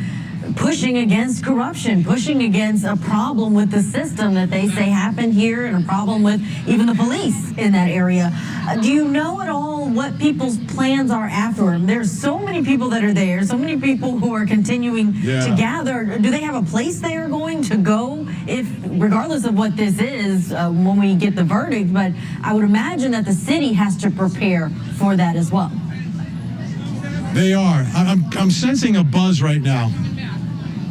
pushing against corruption, pushing against a problem with the system that they say happened here, and a problem with even the police in that area. Do you know at all what people's plans are afterward. There's so many people that are there, so many people who are continuing to gather. Do they have a place they are going to go, if regardless of what this is, when we get the verdict? But I would imagine that the city has to prepare for that as well. They are. I'm sensing a buzz right now.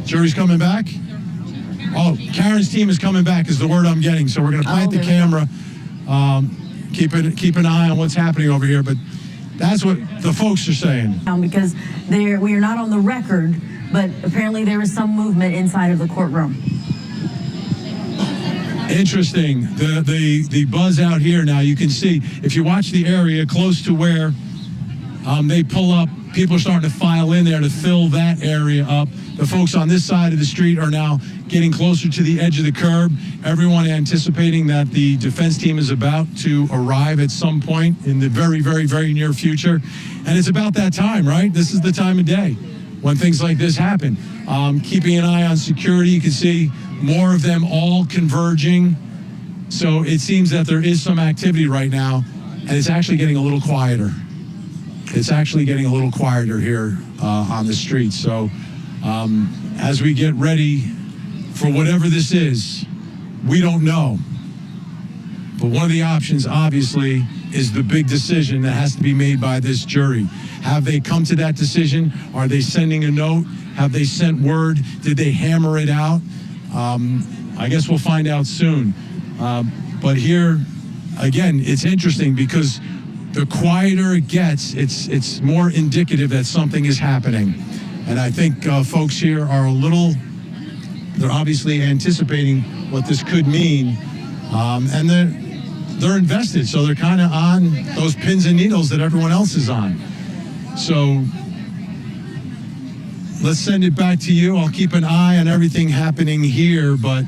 Jury's coming back? Oh, Karen's team is coming back is the word I'm getting. So we're going to plant the camera. Keep an eye on what's happening over here. But that's what the folks are saying. Because we are not on the record, but apparently there is some movement inside of the courtroom. Interesting. The buzz out here now, you can see, if you watch the area close to where they pull up, people are starting to file in there to fill that area up. The folks on this side of the street are now getting closer to the edge of the curb. Everyone anticipating that the defense team is about to arrive at some point in the very, very, very near future. And it's about that time, right? This is the time of day when things like this happen. Keeping an eye on security, you can see more of them all converging. So it seems that there is some activity right now, and it's actually getting a little quieter. It's actually getting a little quieter here on the street. So as we get ready for whatever this is, we don't know. But one of the options, obviously, is the big decision that has to be made by this jury. Have they come to that decision? Are they sending a note? Have they sent word? Did they hammer it out? I guess we'll find out soon. But here, again, it's interesting because the quieter it gets, it's more indicative that something is happening. And I think folks here are they're obviously anticipating what this could mean. And they're invested, so they're kind of on those pins and needles that everyone else is on. So let's send it back to you. I'll keep an eye on everything happening here, but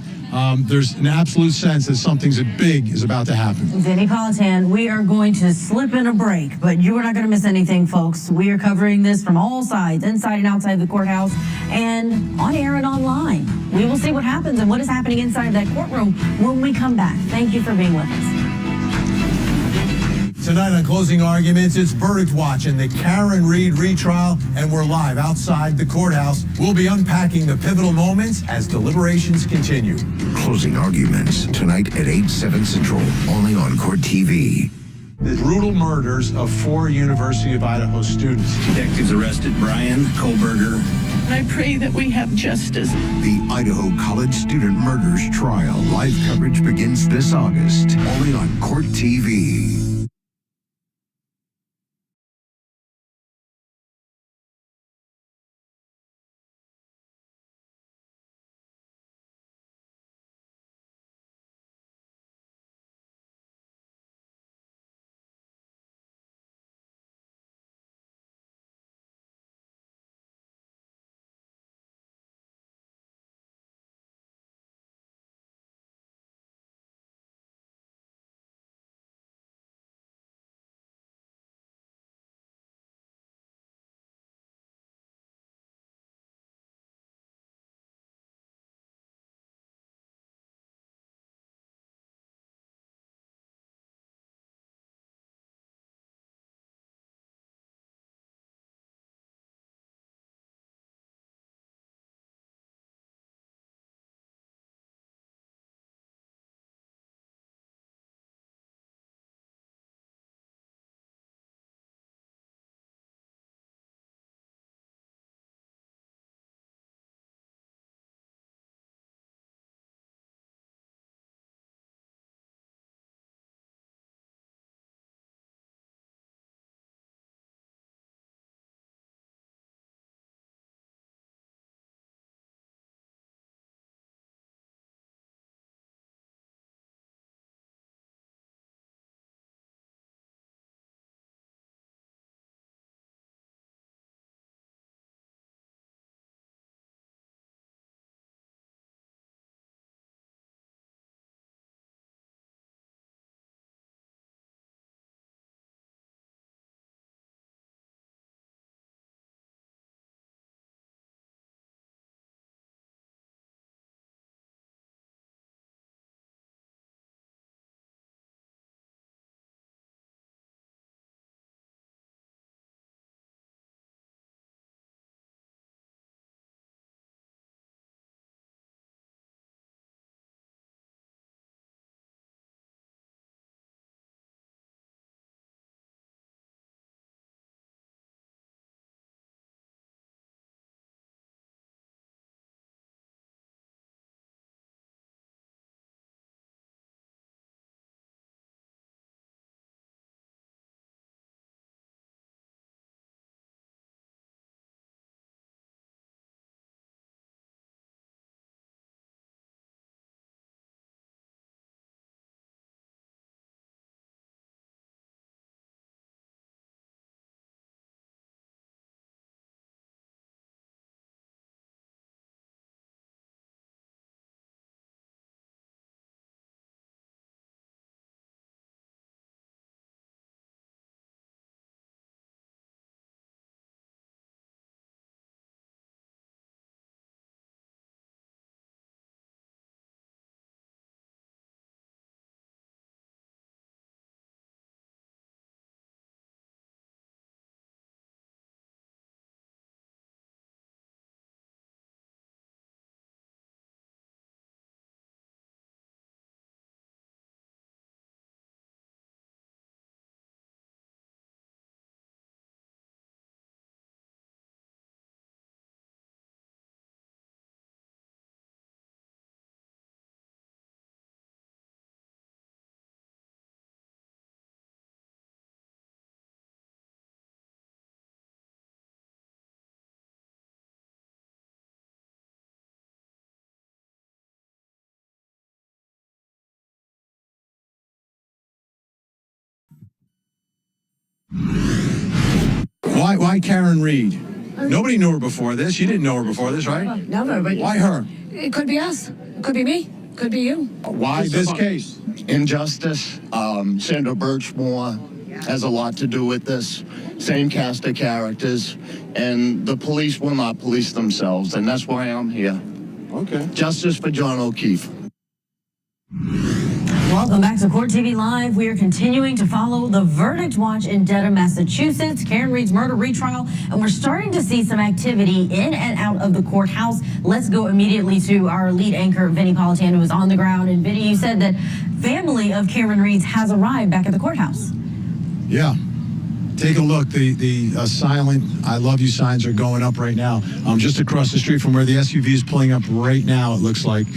there's an absolute sense that something big is about to happen. Vinny Politan, we are going to slip in a break, but you are not going to miss anything, folks. We are covering this from all sides, inside and outside the courthouse, and on air and online. We will see what happens and what is happening inside that courtroom when we come back. Thank you for being with us. Tonight on Closing Arguments, it's Verdict Watch and the Karen Reed retrial, and we're live outside the courthouse. We'll be unpacking the pivotal moments as deliberations continue. Closing Arguments, tonight at 8/7 Central, only on Court TV. The brutal murders of 4 University of Idaho students. Detectives arrested Brian Kohlberger. And I pray that we have justice. The Idaho College student murders trial. Live coverage begins this August, only on Court TV. Why Karen Reed? Nobody knew her before this. You didn't know her before this, right? Never, but Why her? it could be us. It could be me. Could be you. Why this case? Injustice. Sandra Birchmore has a lot to do with this. Same cast of characters. And the police will not police themselves. And that's why I'm here. Okay. Justice for John O'Keefe. Welcome back to Court TV Live. We are continuing to follow the verdict watch in Dedham, Massachusetts, Karen Reed's murder retrial, and we're starting to see some activity in and out of the courthouse. Let's go immediately to our lead anchor, Vinny Politan, who is on the ground. And Vinny, you said that family of Karen Reed's has arrived back at the courthouse. Yeah. Take a look. The silent "I love you" signs are going up right now. Just across the street from where the SUV is pulling up right now, it looks like.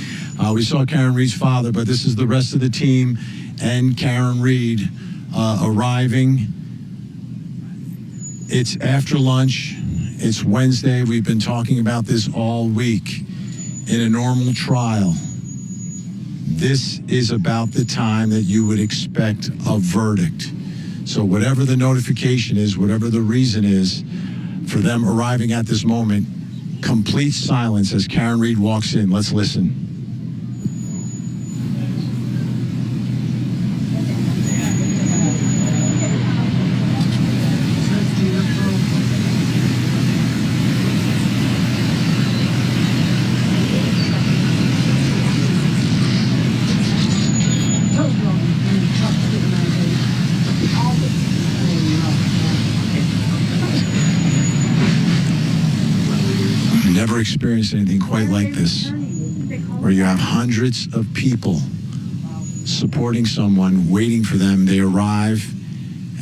We saw Karen Reed's father, but this is the rest of the team and Karen Reed arriving. It's after lunch. It's Wednesday. We've been talking about this all week. In a normal trial, this is about the time that you would expect a verdict. So whatever the notification is, whatever the reason is for them arriving at this moment, complete silence as Karen Reed walks in. Let's listen. Never experienced anything quite like this, where you have hundreds of people supporting someone, waiting for them. They arrive,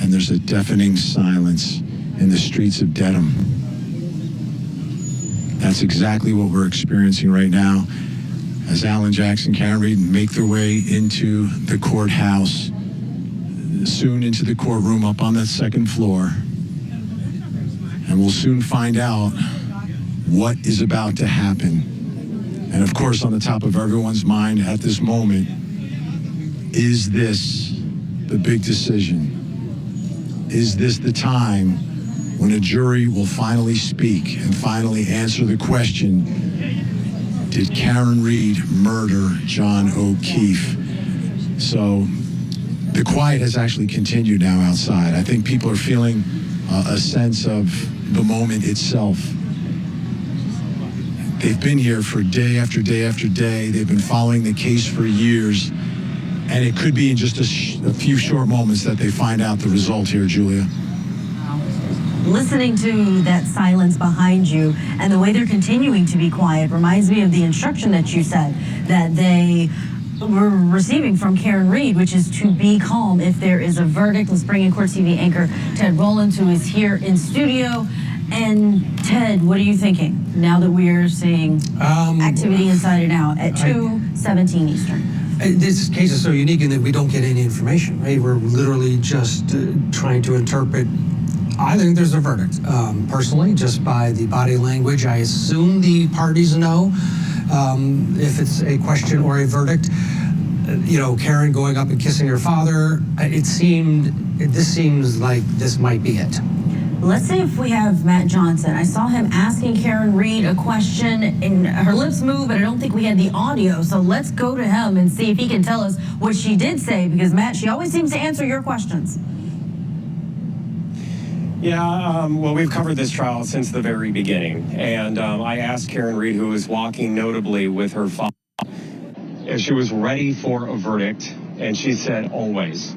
and there's a deafening silence in the streets of Dedham. That's exactly what we're experiencing right now as Alan Jackson, Karen Reed make their way into the courthouse, soon into the courtroom up on that second floor. And we'll soon find out what is about to happen. And of course, on the top of everyone's mind at this moment, is this the big decision? Is this the time when a jury will finally speak and finally answer the question, did Karen Reed murder John O'Keefe? So the quiet has actually continued now outside. I think people are feeling a sense of the moment itself. They've been here for day after day after day. They've been following the case for years. And it could be in just a few short moments that they find out the result here, Julia. Listening to that silence behind you and the way they're continuing to be quiet reminds me of the instruction that you said that they were receiving from Karen Reed, which is to be calm if there is a verdict. Let's bring in Court TV anchor Ted Rollins, who is here in studio. And Ted, what are you thinking now that we are seeing activity inside and out at 2:17 Eastern? This case is so unique in that we don't get any information, right? We're literally just trying to interpret. I think there's a verdict. Personally, just by the body language, I assume the parties know if it's a question or a verdict. You know, Karen going up and kissing her father, this seems like this might be it. Let's see if we have Matt Johnson. I saw him asking Karen Reed a question, and her lips move, but I don't think we had the audio. So let's go to him and see if he can tell us what she did say, because Matt, she always seems to answer your questions. Yeah, well, we've covered this trial since the very beginning. And I asked Karen Reed, who was walking notably with her father, if she was ready for a verdict, and she said, always.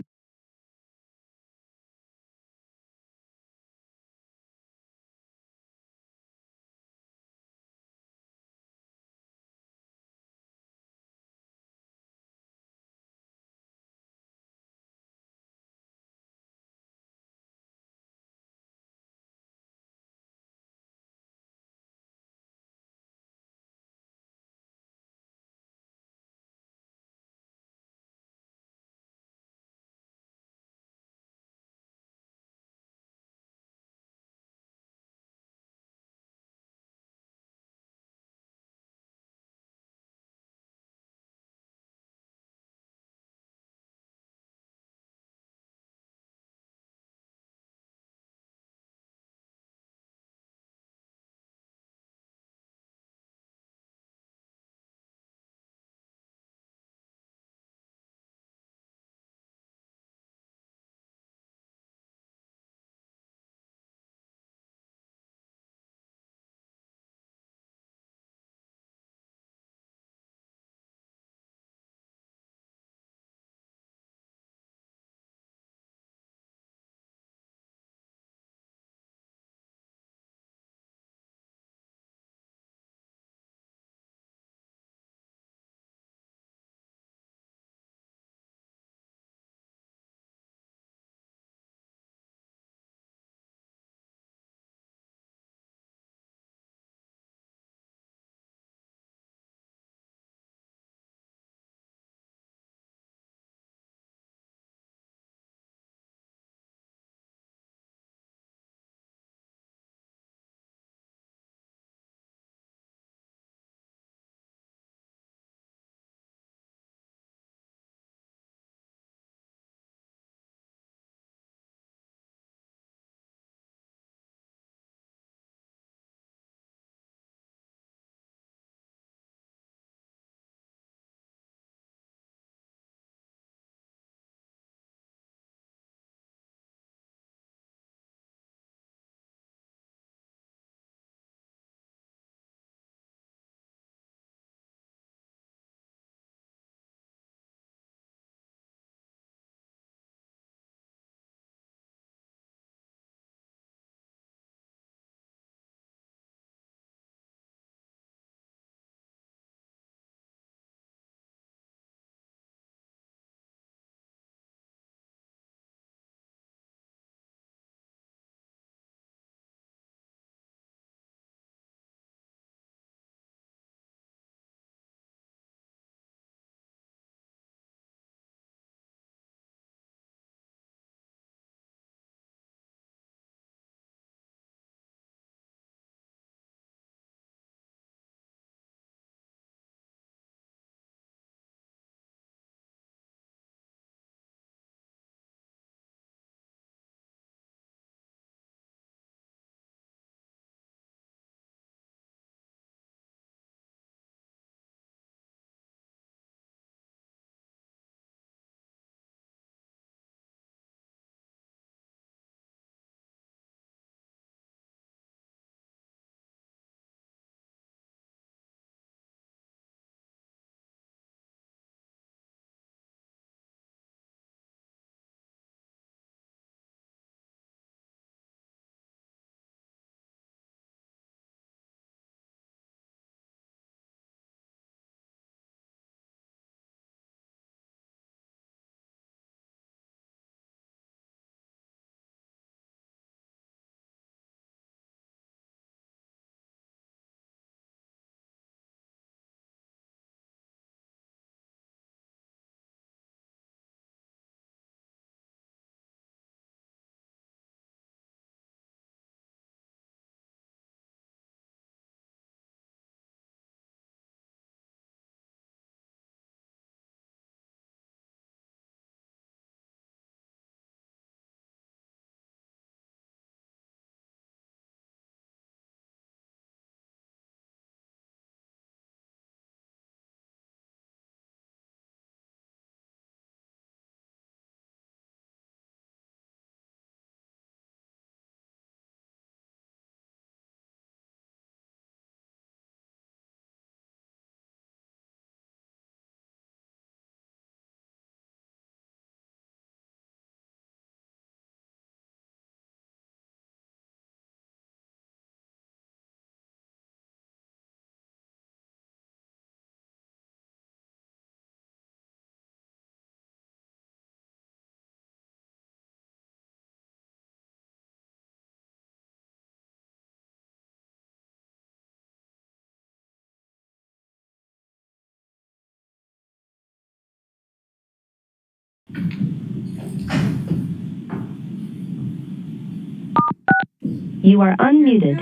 You are unmuted.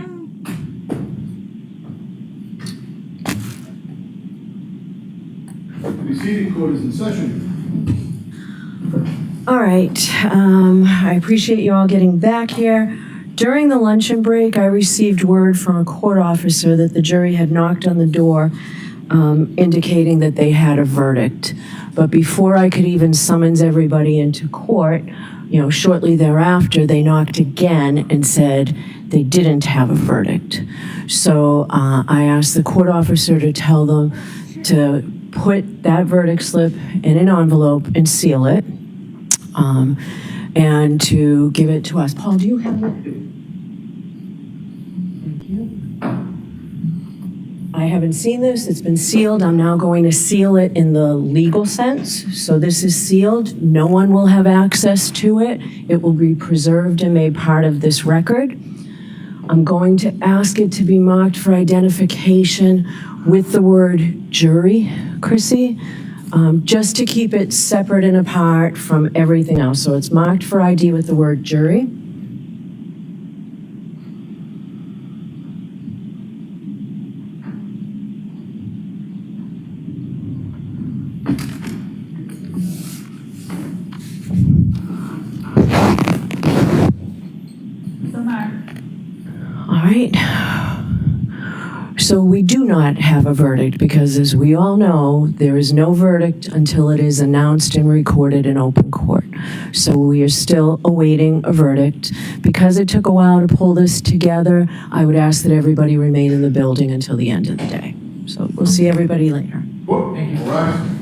Be seated, court is in session. All right, I appreciate you all getting back here. During the luncheon break, I received word from a court officer that the jury had knocked on the door, indicating that they had a verdict. But before I could even summons everybody into court, shortly thereafter, they knocked again and said they didn't have a verdict. So I asked the court officer to tell them to put that verdict slip in an envelope and seal it, and to give it to us. Paul, do you have it? Thank you. I haven't seen this. It's been sealed. I'm now going to seal it in the legal sense. So this is sealed. No one will have access to it. It will be preserved and made part of this record. I'm going to ask it to be marked for identification with the word jury, Chrissy, just to keep it separate and apart from everything else. So it's marked for ID with the word jury. All right. So we do not have a verdict because, as we all know, there is no verdict until it is announced and recorded in open court. So we are still awaiting a verdict. Because it took a while to pull this together, I would ask that everybody remain in the building until the end of the day. So we'll see everybody later. Thank you. All right.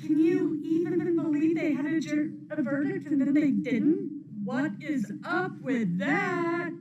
Can you even believe they had a verdict and then they didn't? What is up with that?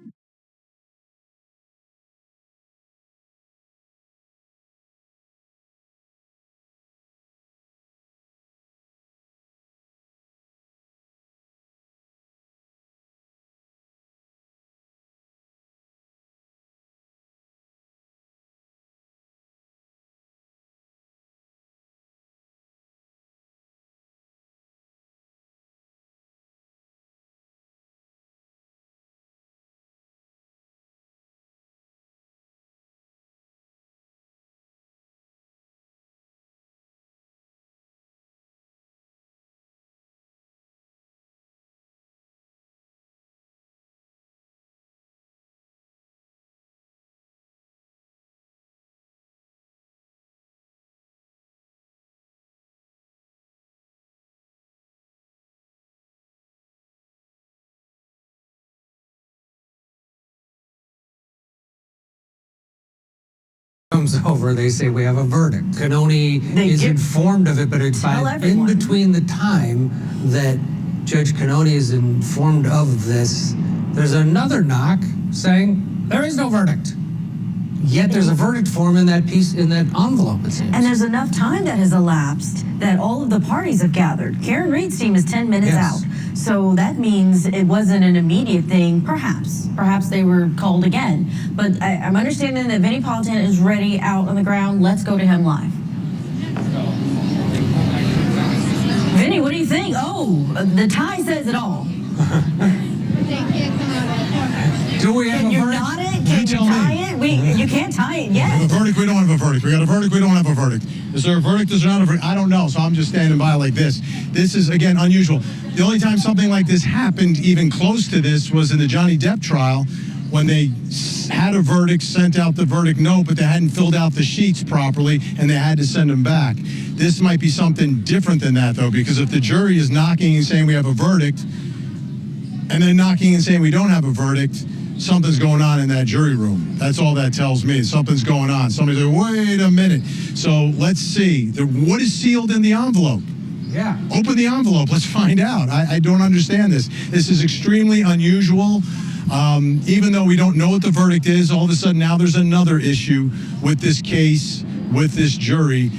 Comes over, they say we have a verdict. Cannoni is informed of it, but it's in between the time that Judge Cannoni is informed of this, there's another knock saying there is no verdict. Yet there's a verdict form in that piece, in that envelope, it seems. And there's enough time that has elapsed that all of the parties have gathered. Karen Reed's team is 10 minutes out. So that means it wasn't an immediate thing, perhaps. Perhaps they were called again. But I'm understanding that Vinnie Politan is ready out on the ground. Let's go to him live. Vinnie, what do you think? Oh, the tie says it all. Do we have Can a you verdict? nod it? Can tell me. You can't tie it yet. We have a verdict, we don't have a verdict. We got a verdict, we don't have a verdict. Is there a verdict, is there not a verdict? I don't know, so I'm just standing by like this. This is, again, unusual. The only time something like this happened, even close to this, was in the Johnny Depp trial, when they had a verdict, sent out the verdict note, but they hadn't filled out the sheets properly, and they had to send them back. This might be something different than that, though, because if the jury is knocking and saying we have a verdict, and then knocking and saying we don't have a verdict, something's going on in that jury room. That's all that tells me. Something's going on. Somebody's like, wait a minute. So let's see. What is sealed in the envelope? Yeah. Open the envelope. Let's find out. I don't understand this. This is extremely unusual. Even though we don't know what the verdict is, all of a sudden now there's another issue with this case, with this jury.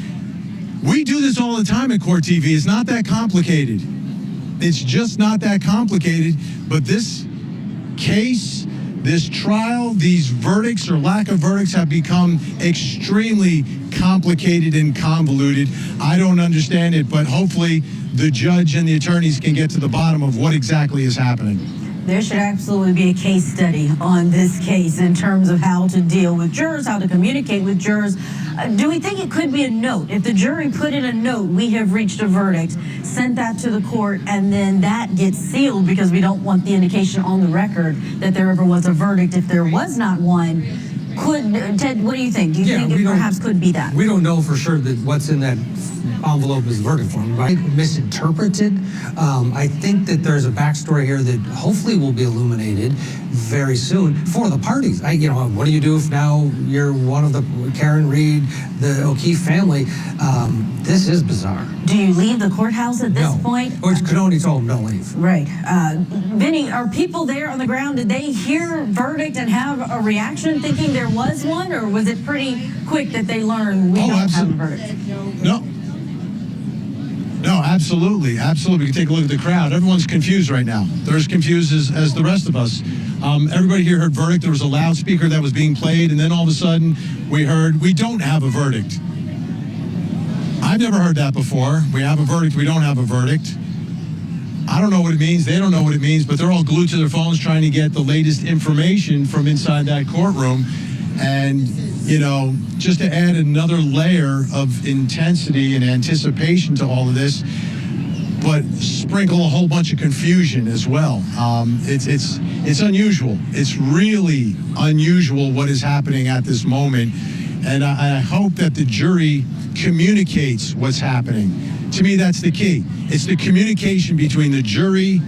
We do this all the time at Court TV. It's not that complicated. It's just not that complicated. But this case, this trial, these verdicts or lack of verdicts have become extremely complicated and convoluted. I don't understand it, but hopefully the judge and the attorneys can get to the bottom of what exactly is happening. There should absolutely be a case study on this case in terms of how to deal with jurors, how to communicate with jurors. Do we think it could be a note? If the jury put in a note, we have reached a verdict, sent that to the court, and then that gets sealed because we don't want the indication on the record that there ever was a verdict if there was not one. Ted, what do you think? Do you think it perhaps could be that? We don't know for sure that what's in that envelope is verdict form, right? Misinterpreted. I think that there's a backstory here that hopefully will be illuminated very soon for the parties. What do you do if now you're one of the Karen Reed, the O'Keefe family? This is bizarre. Do you leave the courthouse at this point? Or Cononi told him don't leave. Right. Vinny, are people there on the ground? Did they hear verdict and have a reaction thinking there was one, or was it pretty quick that they learned we don't have a verdict? No, absolutely. Absolutely. You can take a look at the crowd. Everyone's confused right now. They're as confused as the rest of us. Everybody here heard verdict. There was a loudspeaker that was being played, and then all of a sudden we heard we don't have a verdict. I've never heard that before. We have a verdict. We don't have a verdict. I don't know what it means. They don't know what it means, but they're all glued to their phones trying to get the latest information from inside that courtroom. And, just to add another layer of intensity and anticipation to all of this, but sprinkle a whole bunch of confusion as well. It's unusual. It's really unusual what is happening at this moment. And I hope that the jury communicates what's happening. To me, that's the key. It's the communication between the jury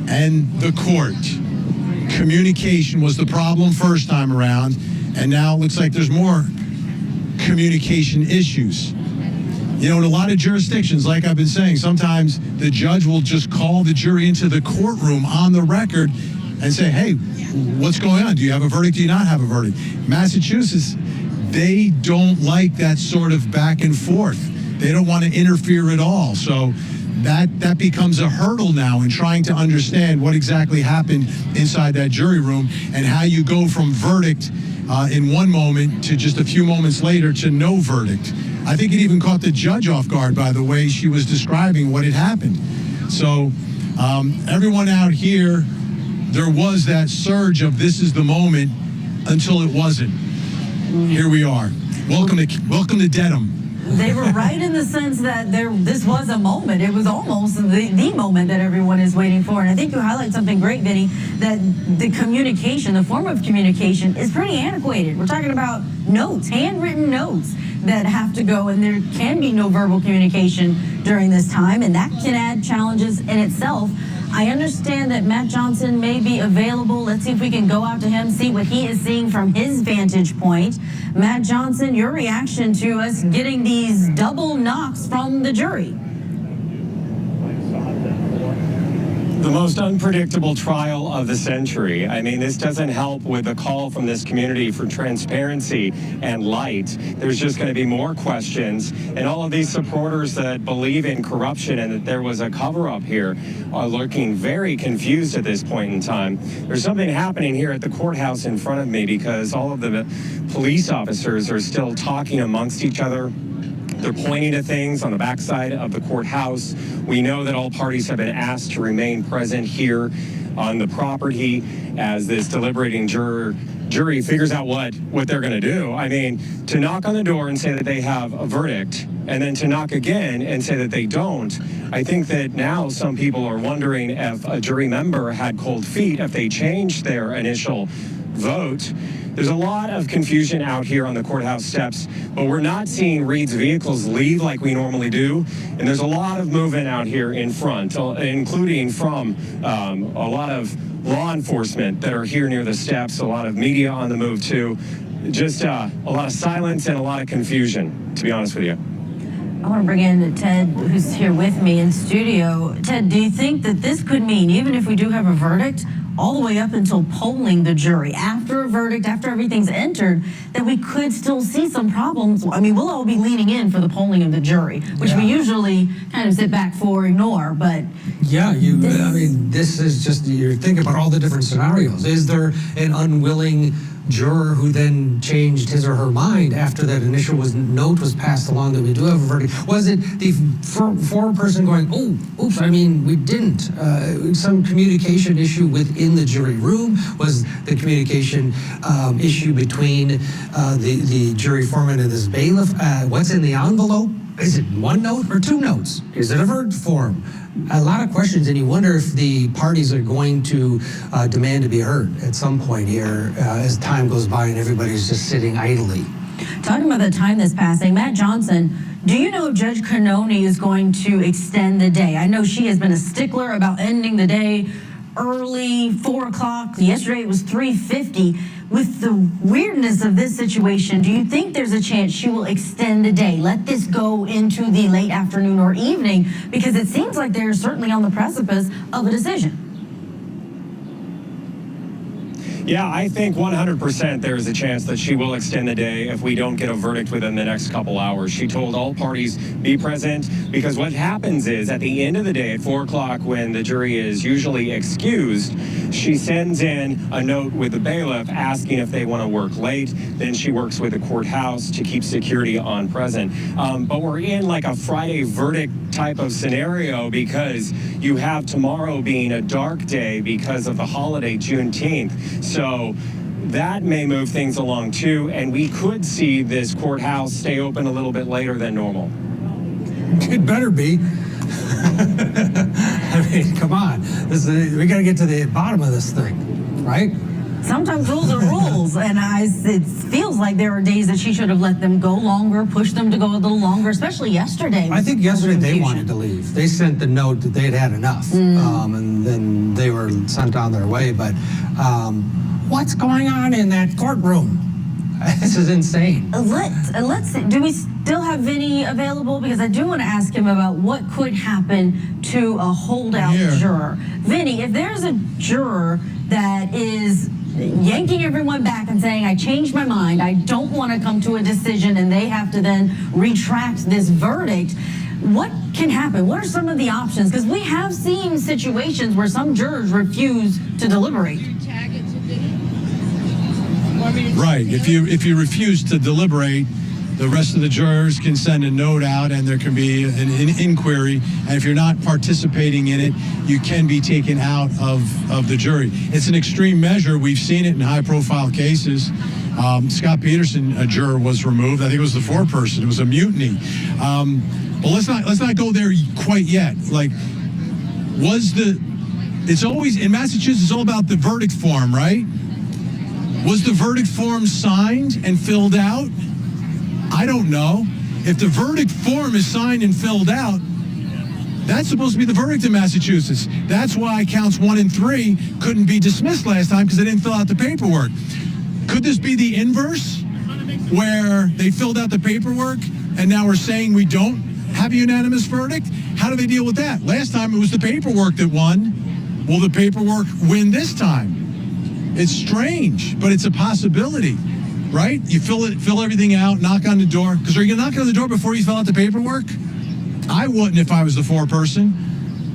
and the court. Communication was the problem first time around, and now it looks like there's more communication issues. In a lot of jurisdictions, like I've been saying, sometimes the judge will just call the jury into the courtroom on the record and say, hey, what's going on? Do you have a verdict? Do you not have a verdict? Massachusetts, they don't like that sort of back and forth. They don't want to interfere at all. So that becomes a hurdle now in trying to understand what exactly happened inside that jury room and how you go from verdict in one moment to just a few moments later to no verdict. I think it even caught the judge off guard by the way she was describing what had happened. So everyone out here, there was that surge of this is the moment until it wasn't. Here we are. Welcome to Dedham. They were right in the sense that this was a moment. It was almost the moment that everyone is waiting for. And I think you highlight something great, Vinny, that the communication, the form of communication is pretty antiquated. We're talking about notes, handwritten notes that have to go, and there can be no verbal communication during this time, and that can add challenges in itself. I understand that Matt Johnson may be available. Let's see if we can go out to him, see what he is seeing from his vantage point. Matt Johnson, your reaction to us getting these double knocks from the jury? The most unpredictable trial of the century. I mean, this doesn't help with the call from this community for transparency and light. There's just going to be more questions. And all of these supporters that believe in corruption and that there was a cover-up here are looking very confused at this point in time. There's something happening here at the courthouse in front of me because all of the police officers are still talking amongst each other. They're pointing to things on the backside of the courthouse. We know that all parties have been asked to remain present here on the property as this deliberating jury jury figures out what they're going to do. I mean, to knock on the door and say that they have a verdict, and then to knock again and say that they don't, I think that now some people are wondering if a jury member had cold feet, if they changed their initial vote. There's a lot of confusion out here on the courthouse steps, but we're not seeing Reed's vehicles leave like we normally do. And there's a lot of movement out here in front, including from a lot of law enforcement that are here near the steps, a lot of media on the move too. Just a lot of silence and a lot of confusion, to be honest with you. I want to bring in Ted, who's here with me in studio. Ted, do you think that this could mean, even if we do have a verdict, all the way up until polling the jury, after a verdict, after everything's entered, that we could still see some problems? I mean, we'll all be leaning in for the polling of the jury, which we usually kind of sit back for, ignore, but... Yeah, I mean, this is just, you're thinking about all the different scenarios. Is there an unwilling juror who then changed his or her mind after that initial note was passed along that we do have a verdict? Was it the foreperson going, oh, oops, I mean, we didn't? Some communication issue within the jury room? Was the communication issue between the jury foreman and this bailiff? What's in the envelope? Is it one note or two notes? Is it a verdict form? A lot of questions, and you wonder if the parties are going to demand to be heard at some point here as time goes by and everybody's just sitting idly. Talking about the time that's passing, Matt Johnson, do you know if Judge Cannoni is going to extend the day? I know she has been a stickler about ending the day early, 4 o'clock. Yesterday it was 3:50. With the weirdness of this situation, do you think there's a chance she will extend the day? Let this go into the late afternoon or evening? Because it seems like they're certainly on the precipice of a decision. Yeah, I think 100% there's a chance that she will extend the day if we don't get a verdict within the next couple hours. She told all parties be present, because what happens is at the end of the day at 4 o'clock, when the jury is usually excused, she sends in a note with the bailiff asking if they want to work late. Then she works with the courthouse to keep security on present. But we're in like a Friday verdict type of scenario, because you have tomorrow being a dark day because of the holiday, Juneteenth. So that may move things along too, and we could see this courthouse stay open a little bit later than normal. It better be. I mean, come on. We got to get to the bottom of this thing, right? Sometimes rules are rules, and it feels like there are days that she should have let them go longer, pushed them to go a little longer, especially yesterday. I think yesterday they wanted to leave. They sent the note that they'd had enough, and then they were sent on their way. But what's going on in that courtroom? This is insane. Let's see. Do we still have Vinny available? Because I do want to ask him about what could happen to a holdout juror. Vinny, if there's a juror that is yanking everyone back and saying, I changed my mind, I don't want to come to a decision, and they have to then retract this verdict, what can happen? What are some of the options? Because we have seen situations where some jurors refuse to deliberate. Right. If you refuse to deliberate, the rest of the jurors can send a note out, and there can be an inquiry. And if you're not participating in it, you can be taken out of the jury. It's an extreme measure. We've seen it in high-profile cases. Scott Peterson, a juror, was removed. I think it was the foreperson. It was a mutiny. But let's not go there quite yet. Like, it's always in Massachusetts. It's all about the verdict form, right? Was the verdict form signed and filled out? I don't know. If the verdict form is signed and filled out, that's supposed to be the verdict in Massachusetts. That's why counts 1 and 3 couldn't be dismissed last time, because they didn't fill out the paperwork. Could this be the inverse, where they filled out the paperwork and now we're saying we don't have a unanimous verdict? How do they deal with that? Last time it was the paperwork that won. Will the paperwork win this time? It's strange, but it's a possibility, right? You fill everything out, knock on the door. Because are you going to knock on the door before you fill out the paperwork? I wouldn't if I was the foreperson.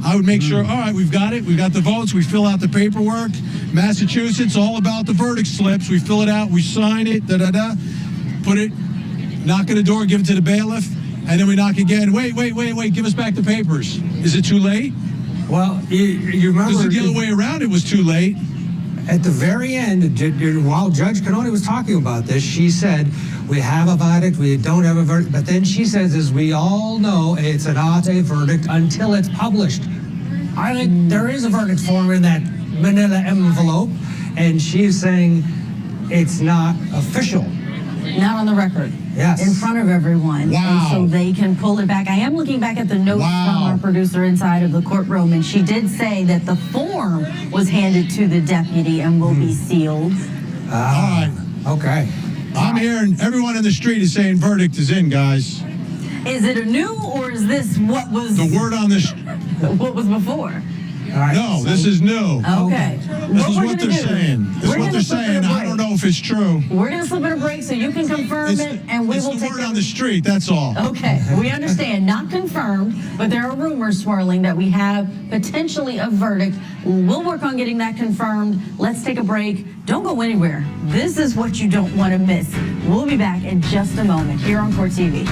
I would make sure, all right, we've got it. We've got the votes. We fill out the paperwork. Massachusetts, all about the verdict slips. We fill it out. We sign it, da-da-da. Put it, knock on the door, give it to the bailiff. And then we knock again. Wait. Give us back the papers. Is it too late? Well, you remember... Because the other way around, it was too late. At the very end, while Judge Cannone was talking about this, she said, we have a verdict, we don't have a verdict. But then she says, as we all know, it's not a verdict until it's published. I think there is a verdict form in that manila envelope, and she's saying it's not official. Not on the record. Yes. In front of everyone. Wow. And so they can pull it back. I am looking back at the notes from our producer inside of the courtroom, and she did say that the form was handed to the deputy and will be sealed. All right. Okay. I'm hearing everyone in the street is saying verdict is in, guys. Is it a new, or is this what was The word on the what was before? No, this is new. Okay. This is what they're saying. This is what they're saying. I don't know if it's true. We're going to slip in a break so you can confirm it, and we will It's take the word on the street, that's all. Okay, we understand. Not confirmed, but there are rumors swirling that we have potentially a verdict. We'll work on getting that confirmed. Let's take a break. Don't go anywhere. This is what you don't want to miss. We'll be back in just a moment here on Court TV.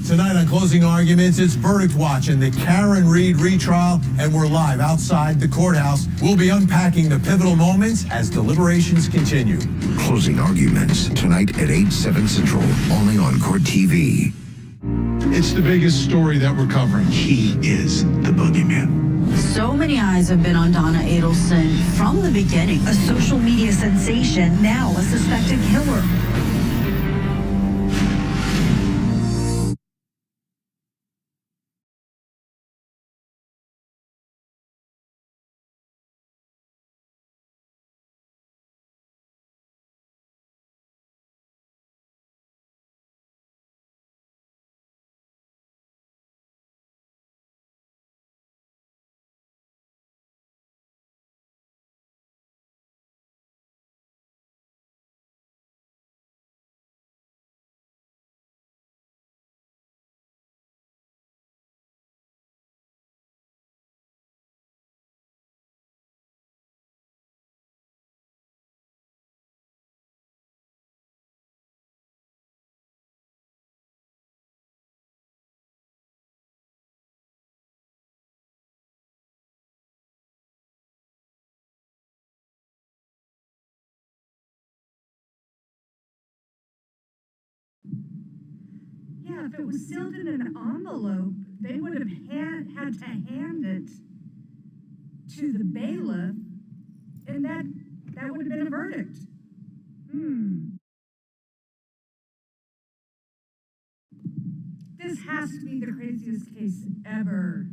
Tonight on Closing Arguments, it's Verdict Watch in the Karen Reed retrial, and we're live outside the courthouse. We'll be unpacking the pivotal moments as deliberations continue. Closing Arguments, tonight at 8/7 Central, only on Court TV. It's the biggest story that we're covering. He is the boogeyman. So many eyes have been on Donna Adelson from the beginning. A social media sensation, now a suspected killer. Yeah, if it was sealed in an envelope, they would have had to hand it to the bailiff, and that would have been a verdict. This has to be the craziest case ever.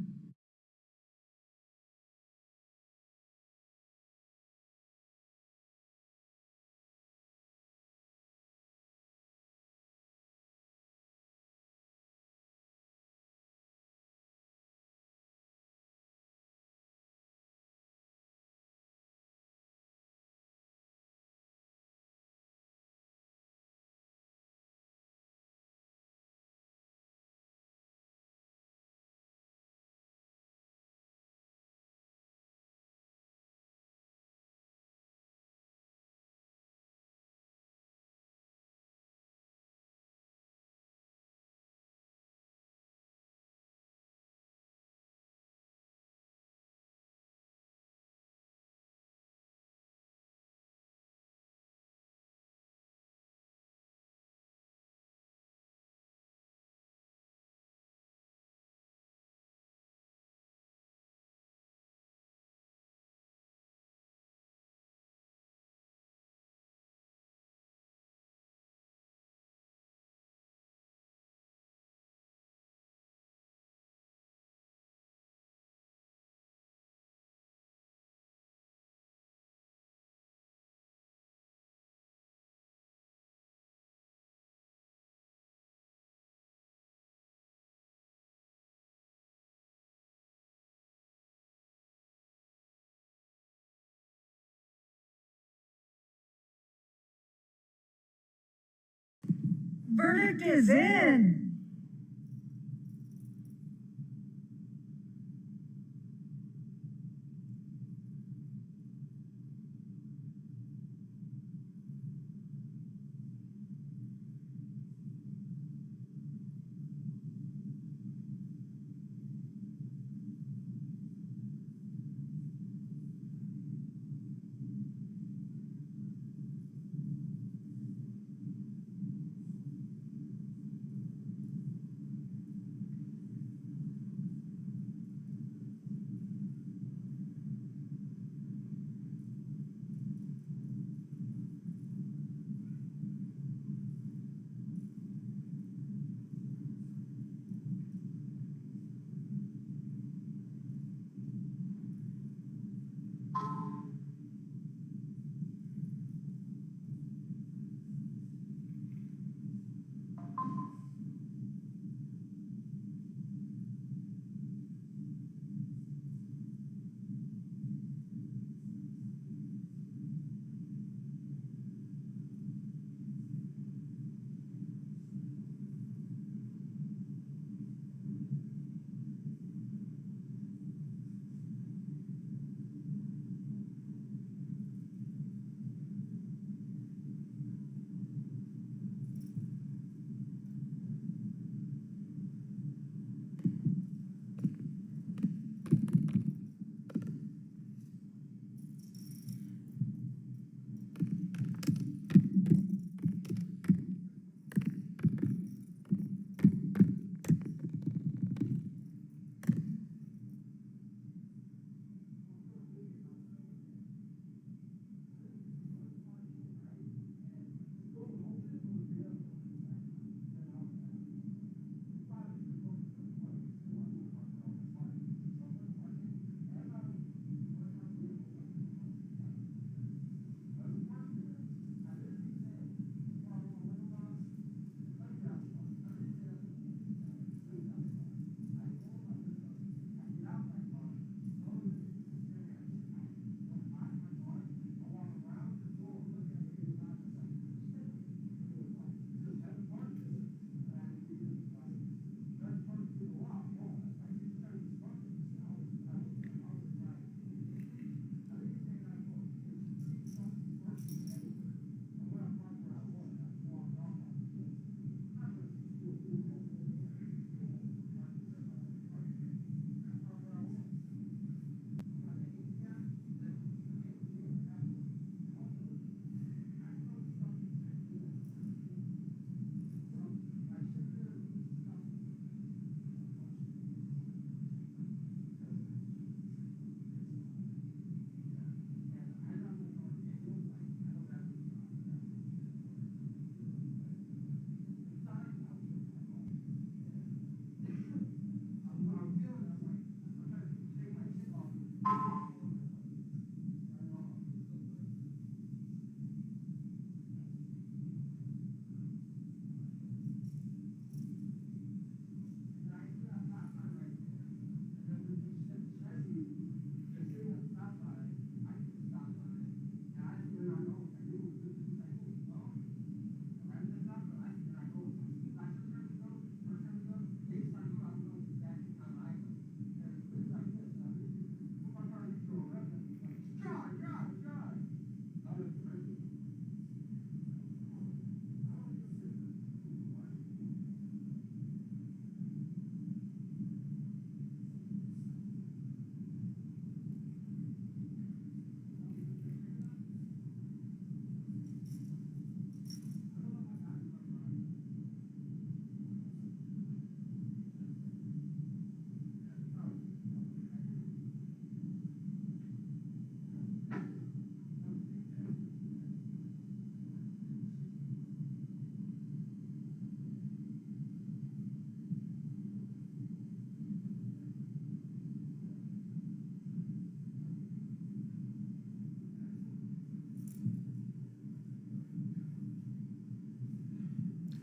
Verdict is in.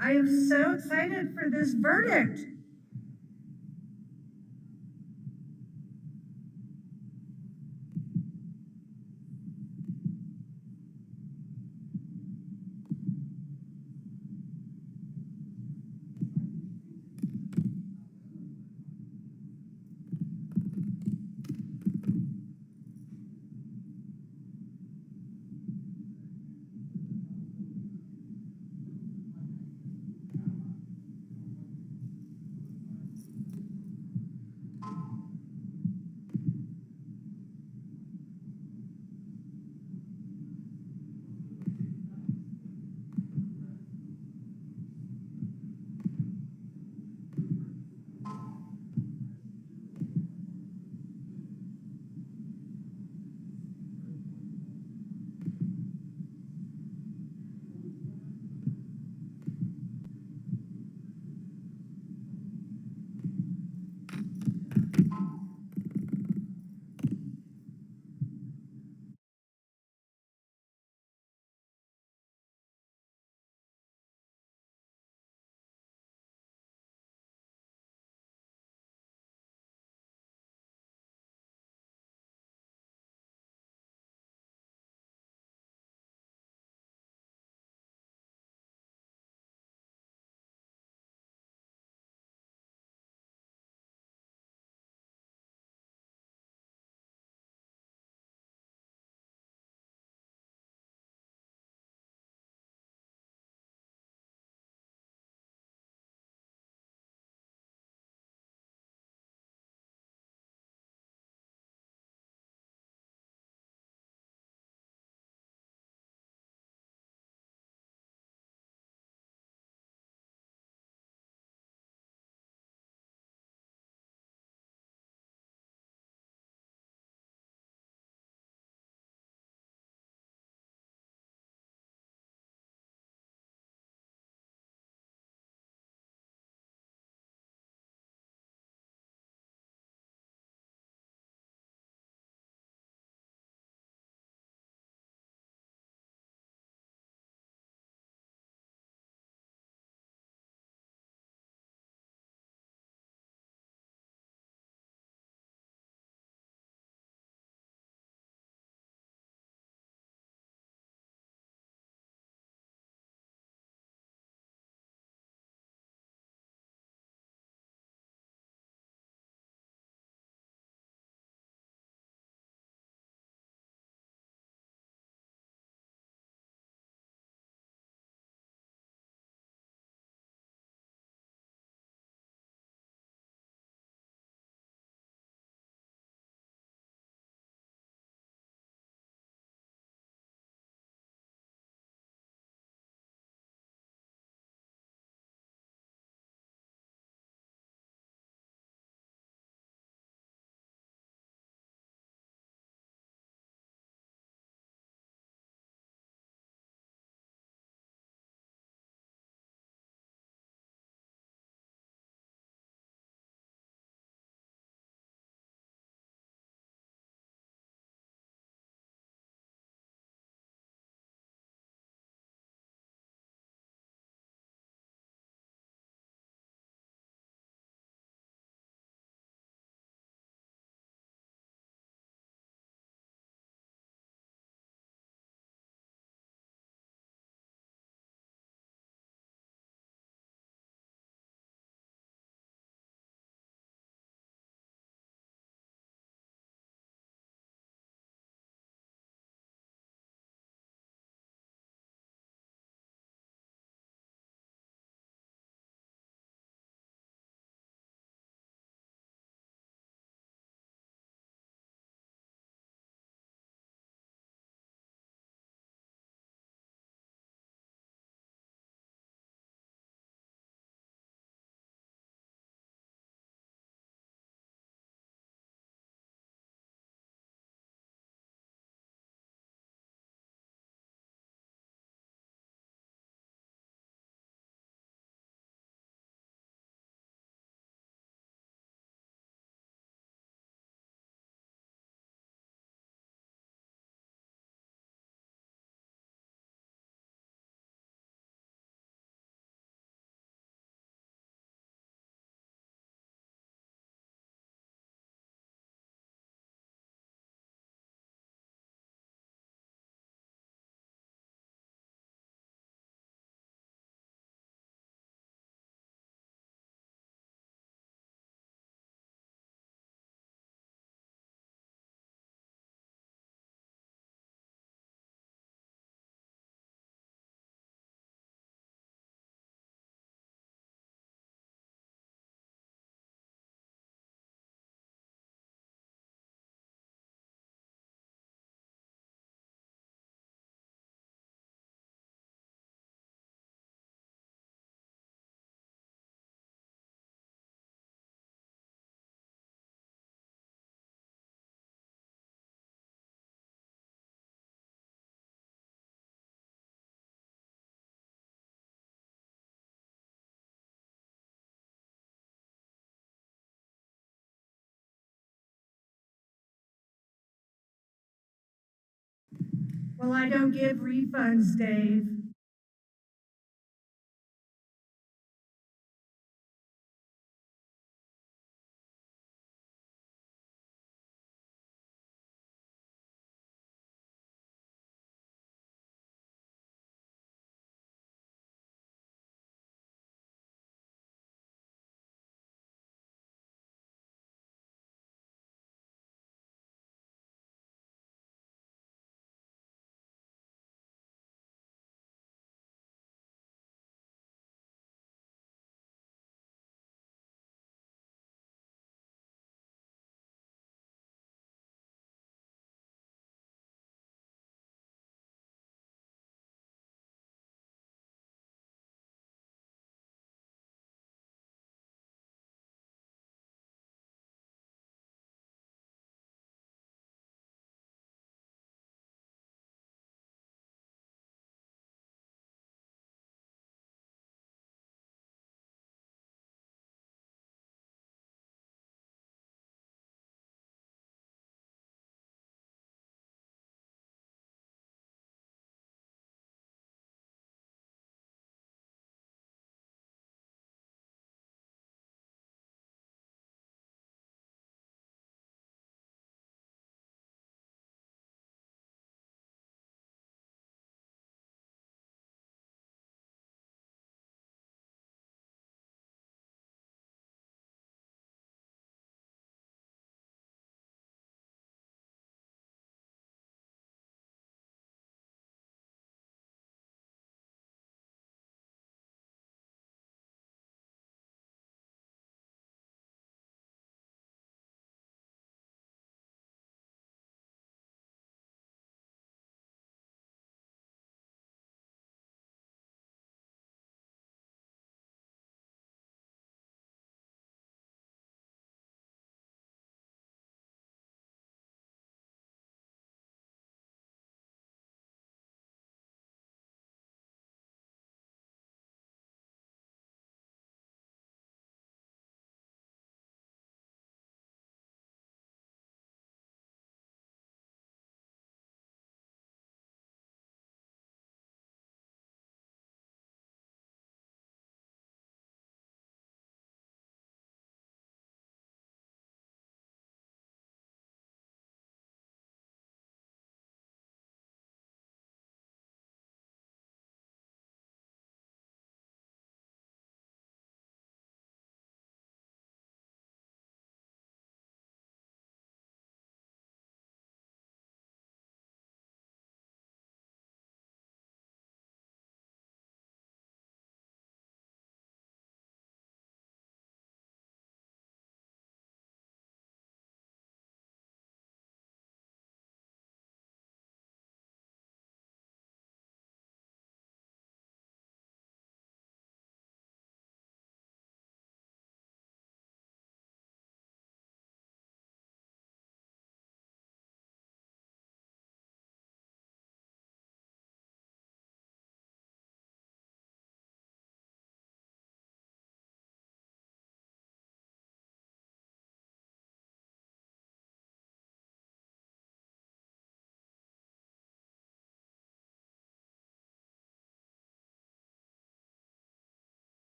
I am so excited for this verdict. Well, I don't give refunds, Dave.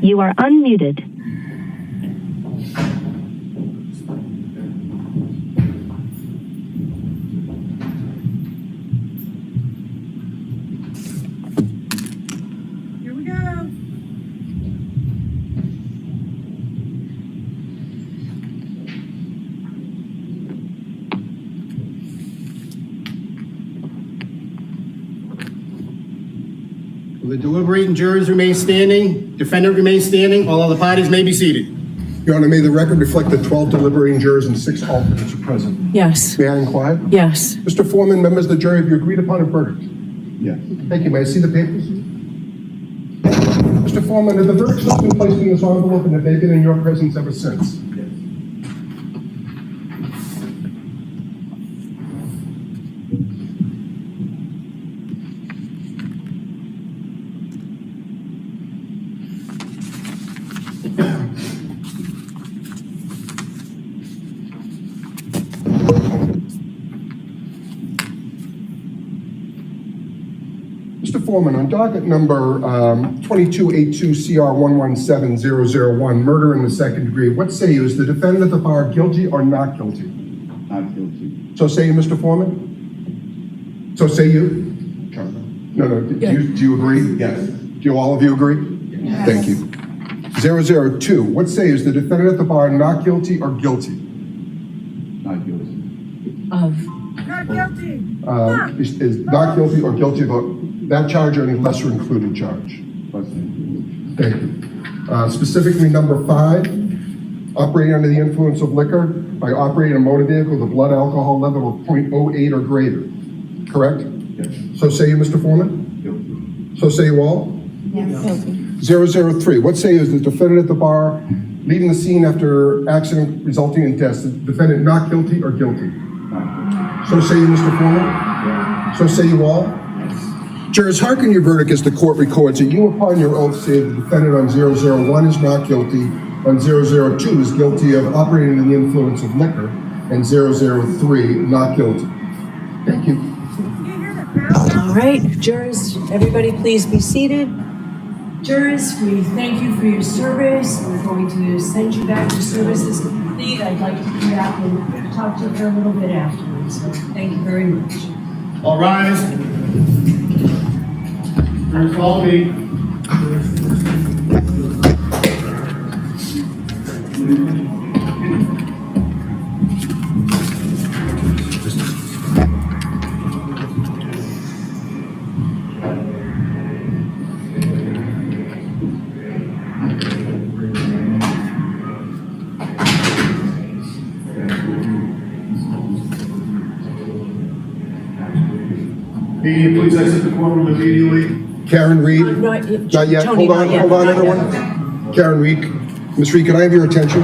You are unmuted. Here we go. The deliberating jurors remain standing, defendant remains standing, all other parties may be seated. Your Honor, may the record reflect that 12 deliberating jurors and 6 alternates are present. Yes. May I inquire? Yes. Mr. Foreman, members of the jury, have you agreed upon a verdict? Yes. Thank you. May I see the papers? Mr. Foreman, have the verdicts been placed in this envelope and have they been in your presence ever since? Yes. Mr. Foreman, on docket number 2282CR117001, murder in the second degree, what say you? Is the defendant at the bar guilty or not guilty? Not guilty. So say you, Mr. Foreman? So say you? No. Do you agree? Yes. Do all of you agree? Yes. Thank you. 002, what say you? Is the defendant at the bar not guilty or guilty? Not guilty. Of. Not guilty. Is not guilty or guilty of that charge or any lesser included charge? Thank you. Specifically, number 5, operating under the influence of liquor by operating a motor vehicle with a blood alcohol level of 0.08 or greater. Correct? Yes. So say you, Mr. Foreman? Guilty. So say you all? Yes. 003, what say you? Is the defendant at the bar leaving the scene after accident resulting in death? Is the defendant not guilty or guilty? Not So guilty. say you, Mr. Foreman? Yes. So say you all? Jurors, hearken your verdict as the court records that you upon your oath say the defendant on 001 is not guilty, on 002 is guilty of operating under the influence of liquor, and 003 not guilty. Thank you. All right, jurors, everybody please be seated. Jurors, we thank you for your service. We're going to send you back to service is complete. I'd like to come back and talk to you a little bit afterwards. So thank you very much. All rise. Jurors, follow me. Please exit the courtroom immediately. Karen Reed? Not yet. Tony, Hold on, everyone. Karen Reed. Ms. Reed, can I have your attention?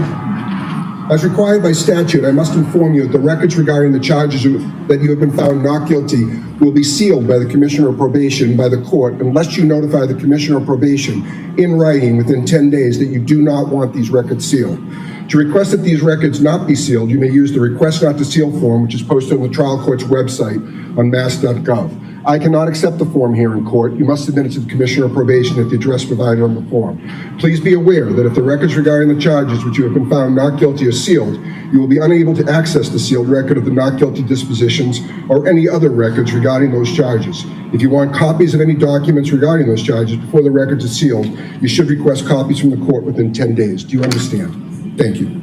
As required by statute, I must inform you that the records regarding the charges that you have been found not guilty will be sealed by the Commissioner of Probation by the court unless you notify the Commissioner of Probation in writing within 10 days that you do not want these records sealed. To request that these records not be sealed, you may use the Request Not to Seal form, which is posted on the trial court's website on mass.gov. I cannot accept the form here in court. You must submit it to the Commissioner of Probation at the address provided on the form. Please be aware that if the records regarding the charges which you have been found not guilty are sealed, you will be unable to access the sealed record of the not guilty dispositions or any other records regarding those charges. If you want copies of any documents regarding those charges before the records are sealed, you should request copies from the court within 10 days. Do you understand? Thank you.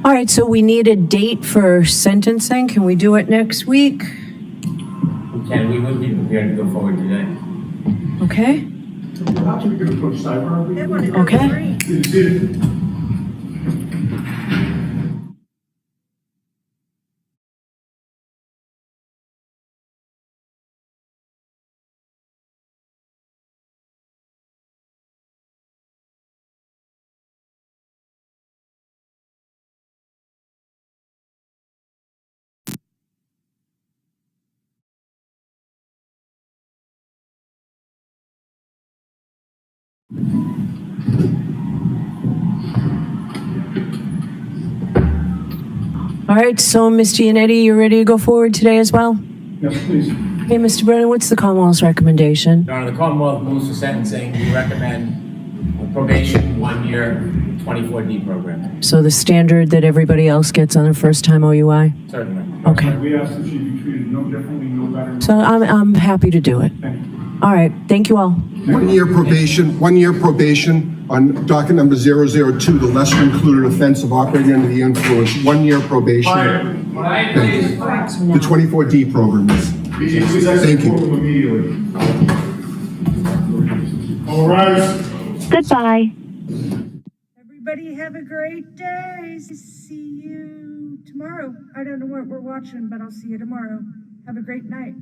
All right, so we need a date for sentencing. Can we do it next week? And we would be prepared to go forward today. Okay. Perhaps we could approach sidebar. Okay. All right, so Ms. Giannetti, you ready to go forward today as well? Yes, please. Okay, Mr. Brennan, what's the Commonwealth's recommendation? Your Honor, the Commonwealth moves for sentencing. We recommend probation, 1 year, 24D program. So the standard that everybody else gets on their first time OUI? Certainly. Okay. We ask that she be treated no differently, no better. So I'm happy to do it. All right, thank you all. 1 year probation, 1 year probation on docket number 002, the lesser included offense of operating under the influence. 1 year probation. Thank you. The 24D program is. Thank you. All rise. Goodbye. Everybody have a great day. See you tomorrow. I don't know what we're watching, but I'll see you tomorrow. Have a great night.